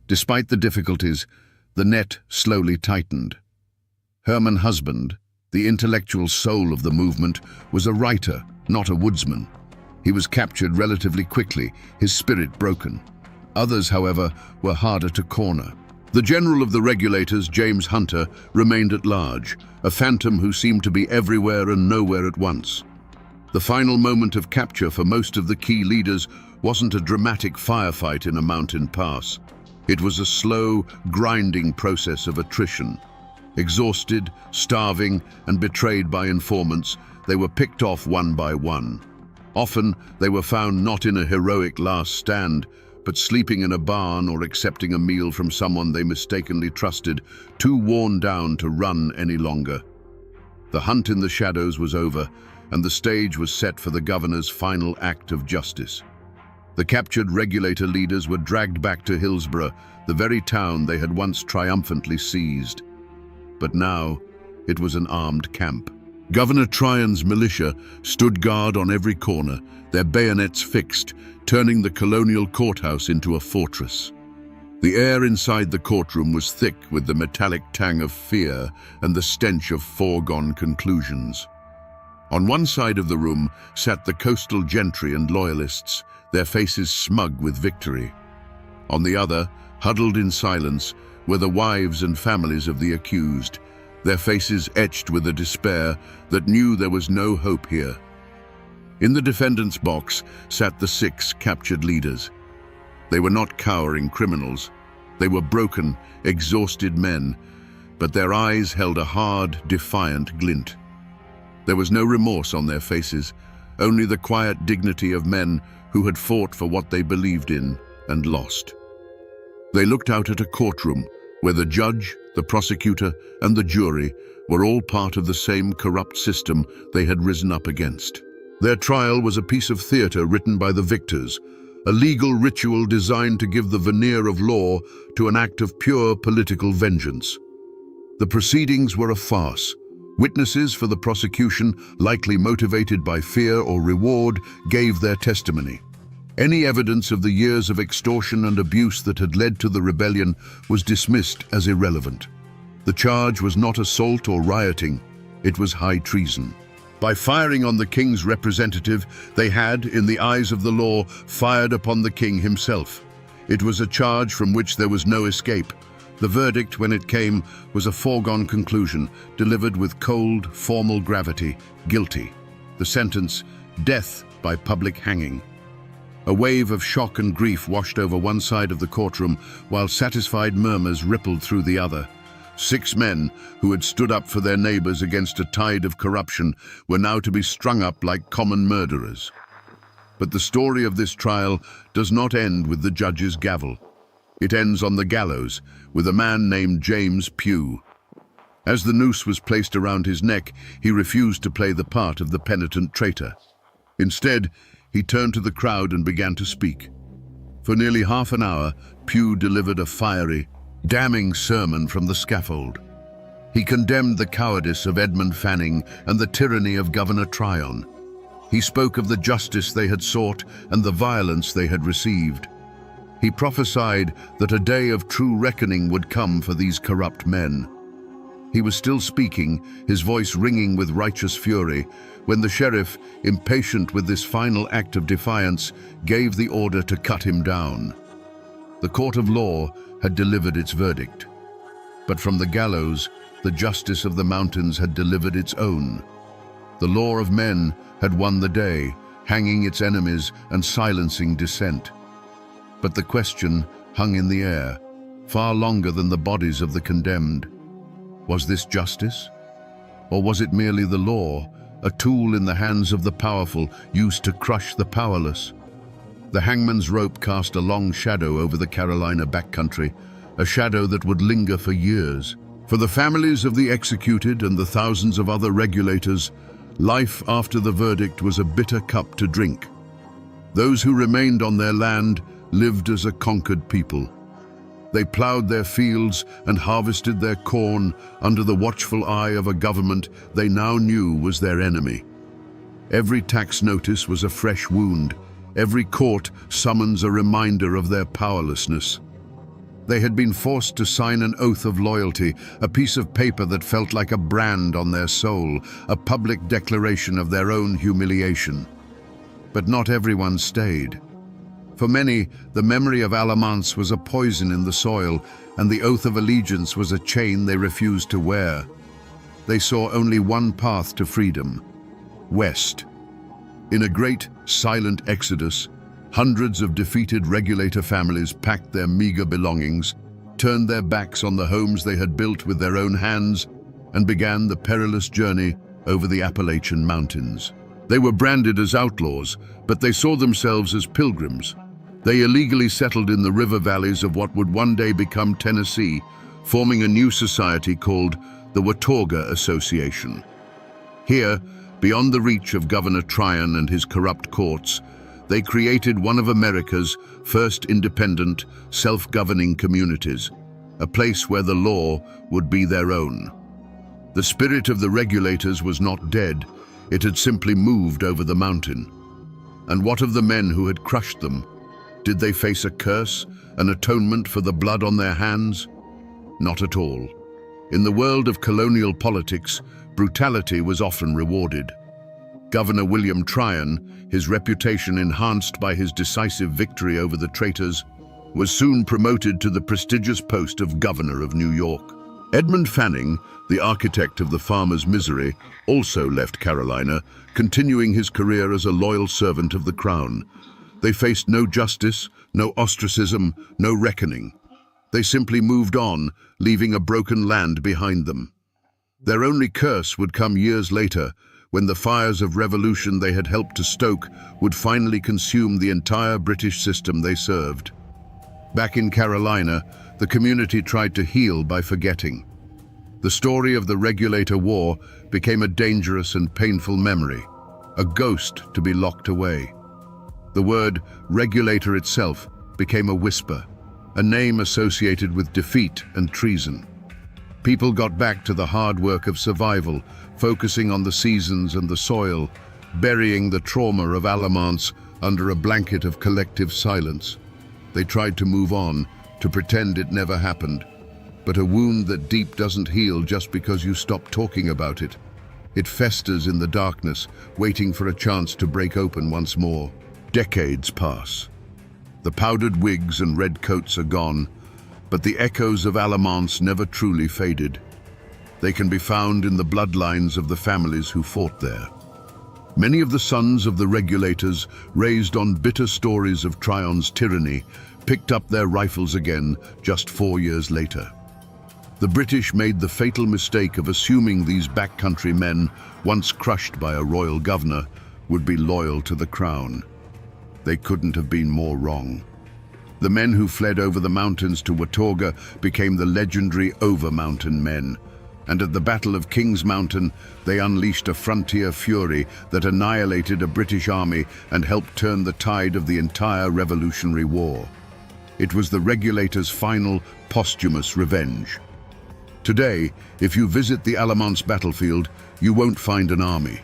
Despite the difficulties, the net slowly tightened. Herman Husband, the intellectual soul of the movement, was a writer, not a woodsman. He was captured relatively quickly, his spirit broken. Others, however, were harder to corner. The general of the regulators, James Hunter, remained at large, a phantom who seemed to be everywhere and nowhere at once. The final moment of capture for most of the key leaders wasn't a dramatic firefight in a mountain pass. It was a slow, grinding process of attrition. Exhausted, starving, and betrayed by informants, they were picked off one by one. Often, they were found not in a heroic last stand, but sleeping in a barn or accepting a meal from someone they mistakenly trusted, too worn down to run any longer. The hunt in the shadows was over, and the stage was set for the governor's final act of justice. The captured regulator leaders were dragged back to Hillsborough, the very town they had once triumphantly seized. But now, it was an armed camp. Governor Tryon's militia stood guard on every corner, their bayonets fixed, turning the colonial courthouse into a fortress. The air inside the courtroom was thick with the metallic tang of fear and the stench of foregone conclusions. On one side of the room sat the coastal gentry and loyalists, their faces smug with victory. On the other, huddled in silence, were the wives and families of the accused, their faces etched with a despair that knew there was no hope here. In the defendant's box sat the 6 captured leaders. They were not cowering criminals. They were broken, exhausted men, but their eyes held a hard, defiant glint. There was no remorse on their faces, only the quiet dignity of men who had fought for what they believed in and lost. They looked out at a courtroom where the judge, the prosecutor, and the jury were all part of the same corrupt system they had risen up against. Their trial was a piece of theater written by the victors, a legal ritual designed to give the veneer of law to an act of pure political vengeance. The proceedings were a farce. Witnesses for the prosecution, likely motivated by fear or reward, gave their testimony. Any evidence of the years of extortion and abuse that had led to the rebellion was dismissed as irrelevant. The charge was not assault or rioting, it was high treason. By firing on the king's representative, they had, in the eyes of the law, fired upon the king himself. It was a charge from which there was no escape. The verdict, when it came, was a foregone conclusion, delivered with cold, formal gravity: guilty. The sentence: death by public hanging. A wave of shock and grief washed over one side of the courtroom, while satisfied murmurs rippled through the other. 6 men who had stood up for their neighbors against a tide of corruption were now to be strung up like common murderers. But the story of this trial does not end with the judge's gavel. It ends on the gallows with a man named James Pugh. As the noose was placed around his neck, he refused to play the part of the penitent traitor. Instead, he turned to the crowd and began to speak. For nearly half an hour, Pugh delivered a fiery, damning sermon from the scaffold. He condemned the cowardice of Edmund Fanning and the tyranny of Governor Tryon. He spoke of the justice they had sought and the violence they had received. He prophesied that a day of true reckoning would come for these corrupt men. He was still speaking, his voice ringing with righteous fury, when the sheriff, impatient with this final act of defiance, gave the order to cut him down. The court of law had delivered its verdict. But from the gallows, the justice of the mountains had delivered its own. The law of men had won the day, hanging its enemies and silencing dissent. But the question hung in the air, far longer than the bodies of the condemned. Was this justice? Or was it merely the law, a tool in the hands of the powerful, used to crush the powerless? The hangman's rope cast a long shadow over the Carolina backcountry, a shadow that would linger for years. For the families of the executed and the thousands of other regulators, life after the verdict was a bitter cup to drink. Those who remained on their land lived as a conquered people. They plowed their fields and harvested their corn under the watchful eye of a government they now knew was their enemy. Every tax notice was a fresh wound. Every court summons a reminder of their powerlessness. They had been forced to sign an oath of loyalty, a piece of paper that felt like a brand on their soul, a public declaration of their own humiliation. But not everyone stayed. For many, the memory of Alamance was a poison in the soil, and the oath of allegiance was a chain they refused to wear. They saw only one path to freedom: west. In a great, silent exodus, hundreds of defeated regulator families packed their meager belongings, turned their backs on the homes they had built with their own hands, and began the perilous journey over the Appalachian mountains. They were branded as outlaws, but they saw themselves as pilgrims. They illegally settled in the river valleys of what would one day become Tennessee, forming a new society called the Watauga Association. Here, beyond the reach of Governor Tryon and his corrupt courts, they created one of America's first independent, self-governing communities, a place where the law would be their own. The spirit of the regulators was not dead, it had simply moved over the mountain. And what of the men who had crushed them? Did they face a curse, an atonement for the blood on their hands? Not at all. In the world of colonial politics, brutality was often rewarded. Governor William Tryon, his reputation enhanced by his decisive victory over the traitors, was soon promoted to the prestigious post of Governor of New York. Edmund Fanning, the architect of the farmer's misery, also left Carolina, continuing his career as a loyal servant of the crown. They faced no justice, no ostracism, no reckoning. They simply moved on, leaving a broken land behind them. Their only curse would come years later, when the fires of revolution they had helped to stoke would finally consume the entire British system they served. Back in Carolina, the community tried to heal by forgetting. The story of the Regulator War became a dangerous and painful memory, a ghost to be locked away. The word regulator itself became a whisper, a name associated with defeat and treason. People got back to the hard work of survival, focusing on the seasons and the soil, burying the trauma of Alamance under a blanket of collective silence. They tried to move on, to pretend it never happened. But a wound that deep doesn't heal just because you stop talking about it. It festers in the darkness, waiting for a chance to break open once more. Decades pass. The powdered wigs and red coats are gone, but the echoes of Alamance never truly faded. They can be found in the bloodlines of the families who fought there. Many of the sons of the regulators, raised on bitter stories of Tryon's tyranny, picked up their rifles again just 4 years later. The British made the fatal mistake of assuming these backcountry men, once crushed by a royal governor, would be loyal to the crown. They couldn't have been more wrong. The men who fled over the mountains to Watauga became the legendary Over-Mountain Men, and at the Battle of Kings Mountain, they unleashed a frontier fury that annihilated a British army and helped turn the tide of the entire Revolutionary War. It was the Regulators' final, posthumous revenge. Today, if you visit the Alamance battlefield, you won't find an army.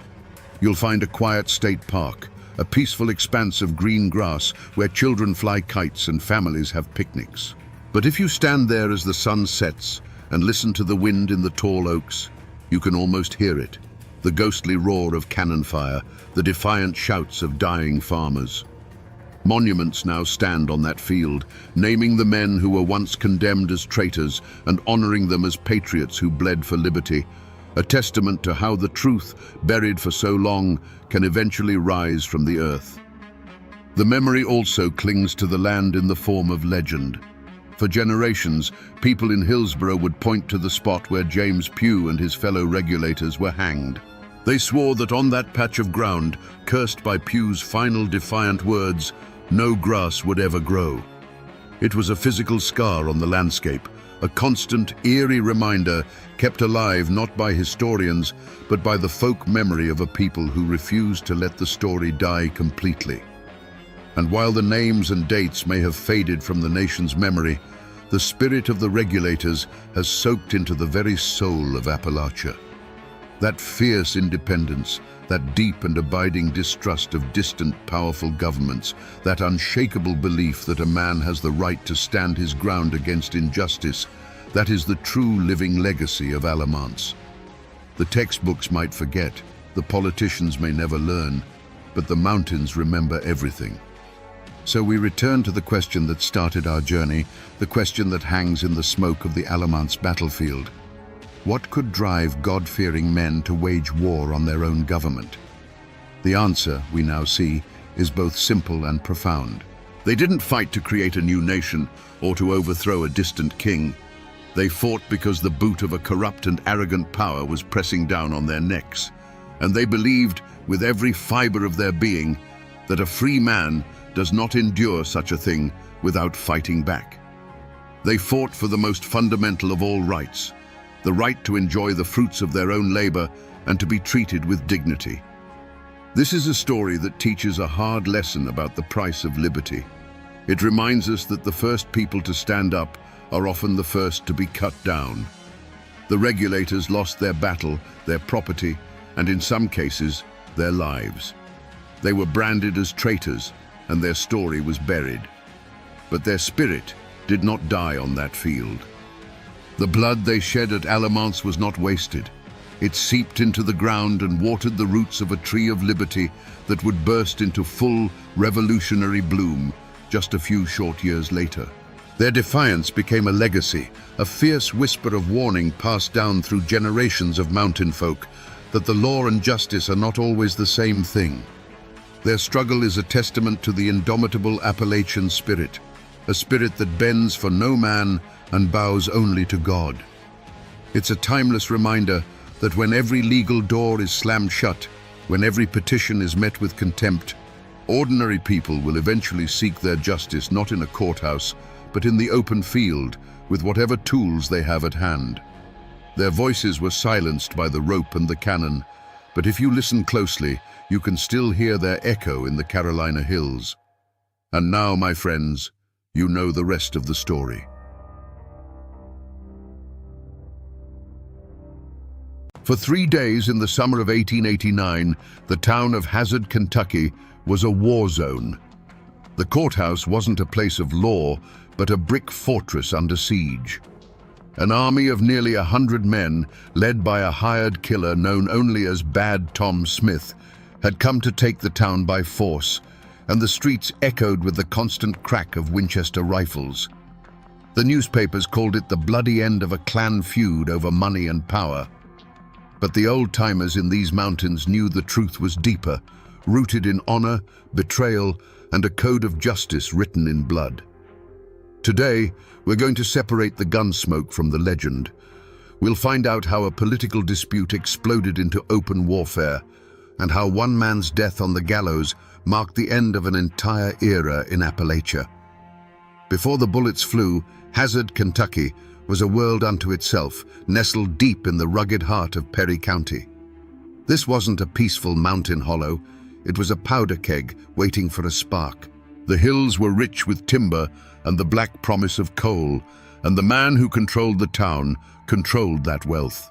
You'll find a quiet state park, a peaceful expanse of green grass where children fly kites and families have picnics. But if you stand there as the sun sets and listen to the wind in the tall oaks, you can almost hear it, the ghostly roar of cannon fire, the defiant shouts of dying farmers. Monuments now stand on that field, naming the men who were once condemned as traitors and honoring them as patriots who bled for liberty, a testament to how the truth, buried for so long, can eventually rise from the earth. The memory also clings to the land in the form of legend. For generations, people in Hillsborough would point to the spot where James Pugh and his fellow regulators were hanged. They swore that on that patch of ground, cursed by Pugh's final defiant words, no grass would ever grow. It was a physical scar on the landscape, a constant, eerie reminder kept alive not by historians, but by the folk memory of a people who refused to let the story die completely. And while the names and dates may have faded from the nation's memory, the spirit of the regulators has soaked into the very soul of Appalachia. That fierce independence, that deep and abiding distrust of distant, powerful governments, that unshakable belief that a man has the right to stand his ground against injustice, that is the true living legacy of Alamance. The textbooks might forget, the politicians may never learn, but the mountains remember everything. So we return to the question that started our journey, the question that hangs in the smoke of the Alamance battlefield. What could drive God-fearing men to wage war on their own government? The answer, we now see, is both simple and profound. They didn't fight to create a new nation or to overthrow a distant king. They fought because the boot of a corrupt and arrogant power was pressing down on their necks. And they believed, with every fiber of their being, that a free man does not endure such a thing without fighting back. They fought for the most fundamental of all rights, the right to enjoy the fruits of their own labor and to be treated with dignity. This is a story that teaches a hard lesson about the price of liberty. It reminds us that the first people to stand up are often the first to be cut down. The regulators lost their battle, their property, and in some cases, their lives. They were branded as traitors, and their story was buried. But their spirit did not die on that field. The blood they shed at Alamance was not wasted. It seeped into the ground and watered the roots of a tree of liberty that would burst into full revolutionary bloom just a few short years later. Their defiance became a legacy, a fierce whisper of warning passed down through generations of mountain folk that the law and justice are not always the same thing. Their struggle is a testament to the indomitable Appalachian spirit, a spirit that bends for no man and bows only to God. It's a timeless reminder that when every legal door is slammed shut, when every petition is met with contempt, ordinary people will eventually seek their justice not in a courthouse, but in the open field with whatever tools they have at hand. Their voices were silenced by the rope and the cannon, but if you listen closely, you can still hear their echo in the Carolina hills. And now, my friends, you know the rest of the story. For 3 days in the summer of 1889, the town of Hazard, Kentucky, was a war zone. The courthouse wasn't a place of law, but a brick fortress under siege. An army of nearly 100 men, led by a hired killer known only as Bad Tom Smith, had come to take the town by force, and the streets echoed with the constant crack of Winchester rifles. The newspapers called it the bloody end of a clan feud over money and power. But the old-timers in these mountains knew the truth was deeper, rooted in honor, betrayal, and a code of justice written in blood. Today, we're going to separate the gun smoke from the legend, We'll find out how a political dispute exploded into open warfare, and how one man's death on the gallows marked the end of an entire era in Appalachia. Before the bullets flew, Hazard, Kentucky, was a world unto itself, nestled deep in the rugged heart of Perry County. This wasn't a peaceful mountain hollow, it was a powder keg waiting for a spark. The hills were rich with timber and the black promise of coal, and the man who controlled the town controlled that wealth.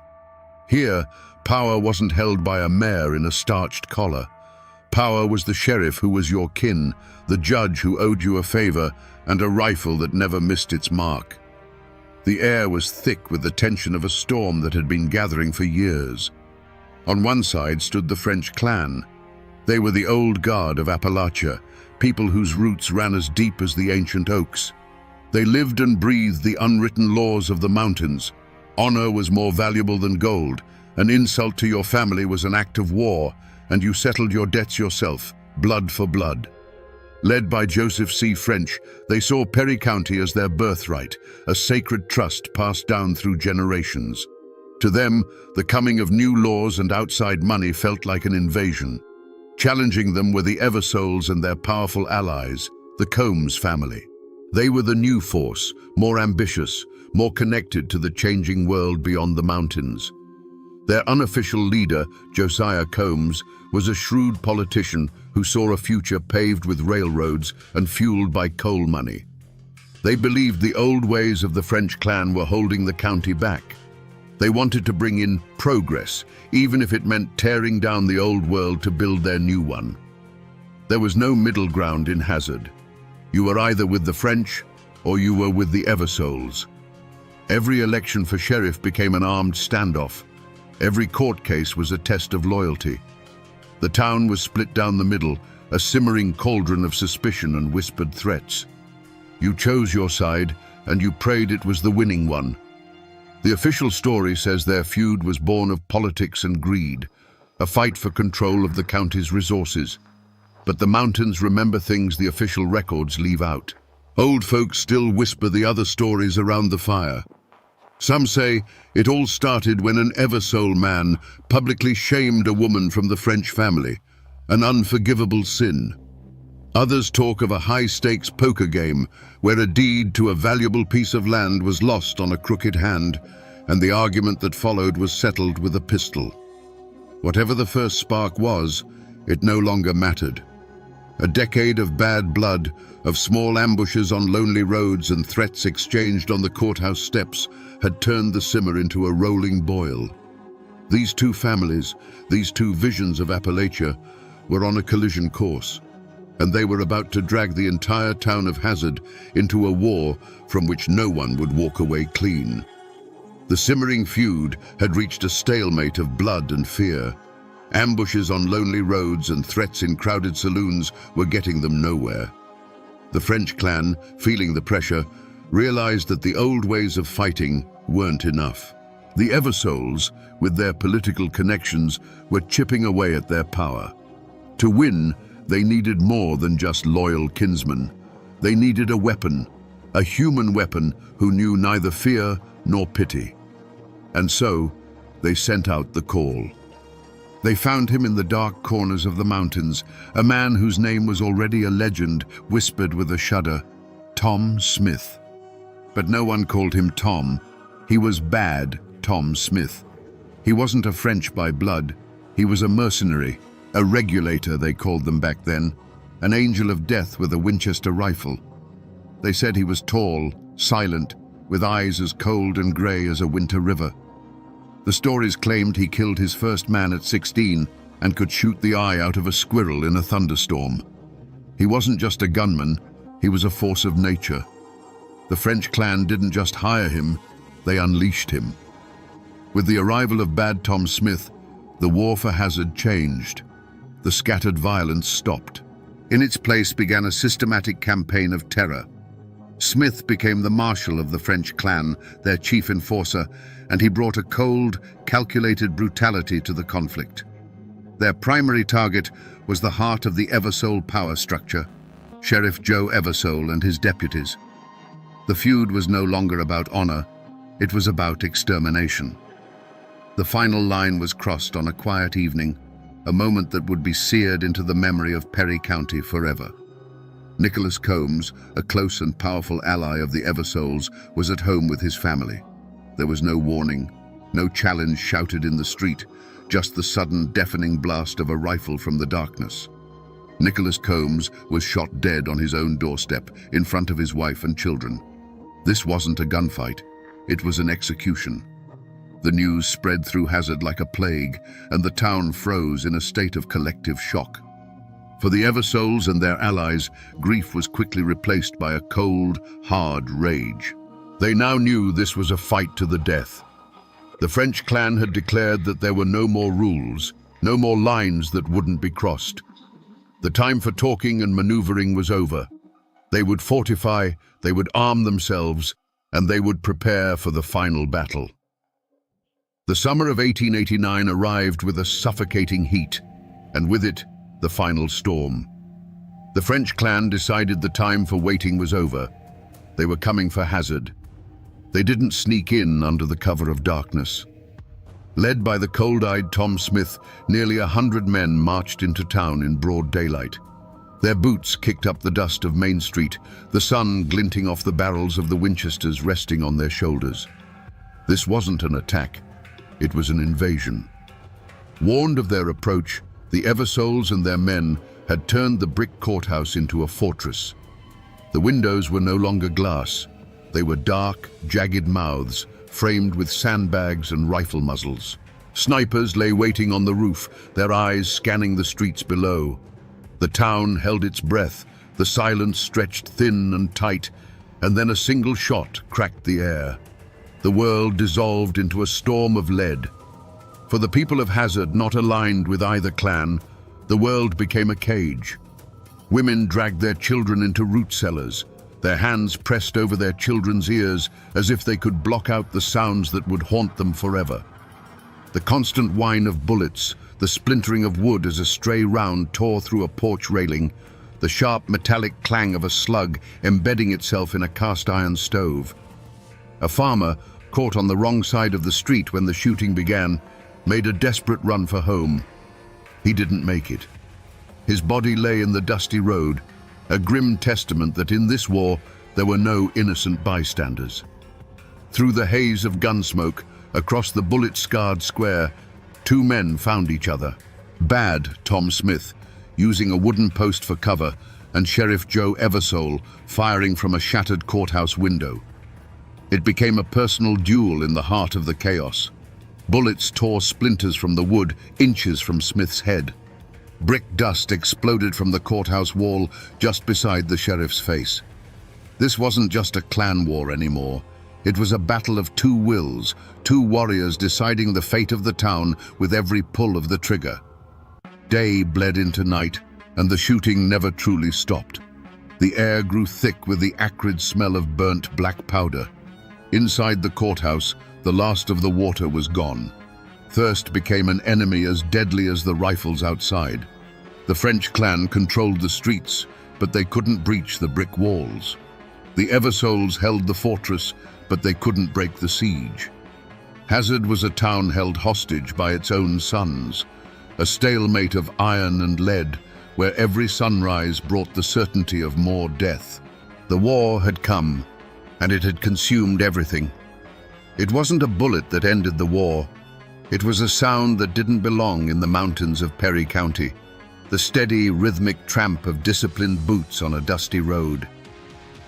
Here, power wasn't held by a mayor in a starched collar. Power was the sheriff who was your kin, the judge who owed you a favor, and a rifle that never missed its mark. The air was thick with the tension of a storm that had been gathering for years. On one side stood the French clan. They were the old guard of Appalachia, people whose roots ran as deep as the ancient oaks. They lived and breathed the unwritten laws of the mountains. Honor was more valuable than gold. An insult to your family was an act of war, and you settled your debts yourself, blood for blood. Led by Joseph C. French, they saw Perry County as their birthright, a sacred trust passed down through generations. To them, the coming of new laws and outside money felt like an invasion. Challenging them were the Eversoles and their powerful allies, the Combs family. They were the new force, more ambitious, more connected to the changing world beyond the mountains. Their unofficial leader, Josiah Combs, was a shrewd politician who saw a future paved with railroads and fueled by coal money. They believed the old ways of the French clan were holding the county back. They wanted to bring in progress, even if it meant tearing down the old world to build their new one. There was no middle ground in Hazard. You were either with the French or you were with the Eversoles. Every election for sheriff became an armed standoff. Every court case was a test of loyalty. The town was split down the middle, a simmering cauldron of suspicion and whispered threats. You chose your side, and you prayed it was the winning one. The official story says their feud was born of politics and greed, a fight for control of the county's resources. But the mountains remember things the official records leave out. Old folks still whisper the other stories around the fire. Some say it all started when an Eversole man publicly shamed a woman from the French family, an unforgivable sin. Others talk of a high-stakes poker game where a deed to a valuable piece of land was lost on a crooked hand, and the argument that followed was settled with a pistol. Whatever the first spark was, it no longer mattered. A decade of bad blood, of small ambushes on lonely roads and threats exchanged on the courthouse steps had turned the simmer into a rolling boil. These two families, these two visions of Appalachia, were on a collision course, and they were about to drag the entire town of Hazard into a war from which no one would walk away clean. The simmering feud had reached a stalemate of blood and fear. Ambushes on lonely roads and threats in crowded saloons were getting them nowhere. The French clan, feeling the pressure, realized that the old ways of fighting weren't enough. The Eversoles, with their political connections, were chipping away at their power. To win, they needed more than just loyal kinsmen. They needed a weapon, a human weapon who knew neither fear nor pity. And so, they sent out the call. They found him in the dark corners of the mountains, a man whose name was already a legend, whispered with a shudder, Tom Smith. But no one called him Tom. He was Bad Tom Smith. He wasn't a French by blood. He was a mercenary, a regulator they called them back then, an angel of death with a Winchester rifle. They said he was tall, silent, with eyes as cold and grey as a winter river. The stories claimed he killed his first man at 16 and could shoot the eye out of a squirrel in a thunderstorm. He wasn't just a gunman, he was a force of nature. The French clan didn't just hire him, they unleashed him. With the arrival of Bad Tom Smith, the war for Hazard changed. The scattered violence stopped. In its place began a systematic campaign of terror. Smith became the marshal of the French clan, their chief enforcer, and he brought a cold, calculated brutality to the conflict. Their primary target was the heart of the Eversole power structure, Sheriff Joe Eversole and his deputies. The feud was no longer about honor, It was about extermination. The final line was crossed on a quiet evening, a moment that would be seared into the memory of Perry County forever. Nicholas Combs, a close and powerful ally of the Eversoles, was at home with his family. There was no warning, no challenge shouted in the street, just the sudden deafening blast of a rifle from the darkness. Nicholas Combs was shot dead on his own doorstep in front of his wife and children. This wasn't a gunfight, it was an execution. The news spread through Hazard like a plague, and the town froze in a state of collective shock. For the Eversoles and their allies, grief was quickly replaced by a cold, hard rage. They now knew this was a fight to the death. The French clan had declared that there were no more rules, no more lines that wouldn't be crossed. The time for talking and maneuvering was over. They would fortify, they would arm themselves, and they would prepare for the final battle. The summer of 1889 arrived with a suffocating heat, and with it, the final storm. The French clan decided the time for waiting was over. They were coming for Hazard. They didn't sneak in under the cover of darkness. Led by the cold-eyed Tom Smith, nearly 100 men marched into town in broad daylight. Their boots kicked up the dust of Main Street, the sun glinting off the barrels of the Winchesters resting on their shoulders. This wasn't an attack. It was an invasion. Warned of their approach, the Eversoles and their men had turned the brick courthouse into a fortress. The windows were no longer glass. They were dark, jagged mouths, framed with sandbags and rifle muzzles. Snipers lay waiting on the roof, their eyes scanning the streets below. The town held its breath, the silence stretched thin and tight, and then a single shot cracked the air. The world dissolved into a storm of lead. For the people of Hazard, not aligned with either clan, the world became a cage. Women dragged their children into root cellars, their hands pressed over their children's ears as if they could block out the sounds that would haunt them forever. The constant whine of bullets, the splintering of wood as a stray round tore through a porch railing, the sharp metallic clang of a slug embedding itself in a cast-iron stove. A farmer, caught on the wrong side of the street when the shooting began, made a desperate run for home. He didn't make it. His body lay in the dusty road, a grim testament that in this war there were no innocent bystanders. Through the haze of gunsmoke, across the bullet-scarred square, two men found each other. Bad Tom Smith, using a wooden post for cover, and Sheriff Joe Eversole, firing from a shattered courthouse window. It became a personal duel in the heart of the chaos. Bullets tore splinters from the wood, inches from Smith's head. Brick dust exploded from the courthouse wall just beside the sheriff's face. This wasn't just a clan war anymore. It was a battle of two wills, two warriors deciding the fate of the town with every pull of the trigger. Day bled into night, and the shooting never truly stopped. The air grew thick with the acrid smell of burnt black powder. Inside the courthouse, the last of the water was gone. Thirst became an enemy as deadly as the rifles outside. The French clan controlled the streets, but they couldn't breach the brick walls. The Eversoles held the fortress, but they couldn't break the siege. Hazard was a town held hostage by its own sons, a stalemate of iron and lead, where every sunrise brought the certainty of more death. The war had come, and it had consumed everything. It wasn't a bullet that ended the war. It was a sound that didn't belong in the mountains of Perry County, the steady, rhythmic tramp of disciplined boots on a dusty road.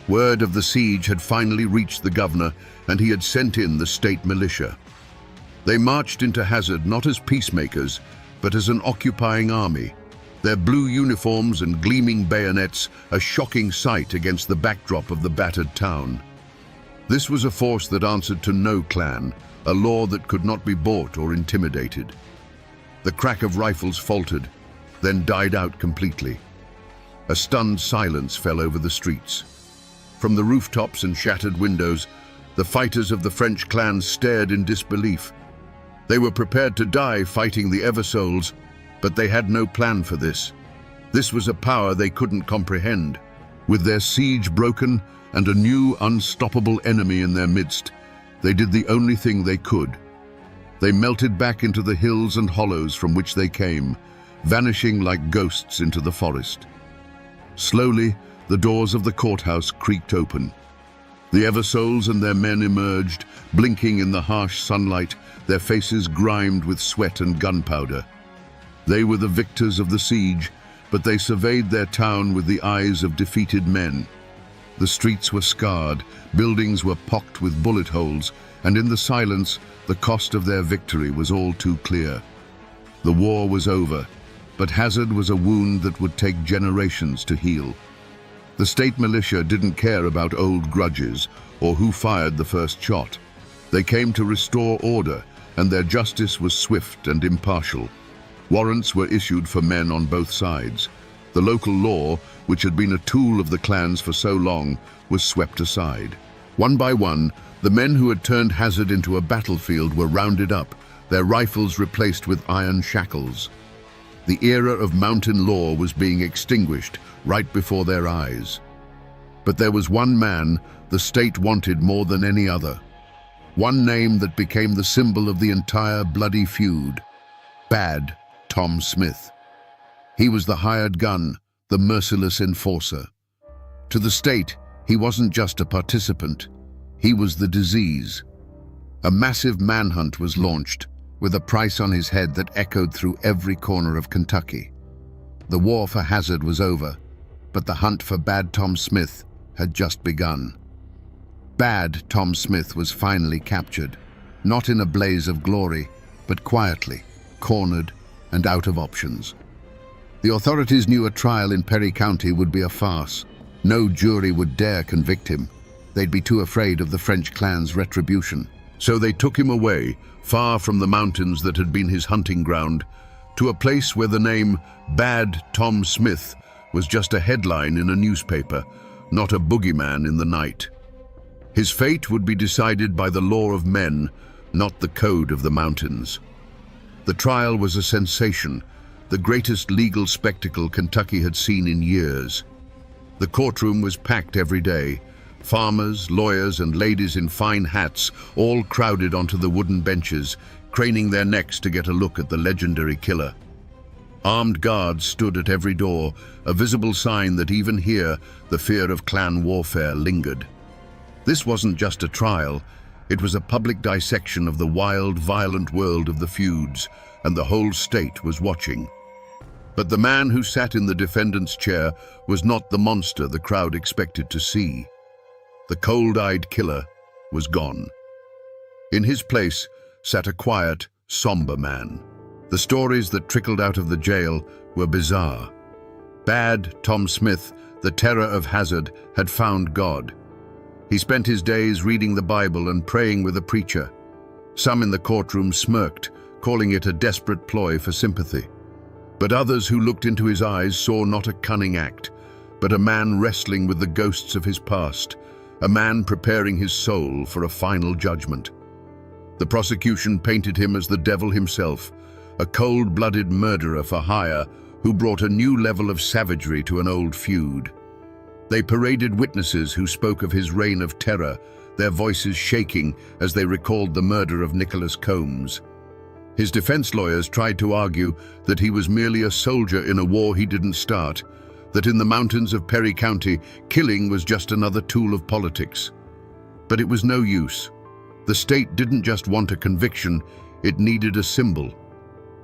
Word of the siege had finally reached the governor, and he had sent in the state militia. They marched into Hazard not as peacemakers, but as an occupying army, their blue uniforms and gleaming bayonets a shocking sight against the backdrop of the battered town. This was a force that answered to no clan, a law that could not be bought or intimidated. The crack of rifles faltered, then died out completely. A stunned silence fell over the streets. From the rooftops and shattered windows, the fighters of the French clan stared in disbelief. They were prepared to die fighting the Eversoles, but they had no plan for this. This was a power they couldn't comprehend. With their siege broken and a new unstoppable enemy in their midst, They did the only thing they could. They melted back into the hills and hollows from which they came, vanishing like ghosts into the forest. Slowly, the doors of the courthouse creaked open. The Eversoles and their men emerged, blinking in the harsh sunlight, their faces grimed with sweat and gunpowder. They were the victors of the siege, but they surveyed their town with the eyes of defeated men. The streets were scarred, buildings were pocked with bullet holes, and in the silence, the cost of their victory was all too clear. The war was over, but Hazard was a wound that would take generations to heal. The state militia didn't care about old grudges or who fired the first shot. They came to restore order, and their justice was swift and impartial. Warrants were issued for men on both sides. The local law, which had been a tool of the clans for so long, was swept aside. One by one, the men who had turned Hazard into a battlefield were rounded up, their rifles replaced with iron shackles. The era of mountain law was being extinguished right before their eyes. But there was one man the state wanted more than any other. One name that became the symbol of the entire bloody feud: Bad Tom Smith. He was the hired gun, the merciless enforcer. To the state, he wasn't just a participant, he was the disease. A massive manhunt was launched, with a price on his head that echoed through every corner of Kentucky. The war for Hazard was over, but the hunt for Bad Tom Smith had just begun. Bad Tom Smith was finally captured, not in a blaze of glory, but quietly, cornered and out of options. The authorities knew a trial in Perry County would be a farce. No jury would dare convict him. They'd be too afraid of the French clan's retribution. So they took him away, far from the mountains that had been his hunting ground, to a place where the name Bad Tom Smith was just a headline in a newspaper, not a boogeyman in the night. His fate would be decided by the law of men, not the code of the mountains. The trial was a sensation, the greatest legal spectacle Kentucky had seen in years. The courtroom was packed every day. Farmers, lawyers, and ladies in fine hats all crowded onto the wooden benches, craning their necks to get a look at the legendary killer. Armed guards stood at every door, a visible sign that even here the fear of clan warfare lingered. This wasn't just a trial, it was a public dissection of the wild, violent world of the feuds, and the whole state was watching. But the man who sat in the defendant's chair was not the monster the crowd expected to see. The cold-eyed killer was gone. In his place sat a quiet, somber man. The stories that trickled out of the jail were bizarre. Bad Tom Smith, the terror of Hazard, had found God. He spent his days reading the Bible and praying with a preacher. Some in the courtroom smirked, calling it a desperate ploy for sympathy. But others who looked into his eyes saw not a cunning act, but a man wrestling with the ghosts of his past, a man preparing his soul for a final judgment. The prosecution painted him as the devil himself, a cold-blooded murderer for hire who brought a new level of savagery to an old feud. They paraded witnesses who spoke of his reign of terror, their voices shaking as they recalled the murder of Nicholas Combs. His defense lawyers tried to argue that he was merely a soldier in a war he didn't start, that in the mountains of Perry County, killing was just another tool of politics. But it was no use. The state didn't just want a conviction, it needed a symbol.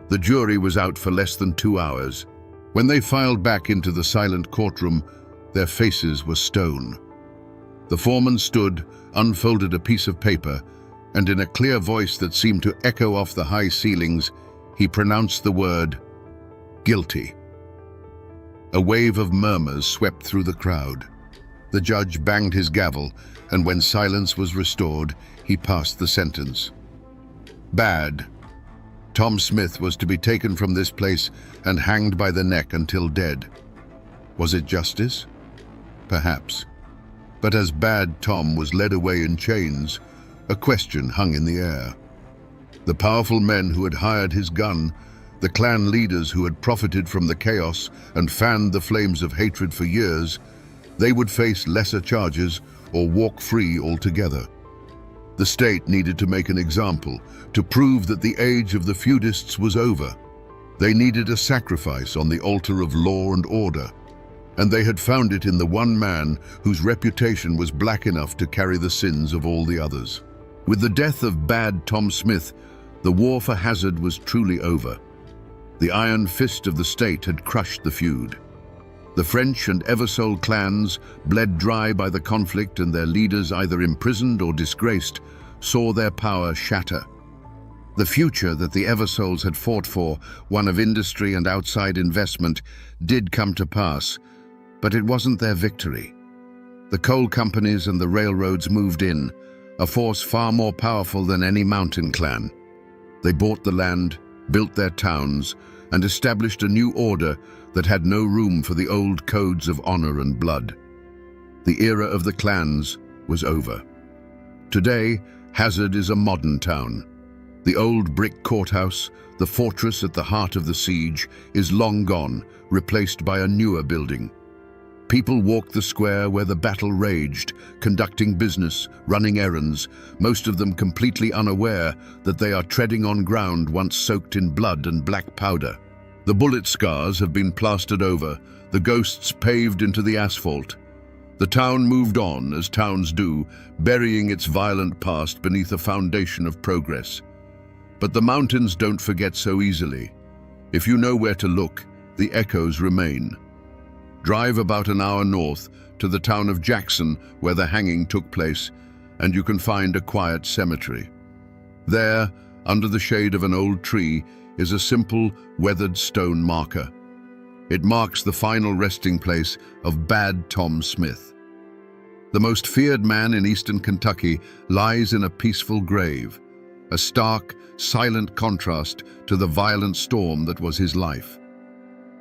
The jury was out for less than 2 hours. When they filed back into the silent courtroom, their faces were stone. The foreman stood, unfolded a piece of paper, and in a clear voice that seemed to echo off the high ceilings, he pronounced the word, "Guilty." A wave of murmurs swept through the crowd. The judge banged his gavel, and when silence was restored, he passed the sentence. Bad Tom Smith was to be taken from this place and hanged by the neck until dead. Was it justice? Perhaps. But as Bad Tom was led away in chains, a question hung in the air. The powerful men who had hired his gun, the clan leaders who had profited from the chaos and fanned the flames of hatred for years, they would face lesser charges or walk free altogether. The state needed to make an example, to prove that the age of the feudists was over. They needed a sacrifice on the altar of law and order, and they had found it in the one man whose reputation was black enough to carry the sins of all the others. With the death of Bad Tom Smith, the war for Hazard was truly over. The iron fist of the state had crushed the feud. The French and Eversole clans, bled dry by the conflict and their leaders either imprisoned or disgraced, saw their power shatter. The future that the Eversoles had fought for, one of industry and outside investment, did come to pass, but it wasn't their victory. The coal companies and the railroads moved in, a force far more powerful than any mountain clan. They bought the land, built their towns, and established a new order that had no room for the old codes of honor and blood. The era of the clans was over. Today, Hazard is a modern town. The old brick courthouse, the fortress at the heart of the siege, is long gone, replaced by a newer building. People walk the square where the battle raged, conducting business, running errands, most of them completely unaware that they are treading on ground once soaked in blood and black powder. The bullet scars have been plastered over, the ghosts paved into the asphalt. The town moved on, as towns do, burying its violent past beneath a foundation of progress. But the mountains don't forget so easily. If you know where to look, the echoes remain. Drive about an hour north to the town of Jackson, where the hanging took place, and you can find a quiet cemetery. There, under the shade of an old tree, is a simple, weathered stone marker. It marks the final resting place of Bad Tom Smith. The most feared man in eastern Kentucky lies in a peaceful grave, a stark, silent contrast to the violent storm that was his life.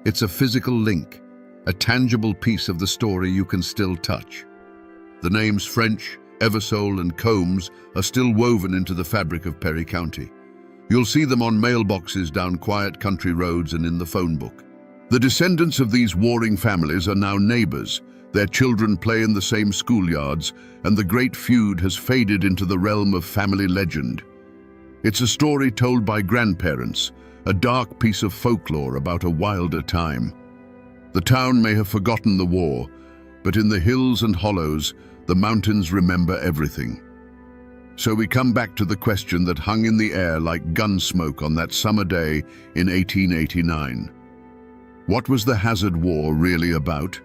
It's a physical link, a tangible piece of the story you can still touch. The names French, Eversole, and Combs are still woven into the fabric of Perry County. You'll see them on mailboxes down quiet country roads and in the phone book. The descendants of these warring families are now neighbors. Their children play in the same schoolyards, and the great feud has faded into the realm of family legend. It's a story told by grandparents, a dark piece of folklore about a wilder time. The town may have forgotten the war, but in the hills and hollows, the mountains remember everything. So we come back to the question that hung in the air like gun smoke on that summer day in 1889. What was the Hazard War really about?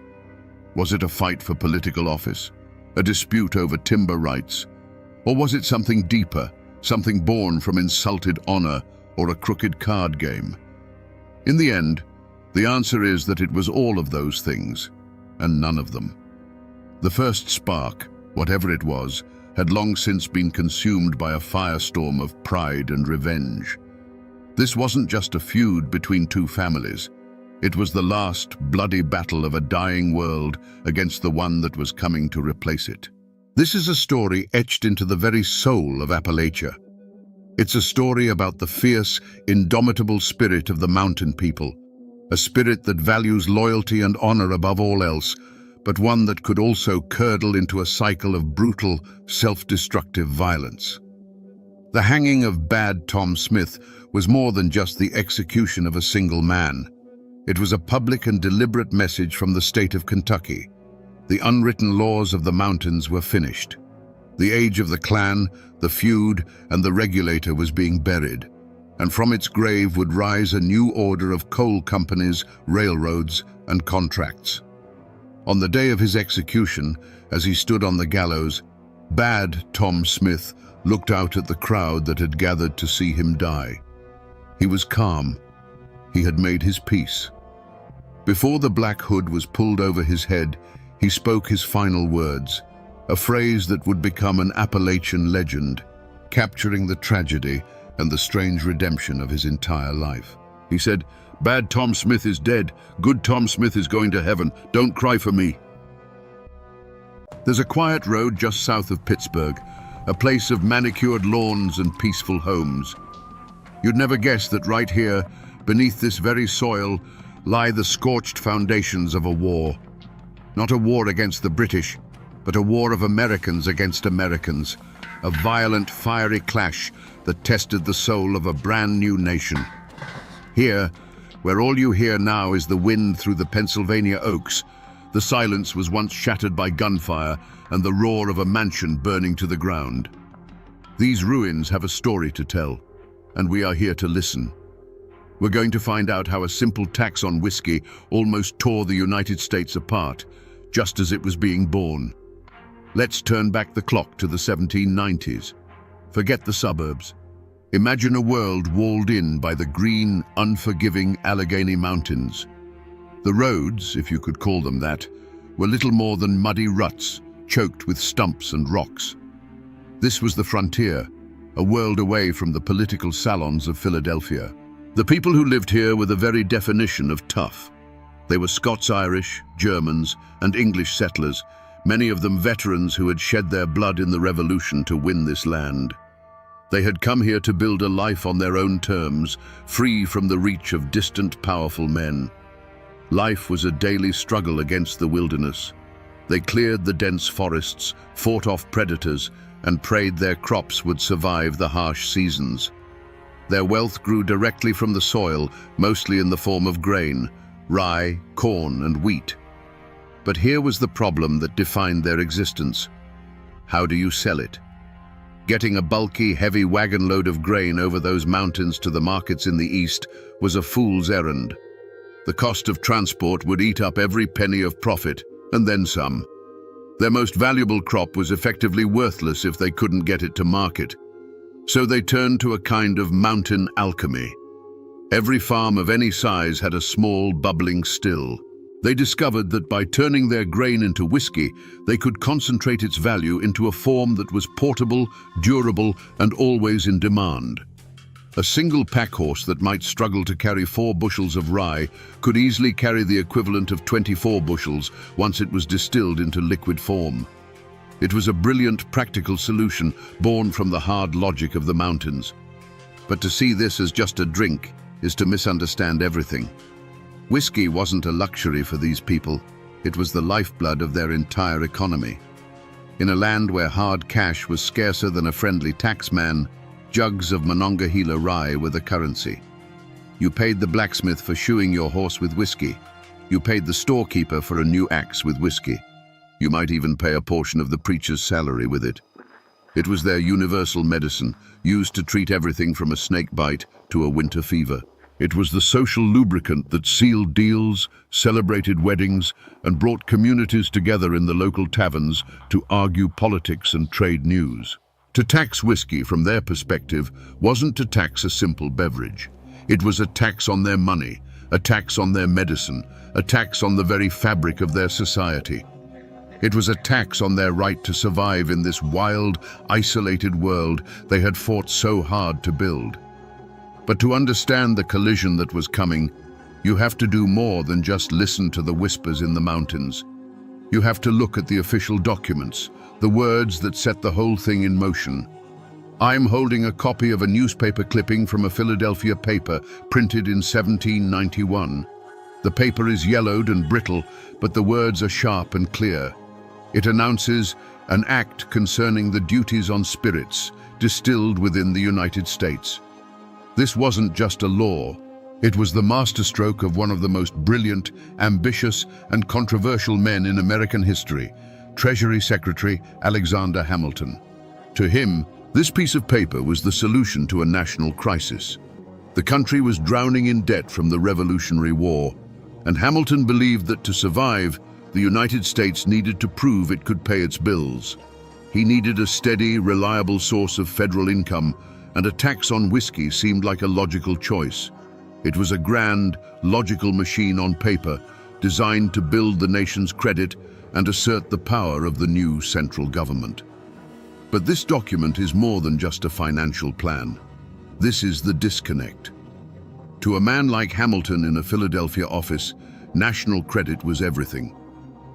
Was it a fight for political office, a dispute over timber rights, or was it something deeper, something born from insulted honor or a crooked card game? In the end, the answer is that it was all of those things, and none of them. The first spark, whatever it was, had long since been consumed by a firestorm of pride and revenge. This wasn't just a feud between two families. It was the last bloody battle of a dying world against the one that was coming to replace it. This is a story etched into the very soul of Appalachia. It's a story about the fierce, indomitable spirit of the mountain people, a spirit that values loyalty and honor above all else, but one that could also curdle into a cycle of brutal, self-destructive violence. The hanging of Bad Tom Smith was more than just the execution of a single man. It was a public and deliberate message from the state of Kentucky. The unwritten laws of the mountains were finished. The age of the clan, the feud, and the regulator was being buried, and from its grave would rise a new order of coal companies, railroads, and contracts. On the day of his execution, as he stood on the gallows, Bad Tom Smith looked out at the crowd that had gathered to see him die. He was calm. He had made his peace. Before the black hood was pulled over his head, he spoke his final words, a phrase that would become an Appalachian legend, capturing the tragedy and the strange redemption of his entire life. He said, "Bad Tom Smith is dead. Good Tom Smith is going to heaven. Don't cry for me." There's a quiet road just south of Pittsburgh, a place of manicured lawns and peaceful homes. You'd never guess that right here, beneath this very soil, lie the scorched foundations of a war. Not a war against the British, but a war of Americans against Americans. a violent, fiery clash that tested the soul of a brand new nation. Here, where all you hear now is the wind through the Pennsylvania oaks, the silence was once shattered by gunfire and the roar of a mansion burning to the ground. These ruins have a story to tell, and we are here to listen. We're going to find out how a simple tax on whiskey almost tore the United States apart, just as it was being born. Let's turn back the clock to the 1790s. Forget the suburbs. Imagine a world walled in by the green, unforgiving Allegheny Mountains. The roads, if you could call them that, were little more than muddy ruts, choked with stumps and rocks. This was the frontier, a world away from the political salons of Philadelphia. The people who lived here were the very definition of tough. They were Scots-Irish, Germans, and English settlers, many of them veterans who had shed their blood in the Revolution to win this land. They had come here to build a life on their own terms, free from the reach of distant, powerful men. Life was a daily struggle against the wilderness. They cleared the dense forests, fought off predators, and prayed their crops would survive the harsh seasons. Their wealth grew directly from the soil, mostly in the form of grain, rye, corn, and wheat. But here was the problem that defined their existence. How do you sell it? Getting a bulky, heavy wagon load of grain over those mountains to the markets in the east was a fool's errand. The cost of transport would eat up every penny of profit, and then some. Their most valuable crop was effectively worthless if they couldn't get it to market. So they turned to a kind of mountain alchemy. Every farm of any size had a small, bubbling still. They discovered that by turning their grain into whiskey, they could concentrate its value into a form that was portable, durable, and always in demand. A single pack horse that might struggle to carry 4 bushels of rye could easily carry the equivalent of 24 bushels once it was distilled into liquid form. It was a brilliant, practical solution born from the hard logic of the mountains. But to see this as just a drink is to misunderstand everything. Whiskey wasn't a luxury for these people. It was the lifeblood of their entire economy. In a land where hard cash was scarcer than a friendly taxman, jugs of Monongahela rye were the currency. You paid the blacksmith for shoeing your horse with whiskey. You paid the storekeeper for a new axe with whiskey. You might even pay a portion of the preacher's salary with it. It was their universal medicine, used to treat everything from a snake bite to a winter fever. It was the social lubricant that sealed deals, celebrated weddings, and brought communities together in the local taverns to argue politics and trade news. To tax whiskey, from their perspective, wasn't to tax a simple beverage. It was a tax on their money, a tax on their medicine, a tax on the very fabric of their society. It was a tax on their right to survive in this wild, isolated world they had fought so hard to build. But to understand the collision that was coming, you have to do more than just listen to the whispers in the mountains. You have to look at the official documents, the words that set the whole thing in motion. I'm holding a copy of a newspaper clipping from a Philadelphia paper printed in 1791. The paper is yellowed and brittle, but the words are sharp and clear. It announces an act concerning the duties on spirits distilled within the United States. This wasn't just a law. It was the masterstroke of one of the most brilliant, ambitious, and controversial men in American history, Treasury Secretary Alexander Hamilton. To him, this piece of paper was the solution to a national crisis. The country was drowning in debt from the Revolutionary War, and Hamilton believed that to survive, the United States needed to prove it could pay its bills. He needed a steady, reliable source of federal income, and a tax on whiskey seemed like a logical choice. It was a grand, logical machine on paper, designed to build the nation's credit and assert the power of the new central government. But this document is more than just a financial plan. This is the disconnect. To a man like Hamilton in a Philadelphia office, national credit was everything.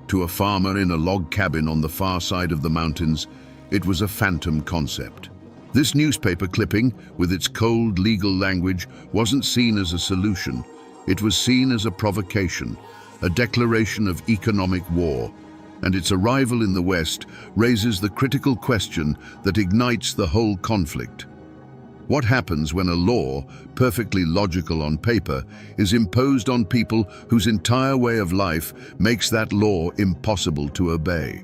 To a farmer in a log cabin on the far side of the mountains, it was a phantom concept. This newspaper clipping, with its cold legal language, wasn't seen as a solution. It was seen as a provocation, a declaration of economic war. and its arrival in the West raises the critical question that ignites the whole conflict. What happens when a law, perfectly logical on paper, is imposed on people whose entire way of life makes that law impossible to obey?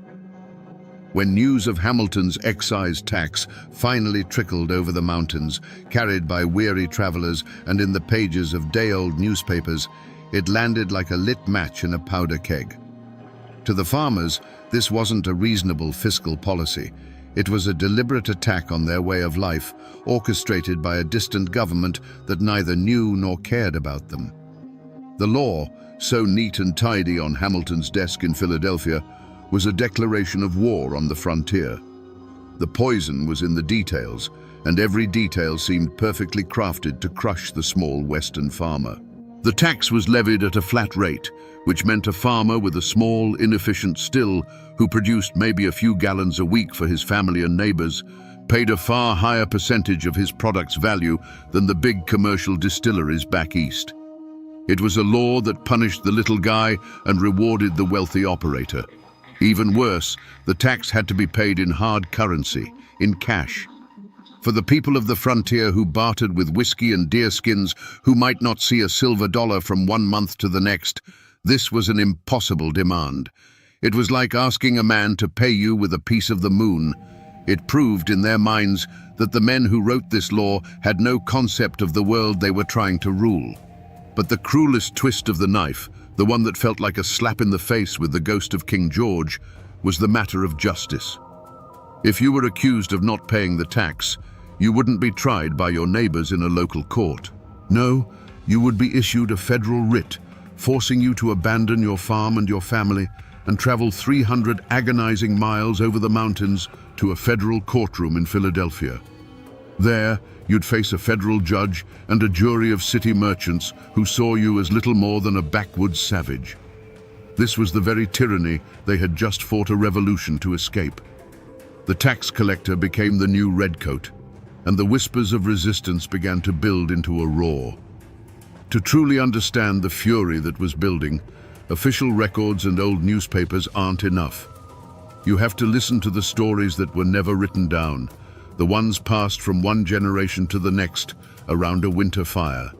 When news of Hamilton's excise tax finally trickled over the mountains, carried by weary travelers and in the pages of day-old newspapers, it landed like a lit match in a powder keg. To the farmers, this wasn't a reasonable fiscal policy. It was a deliberate attack on their way of life, orchestrated by a distant government that neither knew nor cared about them. The law, so neat and tidy on Hamilton's desk in Philadelphia, was a declaration of war on the frontier. The poison was in the details, and every detail seemed perfectly crafted to crush the small Western farmer. The tax was levied at a flat rate, which meant a farmer with a small, inefficient still who produced maybe a few gallons a week for his family and neighbors, paid a far higher percentage of his product's value than the big commercial distilleries back east. It was a law that punished the little guy and rewarded the wealthy operator. Even worse, the tax had to be paid in hard currency, in cash. For the people of the frontier who bartered with whiskey and deerskins, who might not see a silver dollar from one month to the next, this was an impossible demand. It was like asking a man to pay you with a piece of the moon. It proved in their minds that the men who wrote this law had no concept of the world they were trying to rule. But the cruelest twist of the knife, the one that felt like a slap in the face with the ghost of King George, was the matter of justice. If you were accused of not paying the tax, you wouldn't be tried by your neighbors in a local court. No, you would be issued a federal writ, forcing you to abandon your farm and your family and travel 300 agonizing miles over the mountains to a federal courtroom in Philadelphia. There, you'd face a federal judge and a jury of city merchants who saw you as little more than a backwoods savage. This was the very tyranny they had just fought a revolution to escape. The tax collector became the new redcoat, and the whispers of resistance began to build into a roar. To truly understand the fury that was building, official records and old newspapers aren't enough. You have to listen to the stories that were never written down, the ones passed from one generation to the next around a winter fire.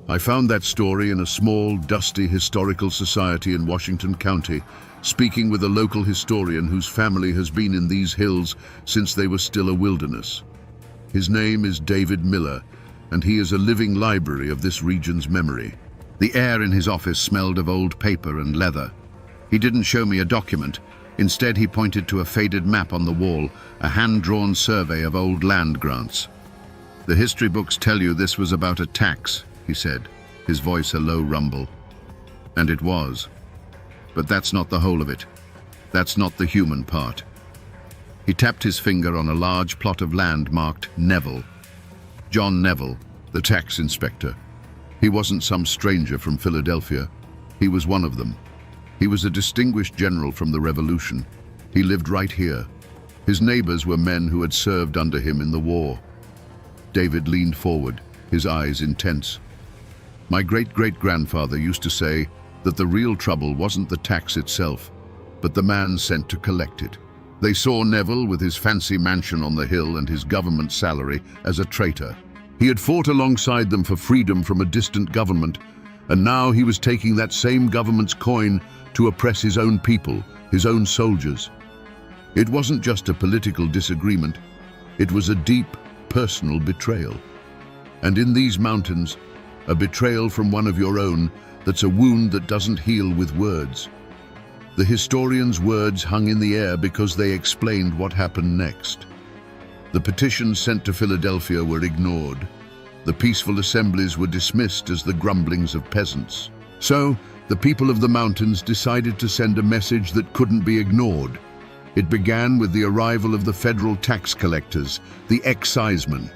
I found that story in a small, dusty historical society in Washington County, speaking with a local historian whose family has been in these hills since they were still a wilderness. His name is David Miller, and he is a living library of this region's memory. The air in his office smelled of old paper and leather. He didn't show me a document. Instead, he pointed to a faded map on the wall, a hand-drawn survey of old land grants. "The history books tell you this was about a tax," he said, his voice a low rumble. And it was. But that's not the whole of it. That's not the human part. He tapped his finger on a large plot of land marked Neville. John Neville, the tax inspector. He wasn't some stranger from Philadelphia. He was one of them. He was a distinguished general from the Revolution. He lived right here. His neighbors were men who had served under him in the war. David leaned forward, his eyes intense. "My great-great-grandfather used to say that the real trouble wasn't the tax itself, but the man sent to collect it. They saw Neville with his fancy mansion on the hill and his government salary as a traitor. He had fought alongside them for freedom from a distant government, and now he was taking that same government's coin to oppress his own people, his own soldiers. It wasn't just a political disagreement, it was a deep, personal betrayal. And in these mountains, a betrayal from one of your own that's a wound that doesn't heal with words." The historian's words hung in the air because they explained what happened next. The petitions sent to Philadelphia were ignored. The peaceful assemblies were dismissed as the grumblings of peasants. So, the people of the mountains decided to send a message that couldn't be ignored. It began with the arrival of the federal tax collectors, the excisemen.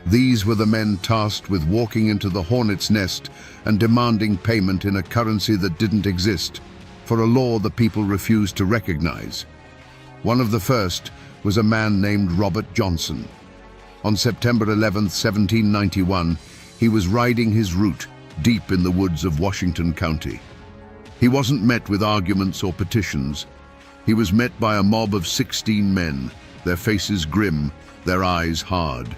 These were the men tasked with walking into the hornet's nest and demanding payment in a currency that didn't exist, for a law the people refused to recognize. One of the first was a man named Robert Johnson. On September 11, 1791, he was riding his route deep in the woods of Washington County. He wasn't met with arguments or petitions. He was met by a mob of 16 men, their faces grim, their eyes hard.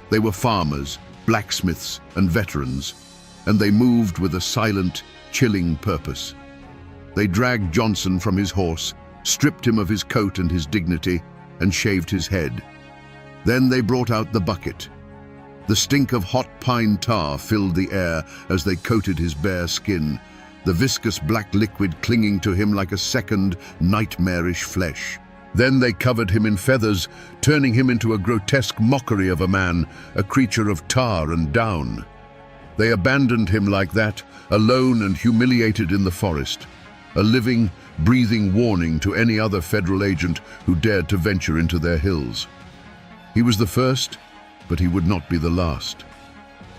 They were farmers, blacksmiths, and veterans, and they moved with a silent, chilling purpose. They dragged Johnson from his horse, stripped him of his coat and his dignity, and shaved his head. Then they brought out the bucket. The stink of hot pine tar filled the air as they coated his bare skin, the viscous black liquid clinging to him like a second, nightmarish flesh. Then they covered him in feathers, turning him into a grotesque mockery of a man, a creature of tar and down. They abandoned him like that, alone and humiliated in the forest, a living, breathing warning to any other federal agent who dared to venture into their hills. He was the first, but he would not be the last.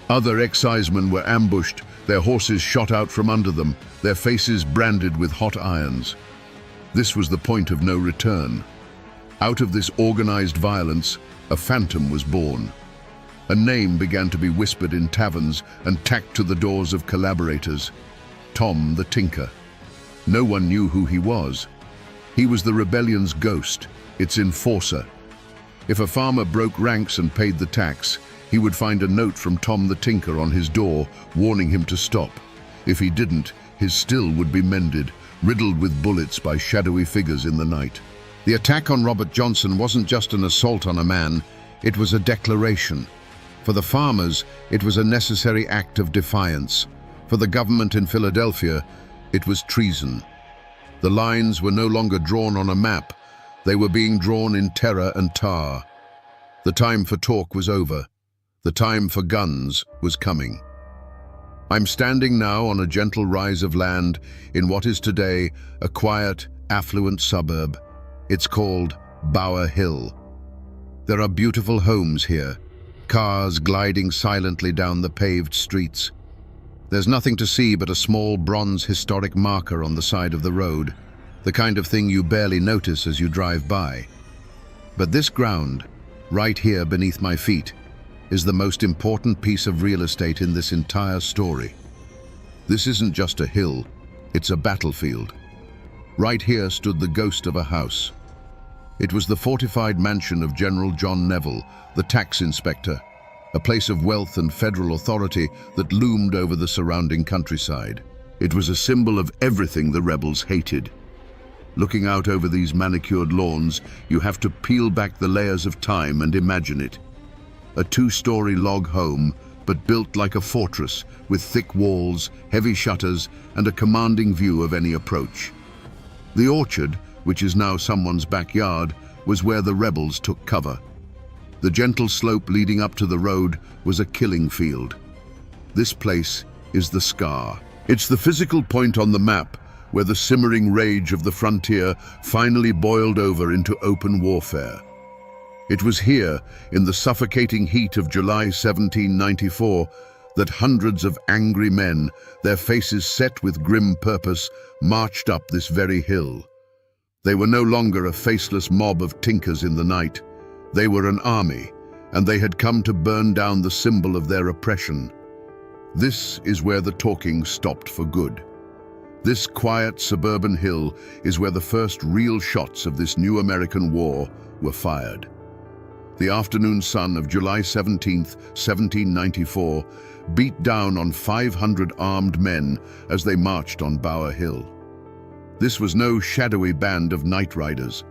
Other excisemen were ambushed, their horses shot out from under them, their faces branded with hot irons. This was the point of no return. Out of this organized violence, a phantom was born. A name began to be whispered in taverns and tacked to the doors of collaborators: Tom the Tinker. No one knew who he was. He was the rebellion's ghost, its enforcer. If a farmer broke ranks and paid the tax, he would find a note from Tom the Tinker on his door, warning him to stop. If he didn't, his still would be mended, riddled with bullets by shadowy figures in the night. The attack on Robert Johnson wasn't just an assault on a man, it was a declaration. For the farmers, it was a necessary act of defiance. For the government in Philadelphia, it was treason. The lines were no longer drawn on a map, they were being drawn in terror and tar. The time for talk was over. The time for guns was coming. I'm standing now on a gentle rise of land in what is today a quiet, affluent suburb. It's called Bower Hill. There are beautiful homes here, cars gliding silently down the paved streets. There's nothing to see but a small bronze historic marker on the side of the road, the kind of thing you barely notice as you drive by. But this ground, right here beneath my feet, is the most important piece of real estate in this entire story. This isn't just a hill, it's a battlefield. Right here stood the ghost of a house. It was the fortified mansion of General John Neville, the tax inspector, a place of wealth and federal authority that loomed over the surrounding countryside. It was a symbol of everything the rebels hated. Looking out over these manicured lawns, you have to peel back the layers of time and imagine it. A two-story log home, but built like a fortress, with thick walls, heavy shutters, and a commanding view of any approach. The orchard, which is now someone's backyard, was where the rebels took cover. The gentle slope leading up to the road was a killing field. This place is the Scar. It's the physical point on the map where the simmering rage of the frontier finally boiled over into open warfare. It was here, in the suffocating heat of July 1794, that hundreds of angry men, their faces set with grim purpose, marched up this very hill. They were no longer a faceless mob of tinkers in the night. They were an army, and they had come to burn down the symbol of their oppression. This is where the talking stopped for good. This quiet suburban hill is where the first real shots of this new American war were fired. The afternoon sun of July 17, 1794, beat down on 500 armed men as they marched on Bower Hill. This was no shadowy band of night riders.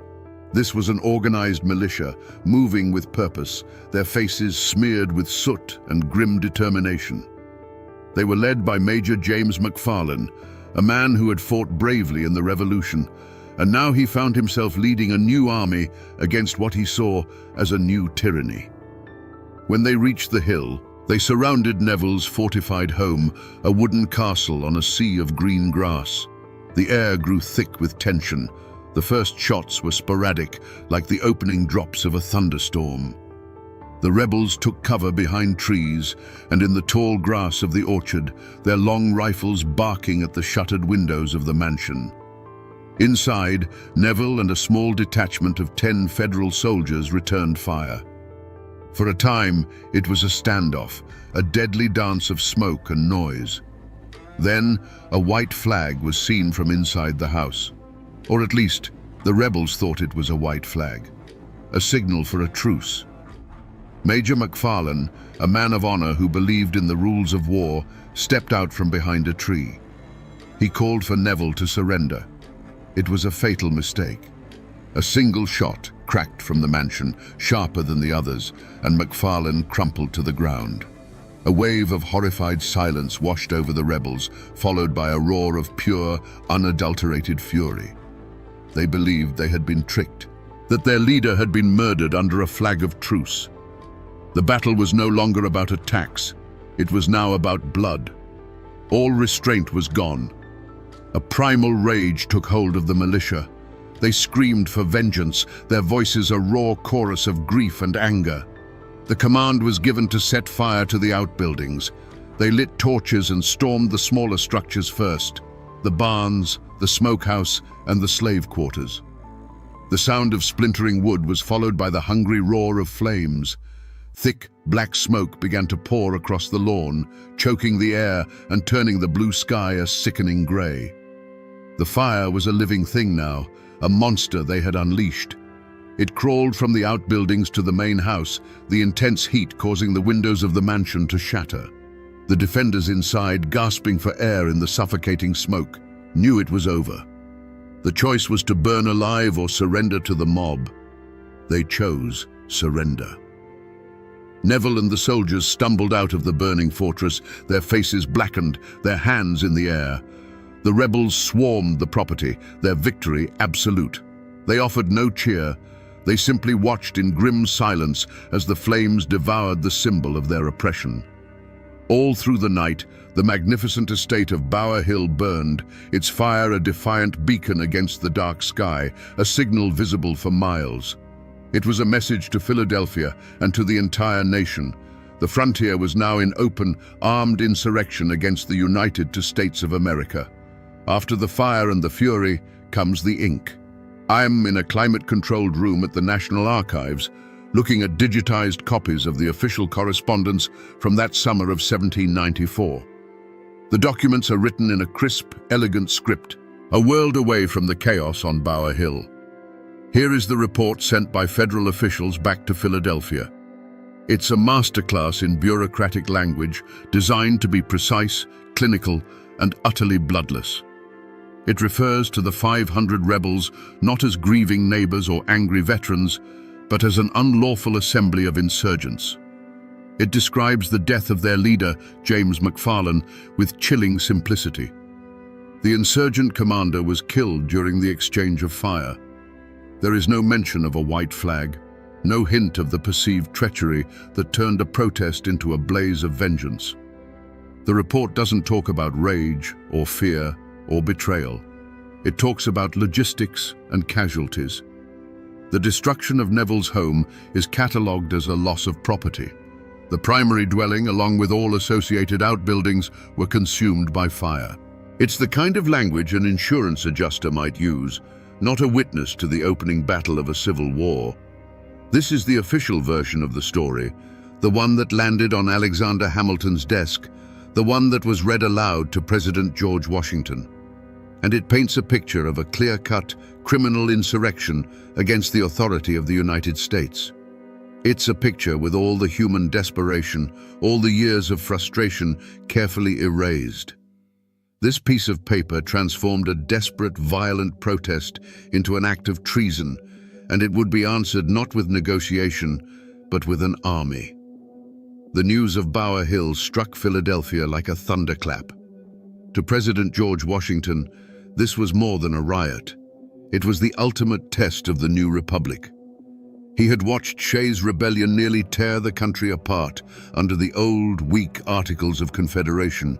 This was an organized militia, moving with purpose, their faces smeared with soot and grim determination. They were led by Major James McFarlane, a man who had fought bravely in the Revolution, and now he found himself leading a new army against what he saw as a new tyranny. When they reached the hill, they surrounded Neville's fortified home, a wooden castle on a sea of green grass. The air grew thick with tension. The first shots were sporadic, like the opening drops of a thunderstorm. The rebels took cover behind trees and in the tall grass of the orchard, their long rifles barking at the shuttered windows of the mansion. Inside, Neville and a small detachment of 10 federal soldiers returned fire. For a time, it was a standoff, a deadly dance of smoke and noise. Then, a white flag was seen from inside the house. Or at least, The rebels thought it was a white flag, a signal for a truce. Major McFarlane, a man of honor who believed in the rules of war, stepped out from behind a tree. He called for Neville to surrender. It was a fatal mistake. A single shot cracked from the mansion, sharper than the others, and McFarlane crumpled to the ground. A wave of horrified silence washed over the rebels, followed by a roar of pure, unadulterated fury. They believed they had been tricked, that their leader had been murdered under a flag of truce. The battle was no longer about attacks. It was now about blood. All restraint was gone. A primal rage took hold of the militia. They screamed for vengeance, their voices a raw chorus of grief and anger. The command was given to set fire to the outbuildings. They lit torches and stormed the smaller structures first, the barns, the smokehouse, and the slave quarters. The sound of splintering wood was followed by the hungry roar of flames. Thick, black smoke began to pour across the lawn, choking the air and turning the blue sky a sickening gray. The fire was a living thing now, a monster they had unleashed. It crawled from the outbuildings to the main house, the intense heat causing the windows of the mansion to shatter. The defenders inside, gasping for air in the suffocating smoke, knew it was over. The choice was to burn alive or surrender to the mob. They chose surrender. Neville and the soldiers stumbled out of the burning fortress, their faces blackened, their hands in the air. The rebels swarmed the property, their victory absolute. They offered no cheer. They simply watched in grim silence as the flames devoured the symbol of their oppression. All through the night, the magnificent estate of Bower Hill burned, its fire a defiant beacon against the dark sky, a signal visible for miles. It was a message to Philadelphia and to the entire nation. The frontier was now in open, armed insurrection against the United States of America. After the fire and the fury comes the ink. I'm in a climate-controlled room at the National Archives, looking at digitized copies of the official correspondence from that summer of 1794. The documents are written in a crisp, elegant script, a world away from the chaos on Bower Hill. Here is the report sent by federal officials back to Philadelphia. It's a masterclass in bureaucratic language designed to be precise, clinical, and utterly bloodless. It refers to the 500 rebels not as grieving neighbors or angry veterans, but as an unlawful assembly of insurgents. It describes the death of their leader, James McFarlane, with chilling simplicity. The insurgent commander was killed during the exchange of fire. There is no mention of a white flag, no hint of the perceived treachery that turned a protest into a blaze of vengeance. The report doesn't talk about rage or fear or betrayal. It talks about logistics and casualties. The destruction of Neville's home is catalogued as a loss of property. The primary dwelling, along with all associated outbuildings, were consumed by fire. It's the kind of language an insurance adjuster might use, not a witness to the opening battle of a civil war. This is the official version of the story, the one that landed on Alexander Hamilton's desk, the one that was read aloud to President George Washington. And it paints a picture of a clear-cut, criminal insurrection against the authority of the United States. It's a picture with all the human desperation, all the years of frustration carefully erased. This piece of paper transformed a desperate, violent protest into an act of treason, and it would be answered not with negotiation, but with an army. The news of Bower Hill struck Philadelphia like a thunderclap. To President George Washington, this was more than a riot. It was the ultimate test of the new republic. He had watched Shays' rebellion nearly tear the country apart under the old, weak Articles of Confederation.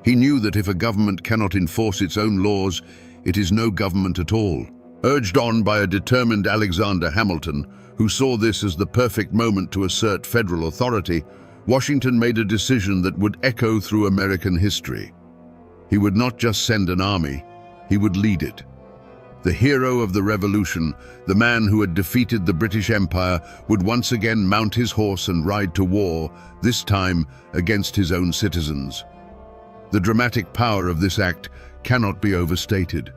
He knew that if a government cannot enforce its own laws, it is no government at all. Urged on by a determined Alexander Hamilton, who saw this as the perfect moment to assert federal authority, Washington made a decision that would echo through American history. He would not just send an army, he would lead it. The hero of the Revolution, the man who had defeated the British Empire, would once again mount his horse and ride to war, this time against his own citizens. The dramatic power of this act cannot be overstated.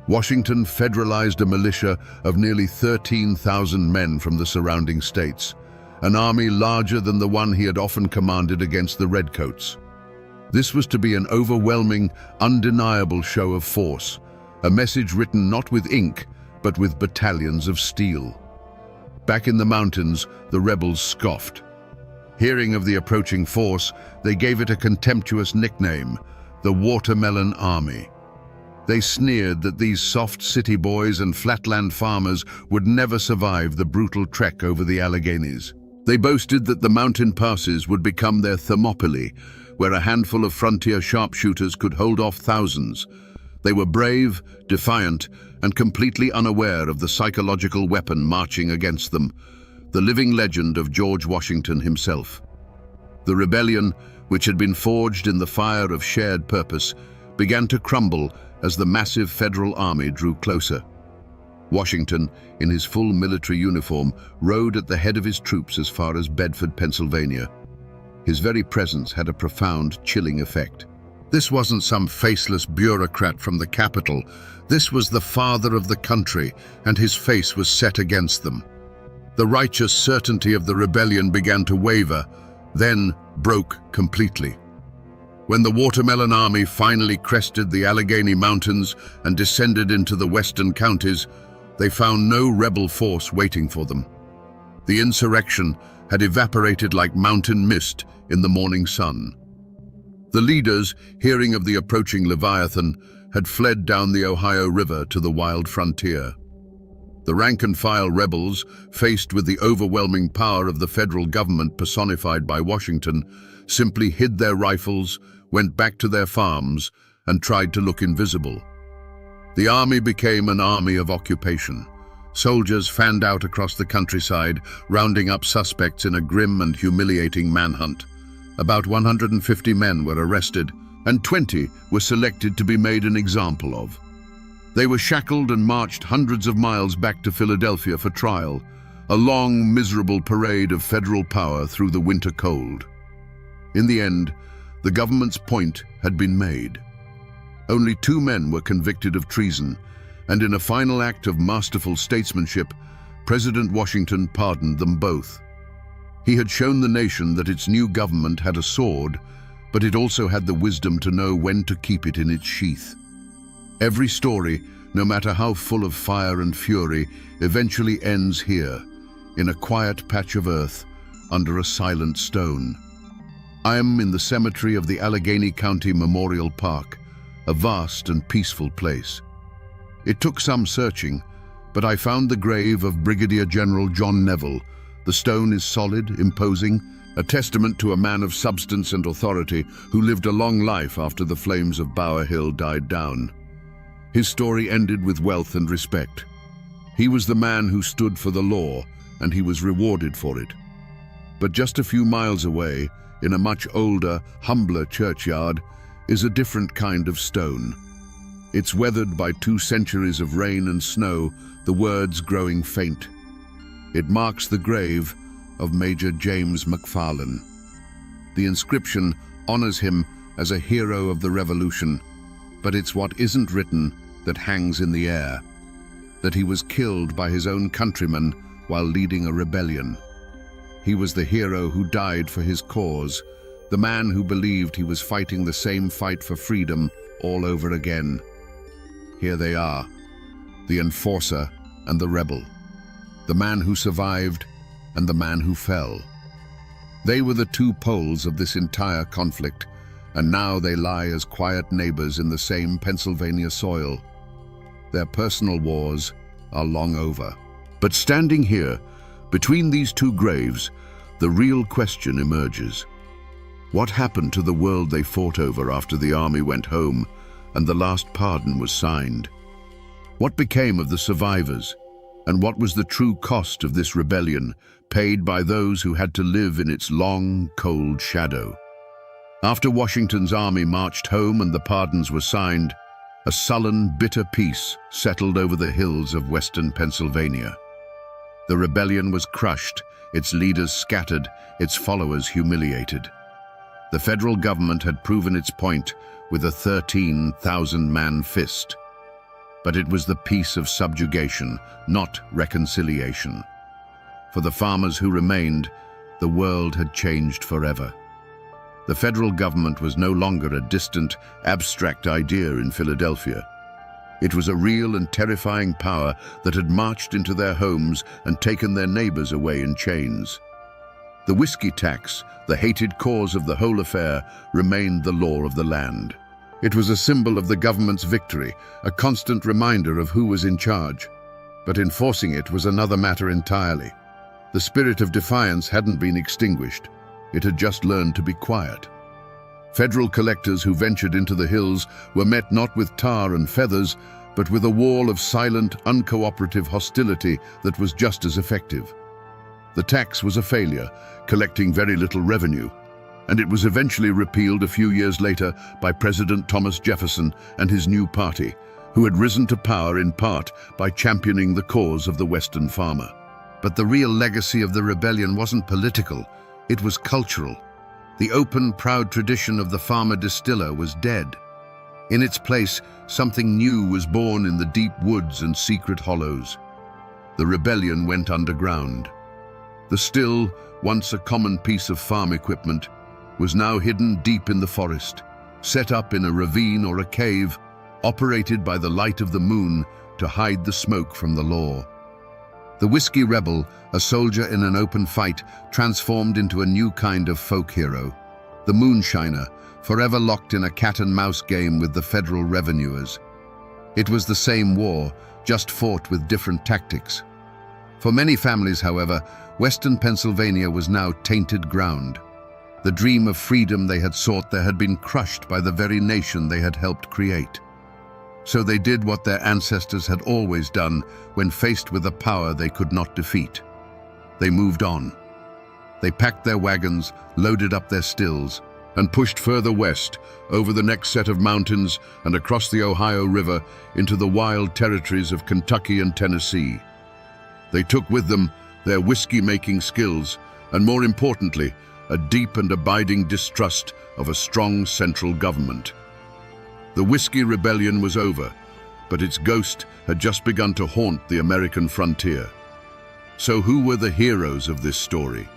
Washington federalized a militia of nearly 13,000 men from the surrounding states, an army larger than the one he had often commanded against the Redcoats. This was to be an overwhelming, undeniable show of force, a message written not with ink, but with battalions of steel. Back in the mountains, the rebels scoffed. Hearing of the approaching force, they gave it a contemptuous nickname, the Watermelon Army. They sneered that these soft city boys and flatland farmers would never survive the brutal trek over the Alleghenies. They boasted that the mountain passes would become their Thermopylae, where a handful of frontier sharpshooters could hold off thousands. They were brave, defiant, and completely unaware of the psychological weapon marching against them, the living legend of George Washington himself. The rebellion, which had been forged in the fire of shared purpose, began to crumble as the massive federal army drew closer. Washington, in his full military uniform, rode at the head of his troops as far as Bedford, Pennsylvania. His very presence had a profound, chilling effect. This wasn't some faceless bureaucrat from the capital. This was the father of the country, and his face was set against them. The righteous certainty of the rebellion began to waver, then broke completely. When the Watermelon Army finally crested the Allegheny Mountains and descended into the western counties, they found no rebel force waiting for them. The insurrection had evaporated like mountain mist in the morning sun. The leaders, hearing of the approaching Leviathan, had fled down the Ohio River to the wild frontier. The rank-and-file rebels, faced with the overwhelming power of the federal government personified by Washington, simply hid their rifles, went back to their farms, and tried to look invisible. The army became an army of occupation. Soldiers fanned out across the countryside, rounding up suspects in a grim and humiliating manhunt. About 150 men were arrested, and 20 were selected to be made an example of. They were shackled and marched hundreds of miles back to Philadelphia for trial, a long, miserable parade of federal power through the winter cold. In the end, the government's point had been made. Only 2 men were convicted of treason, and in a final act of masterful statesmanship, President Washington pardoned them both. He had shown the nation that its new government had a sword, but it also had the wisdom to know when to keep it in its sheath. Every story, no matter how full of fire and fury, eventually ends here, in a quiet patch of earth, under a silent stone. I am in the cemetery of the Allegheny County Memorial Park, a vast and peaceful place. It took some searching, but I found the grave of Brigadier General John Neville. The stone is solid, imposing, a testament to a man of substance and authority who lived a long life after the flames of Bower Hill died down. His story ended with wealth and respect. He was the man who stood for the law, and he was rewarded for it. But just a few miles away, in a much older, humbler churchyard, is a different kind of stone. It's weathered by 2 centuries of rain and snow, the words growing faint. It marks the grave of Major James McFarland. The inscription honors him as a hero of the Revolution, but it's what isn't written that hangs in the air, that he was killed by his own countrymen while leading a rebellion. He was the hero who died for his cause, the man who believed he was fighting the same fight for freedom all over again. Here they are, the enforcer and the rebel, the man who survived and the man who fell. They were the 2 poles of this entire conflict, and now they lie as quiet neighbors in the same Pennsylvania soil. Their personal wars are long over. But standing here, between these 2 graves, the real question emerges. What happened to the world they fought over after the army went home and the last pardon was signed? What became of the survivors? And what was the true cost of this rebellion, paid by those who had to live in its long, cold shadow? After Washington's army marched home and the pardons were signed, a sullen, bitter peace settled over the hills of western Pennsylvania. The rebellion was crushed, its leaders scattered, its followers humiliated. The federal government had proven its point with a 13,000-man fist. But it was the peace of subjugation, not reconciliation. For the farmers who remained, the world had changed forever. The federal government was no longer a distant, abstract idea in Philadelphia. It was a real and terrifying power that had marched into their homes and taken their neighbors away in chains. The whiskey tax, the hated cause of the whole affair, remained the law of the land. It was a symbol of the government's victory, a constant reminder of who was in charge. But enforcing it was another matter entirely. The spirit of defiance hadn't been extinguished. It had just learned to be quiet. Federal collectors who ventured into the hills were met not with tar and feathers, but with a wall of silent, uncooperative hostility that was just as effective. The tax was a failure, collecting very little revenue, and it was eventually repealed a few years later by President Thomas Jefferson and his new party, who had risen to power in part by championing the cause of the Western farmer. But the real legacy of the rebellion wasn't political, it was cultural. The open, proud tradition of the farmer distiller was dead. In its place, something new was born in the deep woods and secret hollows. The rebellion went underground. The still, once a common piece of farm equipment, was now hidden deep in the forest, set up in a ravine or a cave, operated by the light of the moon to hide the smoke from the law. The whiskey rebel, a soldier in an open fight, transformed into a new kind of folk hero. The moonshiner, forever locked in a cat-and-mouse game with the federal revenuers. It was the same war, just fought with different tactics. For many families, however, Western Pennsylvania was now tainted ground. The dream of freedom they had sought there had been crushed by the very nation they had helped create. So they did what their ancestors had always done when faced with a power they could not defeat. They moved on. They packed their wagons, loaded up their stills, and pushed further west, over the next set of mountains and across the Ohio River into the wild territories of Kentucky and Tennessee. They took with them their whiskey-making skills, and more importantly, a deep and abiding distrust of a strong central government. The Whiskey Rebellion was over, but its ghost had just begun to haunt the American frontier. So who were the heroes of this story?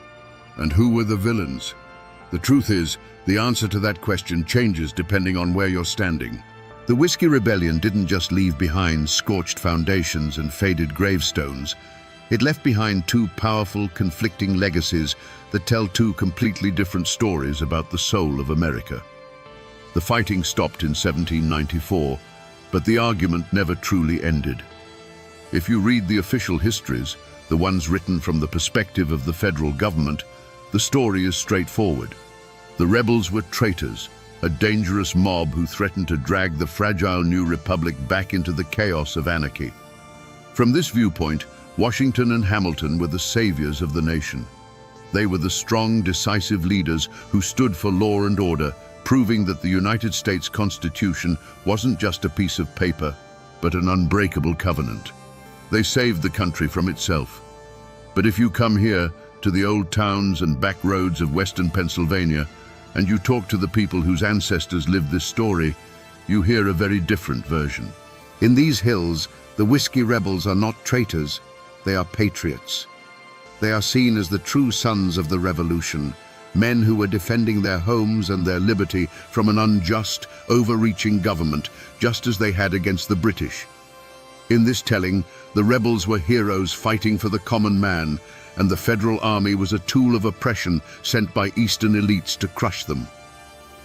And who were the villains? The truth is, the answer to that question changes depending on where you're standing. The Whiskey Rebellion didn't just leave behind scorched foundations and faded gravestones. It left behind two powerful, conflicting legacies that tell two completely different stories about the soul of America. The fighting stopped in 1794, but the argument never truly ended. If you read the official histories, the ones written from the perspective of the federal government, the story is straightforward. The rebels were traitors, a dangerous mob who threatened to drag the fragile new republic back into the chaos of anarchy. From this viewpoint, Washington and Hamilton were the saviors of the nation. They were the strong, decisive leaders who stood for law and order, proving that the United States Constitution wasn't just a piece of paper, but an unbreakable covenant. They saved the country from itself. But if you come here, to the old towns and back roads of Western Pennsylvania, and you talk to the people whose ancestors lived this story, you hear a very different version. In these hills, the whiskey rebels are not traitors, they are patriots. They are seen as the true sons of the revolution, men who were defending their homes and their liberty from an unjust, overreaching government, just as they had against the British. In this telling, the rebels were heroes fighting for the common man, and the Federal Army was a tool of oppression sent by Eastern elites to crush them.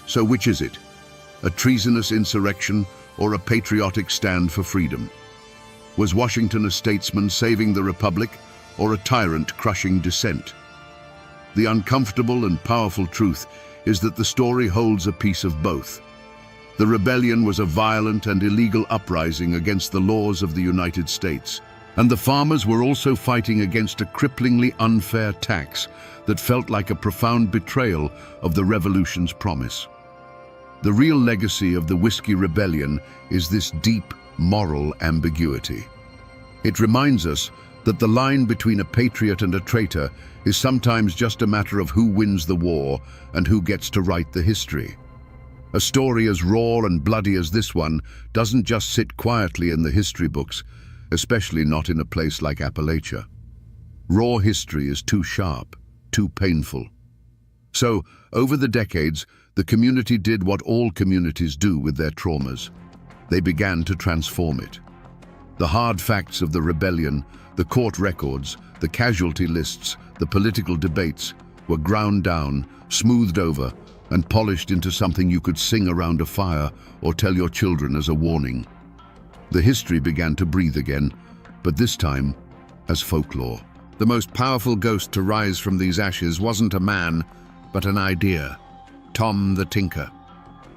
So which is it? A treasonous insurrection or a patriotic stand for freedom? Was Washington a statesman saving the Republic or a tyrant crushing dissent? The uncomfortable and powerful truth is that the story holds a piece of both. The rebellion was a violent and illegal uprising against the laws of the United States, and the farmers were also fighting against a cripplingly unfair tax that felt like a profound betrayal of the revolution's promise. The real legacy of the Whiskey Rebellion is this deep, moral ambiguity. It reminds us that the line between a patriot and a traitor is sometimes just a matter of who wins the war and who gets to write the history. A story as raw and bloody as this one doesn't just sit quietly in the history books, especially not in a place like Appalachia. Raw history is too sharp, too painful. So, over the decades, the community did what all communities do with their traumas. They began to transform it. The hard facts of the rebellion, the court records, the casualty lists, the political debates were ground down, smoothed over, and polished into something you could sing around a fire or tell your children as a warning. The history began to breathe again, but this time as folklore. The most powerful ghost to rise from these ashes wasn't a man, but an idea. Tom the Tinker.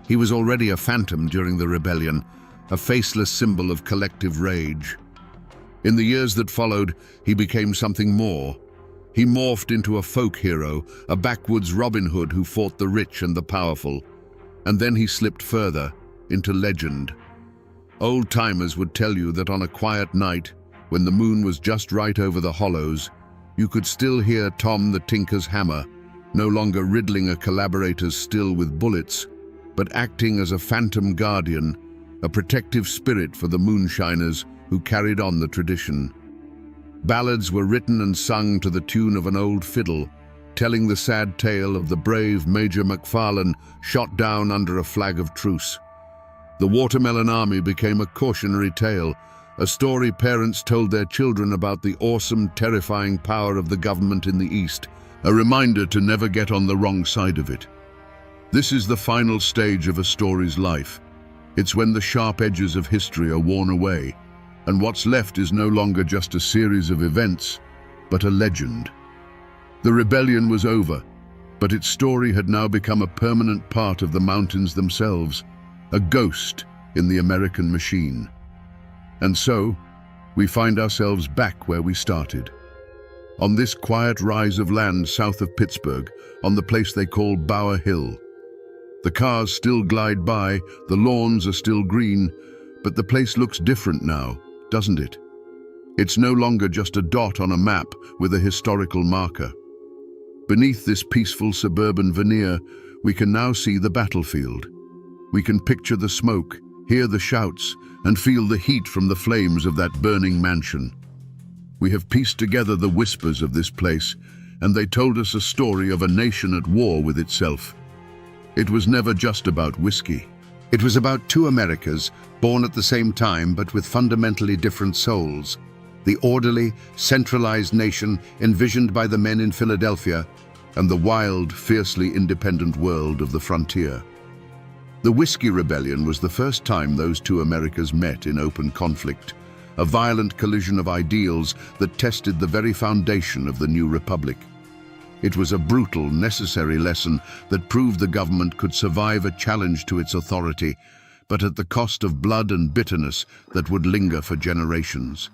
He was already a phantom during the rebellion, a faceless symbol of collective rage. In the years that followed, he became something more. He morphed into a folk hero, a backwoods Robin Hood who fought the rich and the powerful. And then he slipped further, into legend. Old-timers would tell you that on a quiet night, when the moon was just right over the hollows, you could still hear Tom the Tinker's hammer, no longer riddling a collaborator's still with bullets, but acting as a phantom guardian, a protective spirit for the moonshiners who carried on the tradition. Ballads were written and sung to the tune of an old fiddle, telling the sad tale of the brave Major McFarlane shot down under a flag of truce. The Watermelon Army became a cautionary tale, a story parents told their children about the awesome, terrifying power of the government in the East, a reminder to never get on the wrong side of it. This is the final stage of a story's life. It's when the sharp edges of history are worn away, and what's left is no longer just a series of events, but a legend. The rebellion was over, but its story had now become a permanent part of the mountains themselves, a ghost in the American machine. And so, we find ourselves back where we started. On this quiet rise of land south of Pittsburgh, on the place they call Bower Hill. The cars still glide by, the lawns are still green, but the place looks different now, doesn't it? It's no longer just a dot on a map with a historical marker. Beneath this peaceful suburban veneer, we can now see the battlefield. We can picture the smoke, hear the shouts, and feel the heat from the flames of that burning mansion. We have pieced together the whispers of this place, and they told us a story of a nation at war with itself. It was never just about whiskey. It was about two Americas, born at the same time but with fundamentally different souls. The orderly, centralized nation envisioned by the men in Philadelphia, and the wild, fiercely independent world of the frontier. The Whiskey Rebellion was the first time those two Americas met in open conflict, a violent collision of ideals that tested the very foundation of the new republic. It was a brutal, necessary lesson that proved the government could survive a challenge to its authority, but at the cost of blood and bitterness that would linger for generations.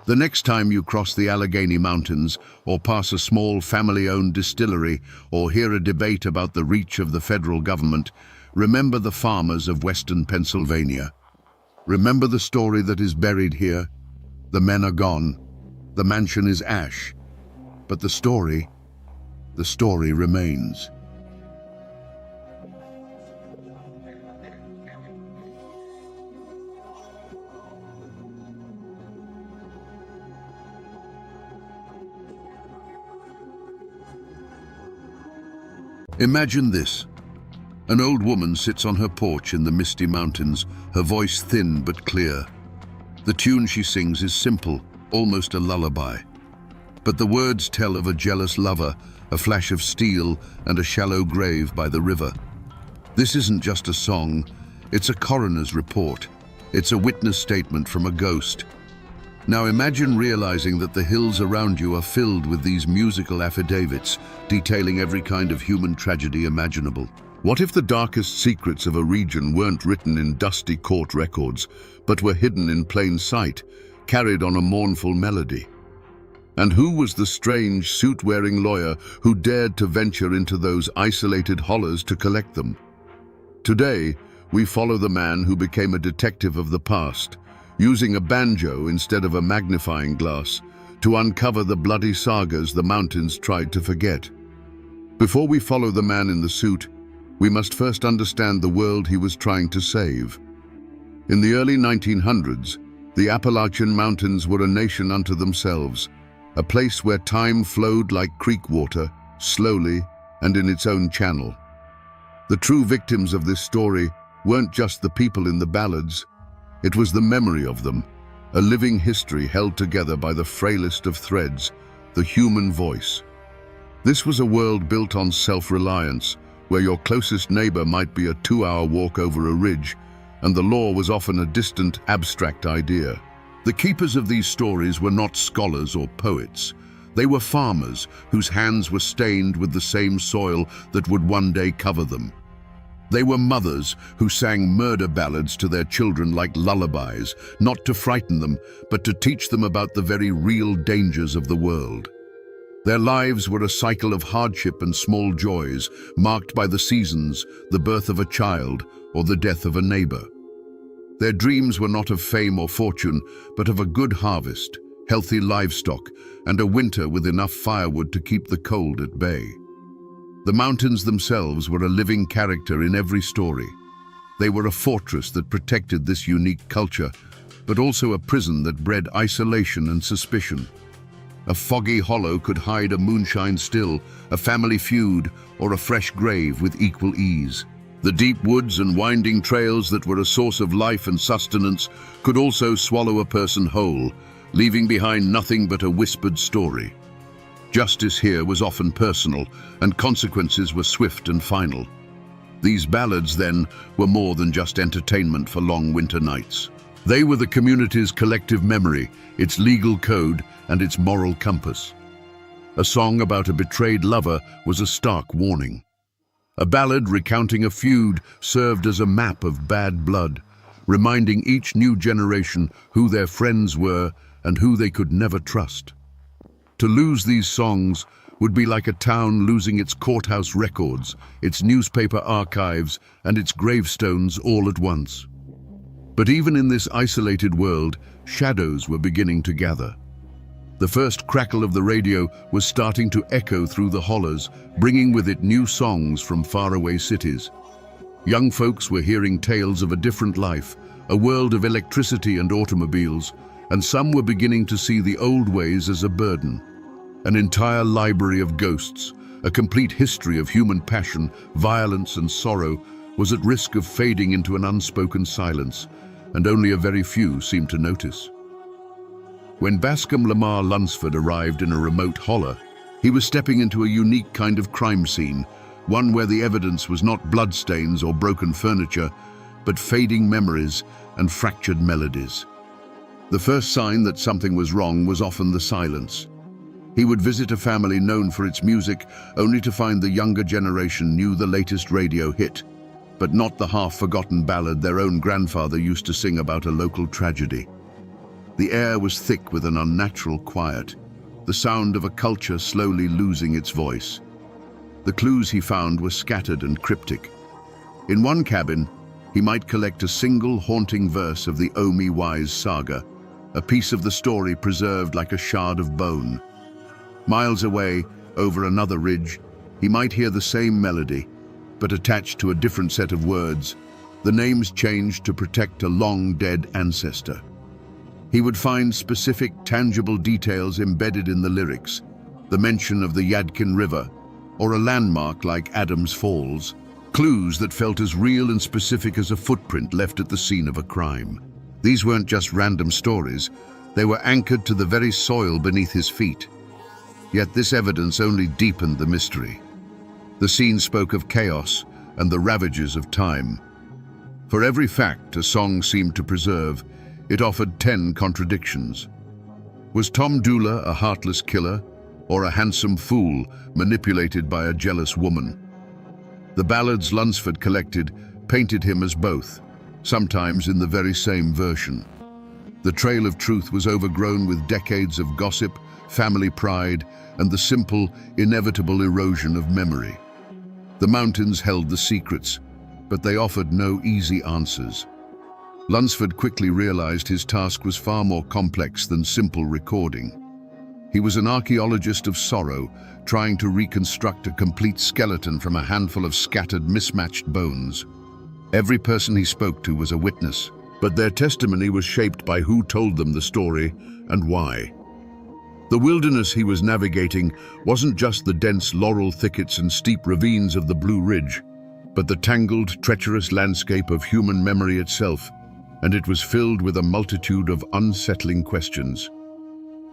The next time you cross the Allegheny Mountains, or pass a small family-owned distillery, or hear a debate about the reach of the federal government, remember the farmers of western Pennsylvania. Remember the story that is buried here. The men are gone. The mansion is ash. But the story remains. Imagine this. An old woman sits on her porch in the misty mountains, her voice thin but clear. The tune she sings is simple, almost a lullaby. But the words tell of a jealous lover, a flash of steel, and a shallow grave by the river. This isn't just a song, it's a coroner's report. It's a witness statement from a ghost. Now imagine realizing that the hills around you are filled with these musical affidavits, detailing every kind of human tragedy imaginable. What if the darkest secrets of a region weren't written in dusty court records, but were hidden in plain sight, carried on a mournful melody? And who was the strange, suit-wearing lawyer who dared to venture into those isolated hollows to collect them? Today, we follow the man who became a detective of the past, using a banjo instead of a magnifying glass to uncover the bloody sagas the mountains tried to forget. Before we follow the man in the suit, We must first understand the world he was trying to save. In the early 1900s, the Appalachian Mountains were a nation unto themselves, a place where time flowed like creek water, slowly and in its own channel. The true victims of this story weren't just the people in the ballads, it was the memory of them, a living history held together by the frailest of threads, the human voice. This was a world built on self-reliance, where your closest neighbor might be a 2-hour walk over a ridge, and the law was often a distant, abstract idea. The keepers of these stories were not scholars or poets. They were farmers whose hands were stained with the same soil that would one day cover them. They were mothers who sang murder ballads to their children like lullabies, not to frighten them, but to teach them about the very real dangers of the world. Their lives were a cycle of hardship and small joys, marked by the seasons, the birth of a child, or the death of a neighbor. Their dreams were not of fame or fortune, but of a good harvest, healthy livestock, and a winter with enough firewood to keep the cold at bay. The mountains themselves were a living character in every story. They were a fortress that protected this unique culture, but also a prison that bred isolation and suspicion. A foggy hollow could hide a moonshine still, a family feud, or a fresh grave with equal ease. The deep woods and winding trails that were a source of life and sustenance could also swallow a person whole, leaving behind nothing but a whispered story. Justice here was often personal, and consequences were swift and final. These ballads, then, were more than just entertainment for long winter nights. They were the community's collective memory, its legal code, and its moral compass. A song about a betrayed lover was a stark warning. A ballad recounting a feud served as a map of bad blood, reminding each new generation who their friends were and who they could never trust. To lose these songs would be like a town losing its courthouse records, its newspaper archives, and its gravestones all at once. But even in this isolated world, shadows were beginning to gather. The first crackle of the radio was starting to echo through the hollows, bringing with it new songs from faraway cities. Young folks were hearing tales of a different life, a world of electricity and automobiles, and some were beginning to see the old ways as a burden. An entire library of ghosts, a complete history of human passion, violence and sorrow, was at risk of fading into an unspoken silence, and only a very few seemed to notice. When Bascom Lamar Lunsford arrived in a remote holler, he was stepping into a unique kind of crime scene, one where the evidence was not bloodstains or broken furniture, but fading memories and fractured melodies. The first sign that something was wrong was often the silence. He would visit a family known for its music, only to find the younger generation knew the latest radio hit, but not the half-forgotten ballad their own grandfather used to sing about a local tragedy. The air was thick with an unnatural quiet, the sound of a culture slowly losing its voice. The clues he found were scattered and cryptic. In one cabin, he might collect a single haunting verse of the Omi Wise saga, a piece of the story preserved like a shard of bone. Miles away, over another ridge, he might hear the same melody, but attached to a different set of words, the names changed to protect a long-dead ancestor. He would find specific, tangible details embedded in the lyrics, the mention of the Yadkin River, or a landmark like Adams Falls, clues that felt as real and specific as a footprint left at the scene of a crime. These weren't just random stories, they were anchored to the very soil beneath his feet. Yet this evidence only deepened the mystery. The scene spoke of chaos and the ravages of time. For every fact a song seemed to preserve, it offered 10 contradictions. Was Tom Dula a heartless killer, or a handsome fool manipulated by a jealous woman? The ballads Lunsford collected painted him as both, sometimes in the very same version. The trail of truth was overgrown with decades of gossip, family pride, and the simple, inevitable erosion of memory. The mountains held the secrets, but they offered no easy answers. Lunsford quickly realized his task was far more complex than simple recording. He was an archaeologist of sorrow, trying to reconstruct a complete skeleton from a handful of scattered, mismatched bones. Every person he spoke to was a witness, but their testimony was shaped by who told them the story and why. The wilderness he was navigating wasn't just the dense laurel thickets and steep ravines of the Blue Ridge, but the tangled, treacherous landscape of human memory itself, and it was filled with a multitude of unsettling questions.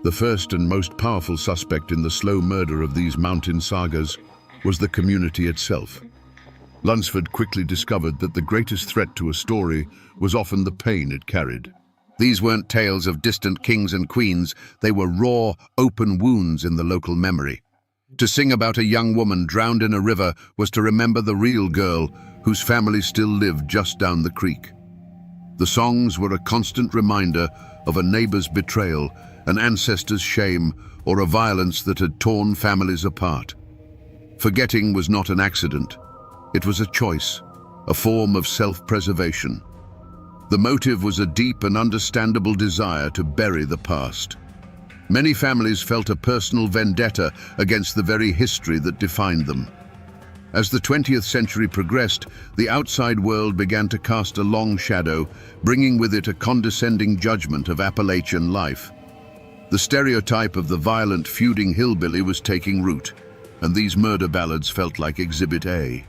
The first and most powerful suspect in the slow murder of these mountain sagas was the community itself. Lunsford quickly discovered that the greatest threat to a story was often the pain it carried. These weren't tales of distant kings and queens, they were raw, open wounds in the local memory. To sing about a young woman drowned in a river was to remember the real girl whose family still lived just down the creek. The songs were a constant reminder of a neighbor's betrayal, an ancestor's shame, or a violence that had torn families apart. Forgetting was not an accident. It was a choice, a form of self-preservation. The motive was a deep and understandable desire to bury the past. Many families felt a personal vendetta against the very history that defined them. As the 20th century progressed, the outside world began to cast a long shadow, bringing with it a condescending judgment of Appalachian life. The stereotype of the violent, feuding hillbilly was taking root, and these murder ballads felt like Exhibit A.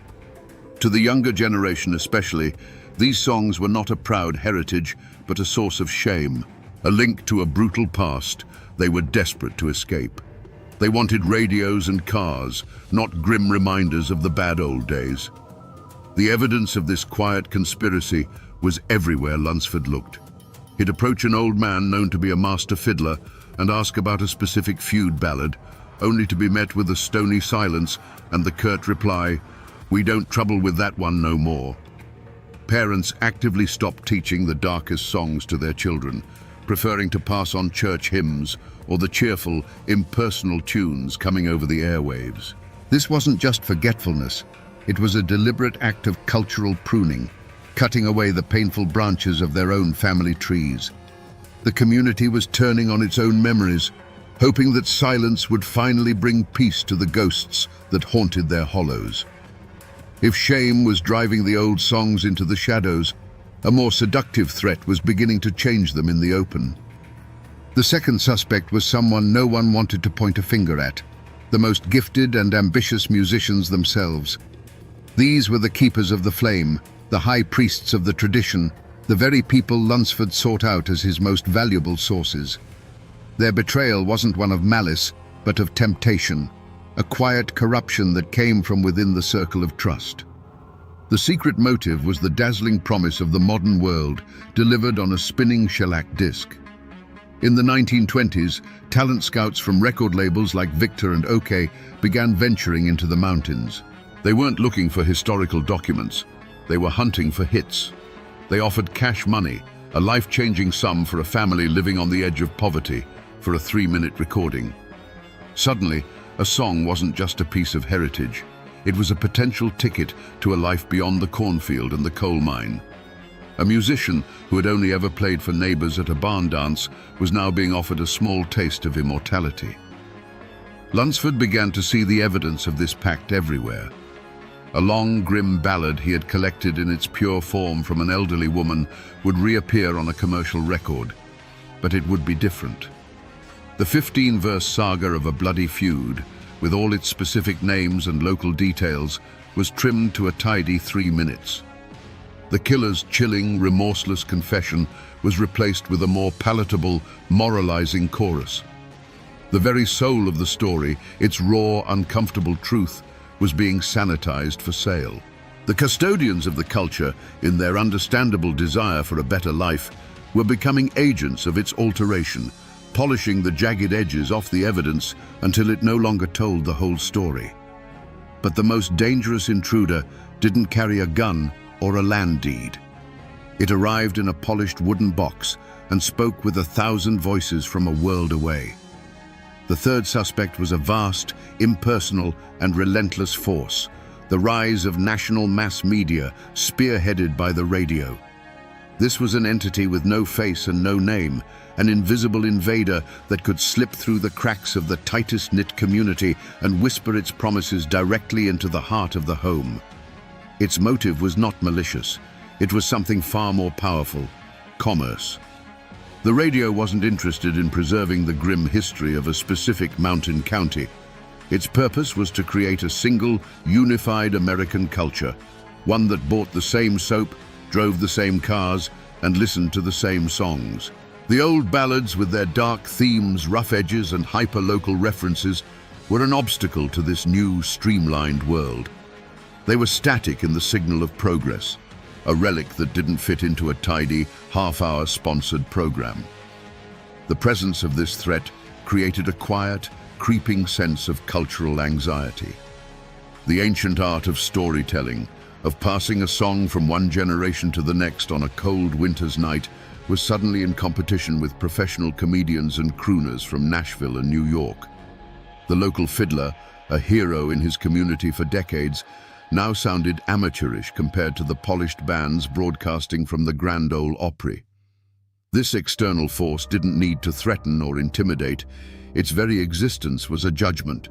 To the younger generation especially, these songs were not a proud heritage, but a source of shame, a link to a brutal past they were desperate to escape. They wanted radios and cars, not grim reminders of the bad old days. The evidence of this quiet conspiracy was everywhere Lunsford looked. He'd approach an old man known to be a master fiddler and ask about a specific feud ballad, only to be met with a stony silence and the curt reply, "We don't trouble with that one no more." Parents actively stopped teaching the darkest songs to their children, preferring to pass on church hymns or the cheerful, impersonal tunes coming over the airwaves. This wasn't just forgetfulness, it was a deliberate act of cultural pruning, cutting away the painful branches of their own family trees. The community was turning on its own memories, hoping that silence would finally bring peace to the ghosts that haunted their hollows. If shame was driving the old songs into the shadows, a more seductive threat was beginning to change them in the open. The second suspect was someone no one wanted to point a finger at, the most gifted and ambitious musicians themselves. These were the keepers of the flame, the high priests of the tradition, the very people Lunsford sought out as his most valuable sources. Their betrayal wasn't one of malice, but of temptation, a quiet corruption that came from within the circle of trust. The secret motive was the dazzling promise of the modern world, delivered on a spinning shellac disc. In the 1920s, talent scouts from record labels like Victor and OK began venturing into the mountains. They weren't looking for historical documents, they were hunting for hits. They offered cash money, a life-changing sum for a family living on the edge of poverty, for a 3-minute recording. Suddenly, a song wasn't just a piece of heritage. It was a potential ticket to a life beyond the cornfield and the coal mine. A musician who had only ever played for neighbors at a barn dance was now being offered a small taste of immortality. Lunsford began to see the evidence of this pact everywhere. A long, grim ballad he had collected in its pure form from an elderly woman would reappear on a commercial record, but it would be different. The 15-verse saga of a bloody feud, with all its specific names and local details, was trimmed to a tidy 3 minutes. The killer's chilling, remorseless confession was replaced with a more palatable, moralizing chorus. The very soul of the story, its raw, uncomfortable truth, was being sanitized for sale. The custodians of the culture, in their understandable desire for a better life, were becoming agents of its alteration, polishing the jagged edges off the evidence until it no longer told the whole story. But the most dangerous intruder didn't carry a gun or a land deed. It arrived in a polished wooden box and spoke with 1,000 voices from a world away. The third suspect was a vast, impersonal, and relentless force, the rise of national mass media spearheaded by the radio. This was an entity with no face and no name, an invisible invader that could slip through the cracks of the tightest-knit community and whisper its promises directly into the heart of the home. Its motive was not malicious. It was something far more powerful: commerce. The radio wasn't interested in preserving the grim history of a specific mountain county. Its purpose was to create a single, unified American culture, one that bought the same soap, drove the same cars, and listened to the same songs. The old ballads, with their dark themes, rough edges, and hyper-local references, were an obstacle to this new, streamlined world. They were static in the signal of progress, a relic that didn't fit into a tidy, half-hour sponsored program. The presence of this threat created a quiet, creeping sense of cultural anxiety. The ancient art of storytelling, of passing a song from one generation to the next on a cold winter's night, was suddenly in competition with professional comedians and crooners from Nashville and New York. The local fiddler, a hero in his community for decades, now sounded amateurish compared to the polished bands broadcasting from the Grand Ole Opry. This external force didn't need to threaten or intimidate. Its very existence was a judgment.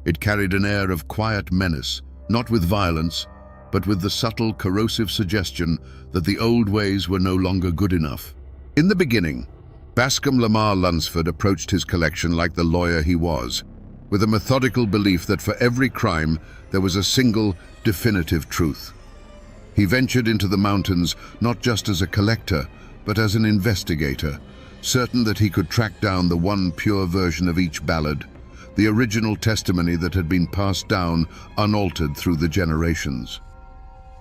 It carried an air of quiet menace, not with violence, but with the subtle, corrosive suggestion that the old ways were no longer good enough. In the beginning, Bascom Lamar Lunsford approached his collection like the lawyer he was, with a methodical belief that for every crime there was a single, definitive truth. He ventured into the mountains not just as a collector, but as an investigator, certain that he could track down the one pure version of each ballad, the original testimony that had been passed down unaltered through the generations.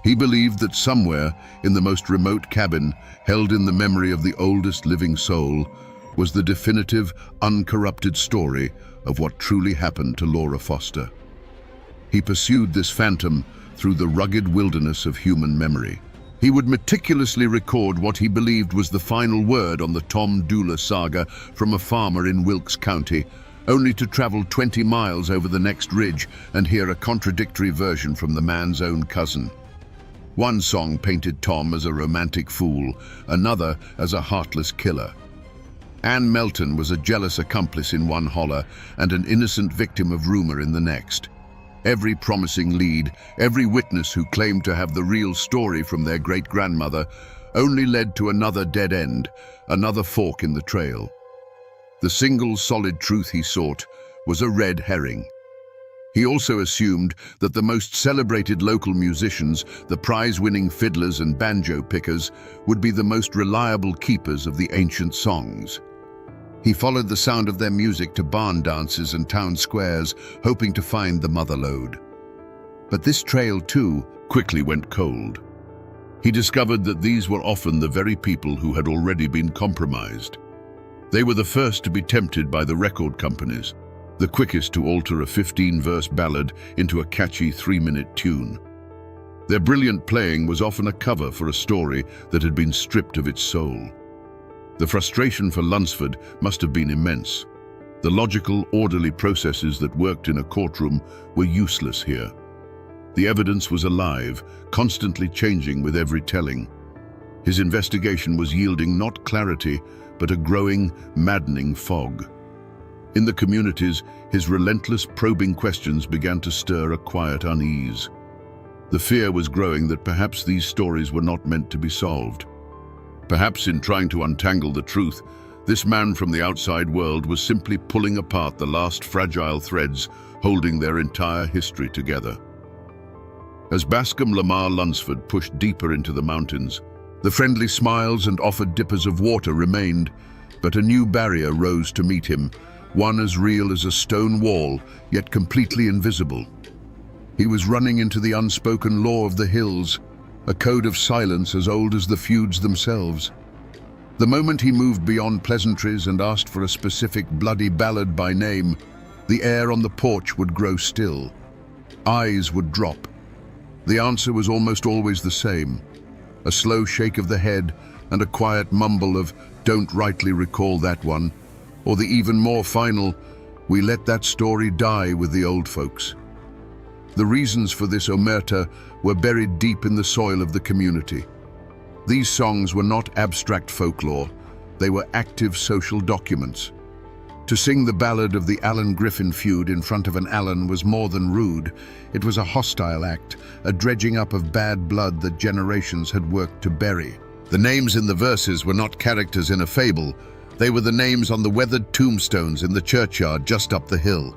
He believed that somewhere, in the most remote cabin, held in the memory of the oldest living soul, was the definitive, uncorrupted story of what truly happened to Laura Foster. He pursued this phantom through the rugged wilderness of human memory. He would meticulously record what he believed was the final word on the Tom Dula saga from a farmer in Wilkes County, only to travel 20 miles over the next ridge and hear a contradictory version from the man's own cousin. One song painted Tom as a romantic fool, another as a heartless killer. Ann Melton was a jealous accomplice in one holler and an innocent victim of rumor in the next. Every promising lead, every witness who claimed to have the real story from their great-grandmother, only led to another dead end, another fork in the trail. The single solid truth he sought was a red herring. He also assumed that the most celebrated local musicians, the prize-winning fiddlers and banjo pickers, would be the most reliable keepers of the ancient songs. He followed the sound of their music to barn dances and town squares, hoping to find the mother lode. But this trail, too, quickly went cold. He discovered that these were often the very people who had already been compromised. They were the first to be tempted by the record companies, the quickest to alter a 15-verse ballad into a catchy 3-minute tune. Their brilliant playing was often a cover for a story that had been stripped of its soul. The frustration for Lunsford must have been immense. The logical, orderly processes that worked in a courtroom were useless here. The evidence was alive, constantly changing with every telling. His investigation was yielding not clarity, but a growing, maddening fog. In the communities, his relentless probing questions began to stir a quiet unease. The fear was growing that perhaps these stories were not meant to be solved. Perhaps in trying to untangle the truth, this man from the outside world was simply pulling apart the last fragile threads holding their entire history together. As Bascom Lamar Lunsford pushed deeper into the mountains, the friendly smiles and offered dippers of water remained, but a new barrier rose to meet him, one as real as a stone wall, yet completely invisible. He was running into the unspoken law of the hills, a code of silence as old as the feuds themselves. The moment he moved beyond pleasantries and asked for a specific bloody ballad by name, the air on the porch would grow still. Eyes would drop. The answer was almost always the same: a slow shake of the head and a quiet mumble of "don't rightly recall that one," or the even more final, "we let that story die with the old folks." The reasons for this omerta were buried deep in the soil of the community. These songs were not abstract folklore, they were active social documents. To sing the ballad of the Allen Griffin feud in front of an Allen was more than rude. It was a hostile act, a dredging up of bad blood that generations had worked to bury. The names in the verses were not characters in a fable, they were the names on the weathered tombstones in the churchyard just up the hill.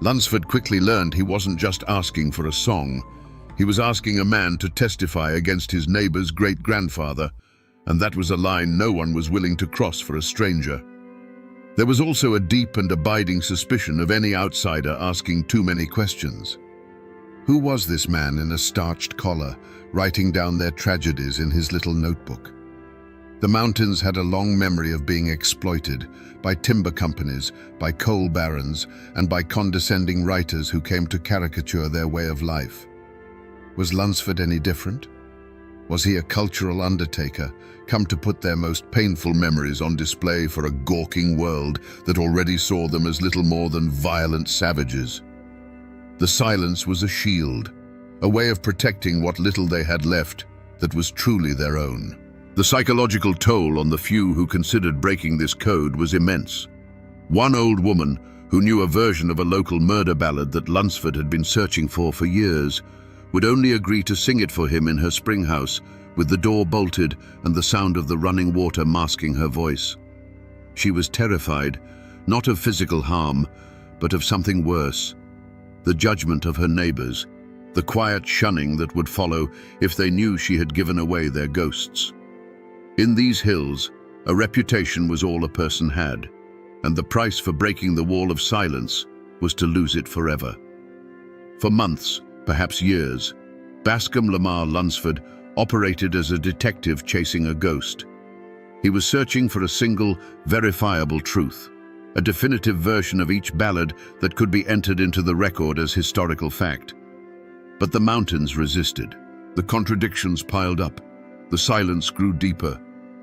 Lunsford quickly learned he wasn't just asking for a song. He was asking a man to testify against his neighbor's great-grandfather, and that was a line no one was willing to cross for a stranger. There was also a deep and abiding suspicion of any outsider asking too many questions. Who was this man in a starched collar, writing down their tragedies in his little notebook? The mountains had a long memory of being exploited by timber companies, by coal barons, and by condescending writers who came to caricature their way of life. Was Lunsford any different? Was he a cultural undertaker, come to put their most painful memories on display for a gawking world that already saw them as little more than violent savages? The silence was a shield, a way of protecting what little they had left that was truly their own. The psychological toll on the few who considered breaking this code was immense. One old woman, who knew a version of a local murder ballad that Lunsford had been searching for years, would only agree to sing it for him in her spring house, with the door bolted and the sound of the running water masking her voice. She was terrified, not of physical harm, but of something worse: the judgment of her neighbors, the quiet shunning that would follow if they knew she had given away their ghosts. In these hills, a reputation was all a person had, and the price for breaking the wall of silence was to lose it forever. For months, perhaps years, Bascom Lamar Lunsford operated as a detective chasing a ghost. He was searching for a single, verifiable truth, a definitive version of each ballad that could be entered into the record as historical fact. But the mountains resisted. The contradictions piled up, the silence grew deeper,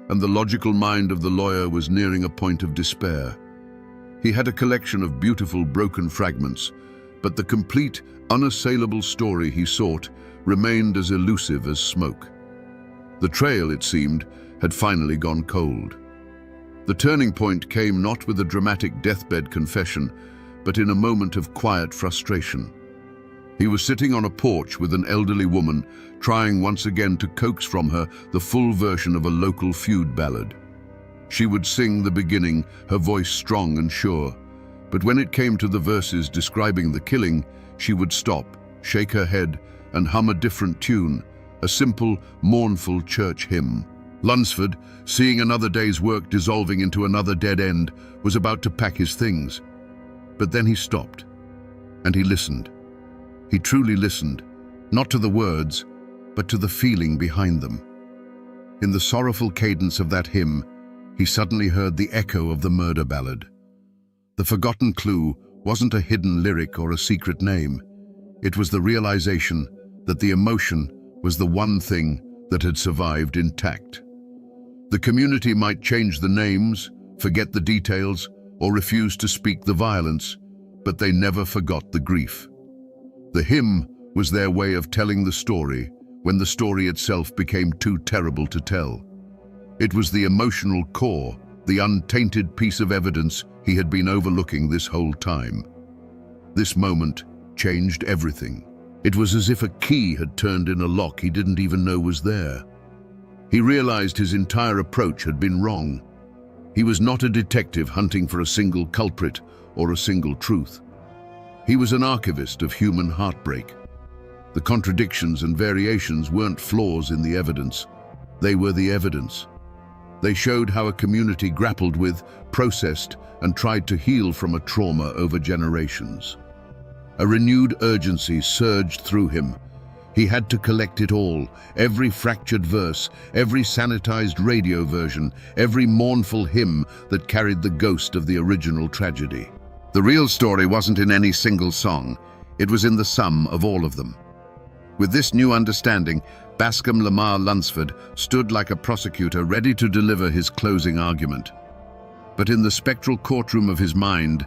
and the logical mind of the lawyer was nearing a point of despair. He had a collection of beautiful broken fragments, but the complete, unassailable story he sought remained as elusive as smoke. The trail, it seemed, had finally gone cold. The turning point came not with a dramatic deathbed confession, but in a moment of quiet frustration. He was sitting on a porch with an elderly woman, trying once again to coax from her the full version of a local feud ballad. She would sing the beginning, her voice strong and sure, but when it came to the verses describing the killing, she would stop, shake her head, and hum a different tune, a simple, mournful church hymn. Lunsford, seeing another day's work dissolving into another dead end, was about to pack his things. But then he stopped, and he listened. He truly listened, not to the words, but to the feeling behind them. In the sorrowful cadence of that hymn, he suddenly heard the echo of the murder ballad. The forgotten clue wasn't a hidden lyric or a secret name. It was the realization that the emotion was the one thing that had survived intact. The community might change the names, forget the details, or refuse to speak the violence, but they never forgot the grief. The hymn was their way of telling the story when the story itself became too terrible to tell. It was the emotional core, the untainted piece of evidence he had been overlooking this whole time. This moment changed everything. It was as if a key had turned in a lock he didn't even know was there. He realized his entire approach had been wrong. He was not a detective hunting for a single culprit or a single truth. He was an archivist of human heartbreak. The contradictions and variations weren't flaws in the evidence. They were the evidence. They showed how a community grappled with, processed, and tried to heal from a trauma over generations. A renewed urgency surged through him. He had to collect it all, every fractured verse, every sanitized radio version, every mournful hymn that carried the ghost of the original tragedy. The real story wasn't in any single song, it was in the sum of all of them. With this new understanding, Bascom Lamar Lunsford stood like a prosecutor ready to deliver his closing argument. But in the spectral courtroom of his mind,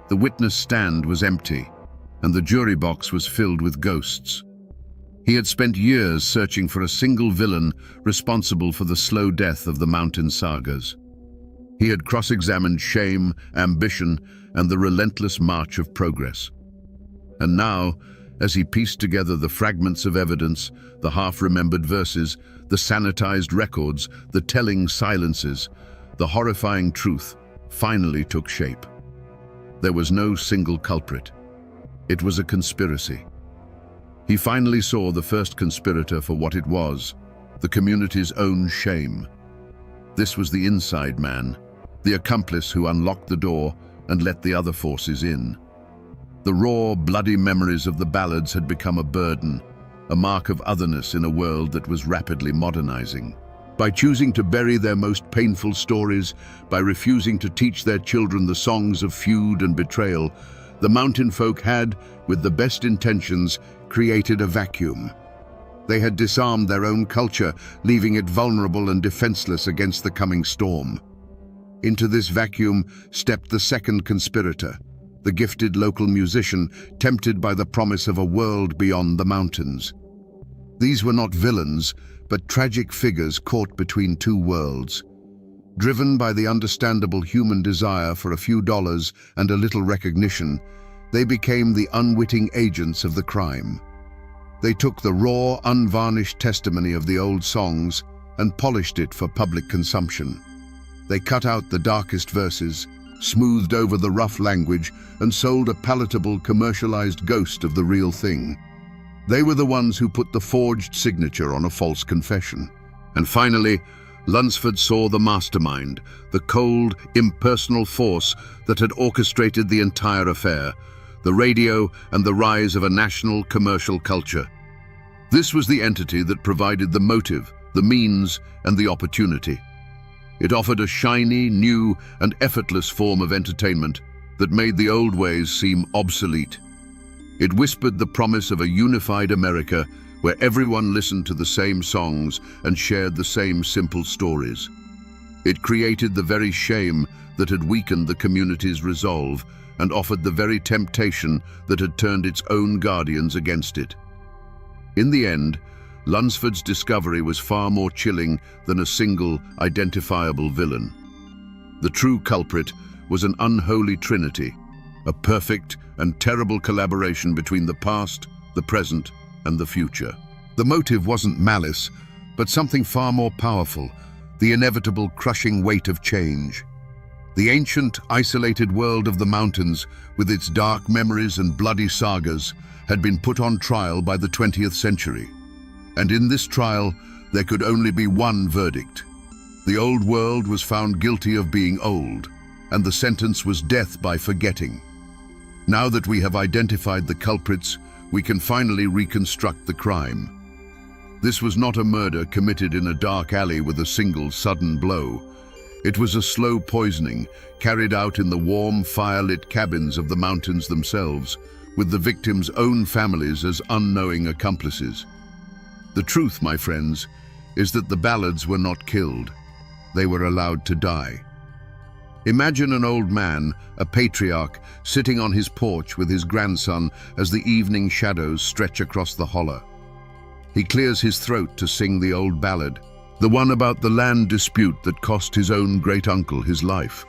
the witness stand was empty, and the jury box was filled with ghosts. He had spent years searching for a single villain responsible for the slow death of the mountain sagas. He had cross-examined shame, ambition, and the relentless march of progress. And now, as he pieced together the fragments of evidence, the half-remembered verses, the sanitized records, the telling silences, the horrifying truth finally took shape. There was no single culprit. It was a conspiracy. He finally saw the first conspirator for what it was, the community's own shame. This was the inside man, the accomplice who unlocked the door and let the other forces in. The raw, bloody memories of the ballads had become a burden, a mark of otherness in a world that was rapidly modernizing. By choosing to bury their most painful stories, by refusing to teach their children the songs of feud and betrayal, the mountain folk had, with the best intentions, created a vacuum. They had disarmed their own culture, leaving it vulnerable and defenseless against the coming storm. Into this vacuum stepped the second conspirator, the gifted local musician, tempted by the promise of a world beyond the mountains. These were not villains, but tragic figures caught between two worlds. Driven by the understandable human desire for a few dollars and a little recognition, they became the unwitting agents of the crime. They took the raw, unvarnished testimony of the old songs and polished it for public consumption. They cut out the darkest verses, smoothed over the rough language, and sold a palatable, commercialized ghost of the real thing. They were the ones who put the forged signature on a false confession. And finally, Lunsford saw the mastermind, the cold, impersonal force that had orchestrated the entire affair, the radio and the rise of a national commercial culture. This was the entity that provided the motive, the means, and the opportunity. It offered a shiny, new, and effortless form of entertainment that made the old ways seem obsolete. It whispered the promise of a unified America where everyone listened to the same songs and shared the same simple stories. It created the very shame that had weakened the community's resolve and offered the very temptation that had turned its own guardians against it. In the end, Lunsford's discovery was far more chilling than a single, identifiable villain. The true culprit was an unholy trinity, a perfect and terrible collaboration between the past, the present, and the future. The motive wasn't malice, but something far more powerful, the inevitable crushing weight of change. The ancient, isolated world of the mountains, with its dark memories and bloody sagas, had been put on trial by the 20th century. And in this trial, there could only be one verdict. The old world was found guilty of being old, and the sentence was death by forgetting. Now that we have identified the culprits, we can finally reconstruct the crime. This was not a murder committed in a dark alley with a single sudden blow. It was a slow poisoning carried out in the warm, fire-lit cabins of the mountains themselves, with the victims' own families as unknowing accomplices. The truth, my friends, is that the ballads were not killed. They were allowed to die. Imagine an old man, a patriarch, sitting on his porch with his grandson as the evening shadows stretch across the hollow. He clears his throat to sing the old ballad, the one about the land dispute that cost his own great-uncle his life.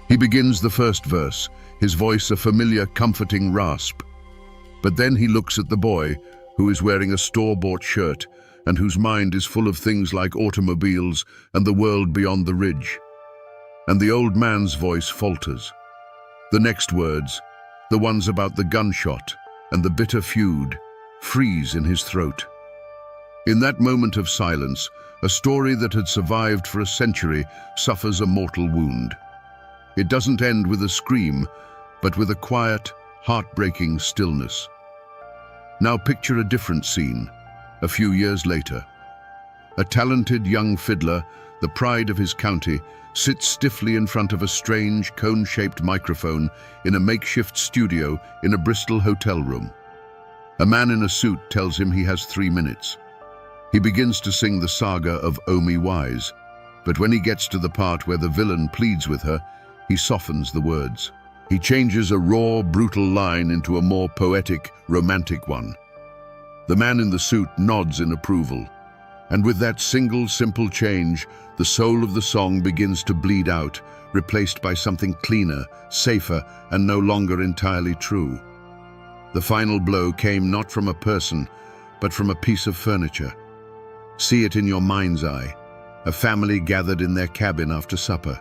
He begins the first verse, his voice a familiar, comforting rasp. But then he looks at the boy, who is wearing a store-bought shirt and whose mind is full of things like automobiles and the world beyond the ridge. And the old man's voice falters. The next words, the ones about the gunshot and the bitter feud, freeze in his throat. In that moment of silence, a story that had survived for a century suffers a mortal wound. It doesn't end with a scream, but with a quiet, heartbreaking stillness. Now picture a different scene, a few years later. A talented young fiddler, the pride of his county, sits stiffly in front of a strange, cone-shaped microphone in a makeshift studio in a Bristol hotel room. A man in a suit tells him he has 3 minutes. He begins to sing the saga of Omi Wise, but when he gets to the part where the villain pleads with her, he softens the words. He changes a raw, brutal line into a more poetic, romantic one. The man in the suit nods in approval. And with that single, simple change, the soul of the song begins to bleed out, replaced by something cleaner, safer, and no longer entirely true. The final blow came not from a person, but from a piece of furniture. See it in your mind's eye. A family gathered in their cabin after supper.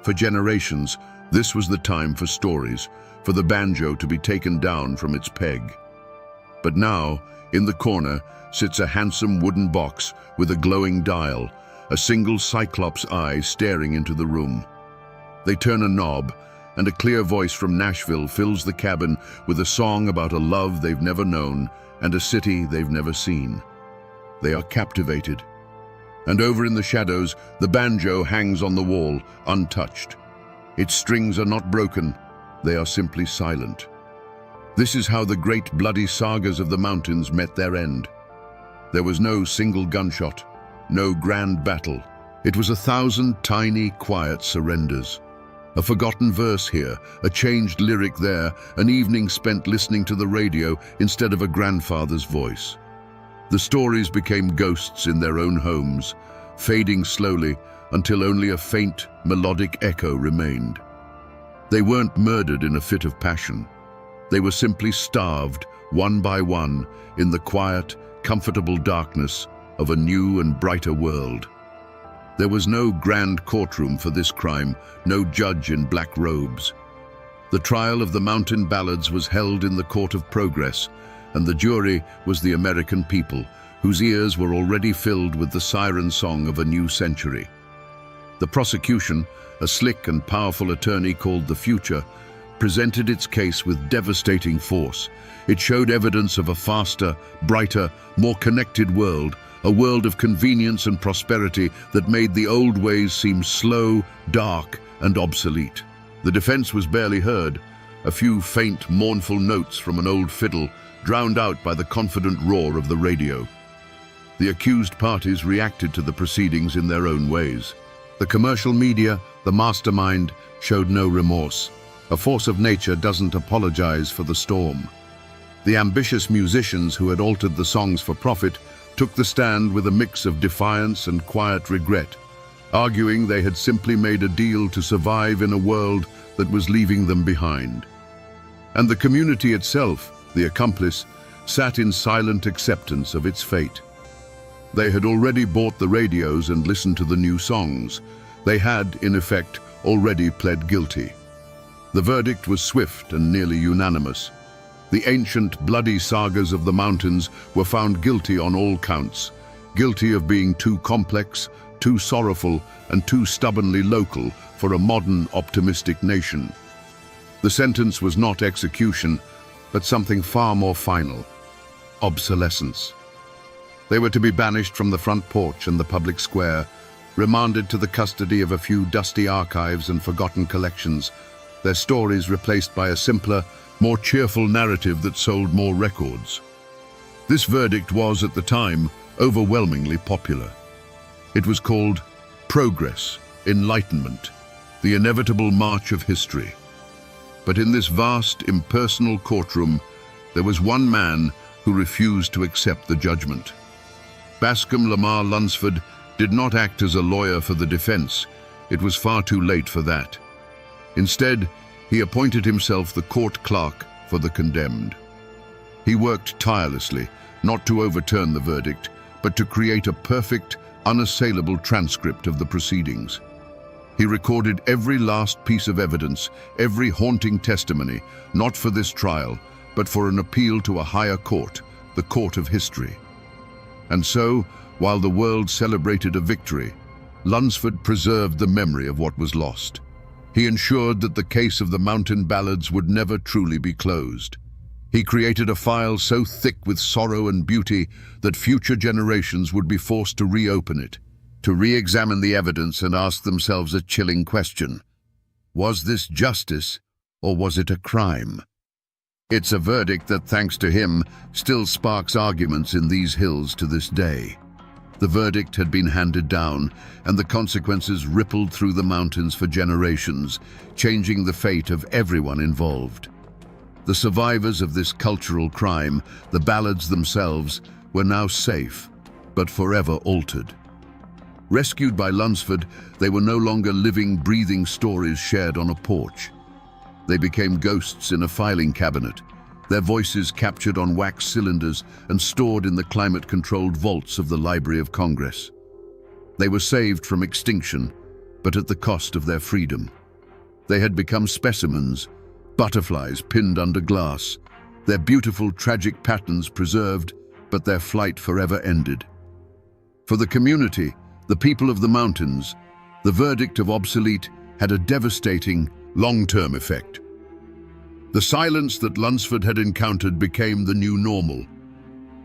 For generations, this was the time for stories, for the banjo to be taken down from its peg. But now, in the corner, sits a handsome wooden box with a glowing dial, a single cyclops eye staring into the room. They turn a knob, and a clear voice from Nashville fills the cabin with a song about a love they've never known and a city they've never seen. They are captivated. And over in the shadows, the banjo hangs on the wall, untouched. Its strings are not broken, they are simply silent. This is how the great bloody sagas of the mountains met their end. There was no single gunshot, no grand battle. It was 1,000 tiny, quiet surrenders. A forgotten verse here, a changed lyric there, an evening spent listening to the radio instead of a grandfather's voice. The stories became ghosts in their own homes, fading slowly until only a faint, melodic echo remained. They weren't murdered in a fit of passion. They were simply starved, one by one, in the quiet, comfortable darkness of a new and brighter world. There was no grand courtroom for this crime, no judge in black robes. The trial of the mountain ballads was held in the court of progress, and the jury was the American people, whose ears were already filled with the siren song of a new century. The prosecution, a slick and powerful attorney called the Future, presented its case with devastating force. It showed evidence of a faster, brighter, more connected world, a world of convenience and prosperity that made the old ways seem slow, dark, and obsolete. The defense was barely heard, a few faint, mournful notes from an old fiddle, drowned out by the confident roar of the radio. The accused parties reacted to the proceedings in their own ways. The commercial media, the mastermind, showed no remorse. A force of nature doesn't apologize for the storm. The ambitious musicians who had altered the songs for profit took the stand with a mix of defiance and quiet regret, arguing they had simply made a deal to survive in a world that was leaving them behind. And the community itself, the accomplice, sat in silent acceptance of its fate. They had already bought the radios and listened to the new songs. They had, in effect, already pled guilty. The verdict was swift and nearly unanimous. The ancient, bloody sagas of the mountains were found guilty on all counts, guilty of being too complex, too sorrowful, and too stubbornly local for a modern, optimistic nation. The sentence was not execution, but something far more final: obsolescence. They were to be banished from the front porch and the public square, remanded to the custody of a few dusty archives and forgotten collections, their stories replaced by a simpler, more cheerful narrative that sold more records. This verdict was, at the time, overwhelmingly popular. It was called Progress, Enlightenment, the inevitable march of history. But in this vast, impersonal courtroom, there was one man who refused to accept the judgment. Bascom Lamar Lunsford did not act as a lawyer for the defense. It was far too late for that. Instead, he appointed himself the court clerk for the condemned. He worked tirelessly, not to overturn the verdict, but to create a perfect, unassailable transcript of the proceedings. He recorded every last piece of evidence, every haunting testimony, not for this trial, but for an appeal to a higher court, the court of history. And so, while the world celebrated a victory, Lunsford preserved the memory of what was lost. He ensured that the case of the mountain ballads would never truly be closed. He created a file so thick with sorrow and beauty that future generations would be forced to reopen it, to re-examine the evidence and ask themselves a chilling question: was this justice, or was it a crime? It's a verdict that, thanks to him, still sparks arguments in these hills to this day. The verdict had been handed down, and the consequences rippled through the mountains for generations, changing the fate of everyone involved. The survivors of this cultural crime, the ballads themselves, were now safe, but forever altered. Rescued by Lunsford, they were no longer living, breathing stories shared on a porch. They became ghosts in a filing cabinet, their voices captured on wax cylinders and stored in the climate-controlled vaults of the Library of Congress. They were saved from extinction, but at the cost of their freedom. They had become specimens, butterflies pinned under glass, their beautiful, tragic patterns preserved, but their flight forever ended. For the community, the people of the mountains, the verdict of obsolete had a devastating, long-term effect. The silence that Lunsford had encountered became the new normal.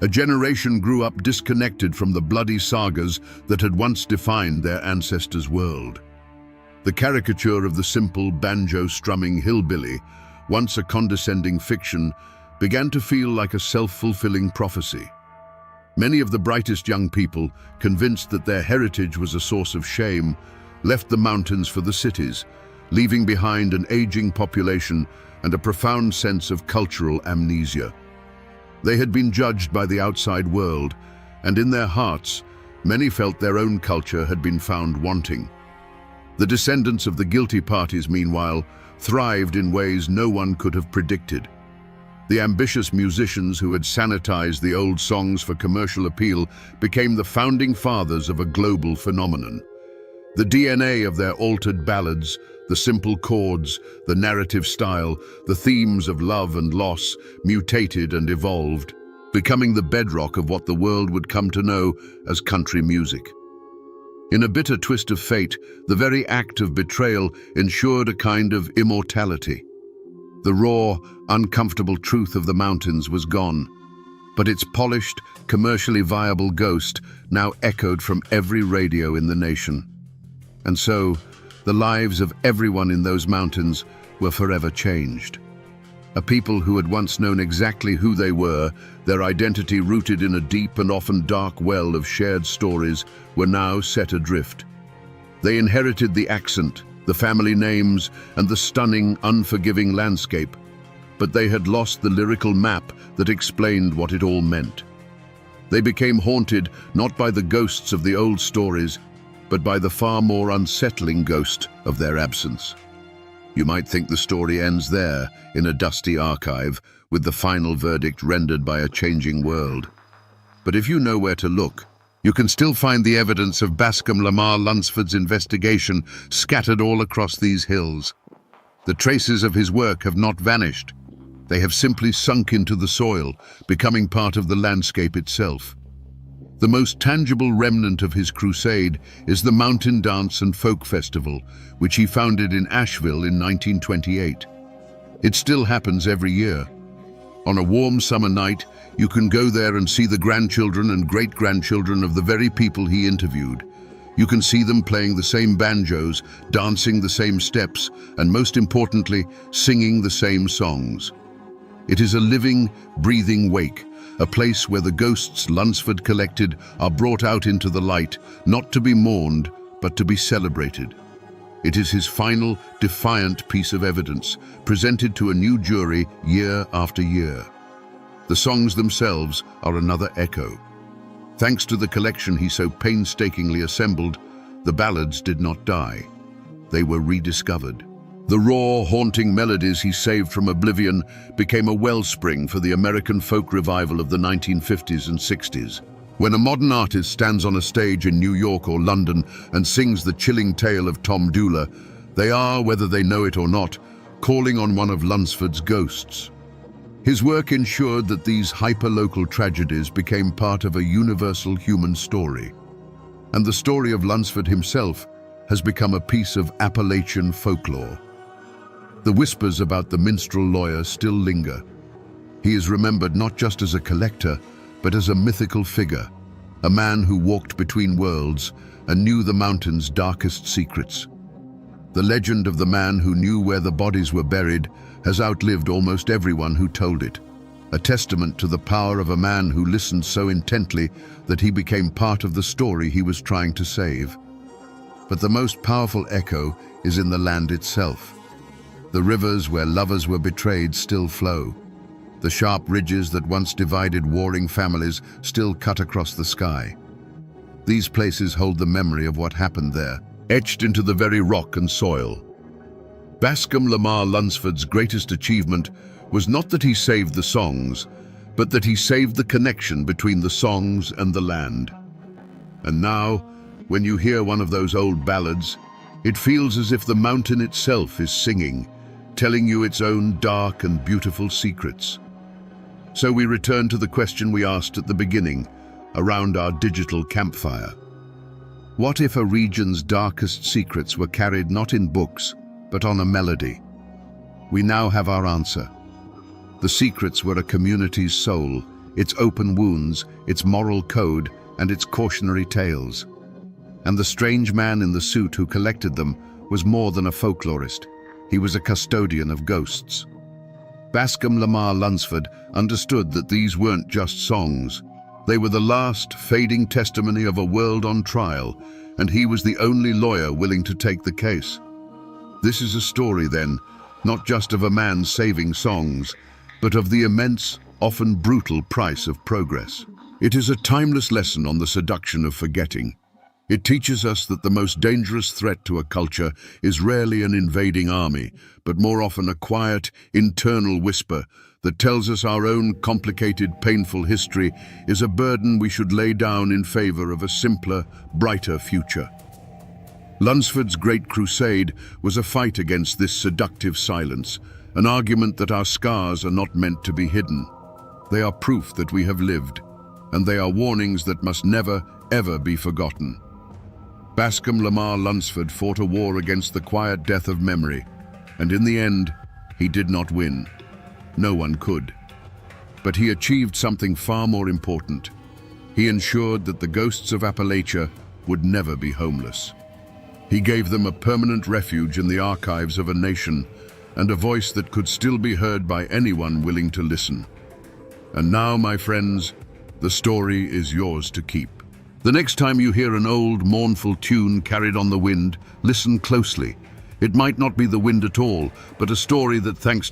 A generation grew up disconnected from the bloody sagas that had once defined their ancestors' world. The caricature of the simple, banjo-strumming hillbilly, once a condescending fiction, began to feel like a self-fulfilling prophecy. Many of the brightest young people, convinced that their heritage was a source of shame, left the mountains for the cities, leaving behind an aging population and a profound sense of cultural amnesia. They had been judged by the outside world, and in their hearts, many felt their own culture had been found wanting. The descendants of the guilty parties, meanwhile, thrived in ways no one could have predicted. The ambitious musicians who had sanitized the old songs for commercial appeal became the founding fathers of a global phenomenon. The DNA of their altered ballads, the simple chords, the narrative style, the themes of love and loss, mutated and evolved, becoming the bedrock of what the world would come to know as country music. In a bitter twist of fate, the very act of betrayal ensured a kind of immortality. The raw, uncomfortable truth of the mountains was gone, but its polished, commercially viable ghost now echoed from every radio in the nation. And so, the lives of everyone in those mountains were forever changed. A people who had once known exactly who they were, their identity rooted in a deep and often dark well of shared stories, were now set adrift. They inherited the accent, the family names, and the stunning, unforgiving landscape, but they had lost the lyrical map that explained what it all meant. They became haunted not by the ghosts of the old stories, but by the far more unsettling ghost of their absence. You might think the story ends there, in a dusty archive, with the final verdict rendered by a changing world. But if you know where to look, you can still find the evidence of Bascom Lamar Lunsford's investigation scattered all across these hills. The traces of his work have not vanished. They have simply sunk into the soil, becoming part of the landscape itself. The most tangible remnant of his crusade is the Mountain Dance and Folk Festival, which he founded in Asheville in 1928. It still happens every year. On a warm summer night, you can go there and see the grandchildren and great-grandchildren of the very people he interviewed. You can see them playing the same banjos, dancing the same steps, and most importantly, singing the same songs. It is a living, breathing wake, a place where the ghosts Lunsford collected are brought out into the light, not to be mourned, but to be celebrated. It is his final, defiant piece of evidence, presented to a new jury year after year. The songs themselves are another echo. Thanks to the collection he so painstakingly assembled, the ballads did not die. They were rediscovered. The raw, haunting melodies he saved from oblivion became a wellspring for the American folk revival of the 1950s and 60s. When a modern artist stands on a stage in New York or London and sings the chilling tale of Tom Dooley, they are, whether they know it or not, calling on one of Lunsford's ghosts. His work ensured that these hyper-local tragedies became part of a universal human story. And the story of Lunsford himself has become a piece of Appalachian folklore. The whispers about the minstrel lawyer still linger. He is remembered not just as a collector, but as a mythical figure, a man who walked between worlds and knew the mountain's darkest secrets. The legend of the man who knew where the bodies were buried has outlived almost everyone who told it, a testament to the power of a man who listened so intently that he became part of the story he was trying to save. But the most powerful echo is in the land itself. The rivers where lovers were betrayed still flow. The sharp ridges that once divided warring families still cut across the sky. These places hold the memory of what happened there, etched into the very rock and soil. Bascom Lamar Lunsford's greatest achievement was not that he saved the songs, but that he saved the connection between the songs and the land. And now, when you hear one of those old ballads, it feels as if the mountain itself is singing, telling you its own dark and beautiful secrets. So we return to the question we asked at the beginning, around our digital campfire. What if a region's darkest secrets were carried not in books, but on a melody? We now have our answer. The secrets were a community's soul, its open wounds, its moral code, and its cautionary tales. And the strange man in the suit who collected them was more than a folklorist. He was a custodian of ghosts. Bascom Lamar Lunsford understood that these weren't just songs. They were the last, fading testimony of a world on trial, and he was the only lawyer willing to take the case. This is a story, then, not just of a man saving songs, but of the immense, often brutal price of progress. It is a timeless lesson on the seduction of forgetting. It teaches us that the most dangerous threat to a culture is rarely an invading army, but more often a quiet, internal whisper that tells us our own complicated, painful history is a burden we should lay down in favor of a simpler, brighter future. Lunsford's great crusade was a fight against this seductive silence, an argument that our scars are not meant to be hidden. They are proof that we have lived, and they are warnings that must never, ever be forgotten. Bascom Lamar Lunsford fought a war against the quiet death of memory, and in the end, he did not win. No one could. But he achieved something far more important. He ensured that the ghosts of Appalachia would never be homeless. He gave them a permanent refuge in the archives of a nation, and a voice that could still be heard by anyone willing to listen. And now, my friends, the story is yours to keep. The next time you hear an old, mournful tune carried on the wind, listen closely. It might not be the wind at all, but a story that, thanks